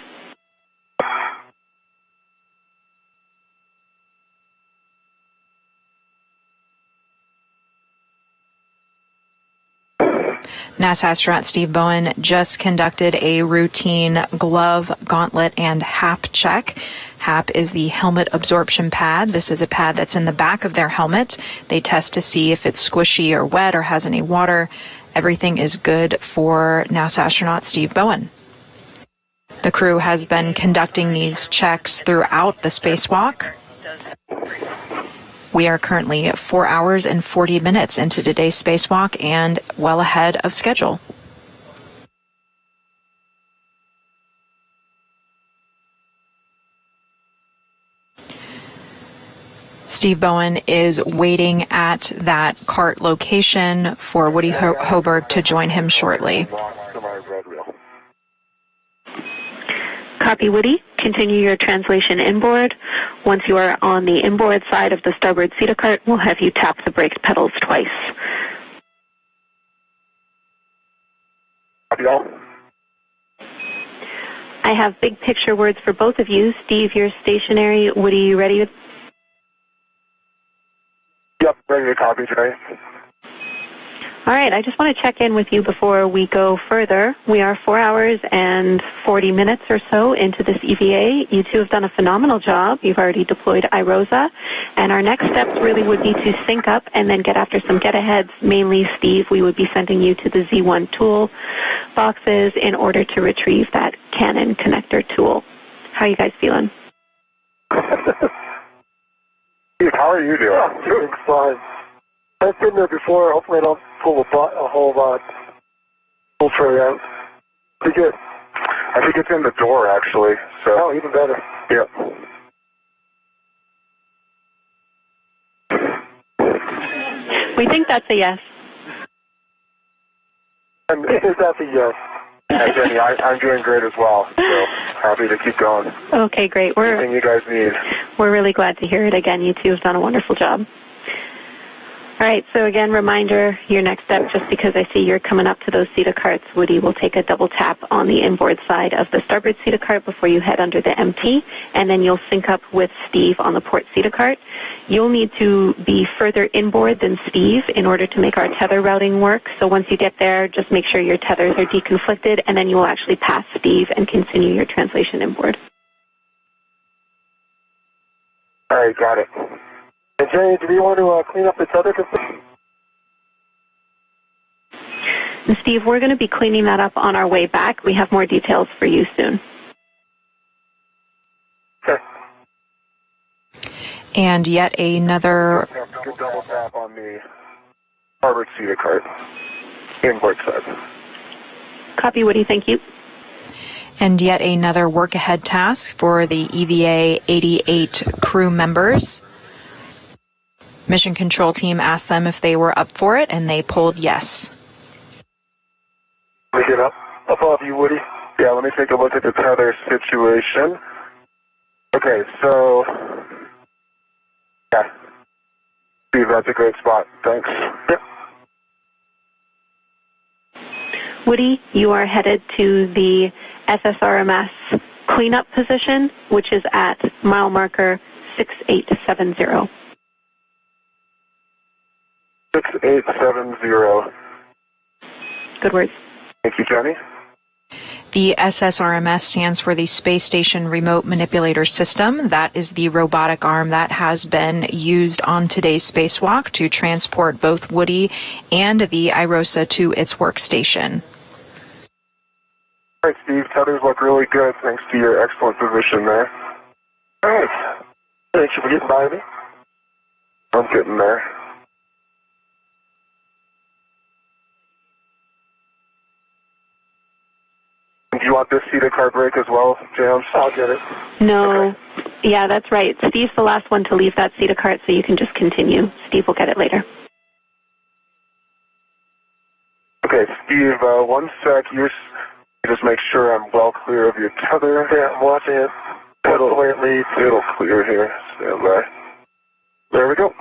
NASA astronaut Steve Bowen just conducted a routine glove, gauntlet, and HAP check. HAP is the helmet absorption pad. This is a pad that's in the back of their helmet. They test to see if it's squishy or wet or has any water. Everything is good for NASA astronaut Steve Bowen. The crew has been conducting these checks throughout the spacewalk. We are currently 4 hours and 40 minutes into today's spacewalk and well ahead of schedule. Steve Bowen is waiting at that cart location for Woody Hoburg to join him shortly. Copy, Woody. Continue your translation inboard. Once you are on the inboard side of the starboard seater cart, we'll have you tap the brake pedals twice. Copy all. I have big picture words for both of you. Steve, you're stationary. Woody, you ready? Yep, ready to copy, Jay. All right, I just want to check in with you before we go further. We are 4 hours and 40 minutes or so into this EVA. You two have done a phenomenal job. You've already deployed iROSA. And our next steps really would be to sync up and then get after some get-aheads. Mainly, Steve, we would be sending you to the Z1 tool boxes in order to retrieve that Canon connector tool. How are you guys feeling? Steve, how are you doing? I'm doing fine. I've been there before. Hopefully I don't pull a whole full tray out. Pretty good. I think it's in the door, actually. So. Oh, even better. Yep. We think that's a yes. And is that the yes? Hey, Jenny, I'm doing great as well. So happy to keep going. Okay, great. Anything you guys need. We're really glad to hear it again. You two have done a wonderful job. All right, so again, reminder, your next step, just because I see you're coming up to those seater carts, Woody will take a double tap on the inboard side of the starboard seater cart before you head under the MT, and then you'll sync up with Steve on the port seater cart. You'll need to be further inboard than Steve in order to make our tether routing work. So once you get there, just make sure your tethers are deconflicted, and then you will actually pass Steve and continue your translation inboard. All right, got it. And Jenny, do we want to clean up the tether? And Steve, we're going to be cleaning that up on our way back. We have more details for you soon. Okay. And yet another... Good double tap on the starboard seater cart. Inboard side. Copy, Woody. Thank you. And yet another work-ahead task for the EVA 88 crew members. Mission control team asked them if they were up for it, and they pulled yes. Let me get up above you, Woody. Yeah, let me take a look at the tether situation. Okay, so... Yeah. Steve, that's a great spot. Thanks. Yep. Woody, you are headed to the SSRMS cleanup position, which is at mile marker 6870. 6870. Good words. Thank you, Jenny. The SSRMS stands for the Space Station Remote Manipulator System. That is the robotic arm that has been used on today's spacewalk to transport both Woody and the iROSA to its workstation. All right, Steve, tethers look really good thanks to your excellent position there. All right. Thanks for getting by me. I'm getting there. Do you want this seated car break as well, James? I'll get it. No. Okay. Yeah, that's right. Steve's the last one to leave that seater cart, so you can just continue. Steve will get it later. Okay, Steve, 1 sec. You just make sure I'm well clear of your tether. Yeah, I'm watching it. That'll the way it leads. It'll clear here. Stand by. There we go.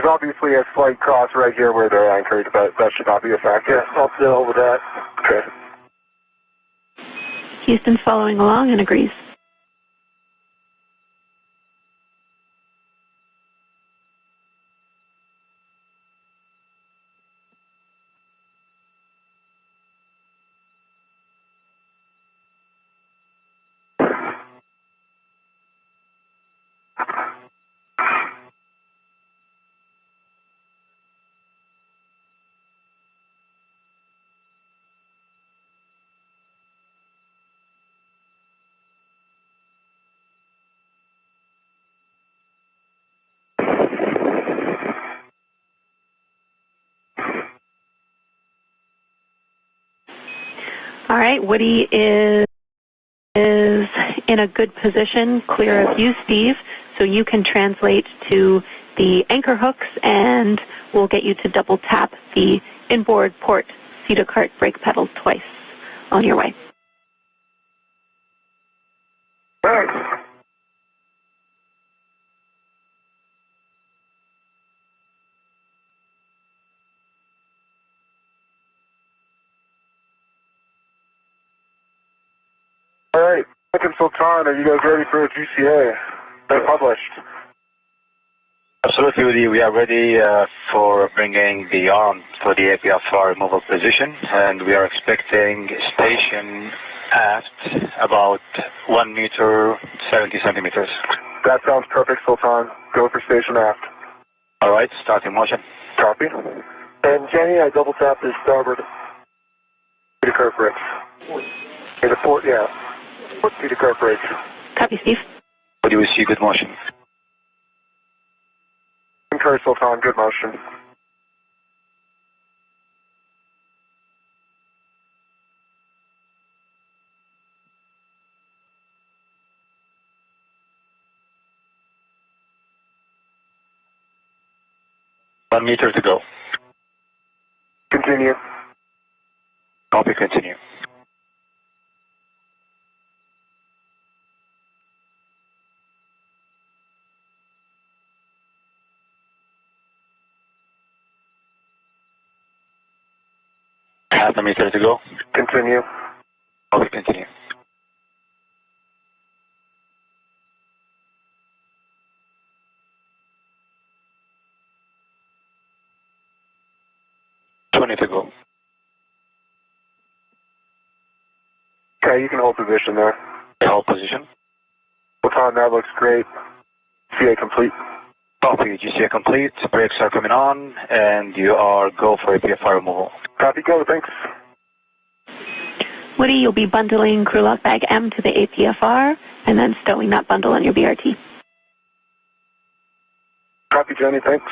There's obviously a slight cross right here where they're anchored, but that should not be a factor. Yeah, I'll deal with that. Okay. Houston's following along and agrees. All right, Woody is in a good position, clear of you, Steve, so you can translate to the anchor hooks, and we'll get you to double tap the inboard port cedar-cart brake pedal twice on your way. All right. All right, Mike and Sultan, are you guys ready for a GCA? They're published. Absolutely, Woody. We are ready for bringing the arm for the APFR removal position, and we are expecting station aft about 1 meter, 70 centimeters. That sounds perfect, Sultan. Go for station aft. All right, starting motion. Copy. And Jenny, I double tapped the starboard to curve brakes. The port, yeah. Port to curve brakes. Copy, Steve. Woody, we see good motion. Concur, Sultan. Good motion. One meter to go. Continue. Copy, continue. Half a meter to go. Continue. Copy, continue. To go. Okay, you can hold position there. Hold position. Sultan, that looks great. CA complete. Copy, GCA complete. Brakes are coming on, and you are go for APFR removal. Copy, go, thanks. Woody, you'll be bundling crew lock bag M to the APFR and then stowing that bundle on your BRT. Copy, Jenny, thanks.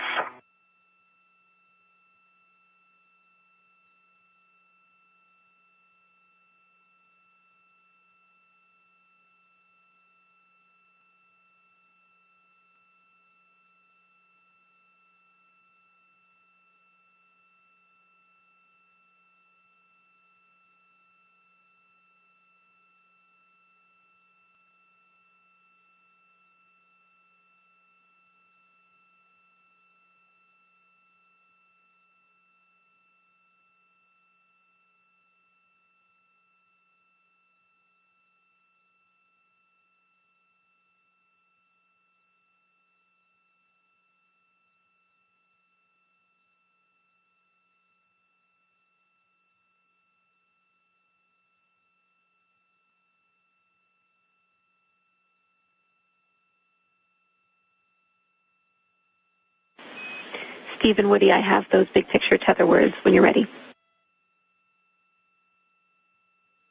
Steve and Woody, I have those big picture tether words when you're ready.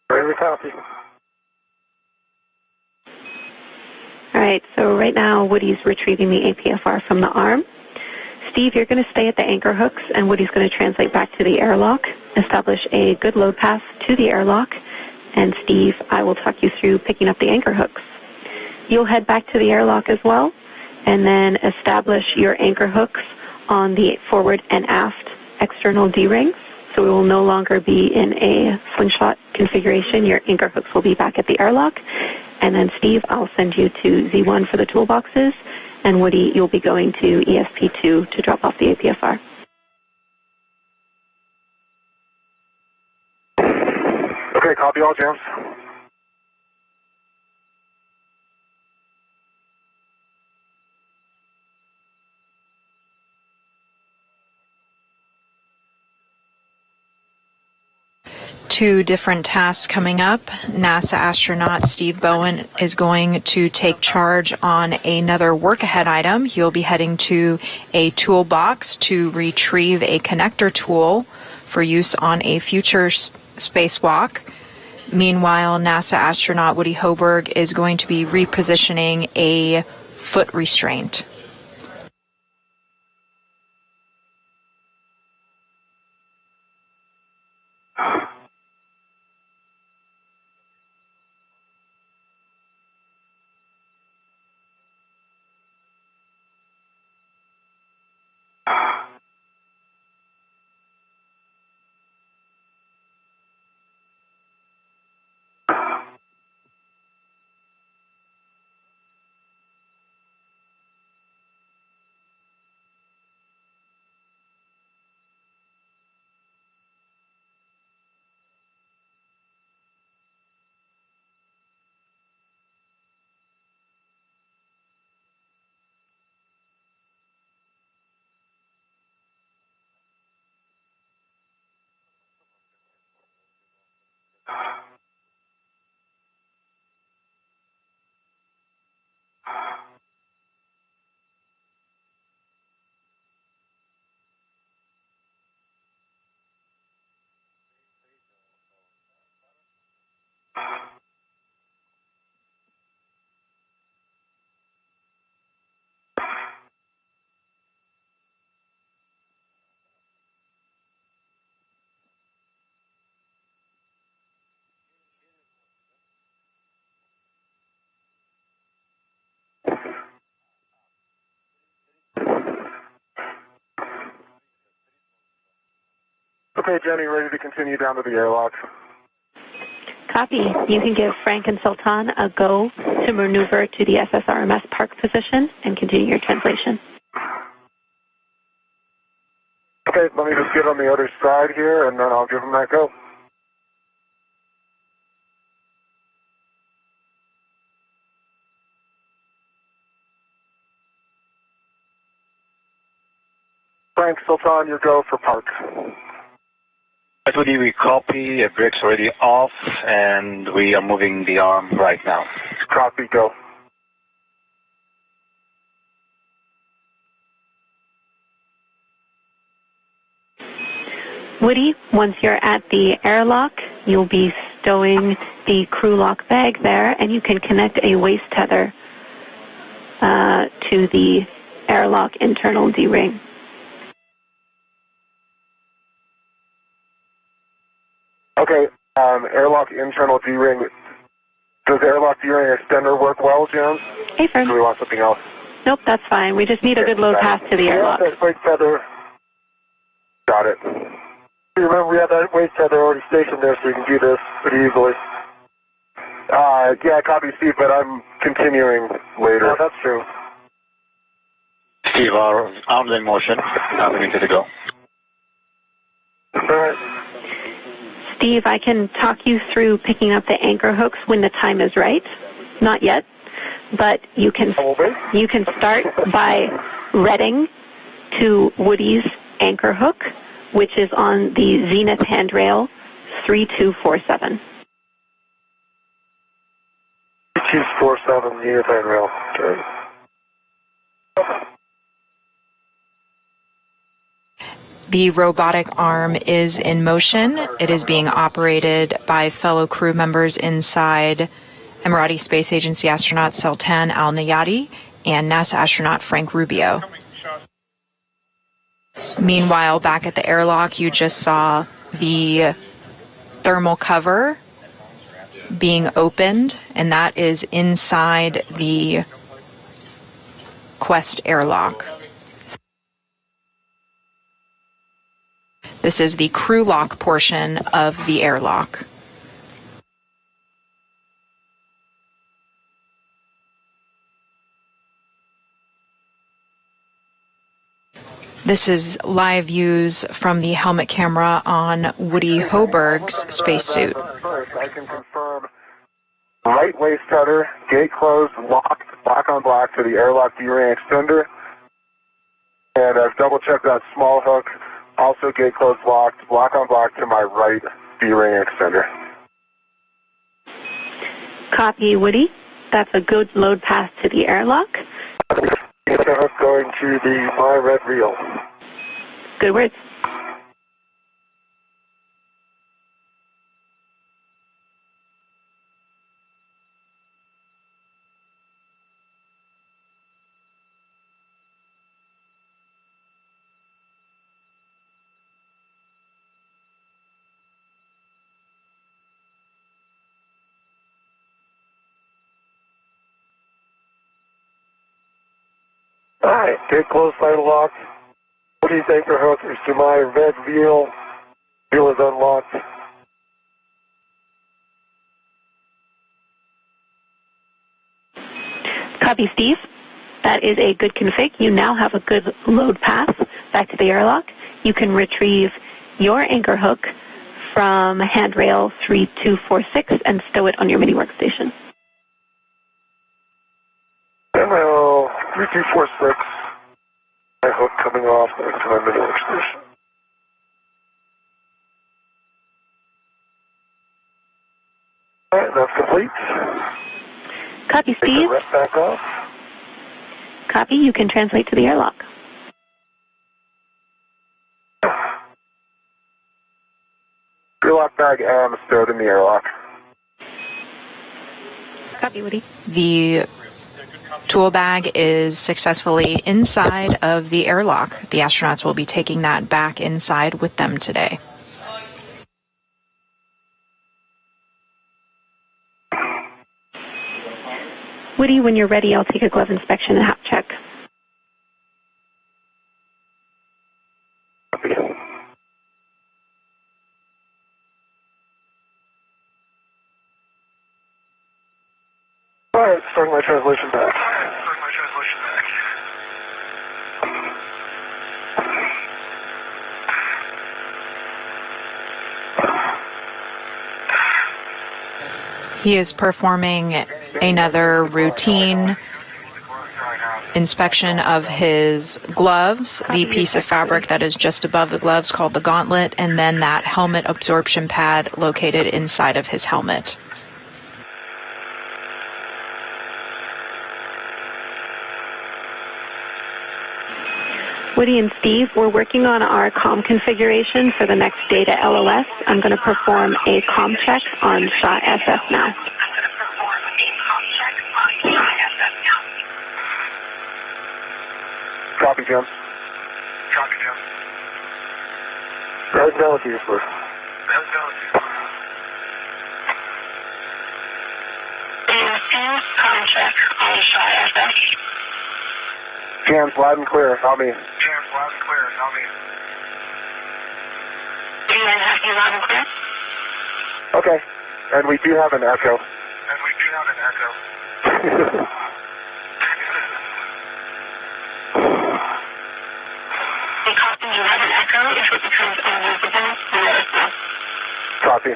Ready to copy. All right, so right now Woody's retrieving the APFR from the arm. Steve, you're going to stay at the anchor hooks, and Woody's going to translate back to the airlock, establish a good load path to the airlock, and Steve, I will talk you through picking up the anchor hooks. You'll head back to the airlock as well, and then establish your anchor hooks on the forward and aft external D-rings. So we will no longer be in a slingshot configuration. Your anchor hooks will be back at the airlock. And then, Steve, I'll send you to Z1 for the toolboxes. And Woody, you'll be going to ESP2 to drop off the APFR. Okay, copy all, James. Two different tasks coming up. NASA astronaut Steve Bowen is going to take charge on another work-ahead item. He'll be heading to a toolbox to retrieve a connector tool for use on a future spacewalk. Meanwhile, NASA astronaut Woody Hoburg is going to be repositioning a foot restraint. Okay, Jenny, ready to continue down to the airlock. Copy. You can give Frank and Sultan a go to maneuver to the SSRMS park position and continue your translation. Okay, let me just get on the other side here, and then I'll give them that go. Frank, Sultan, your go for park. Woody, we copy, brakes already off, and we are moving the arm right now. Copy, go. Woody, once you're at the airlock, you'll be stowing the crew lock bag there, and you can connect a waist tether to the airlock internal D-ring. Okay, airlock internal D-ring. Does airlock D-ring extender work well, James? Hey, Fern. Do we want something else? Nope, that's fine. We just need a good load pass to the airlock. Yeah, that waist tether. Got it. Remember, we have that waist tether already stationed there, so you can do this pretty easily. Yeah, copy, Steve, but I'm continuing later. Oh, that's true. Steve, our arms in motion. Now we need to go. All right. Steve, I can talk you through picking up the anchor hooks when the time is right. Not yet, but you can start by reading to Woody's anchor hook, which is on the zenith handrail 3247. 3247 zenith handrail. Okay. The robotic arm is in motion. It is being operated by fellow crew members inside Emirati Space Agency astronaut Sultan Al-Nayati and NASA astronaut Frank Rubio. Meanwhile, back at the airlock, you just saw the thermal cover being opened, and that is inside the Quest airlock. This is the crew lock portion of the airlock. This is live views from the helmet camera on Woody Hoburg's spacesuit. I can confirm right waist tether, gate closed, locked, black on black to the airlock D-ring extender. And I've double checked that small hook, also gate closed, locked, black on black to my right D-ring extender. Copy, Woody. That's a good load pass to the airlock. The hook going to the my red reel. Good words. Alright, gate closed, sight locked. Woody's anchor hook is to my red reel. Reel is unlocked. Copy, Steve. That is a good config. You now have a good load path back to the airlock. You can retrieve your anchor hook from handrail 3246 and stow it on your mini workstation. Handrail 3246. My hook coming off next to my mini workstation. Alright, that's complete. Copy, Take Steve. the rest back off. Copy. You can translate to the airlock. Airlock bag am stowed in the airlock. Copy, Woody. The tool bag is successfully inside of the airlock. The astronauts will be taking that back inside with them today. Woody, when you're ready, I'll take a glove inspection and hap check. translation back. He is performing another routine inspection of his gloves, the piece of fabric that is just above the gloves called the gauntlet, and then that helmet absorption pad located inside of his helmet. Woody and Steve, we're working on our comm configuration for the next data LOS. I'm going to perform a comm check on SHA SF now. Copy, Jim. Copy, Jim. How's it to you, sir? Comm check on SHA SF. Jams loud and clear. Help me. Jams loud and clear. Help me. Do you have you loud and clear? Okay. And we do have an echo. Copy, you have an echo. If it becomes unusable, you let us know. Copy.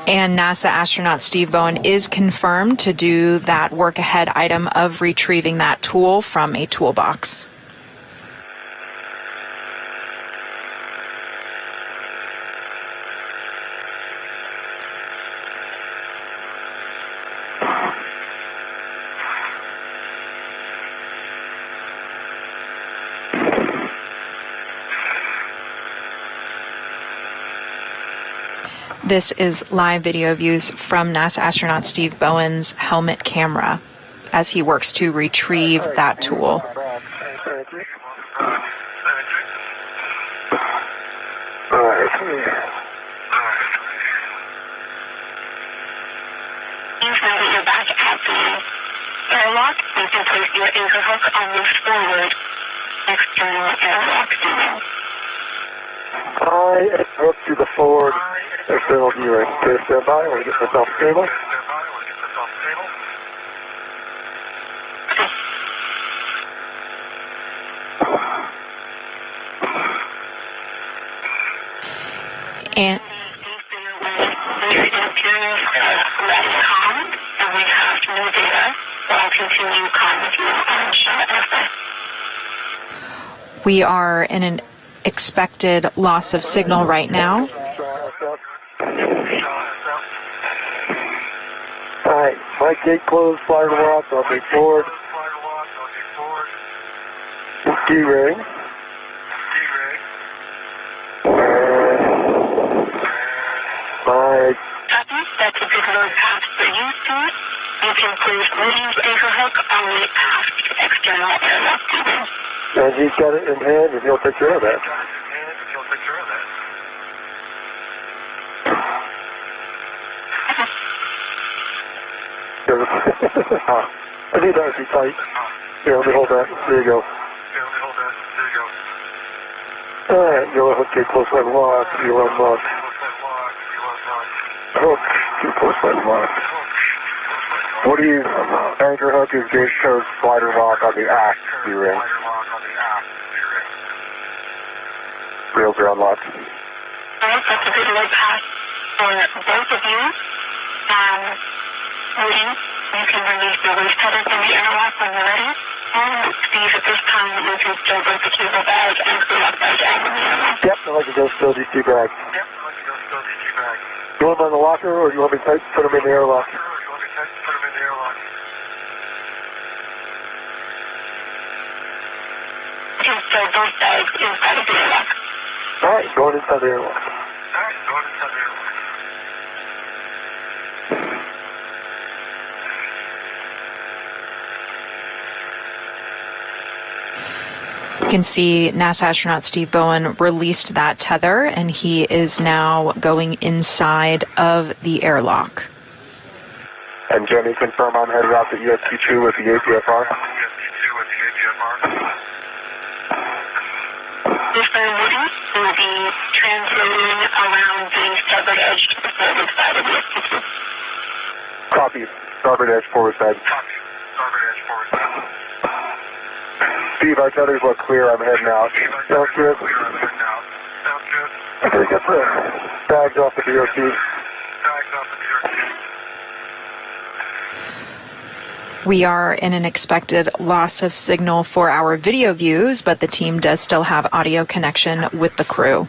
And NASA astronaut Steve Bowen is confirmed to do that work ahead item of retrieving that tool from a toolbox. This is live video views from NASA astronaut Steve Bowen's helmet camera as he works to retrieve that tool. Now that you're back at the airlock, you can place your anchor hook on the forward external airlock ceiling. I hook to the forward external view ring. Okay, stand by. I want to get myself stable. And we are in an expected loss of signal right now. Alright, my gate closed, flight lock, I'll be forward. D-ring. My... That's a good load path for you, Steve. You can place Woody's anchor hook on the aft external airlock ceiling. And he's got it in hand, and he'll take care of that. I need that to be tight. Here, let me hold that. There you go. Alright, you'll hook gate close line lock, you'll unlock. Hook, gate close line lock. What do you anchor hook is gate shows slider lock on the aft D-ring. Rails are unlocked. Alright, that's a good load path for both of you. Woody, you can release the waist tether from the airlock when you're ready. And Steve, at this time, you can still break the cable bag and clear up that down in the airlock. Yep, I like to go still DC bag. You want them on the locker, or do you want me to put them in the airlock? You can still both bags inside of the airlock. Alright, going inside the airlock. You can see NASA astronaut Steve Bowen released that tether, and he is now going inside of the airlock. And Jenny, confirm I'm headed out to ESP2 with the APFR. Mr. Woody will be translating around the starboard edge to the forward side of ESP2. Copy. Starboard edge, forward side. Copy. Starboard edge, forward side. Steve, our tethers look clear. I'm heading out. Sounds good. Clear, I'm heading out. Sounds good. Okay, get the bags off the BOT. Bags off the BRT. We are in an expected loss of signal for our video views, but the team does still have audio connection with the crew.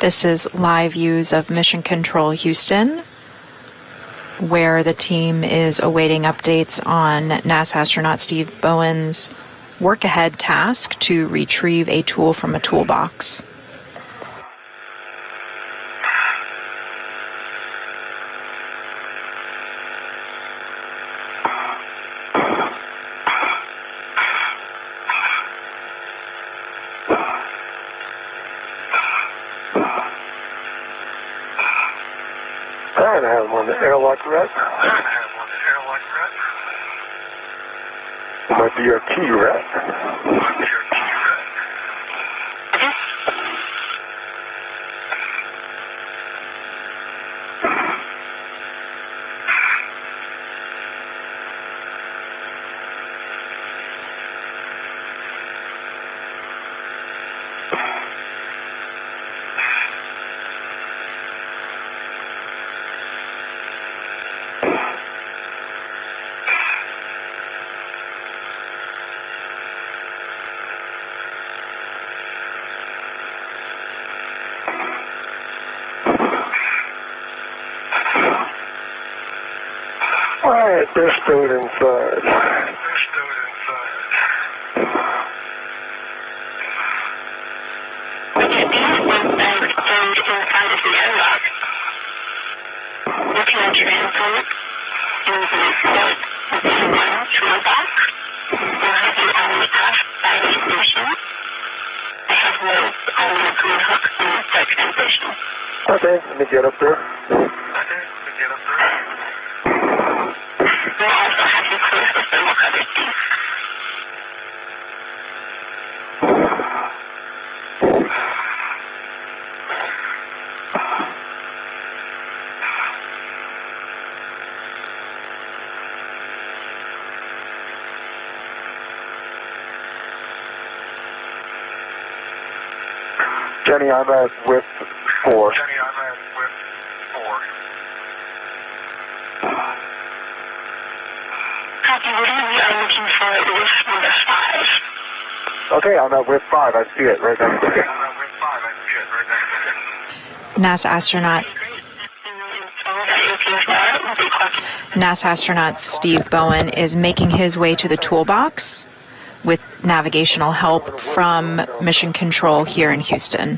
This is live views of Mission Control Houston, where the team is awaiting updates on NASA astronaut Steve Bowen's work ahead task to retrieve a tool from a toolbox. And I have one airlock ret. Might be your key ret. Alright, they're stowed inside. Okay, let me get up there. Jenny, I'm at width 4. Okay, I'm at width 5. I see it right next to it. NASA astronaut Steve Bowen is making his way to the toolbox with navigational help from Mission Control here in Houston.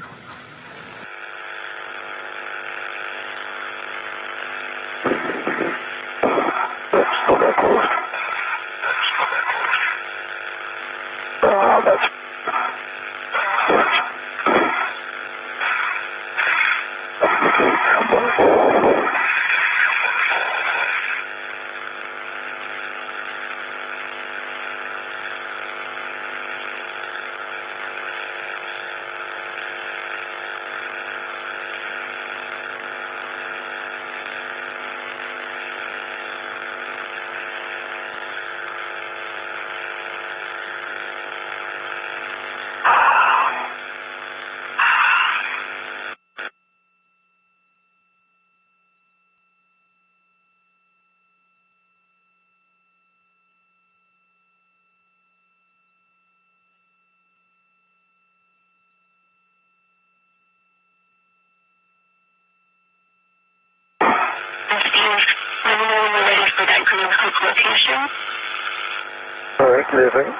All right, leaving.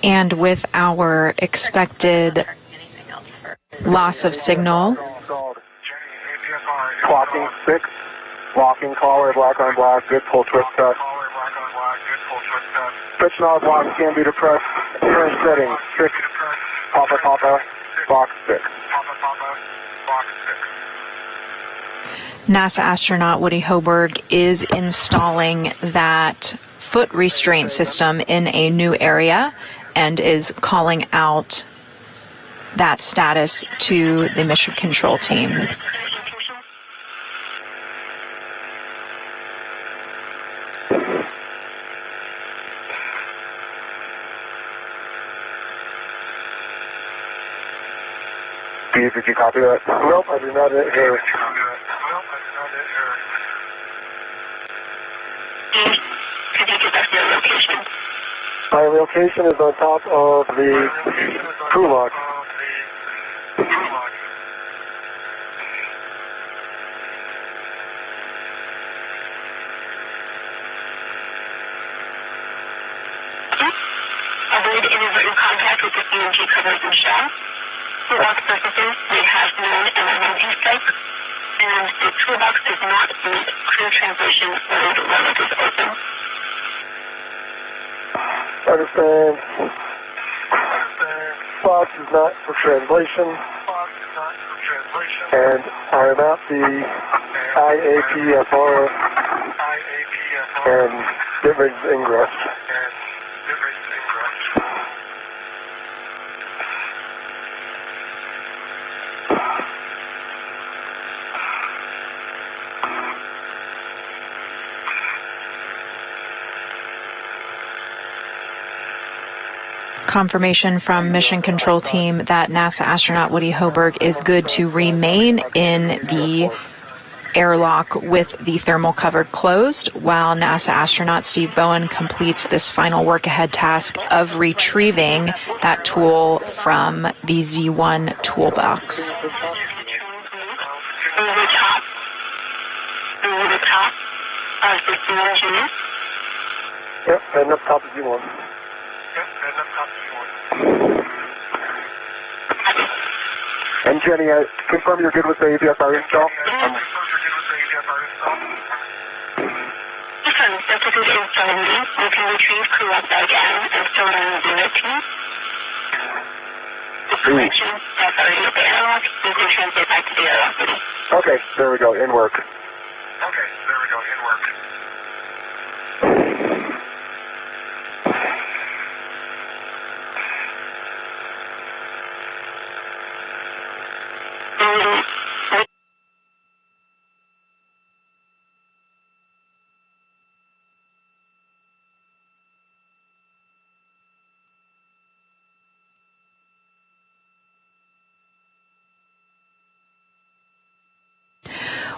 And with our expected loss of signal, clocking 6, locking collar, black on black, good pull twist test. Switch knob lock can be depressed. Current setting 6, Papa Papa, box 6. NASA astronaut Woody Hoburg is installing that foot restraint system in a new area and is calling out that status to the mission control team. Steve, did you copy that? Nope, I do not hear. My location is on top of the crew lock. Avoid inadvertent contact with the CNG covers and shell. For lock surfaces, we have known emergency strike, and the toolbox does not meet crew translation mode while it is open. Understand. Box is not for translation. And I am at the IAPFR and different ingress. Confirmation from mission control team that NASA astronaut Woody Hoburg is good to remain in the airlock with the thermal cover closed while NASA astronaut Steve Bowen completes this final work ahead task of retrieving that tool from the Z1 toolbox. Over the top of the CNG. Yep, and up top of Z1. And Jenny, confirm you're good with the AVSR install? Confirm, that's a good install meeting. You can retrieve crew up back in and store it on the unit team. The connection that's already at the airlock, you can translate back to the airlock. Okay, there we go, in work.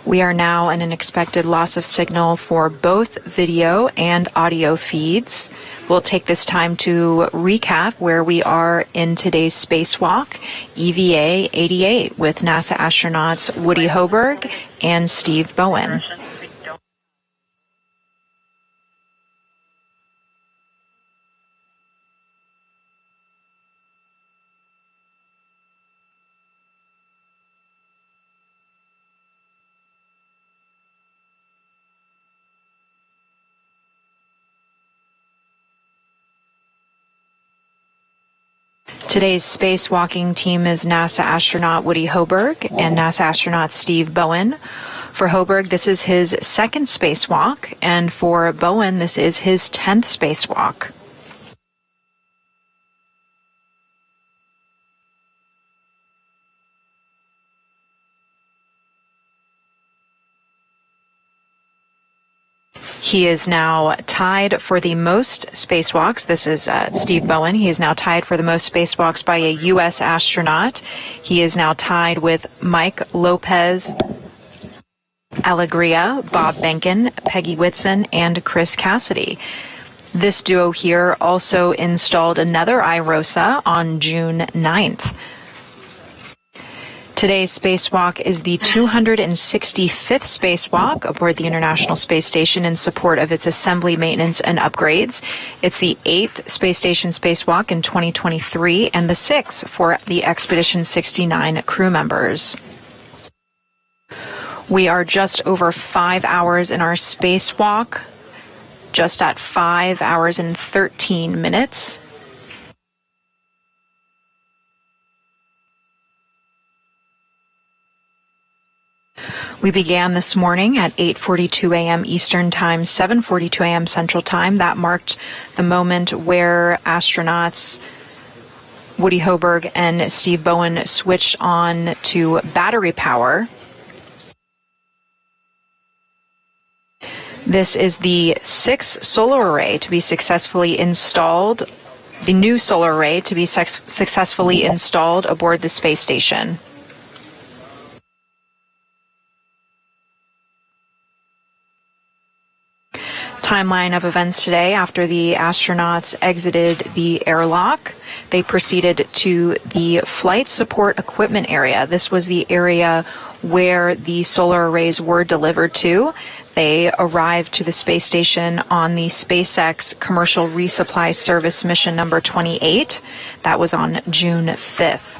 We are now in an expected loss of signal for both video and audio feeds. We'll take this time to recap where we are in today's spacewalk, EVA 88, with NASA astronauts Woody Hoburg and Steve Bowen. Today's spacewalking team is NASA astronaut Woody Hoburg and NASA astronaut Steve Bowen. For Hoburg, this is his second spacewalk, and for Bowen, this is his 10th spacewalk. He is now tied for the most spacewalks. This is Steve Bowen. He is now tied for the most spacewalks by a U.S. astronaut. He is now tied with Mike Lopez Alegria, Bob Benken, Peggy Whitson, and Chris Cassidy. This duo here also installed another iROSA on June 9th. Today's spacewalk is the 265th spacewalk aboard the International Space Station in support of its assembly, maintenance, and upgrades. It's the 8th space station spacewalk in 2023 and the 6th for the Expedition 69 crew members. We are just over 5 hours in our spacewalk, just at 5 hours and 13 minutes. We began this morning at 8:42 a.m. Eastern Time, 7:42 a.m. Central Time. That marked the moment where astronauts Woody Hoburg and Steve Bowen switched on to battery power. This is the 6th solar array to be successfully installed, the new solar array to be successfully installed aboard the space station. Timeline of events today: after the astronauts exited the airlock, they proceeded to the flight support equipment area. This was the area where the solar arrays were delivered to. They arrived to the space station on the SpaceX Commercial Resupply Service mission number 28. That was on June 5th.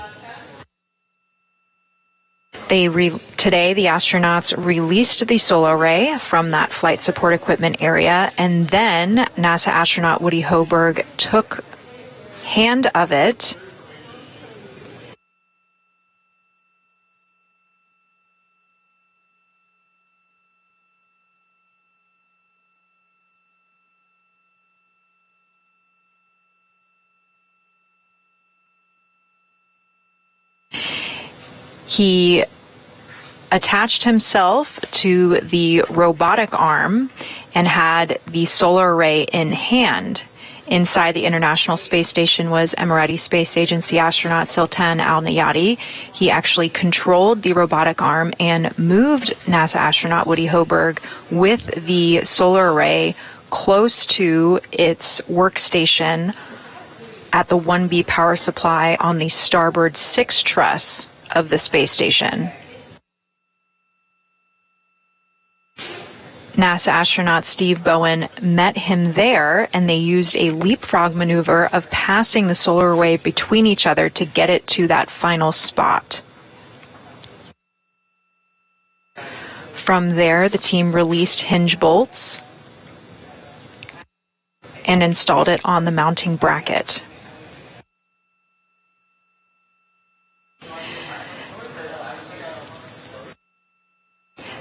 Today, the astronauts released the solar array from that flight support equipment area, and then NASA astronaut Woody Hoburg took hand of it He attached himself to the robotic arm and had the solar array in hand. Inside the International Space Station was Emirati Space Agency astronaut Sultan Al-Nayati. He actually controlled the robotic arm and moved NASA astronaut Woody Hoburg with the solar array close to its workstation at the 1B power supply on the Starboard Truss of the space station. NASA astronaut Steve Bowen met him there, and they used a leapfrog maneuver of passing the solar array between each other to get it to that final spot. From there, the team released hinge bolts and installed it on the mounting bracket.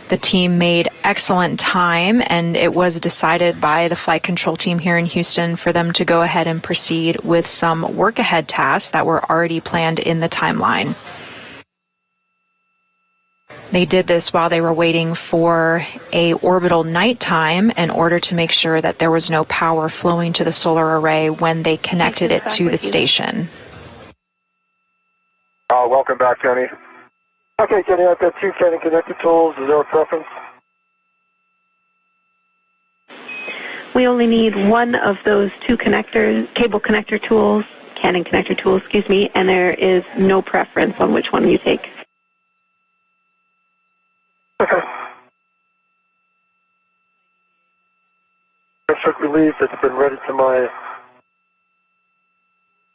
The team made excellent time, and it was decided by the flight control team here in Houston for them to go ahead and proceed with some work-ahead tasks that were already planned in the timeline. They did this while they were waiting for a orbital nighttime in order to make sure that there was no power flowing to the solar array when they connected it to the station. Welcome back, Kenny. Okay, Kenny, I've got 2 Canon connector tools. Is there a preference? We only need one of those 2 cable connector tools, Canon connector tools, excuse me, and there is no preference on which one you take. Okay. Check release. It's been ready to my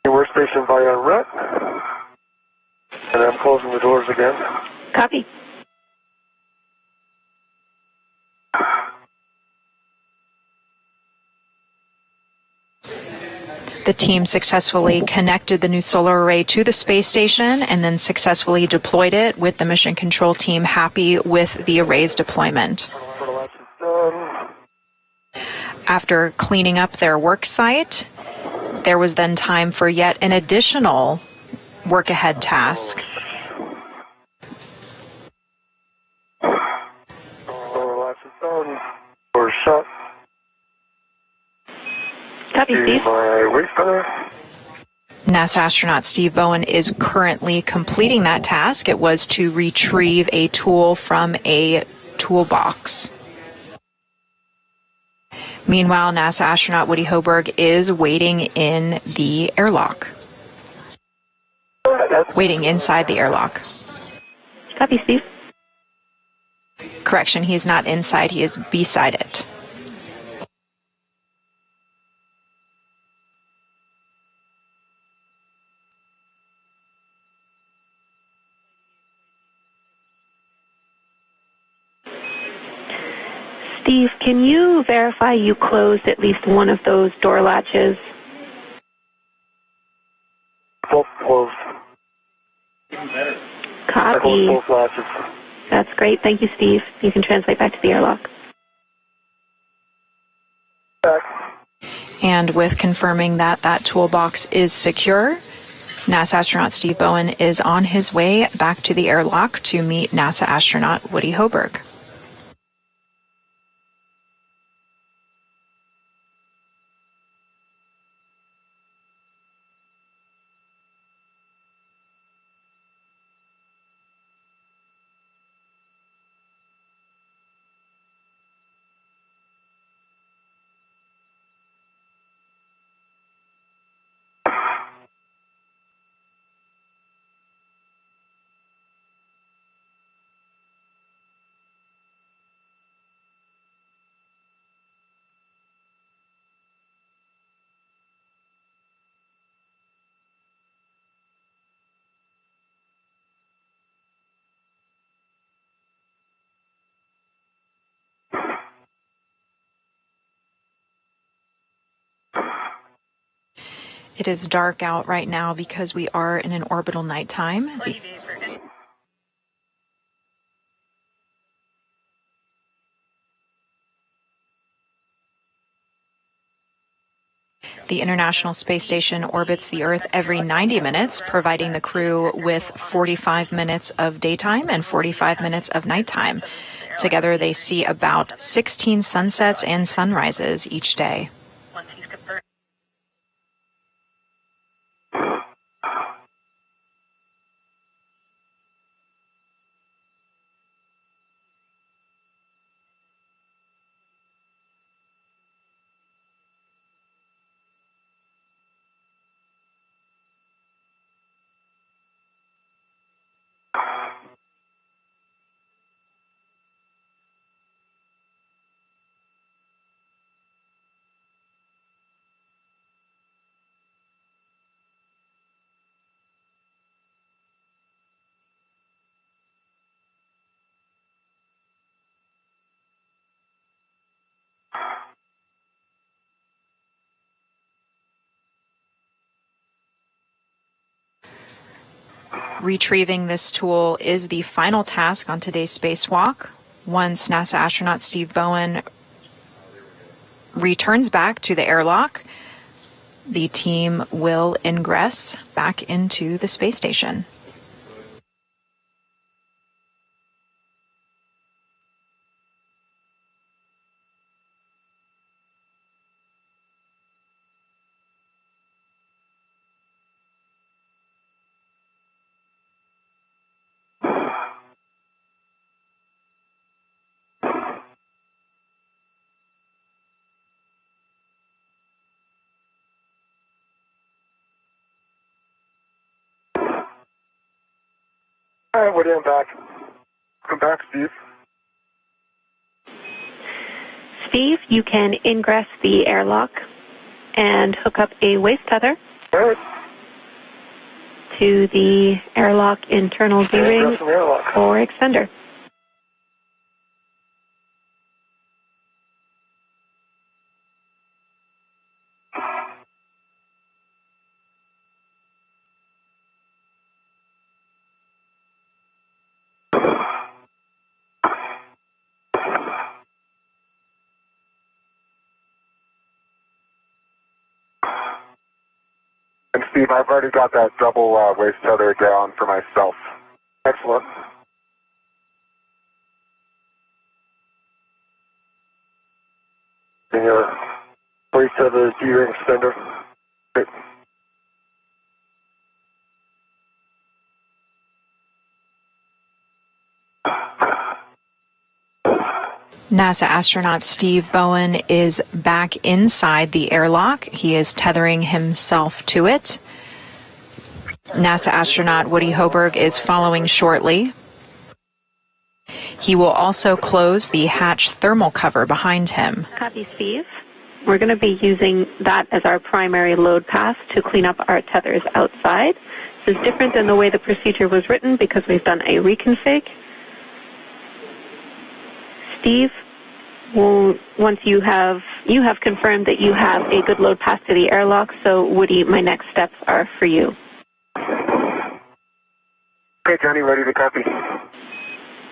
workstation via RET. And I'm closing the doors again. Copy. The team successfully connected the new solar array to the space station and then successfully deployed it, with the mission control team happy with the array's deployment. After cleaning up their work site, there was then time for yet an additional work-ahead task. Doors shut. Copy, Steve. NASA astronaut Steve Bowen is currently completing that task. It was to retrieve a tool from a toolbox. Meanwhile, NASA astronaut Woody Hoburg is waiting in the airlock. Waiting inside the airlock. Copy, Steve. Correction, he is not inside, he is beside it. Steve, can you verify you closed at least one of those door latches? Both closed. Copy. I closed both latches. That's great. Thank you, Steve. You can translate back to the airlock. Back. And with confirming that that toolbox is secure, NASA astronaut Steve Bowen is on his way back to the airlock to meet NASA astronaut Woody Hoburg. It is dark out right now because we are in an orbital nighttime. The International Space Station orbits the Earth every 90 minutes, providing the crew with 45 minutes of daytime and 45 minutes of nighttime. Together, they see about 16 sunsets and sunrises each day. Retrieving this tool is the final task on today's spacewalk. Once NASA astronaut Steve Bowen returns back to the airlock, the team will ingress back into the space station. All right, we're back. Come back, Steve. Steve, you can ingress the airlock and hook up a waist tether to the airlock internal D-ring or extender. And Steve, I've already got that double waist tether down for myself. Excellent. And your waist tether D-ring extender. Great. NASA astronaut Steve Bowen is back inside the airlock. He is tethering himself to it. NASA astronaut Woody Hoburg is following shortly. He will also close the hatch thermal cover behind him. Copy, Steve. We're going to be using that as our primary load path to clean up our tethers outside. This is different than the way the procedure was written because we've done a reconfig. Steve, once you have confirmed that you have a good load path to the airlock, so Woody, my next steps are for you. Okay, Johnny, ready to copy.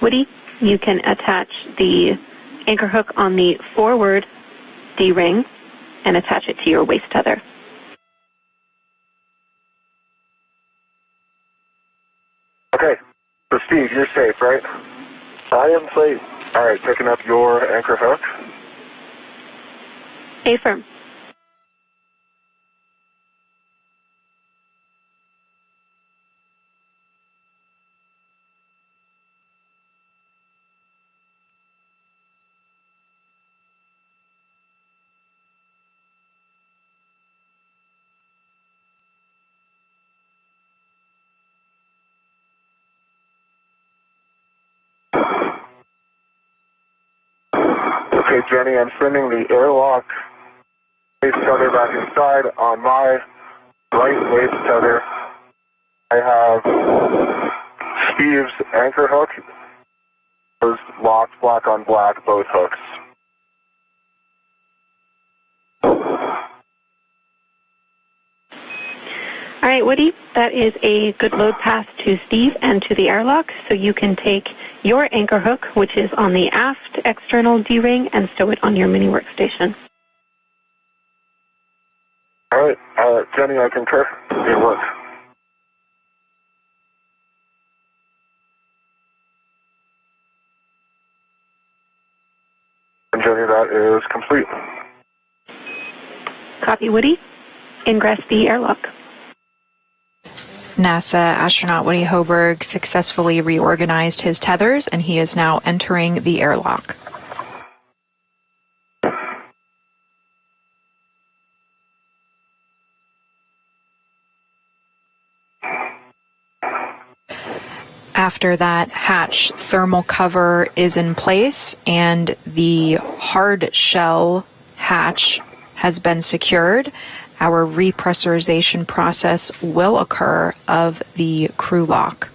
Woody, you can attach the anchor hook on the forward D-ring and attach it to your waist tether. Okay, so Steve, you're safe, right? I am safe. All right, picking up your anchor hook. Affirm. Okay, Jenny, I'm sending the airlock waist tether back inside. On my right waist tether, I have Steve's anchor hook. Those locked black on black, both hooks. All right, Woody, that is a good load path to Steve and to the airlock, so you can take your anchor hook, which is on the aft external D-ring, and stow it on your mini workstation. All right, Jenny, I concur. It works. And Jenny, that is complete. Copy, Woody. Ingress the airlock. NASA astronaut Woody Hoburg successfully reorganized his tethers, and he is now entering the airlock. After that hatch thermal cover is in place and the hard shell hatch has been secured, our repressurization process will occur of the crew lock.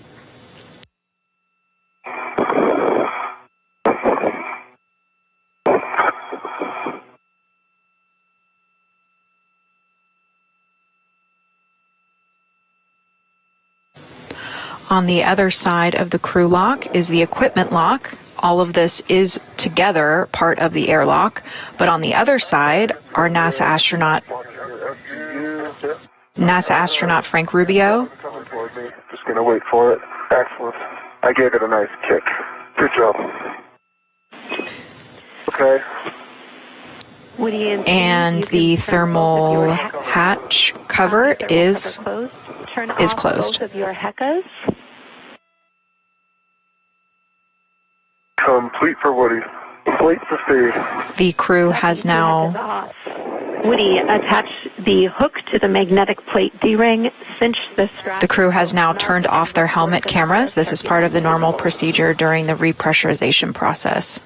On the other side of the crew lock is the equipment lock. All of this is together part of the airlock, but on the other side, our NASA astronaut Frank Rubio. Coming toward me. Just gonna wait for it. Excellent. I gave it a nice kick. Good job. Okay. Woody And the thermal hatch cover is closed. Both of your HECAs. Complete for Woody. Complete for Steve. The crew has now... Woody, attach the hook to the magnetic plate D-ring, cinch the strap. The crew has now turned off their helmet cameras. This is part of the normal procedure during the repressurization process.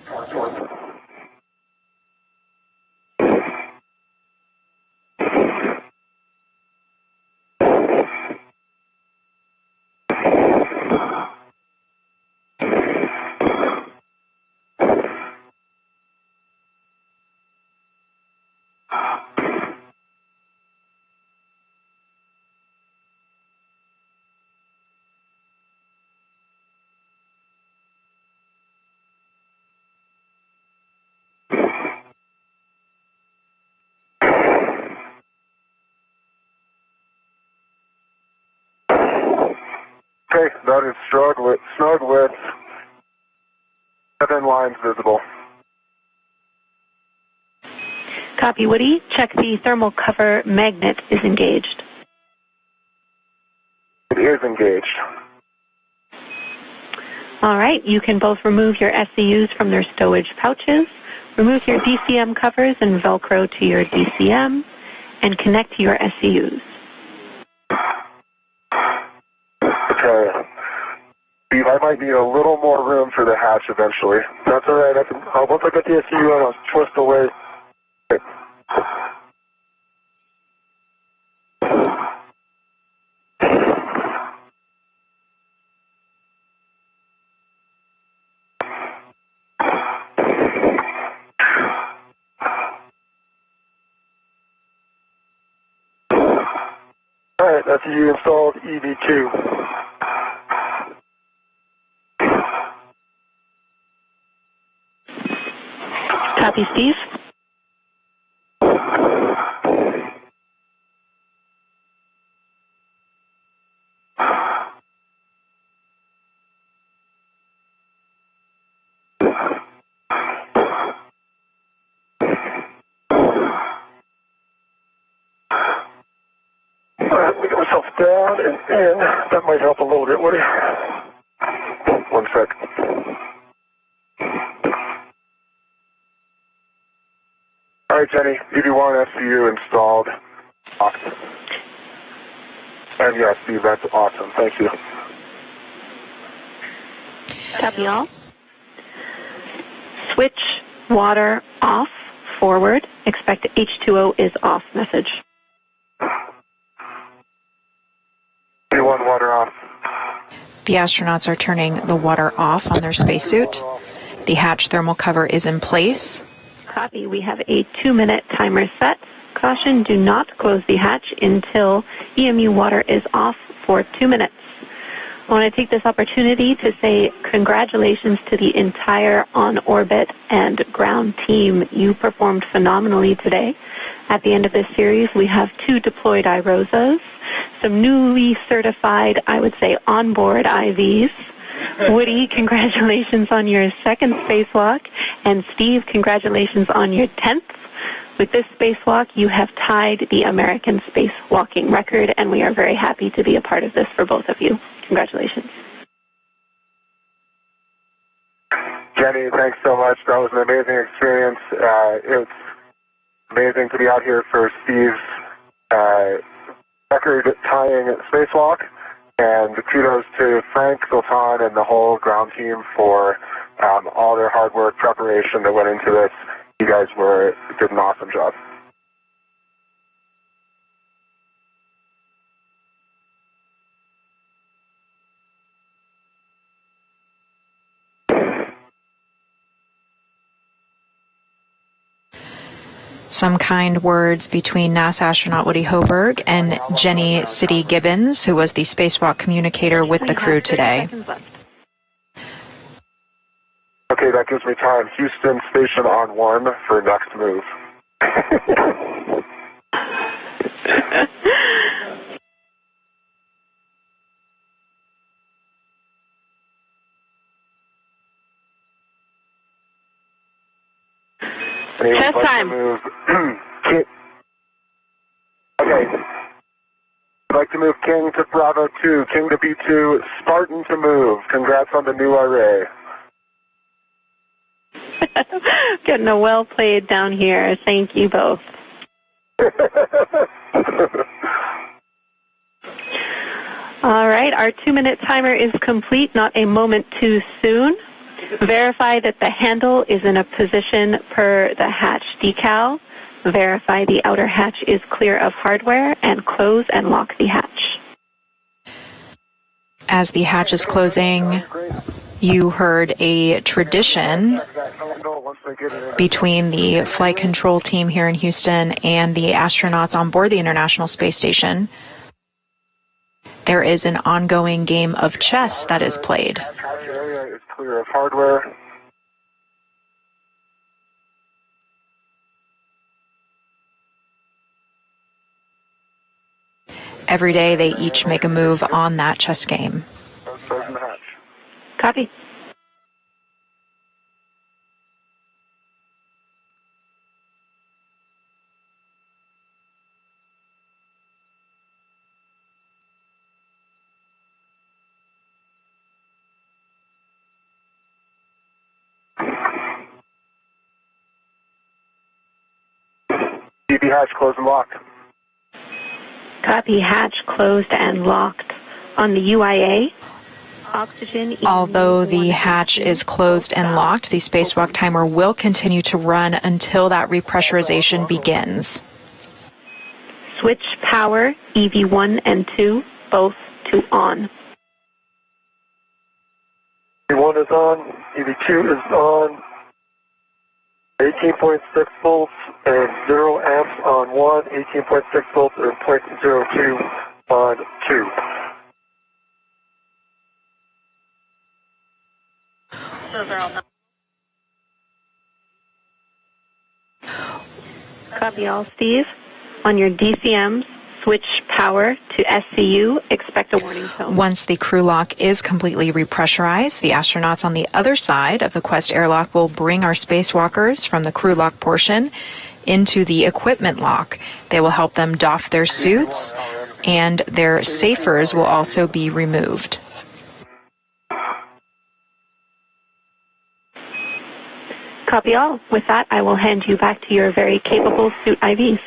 Okay, that is snug with 7 lines visible. Copy, Woody. Check the thermal cover magnet is engaged. It is engaged. All right, you can both remove your SCUs from their stowage pouches, remove your DCM covers and Velcro to your DCM, and connect to your SCUs. Okay. Steve, I might need a little more room for the hatch eventually. That's all right. Once I get the SU on, I'll twist away. Okay. All right, that's you installed EV2. Copy, Steve. Get myself down and in. That might help a little bit, would it? 1 sec. All right, Jenny, EV1 SCU installed. Awesome. And yeah, Steve, that's awesome. Thank you. Copy all. Switch water off, forward. Expect H2O is off message. EV1 water off. The astronauts are turning the water off on their spacesuit. The hatch thermal cover is in place. Copy. We have a 2-minute timer set. Caution, do not close the hatch until EMU water is off for 2 minutes. I want to take this opportunity to say congratulations to the entire on-orbit and ground team. You performed phenomenally today. At the end of this series, we have 2 deployed iROSAs, some newly certified, I would say, onboard IVs. Woody, congratulations on your 2nd spacewalk. And Steve, congratulations on your 10th. With this spacewalk, you have tied the American spacewalking record, and we are very happy to be a part of this for both of you. Congratulations. Jenny, thanks so much. That was an amazing experience. It's amazing to be out here for Steve's record-tying spacewalk. And kudos to Frank, Sultan, and the whole ground team for all their hard work, preparation that went into this. You guys did an awesome job. Some kind words between NASA astronaut Woody Hoburg and Jenny City Gibbons, who was the spacewalk communicator with the crew today. Okay, that gives me time. Houston, station on 1 for next move. Test time. Okay. I'd like to move King to Bravo 2, King to B2, Spartan to move. Congrats on the new array. Getting a well played down here. Thank you both. All right, our 2-minute timer is complete, not a moment too soon. Verify that the handle is in a position per the hatch decal. Verify the outer hatch is clear of hardware, and close and lock the hatch. As the hatch is closing, you heard a tradition between the flight control team here in Houston and the astronauts on board the International Space Station. There is an ongoing game of chess that is played. Area is clear of hardware. Every day they each make a move on that chess game. Copy. DB hatch closed and locked. Copy. Hatch closed and locked. On the UIA, Oxygen. Although the hatch is closed and locked, the spacewalk timer will continue to run until that repressurization begins. Switch power, EV1 and 2, both to on. EV1 is on, EV2 is on, 18.6 volts and 0 amps on 1, 18.6 volts and 0.02 on 2. Those are all done. Copy all, Steve. On your DCMs, switch power to SCU, expect a warning tone. Once the crew lock is completely repressurized, the astronauts on the other side of the Quest airlock will bring our spacewalkers from the crew lock portion into the equipment lock. They will help them doff their suits, and their safers will also be removed. Copy all. With that, I will hand you back to your very capable suit IVs.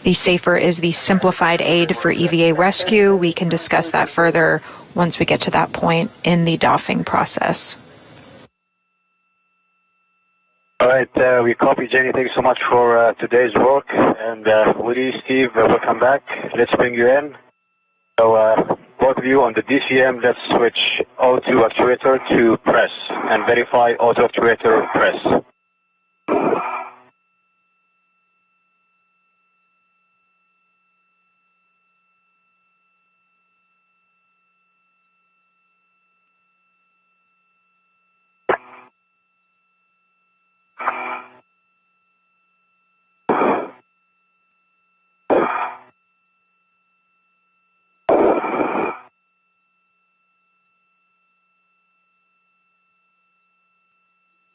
The safer is the simplified aid for EVA rescue. We can discuss that further once we get to that point in the doffing process. All right, we copy, Jenny. Thanks so much for today's work. And Woody, Steve, welcome back. Let's bring you in. So both of you on the DCM, let's switch O2 actuator to press and verify auto actuator press.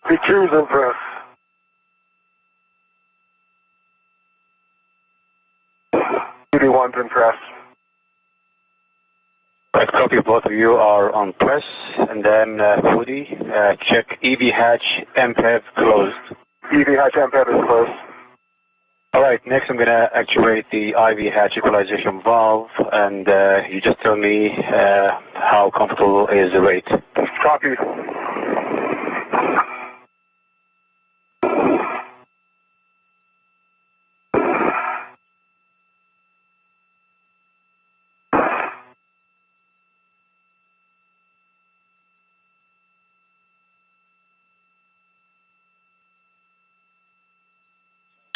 EV2's in press. EV1's in press. Right, copy. Both of you are on press. And then Woody, check EV hatch MPEV closed. EV hatch MPEV is closed. All right, next I'm going to actuate the IV hatch equalization valve, and you just tell me how comfortable is the rate. Copy.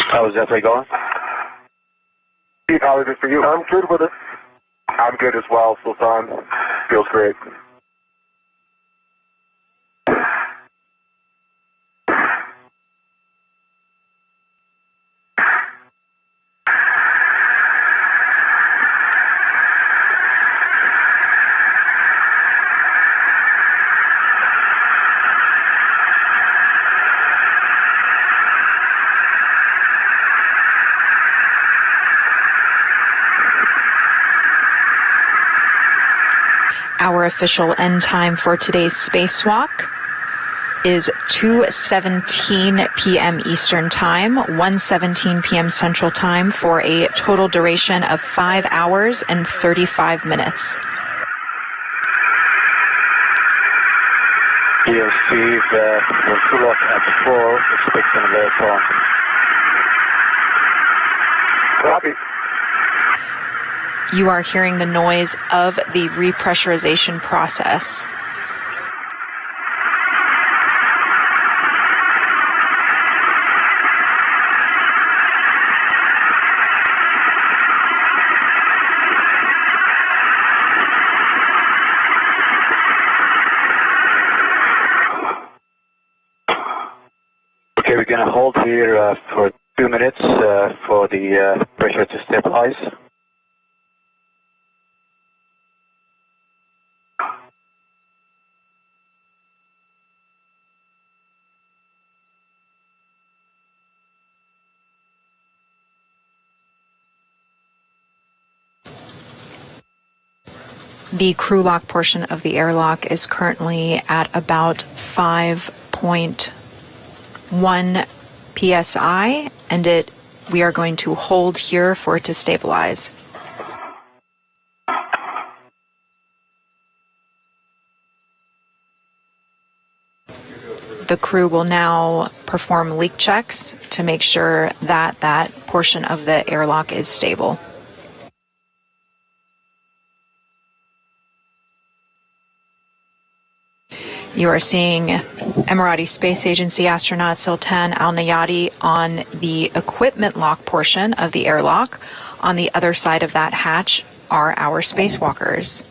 How's that rate going? Steve, how is it for you? I'm good with it. I'm good as well, Sultan. Feels great. Our official end time for today's spacewalk is 2:17 p.m. Eastern Time, 1:17 p.m. Central Time, for a total duration of 5 hours and 35 minutes. Yes, Steve, we're full up at the 4, expecting a very phone. Copy. You are hearing the noise of the repressurization process. Okay, we're going to hold here for 2 minutes for the pressure to stabilize. The crew lock portion of the airlock is currently at about 5.1 psi, and we are going to hold here for it to stabilize. The crew will now perform leak checks to make sure that that portion of the airlock is stable. You are seeing Emirati Space Agency astronaut Sultan Al Nayati on the equipment lock portion of the airlock. On the other side of that hatch are our spacewalkers.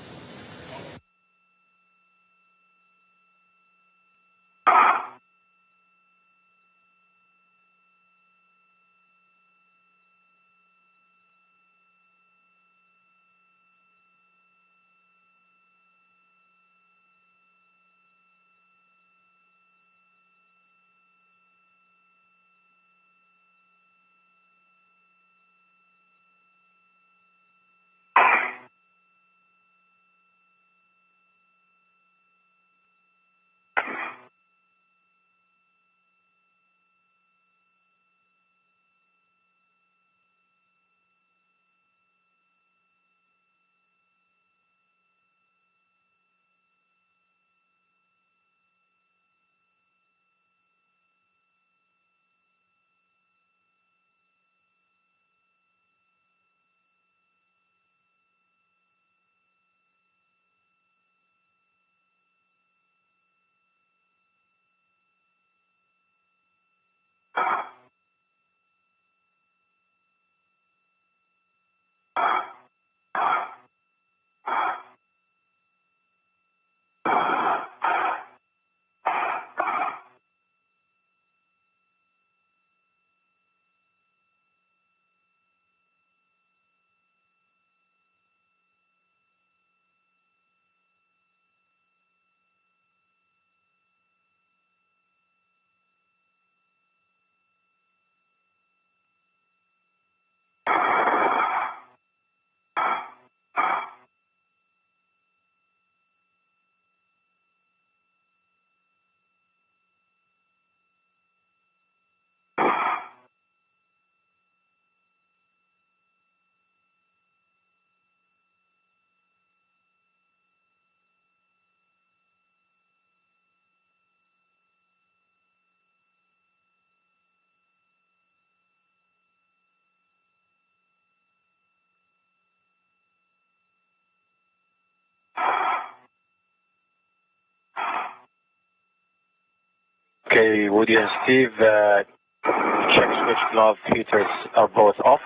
Okay, Woody and Steve, check switch glove heaters are both off.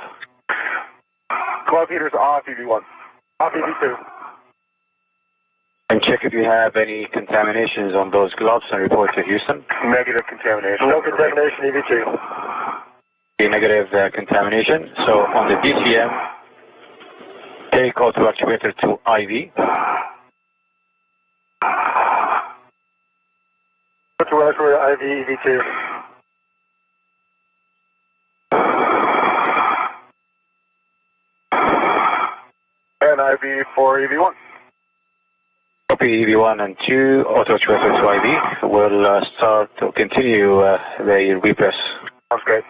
Glove heaters off, EV1. Off, EV2. And check if you have any contaminations on those gloves and report to Houston. Negative contamination. No contamination, EV2. Okay, negative contamination. So on the DCM, take auto actuator to IV. To actuator IV, EV2. And IV for EV1. Copy EV1 and 2, auto actuator to IV. We'll start to continue the repress. Sounds great.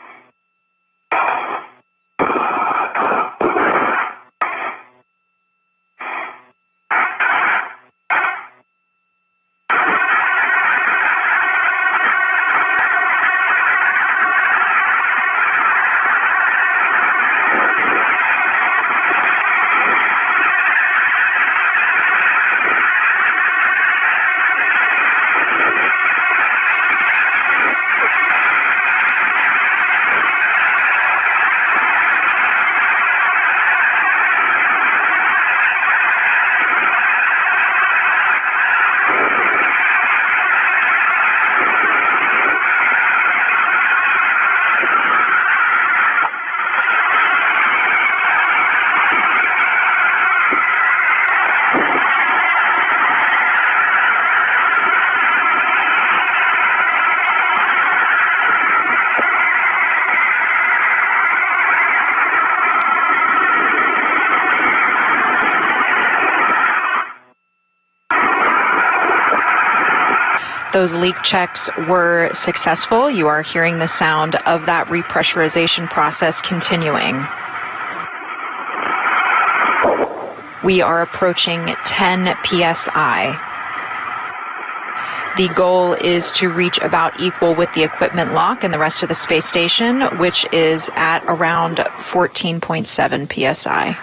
Those leak checks were successful. You are hearing the sound of that repressurization process continuing. We are approaching 10 psi. The goal is to reach about equal with the equipment lock and the rest of the space station, which is at around 14.7 psi.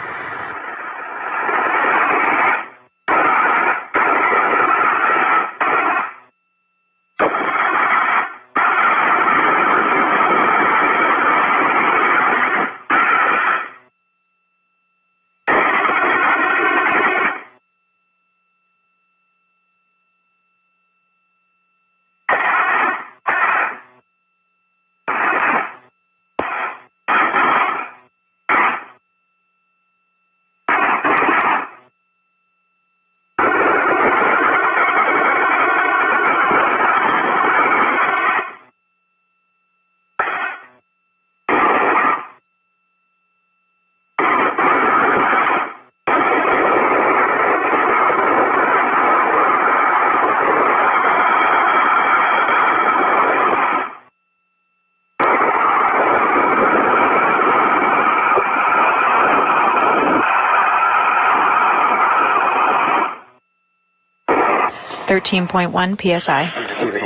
.1 psi.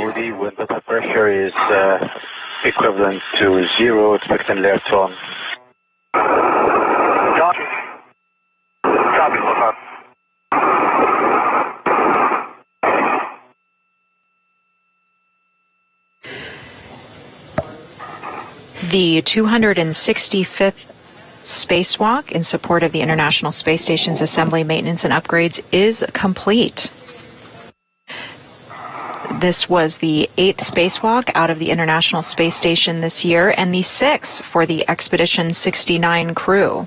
Woody, when the pressure is equivalent to 0, expecting left on. Copy. Copy, Sultan. The 265th spacewalk in support of the International Space Station's assembly, maintenance, and upgrades is complete. This was the 8th spacewalk out of the International Space Station this year and the 6th for the Expedition 69 crew.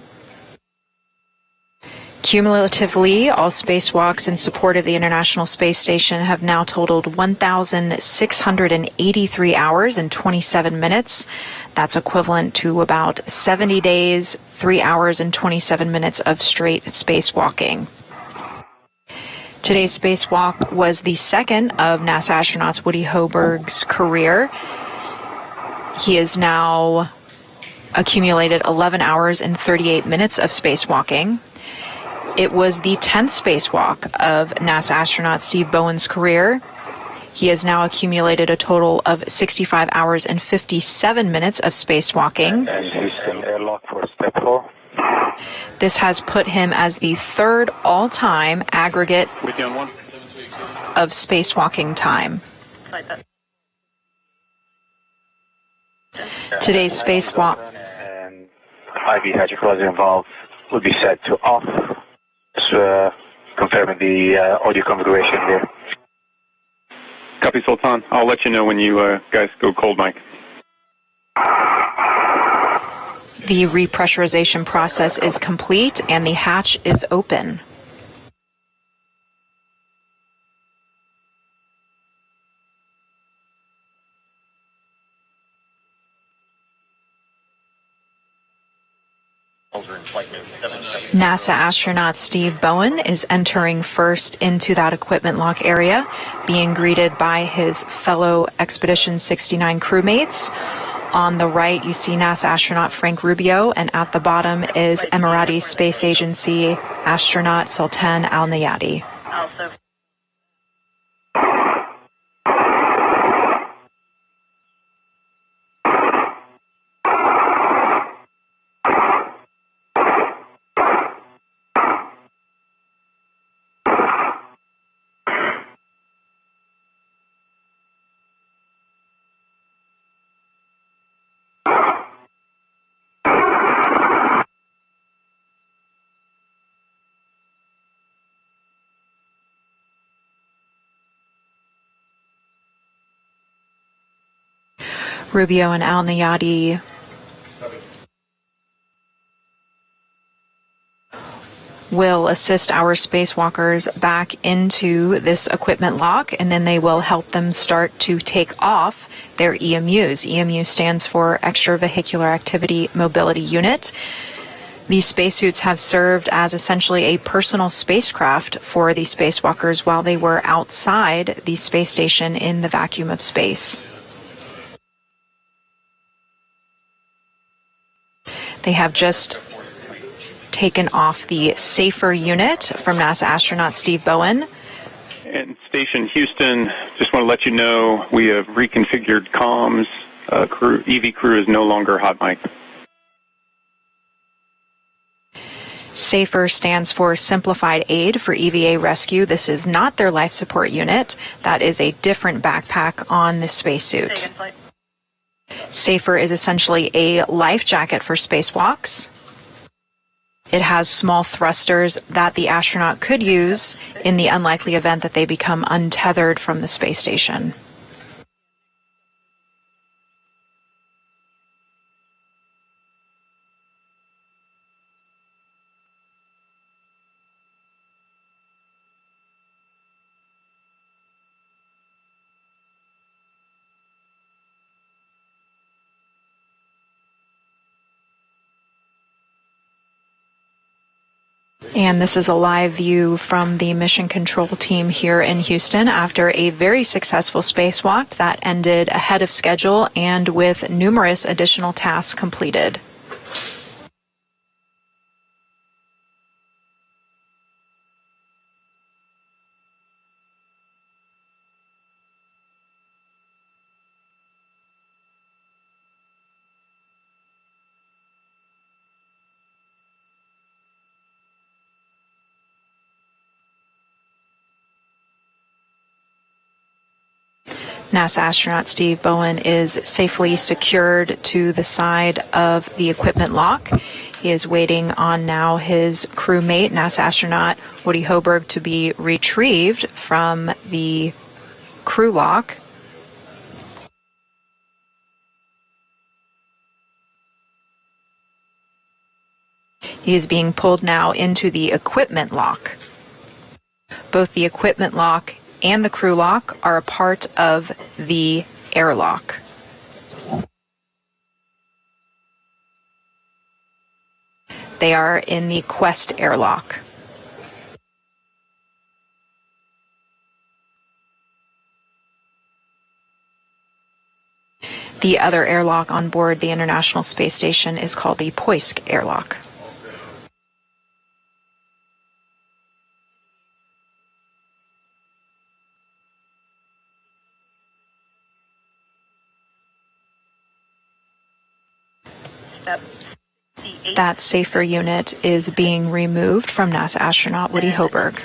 Cumulatively, all spacewalks in support of the International Space Station have now totaled 1,683 hours and 27 minutes. That's equivalent to about 70 days, 3 hours and 27 minutes of straight spacewalking. Today's spacewalk was the second of NASA astronaut Woody Hoburg's career. He has now accumulated 11 hours and 38 minutes of spacewalking. It was the 10th spacewalk of NASA astronaut Steve Bowen's career. He has now accumulated a total of 65 hours and 57 minutes of spacewalking. And Houston airlock for step 4. This has put him as the third all-time aggregate of spacewalking time. Today's spacewalk. And IV hydrophilizer involved will be set to off. So, confirming the audio configuration here. Copy, Sultan. I'll let you know when you guys go cold, Mike. The repressurization process is complete and the hatch is open. NASA astronaut Steve Bowen is entering first into that equipment lock area, being greeted by his fellow Expedition 69 crewmates. On the right, you see NASA astronaut Frank Rubio, and at the bottom is Emirati Space Agency astronaut Sultan Al-Nayati. Rubio and Al-Nayati will assist our spacewalkers back into this equipment lock, and then they will help them start to take off their EMUs. EMU stands for Extravehicular Activity Mobility Unit. These spacesuits have served as essentially a personal spacecraft for the spacewalkers while they were outside the space station in the vacuum of space. They have just taken off the safer unit from NASA astronaut Steve Bowen. And Station Houston, just want to let you know we have reconfigured comms. EV crew is no longer hot mic. SAFER stands for Simplified Aid for EVA Rescue. This is not their life support unit. That is a different backpack on the spacesuit. SAFER is essentially a life jacket for spacewalks. It has small thrusters that the astronaut could use in the unlikely event that they become untethered from the space station. And this is a live view from the mission control team here in Houston after a very successful spacewalk that ended ahead of schedule and with numerous additional tasks completed. NASA astronaut Steve Bowen is safely secured to the side of the equipment lock. He is waiting on now his crewmate, NASA astronaut Woody Hoburg, to be retrieved from the crew lock. He is being pulled now into the equipment lock. Both the equipment lock and the crew lock are a part of the airlock. They are in the Quest airlock. The other airlock on board the International Space Station is called the Poisk airlock. That SAFER unit is being removed from NASA astronaut Woody Hoburg.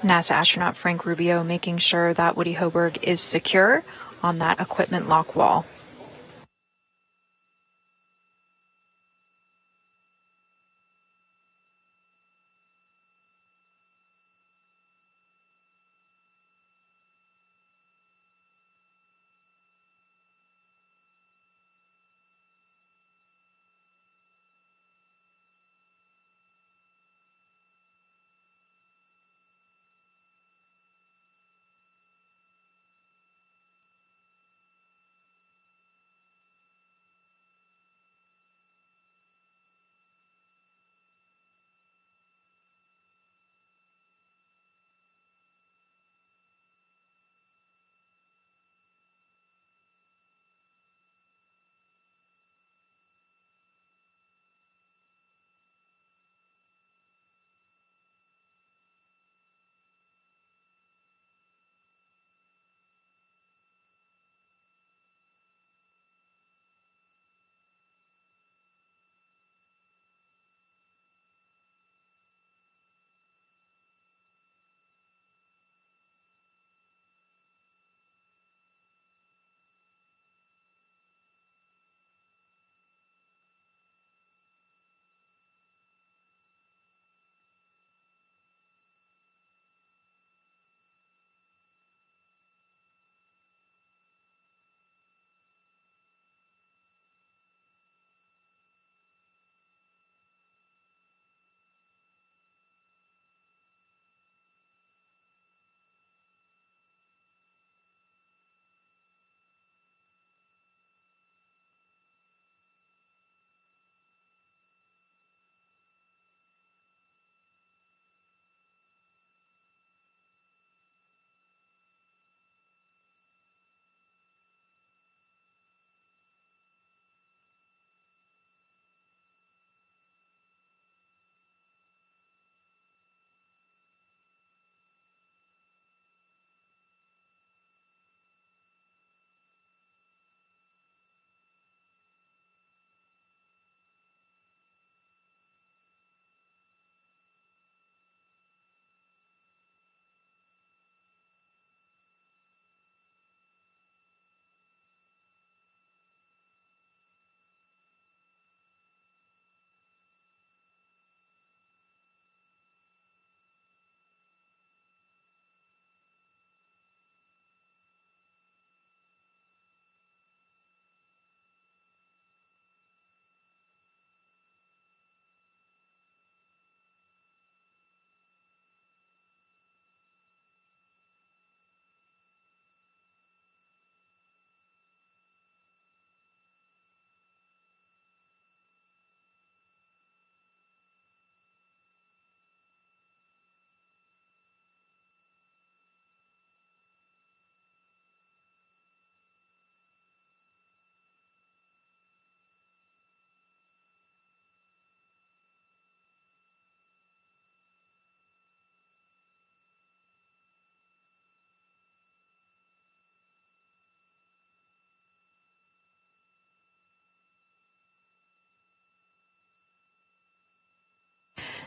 NASA astronaut Frank Rubio making sure that Woody Hoburg is secure on that equipment lock wall.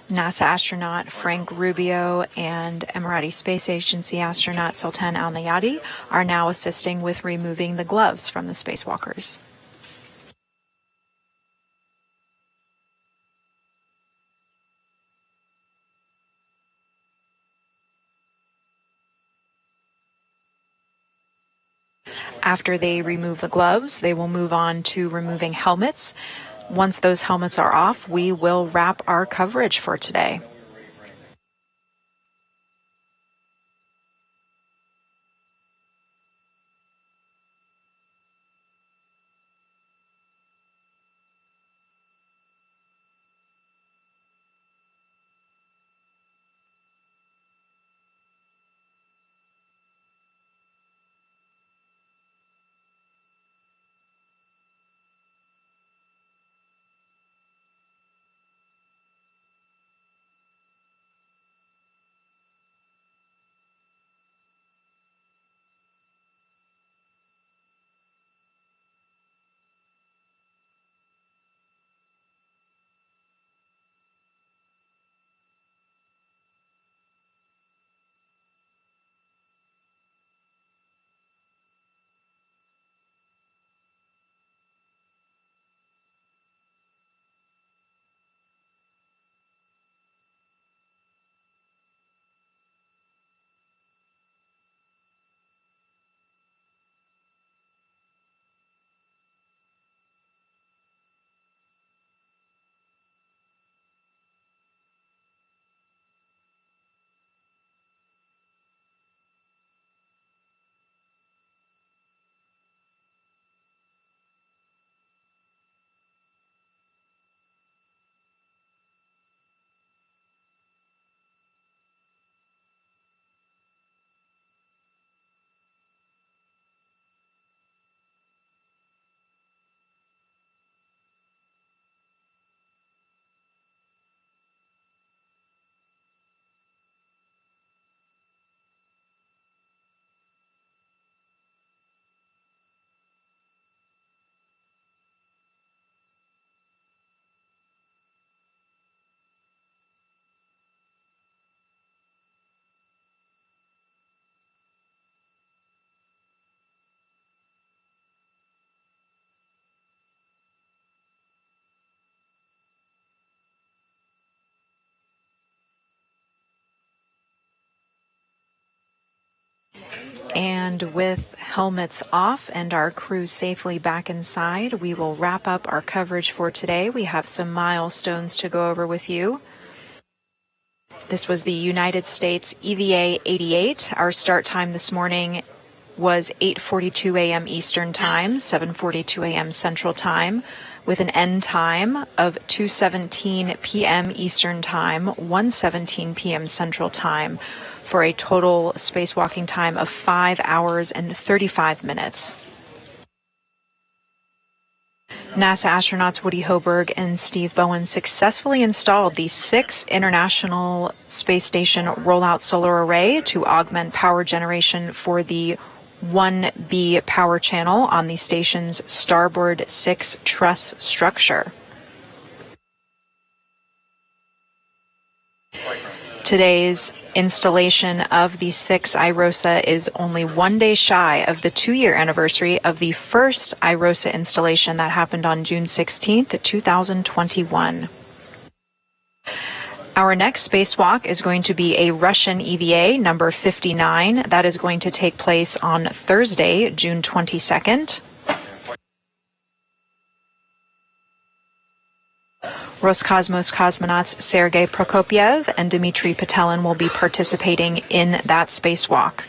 NASA astronaut Frank Rubio and Emirati Space Agency astronaut Sultan Al Nayati are now assisting with removing the gloves from the spacewalkers. After they remove the gloves, they will move on to removing helmets. Once those helmets are off, we will wrap our coverage for today. And with helmets off and our crew safely back inside, we will wrap up our coverage for today. We have some milestones to go over with you. This was the United States EVA 88. Our start time this morning was 8:42 a.m. Eastern Time, 7:42 a.m. Central Time, with an end time of 2:17 p.m. Eastern Time, 1:17 p.m. Central Time, for a total spacewalking time of 5 hours and 35 minutes. NASA astronauts Woody Hoburg and Steve Bowen successfully installed the 6th International Space Station Rollout Solar Array to augment power generation for the 1B power channel on the station's Starboard 6 truss structure. Today's installation of the 6 iROSA is only 1 day shy of the 2-year anniversary of the first iROSA installation that happened on June 16th, 2021. Our next spacewalk is going to be a Russian EVA number 59. That is going to take place on Thursday, June 22nd. Roscosmos cosmonauts Sergei Prokopyev and Dmitry Petelin will be participating in that spacewalk.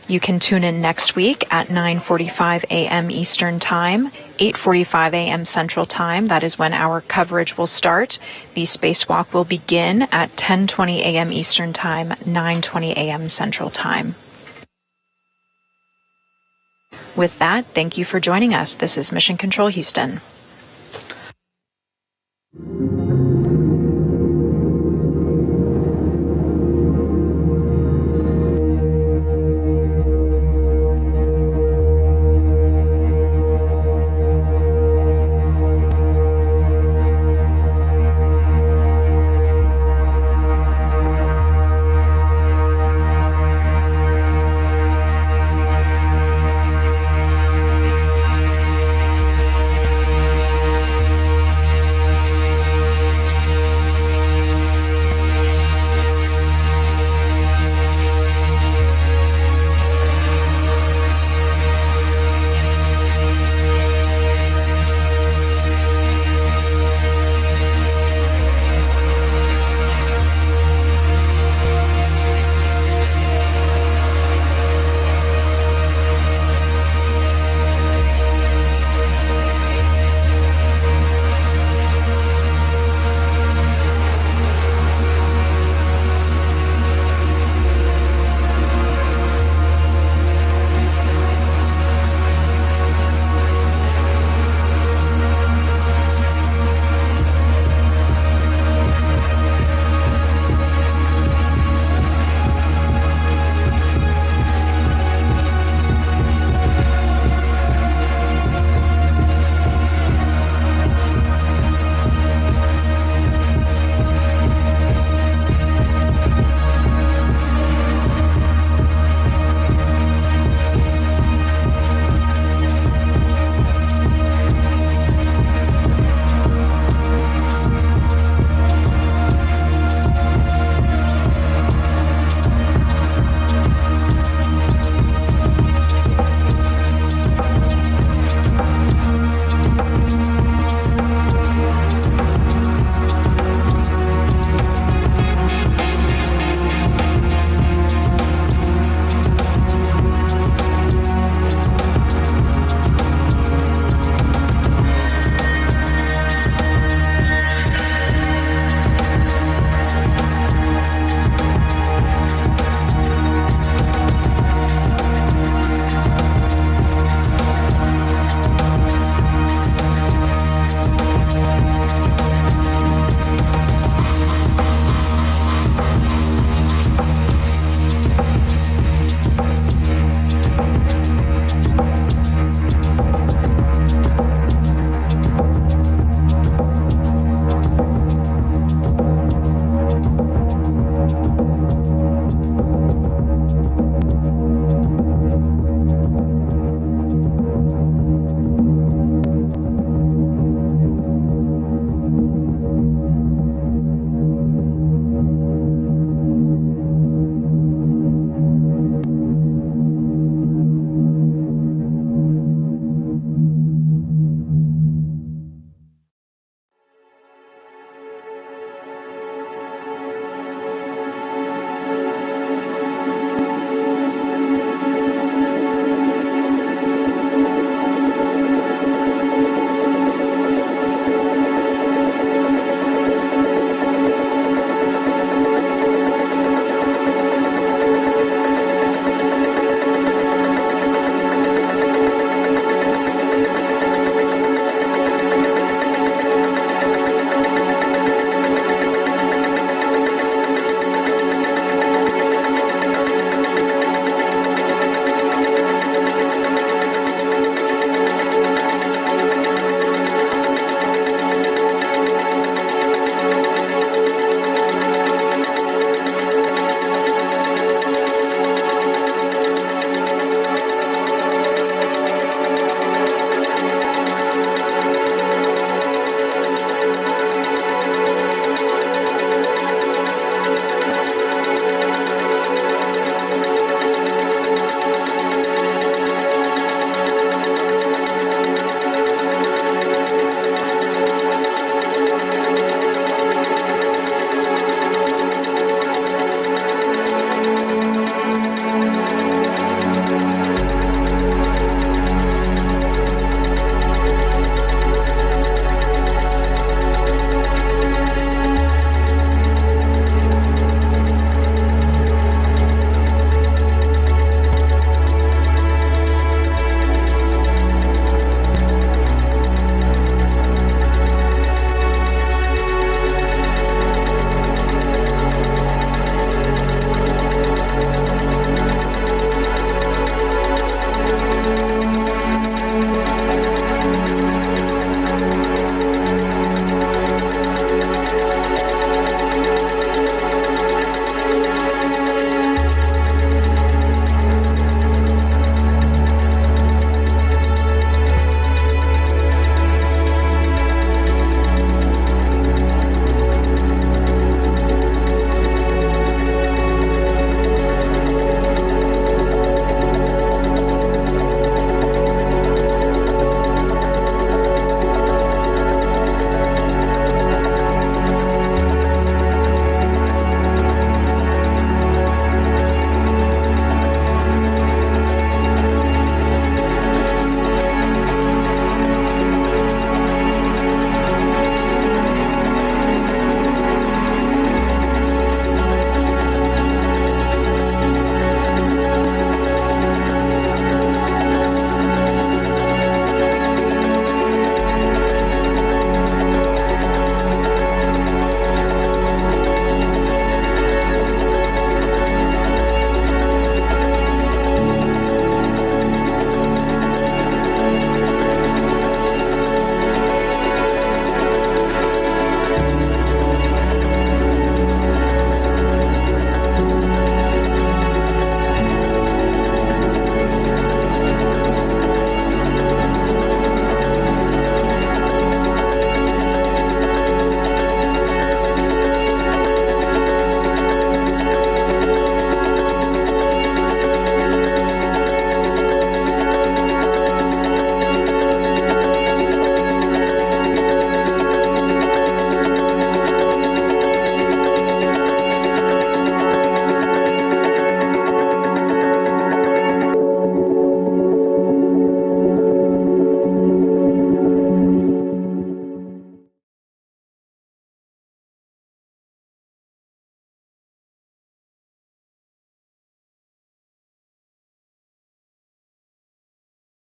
You can tune in next week at 9:45 a.m. Eastern Time, 8:45 a.m. Central Time. That is when our coverage will start. The spacewalk will begin at 10:20 a.m. Eastern Time, 9:20 a.m. Central Time. With that, thank you for joining us. This is Mission Control Houston.